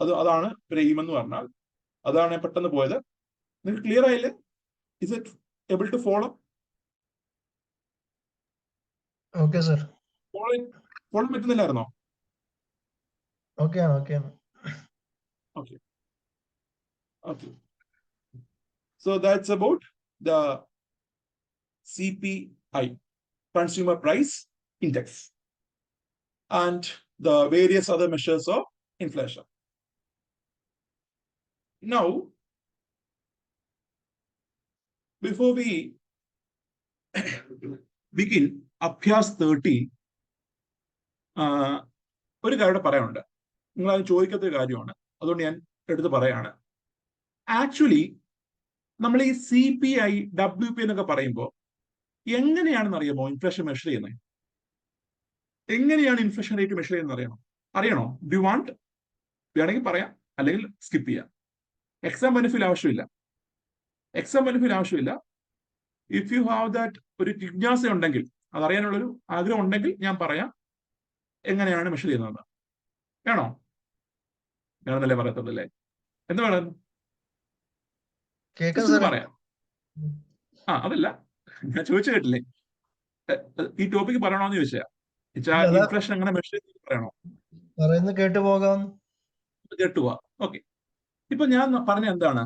അതാണ് ഒരു എയിം എന്ന് പറഞ്ഞാൽ. അതാണ് ഞാൻ പെട്ടെന്ന് പോയത്. നിങ്ങൾക്ക് ക്ലിയർ ആയില്ലേ? Is it able to follow? Okay, sir. Follow പറ്റുന്നില്ലായിരുന്നോ? Okay, okay. Okay. Okay. So that's about the CPI, Consumer Price Index, and the various other measures of inflation. Now, before we begin Abhyas 13, ഒരു കാര്യം പറയാനുണ്ട്. നിങ്ങൾ അത് ചോദിക്കാത്തൊരു കാര്യമാണ്, അതുകൊണ്ട് ഞാൻ എടുത്ത് പറയാണ്. ആക്ച്വലി നമ്മൾ ഈ CPI, WP എന്നൊക്കെ പറയുമ്പോൾ എങ്ങനെയാണെന്ന് അറിയാമോ ഇൻഫ്ലേഷൻ മെഷർ ചെയ്യുന്നത്? എങ്ങനെയാണ് ഇൻഫ്ലേഷൻ റേറ്റ് മെഷർ ചെയ്യുന്നത് അറിയണോ? Do you want? വേണമെങ്കിൽ പറയാം, അല്ലെങ്കിൽ സ്കിപ്പ് ചെയ്യാം. എക്സാം ബെനിഫിറ്റ് ആവശ്യമില്ല. ഇഫ് യു ഹാവ് ദാറ്റ് ഒരു ജിജ്ഞാസ ഉണ്ടെങ്കിൽ, അതറിയാനുള്ളൊരു ആഗ്രഹം ഉണ്ടെങ്കിൽ ഞാൻ പറയാം എങ്ങനെയാണ് മെഷർ ചെയ്യുന്നത്. വേണോ? വേണമെന്നല്ലേ പറയത്തുള്ളൂ. എന്താ വേണം? പറയാം. അതല്ല, ഞാൻ ചോദിച്ചു കേട്ടില്ലേ, ഈ ടോപ്പിക് പറയണോന്ന് ചോദിച്ചാ ഇൻഫ്ലേഷൻ എങ്ങനെ മെഷർ ചെയ്ത് പറയണോ? കേട്ടുപോവാ. ഓക്കെ. ഇപ്പൊ ഞാൻ പറഞ്ഞ എന്താണ്?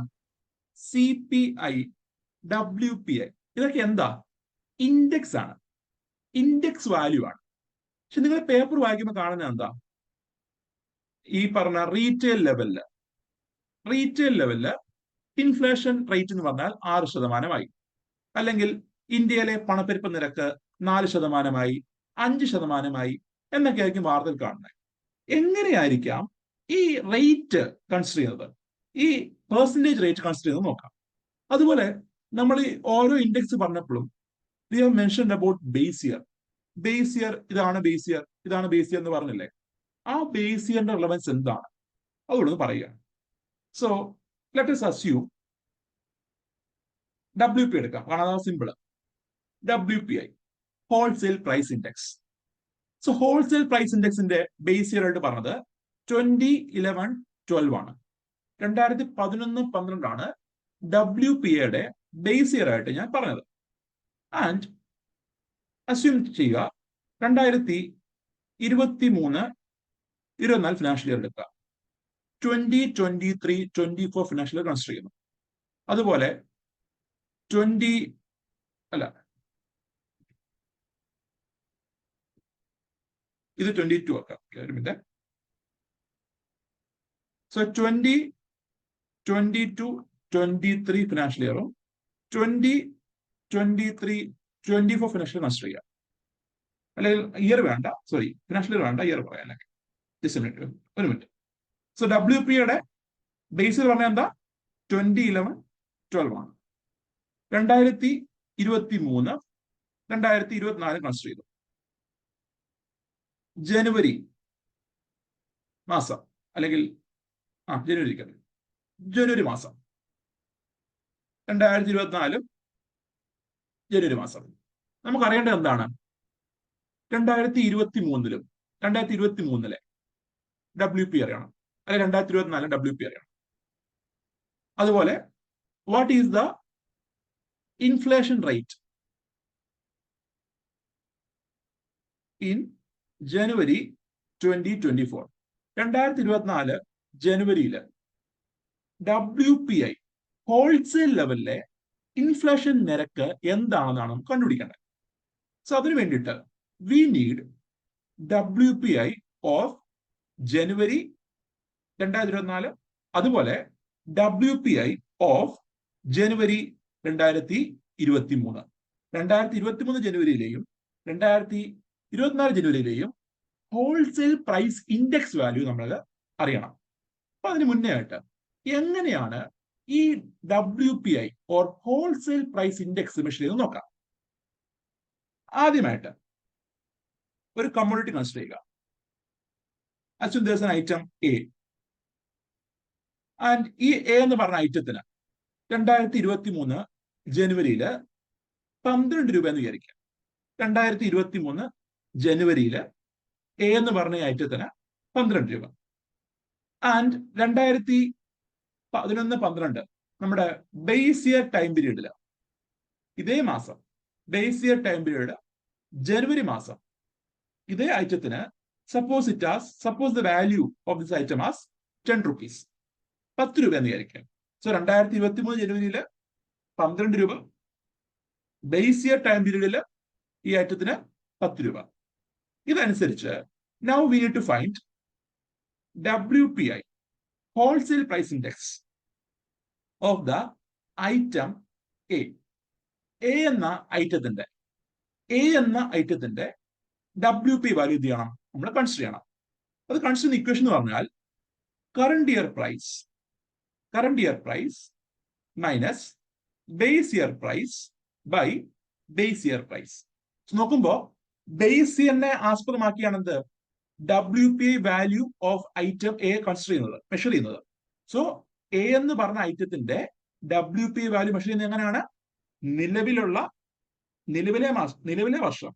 CPI, WPI, ഇതൊക്കെ എന്താ? ഇൻഡെക്സ് ആണ്, ഇൻഡെക്സ് വാല്യൂ ആണ്. പക്ഷെ നിങ്ങൾ പേപ്പർ വായിക്കുമ്പോൾ കാണുന്നത് എന്താ? ഈ പറഞ്ഞ റീറ്റെയിൽ ലെവലില് ഇൻഫ്ലേഷൻ റേറ്റ് എന്ന് പറഞ്ഞാൽ 6%, അല്ലെങ്കിൽ ഇന്ത്യയിലെ പണപ്പെരുപ്പ നിരക്ക് 4%, 5% എന്നൊക്കെ ആയിരിക്കും വാർത്തയിൽ കാണുന്നത്. എങ്ങനെയായിരിക്കാം ഈ റേറ്റ് കൺസിഡർ ചെയ്യുന്നത്, ഈ പെർസെൻറ്റേജ് റേറ്റ് കൺസിഡർ ചെയ്യുന്നത് നോക്കാം. അതുപോലെ നമ്മൾ ഈ ഓരോ ഇൻഡെക്സ് പറഞ്ഞപ്പോഴും we have mentioned about base year. ഇതാണ് ബേസ് ഇയർ എന്ന് പറഞ്ഞില്ലേ? ആ ബേസ് ഇയറിന്റെ റിലവൻസ് എന്താണ് അതുകൊണ്ട് പറയുക. So let us assume WP എടുക്കാം, കാരണം അതാണ് simple. WPI, wholesale price index. So wholesale price ഇൻഡെക്സിന്റെ ബേസ് ഇയർ ആയിട്ട് പറഞ്ഞത് 2011-12 ആണ്. 2011-12 ആണ് WPIയുടെ ബേസ് ഇയർ ആയിട്ട് ഞാൻ പറഞ്ഞത്. ആൻഡ് അസ്യൂം ചെയ്യുക 2023-24 ഫിനാൻഷ്യൽ ഇയർ എടുക്കുക. 2023-24 ഫിനാൻഷ്യൽ ഇയർ കൺസിഡർ ചെയ്യുന്നു. അതുപോലെ ഇത് 22 ആക്കാം. ഒരു മിനിറ്റ്. സോ 2022-23 ഫിനാൻഷ്യൽ ഇയറും 2023-24 ഫിനാൻഷ്യൽ ഇയർ കൺസിഡർ ചെയ്യാം. അല്ലെങ്കിൽ ഇയർ വേണ്ട, സോറി, ഫിനാൻഷ്യൽ ഇയർ വേണ്ട, ഇയർ പറയാം. അല്ലെങ്കിൽ ഒരു മിനിറ്റ്. സോ WPയുടെ ബേസ് പറഞ്ഞാൽ എന്താ? 2011-12 ആണ്. 2023-24 കൺസിഡർ ചെയ്തു. ജനുവരി മാസം, അല്ലെങ്കിൽ ജനുവരി മാസം, 2024 ജനുവരി മാസം. നമുക്കറിയേണ്ടത് എന്താണ്? 2023-ലെ WP അറിയണം, അല്ലെങ്കിൽ 2024 WP അറിയണം. അതുപോലെ what is the inflation rate in January 2024? 2024 ജനുവരിയില് WPI ഹോൾസെയിൽ ലെവലിലെ ഇൻഫ്ലേഷൻ നിരക്ക് എന്താണെന്നാണ് നമുക്ക് കണ്ടുപിടിക്കേണ്ടത്. സോ അതിനു വേണ്ടിയിട്ട് we need WPI of January 2024, അതുപോലെ WPI ഓഫ് ജനുവരി 2023. 2023 ജനുവരിയിലെയും 2024 ജനുവരിയിലെയും ഹോൾസെയിൽ പ്രൈസ് ഇൻഡെക്സ് വാല്യൂ നമ്മൾ അറിയണം. അപ്പൊ അതിന് മുന്നേ ആയിട്ട് എങ്ങനെയാണ് ഈ WPI or wholesale price index measure ചെയ്ത് നോക്കാം. ആദ്യമായിട്ട് ഒരു കമ്മോഡിറ്റി കൺസിഡർ ചെയ്യുക. Assume there's an item A, and ഈ A എന്ന് പറഞ്ഞ ഐറ്റത്തിന് 2023 ജനുവരിയില് 12 രൂപ എന്ന് വിചാരിക്കാം. 2023 ജനുവരിയില് എ എന്ന് പറഞ്ഞ ഐറ്റത്തിന് 12 രൂപ. ആൻഡ് 2011-12 നമ്മുടെ ബേസ് ഇയർ ടൈം പീരീഡില് ഇതേ മാസം ബേസ് ഇയർ ടൈം പീരീഡ് ജനുവരി മാസം ഇതേ ഐറ്റത്തിന് suppose the value of this item as 10 rupees, 10 രൂപ എന്ന് വിചാരിക്കാം. സോ 2023 ജനുവരിയില് 12 രൂപ, ബേസ് ഇയർ ടൈം പീരീഡില് ഈ ഐറ്റത്തിന് 10 രൂപ. ഇതനുസരിച്ച് now we need to find WPI, wholesale price index of the item A. A എന്ന ഐറ്റത്തിന്റെ WP വാല്യൂ എന്ത് ചെയ്യണം? നമ്മൾ കൺസിഡർ ചെയ്യണം. അത് കൺസിഡർ ചെയ്യുന്ന ഇക്വേഷൻ എന്ന് പറഞ്ഞാൽ current year price minus base year price by base year price. നോക്കുമ്പോ ബേസ് ഇയറിനെ ആസ്പദമാക്കിയാണ് എന്ത് WPI value of item A consider ചെയ്യുന്നത്, മെഷർ ചെയ്യുന്നത്. സോ എ എന്ന് പറഞ്ഞ ഐറ്റത്തിന്റെ WPI വാല്യൂ മെഷർ ചെയ്യുന്നത് എങ്ങനെയാണ്? നിലവിലെ വർഷം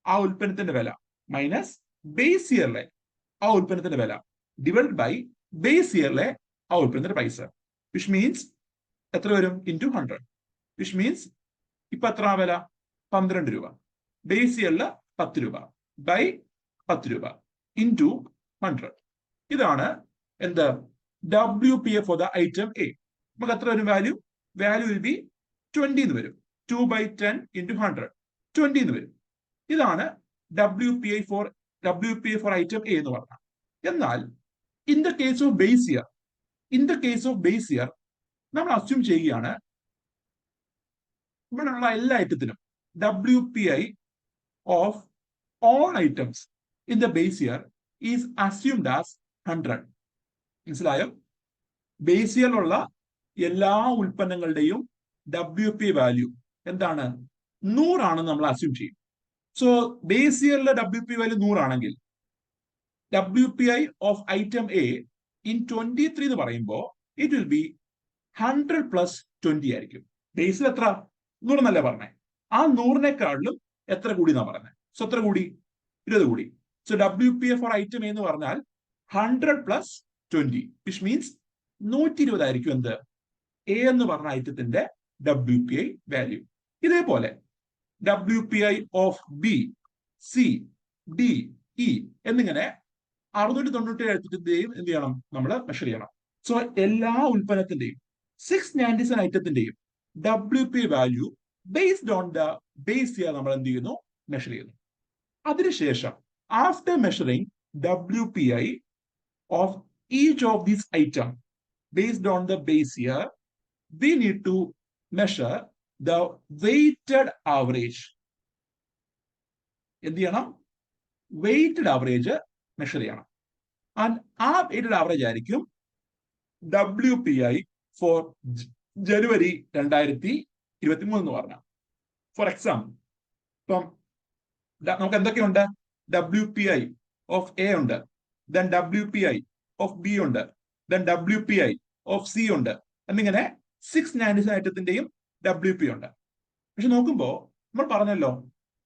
ആ ഉൽപ്പന്നത്തിന്റെ വില മൈനസ് ബേസ് ഇയറിലെ ആ ഉൽപ്പന്നത്തിന്റെ വില ഡിവൈഡ് ബൈ ബേസ് ഇയറിലെ ആ ഉൽപ്പന്നത്തിന്റെ പൈസ, വിച്ച് മീൻസ് എത്ര വരും? ഇൻറ്റു 100, വിച്ച് മീൻസ് ഇപ്പൊ എത്ര വില? 12 രൂപ. ബേസ് ഇയറില് 10 രൂപ ബൈ 10 രൂപ ഇൻറ്റു 100. ഇതാണ് എന്ത് WPI for the item A. നമുക്ക് എത്ര വരും വാല്യൂ? വാല്യൂ വിൽ ബി 20 എന്ന് വരും. 2/10 ഇൻറ്റു 100, 20 എന്ന് വരും. ഇതാണ് WPI ഫോർ ഐറ്റം എ എന്ന് പറഞ്ഞാൽ. എന്നാൽ in the case of base year നമ്മൾ അസ്യൂം ചെയ്യുകയാണ് ഇവിടെയുള്ള എല്ലാ ഐറ്റത്തിനും WPI of all items in the base year is assumed as 100. മനസ്സിലായോ? ബേസ് ഇയറിലുള്ള എല്ലാ ഉൽപ്പന്നങ്ങളുടെയും WPI വാല്യൂ എന്താണ്? 100 ആണെന്ന് നമ്മൾ അസ്യൂം ചെയ്യും. സോ ബേസ് ഇയറിലെ WPI വാല്യൂ 100 ആണെങ്കിൽ WPI of item A in 23 എന്ന് പറയുമ്പോൾ ഇറ്റ് വിൽ ബി 100 പ്ലസ് 20 ആയിരിക്കും. ബേസിൽ എത്ര? 100 എന്നല്ലേ പറഞ്ഞേ? ആ 100-നെക്കാളിലും എത്ര കൂടി എന്നാ പറഞ്ഞത്? സോ എത്ര കൂടി? 20 കൂടി. So WPI for item A എന്ന് പറഞ്ഞാൽ 100 പ്ലസ് 20, വിച്ച് മീൻസ് 120 ആയിരിക്കും എന്ത് എ എന്ന് പറഞ്ഞ ഐറ്റത്തിന്റെ WPI വാല്യൂ. ഇതേപോലെ WPI of B, C, D, E എന്നിങ്ങനെ 697 ഐറ്റത്തിന്റെയും എന്ത് ചെയ്യണം? നമ്മൾ മെഷർ ചെയ്യണം. സോ എല്ലാ ഉൽപ്പന്നത്തിന്റെയും 697 ഐറ്റത്തിന്റെയും WPI value based on the base year നമ്മൾ എന്ത് ചെയ്യുന്നു? മെഷർ ചെയ്യുന്നു. അതിനുശേഷം after measuring WPI of each of these item based on the base year we need to measure the weighted average. എന്ത് ചെയ്യണം? വെയ്റ്റഡ് ആവറേജ് മെഷർ ചെയ്യണം. And ആ weighted average ആയിരിക്കും WPI ഫോർ ജനുവരി 2023 എന്ന് പറഞ്ഞാൽ. ഫോർ എക്സാമ്പിൾ, ഇപ്പം നമുക്ക് എന്തൊക്കെയുണ്ട്? WPI ഓഫ് എ ഉണ്ട്, ദെൻ WPI ഓഫ് ബി ഉണ്ട്, ദെൻ WPI ഓഫ് സി ഉണ്ട്, എന്നിങ്ങനെ 697 ഐറ്റത്തിന്റെയും WPI ഉണ്ട്. പക്ഷെ നോക്കുമ്പോ നമ്മൾ പറഞ്ഞല്ലോ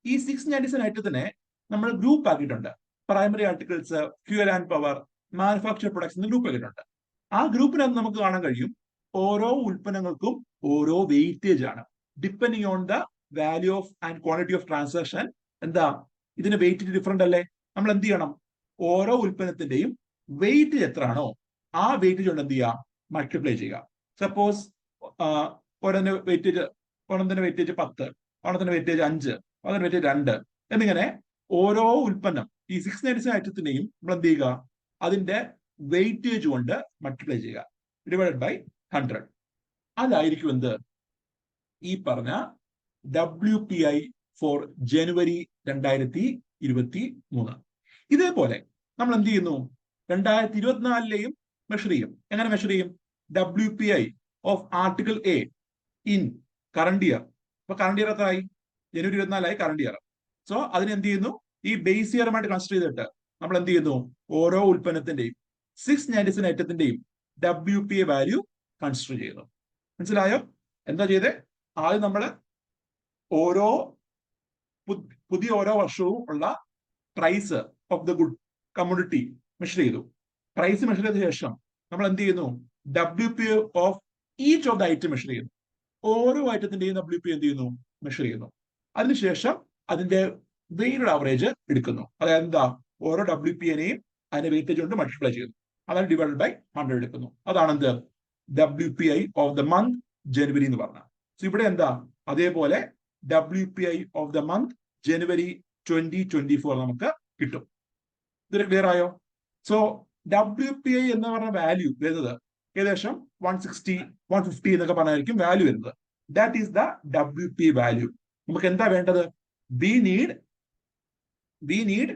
ഈ 697 ഐറ്റത്തിനെ നമ്മൾ ഗ്രൂപ്പ് ആക്കിയിട്ടുണ്ട്. Primary articles, fuel and power, manufacture products എന്ന് ഗ്രൂപ്പ് ആക്കിയിട്ടുണ്ട്. ആ ഗ്രൂപ്പിനകത്ത് നമുക്ക് കാണാൻ കഴിയും ഓരോ ഉൽപ്പന്നങ്ങൾക്കും ഓരോ വെയിറ്റേജ് ആണ്. Depending on the value of and quantity of transaction എന്താ ഇതിന് വെയിറ്റേജ് ഡിഫറെന്റ് അല്ലേ? നമ്മൾ എന്ത് ചെയ്യണം? ഓരോ ഉൽപ്പന്നത്തിന്റെയും വെയിറ്റേജ് എത്രയാണോ ആ വെയിറ്റേജ് കൊണ്ട് എന്ത് ചെയ്യുക? മൾട്ടിപ്ലൈ ചെയ്യുക. സപ്പോസ് ഒരെണ്ണത്തിന്റെ വെയിറ്റേജ് 10, ഒരെണ്ണത്തിന്റെ വെയിറ്റേജ് 5, ഒരെണ്ണത്തിന്റെ വെയിറ്റേജ് 2 എന്നിങ്ങനെ ഓരോ ഉൽപ്പന്നം ഈ 697 ഐറ്റത്തിന്റെയും നമ്മൾ എന്ത് ചെയ്യുക? അതിന്റെ വെയിറ്റേജ് കൊണ്ട് മൾട്ടിപ്ലൈ ചെയ്യുക, ഡിവൈഡഡ് ബൈ 100. അതായിരിക്കും എന്ത് ഈ പറഞ്ഞ WPI ഫോർ ജനുവരി 2023. ഇതേപോലെ നമ്മൾ എന്ത് ചെയ്യുന്നു? 2024-ലെയും മെഷർ ചെയ്യും. എങ്ങനെ മെഷർ ചെയ്യും? WPI of article A in current year. അപ്പൊ കറണ്ട് ഇയർ എത്രയായി? ജനുവരി 24 കറണ്ട് ഇയർ. സോ അതിന് എന്ത് ചെയ്യുന്നു? ഈ ബേസ് ഇയറുമായിട്ട് കൺസിഡർ ചെയ്തിട്ട് നമ്മൾ എന്ത് ചെയ്യുന്നു? ഓരോ ഉൽപ്പന്നത്തിന്റെയും 697 ഐറ്റത്തിന്റെയും WPI വാല്യൂ കൺസിഡർ ചെയ്യുന്നു. മനസ്സിലായോ? എന്താ ചെയ്തേ? ആദ്യം നമ്മള് ഓരോ പുതിയ ഓരോ വർഷവും ഉള്ള price of the good commodity measure ചെയ്തു. പ്രൈസ് മെഷർ ചെയ്ത ശേഷം നമ്മൾ എന്ത് ചെയ്യുന്നു? WPI of each of the item measure ചെയ്യുന്നു. ഓരോ ഐറ്റത്തിന്റെയും WPI എന്ത് ചെയ്യുന്നു? മെഷർ ചെയ്യുന്നു. അതിനുശേഷം അതിന്റെ വെയ്റ്റഡ് ആവറേജ് എടുക്കുന്നു. അതായത് എന്താ? ഓരോ WPIനെയും അതിന്റെ വെയിറ്റേജ് കൊണ്ട് മൾട്ടിപ്ലൈ ചെയ്യുന്നു. അതായത് ഡിവൈഡ് ബൈ 100 എടുക്കുന്നു. അതാണ് എന്ത്? WPI ഓഫ് ദ മന്ത് ജനുവരി എന്ന് പറഞ്ഞാൽ. സോ ഇവിടെ എന്താ? അതേപോലെ WPI ഓഫ് ദ മന്ത് ജനുവരി 2024 നമുക്ക് കിട്ടും. ഇതൊരു ക്ലിയർ ആയോ? സോ WPI എന്ന് പറഞ്ഞ വാല്യൂ വരുന്നത് ഏകദേശം 160, 150 എന്നൊക്കെ പറഞ്ഞായിരിക്കും വാല്യൂ വരുന്നത്. That is the WPI value. നമുക്ക് എന്താ വേണ്ടത്? We need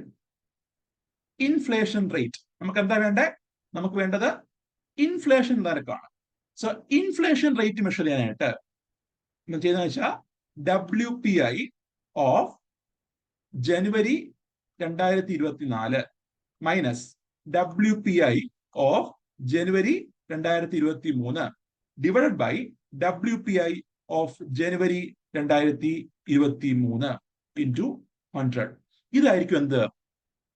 inflation rate. നമുക്ക് എന്താ വേണ്ടേ? നമുക്ക് വേണ്ടത് ഇൻഫ്ലേഷൻ നിരക്കാണ്. സോ ഇൻഫ്ലേഷൻ റേറ്റ് മെഷർ ചെയ്യാനായിട്ട് ചെയ്യുന്ന വെച്ചാൽ WPI of January 2024 minus WPI of January 2023 divided by WPI of January 2023 into 100. ഇതായിരിക്കും എന്ത്?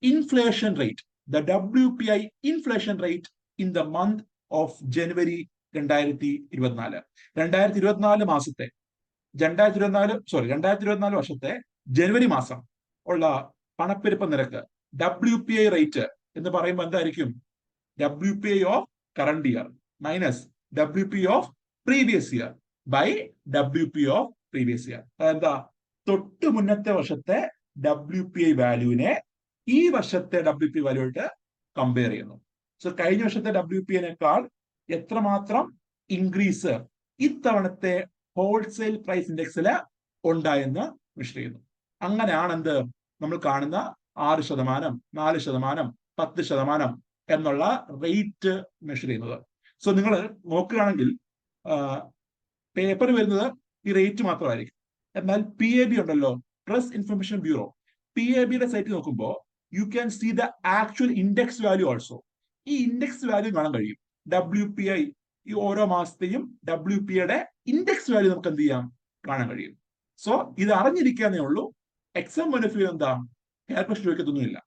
Inflation rate. The WPI inflation rate in the month of January 2024. 2024 മാസത്തെ 2024 വർഷത്തെ ജനുവരി മാസം ഉള്ള പണപ്പെരുപ്പ നിരക്ക് WPI റേറ്റ് എന്ന് പറയുമ്പോൾ എന്തായിരിക്കും? WPI of current year minus WPI of previous year by WPI of previous year. അതെന്താ? തൊട്ട് മുന്നത്തെ വർഷത്തെ WPI വാല്യൂവിനെ ഈ വർഷത്തെ WPI വാല്യൂ ആയിട്ട് കമ്പയർ ചെയ്യുന്നു. സോ കഴിഞ്ഞ വർഷത്തെ WPIനേക്കാൾ എത്രമാത്രം ഇൻക്രീസ് ഇത്തവണത്തെ ഹോൾസെയിൽ പ്രൈസ് ഇൻഡെക്സിൽ ഉണ്ടായെന്ന് മെഷർ ചെയ്യുന്നു. അങ്ങനെയാണ് എന്ത് നമ്മൾ കാണുന്ന 6%, 4%, 10% എന്നുള്ള റേറ്റ് മെഷർ ചെയ്യുന്നത്. സോ നിങ്ങൾ നോക്കുകയാണെങ്കിൽ പേപ്പർ വരുന്നത് ഈ റേറ്റ് മാത്രമായിരിക്കും. എന്നാൽ PAB ഉണ്ടല്ലോ, പ്രസ് ഇൻഫർമേഷൻ ബ്യൂറോ, PABയുടെ സൈറ്റ് നോക്കുമ്പോൾ you can see the actual index value also. ഈ ഇൻഡെക്സ് വാല്യൂ കാണാൻ കഴിയും. WPI ഈ ഓരോ മാസത്തെയും WPIയുടെ ഇൻഡെക്സ് വാല്യൂ നമുക്ക് എന്ത് ചെയ്യാം? കാണാൻ കഴിയും. സോ ഇത് അറിഞ്ഞിരിക്കാന്നേ ഉള്ളൂ. എക്സാം പോയിന്റ് ഓഫ് വ്യൂ എന്താ? കാൽക്കുലേഷൻ ചോദിക്കത്തൊന്നുമില്ല.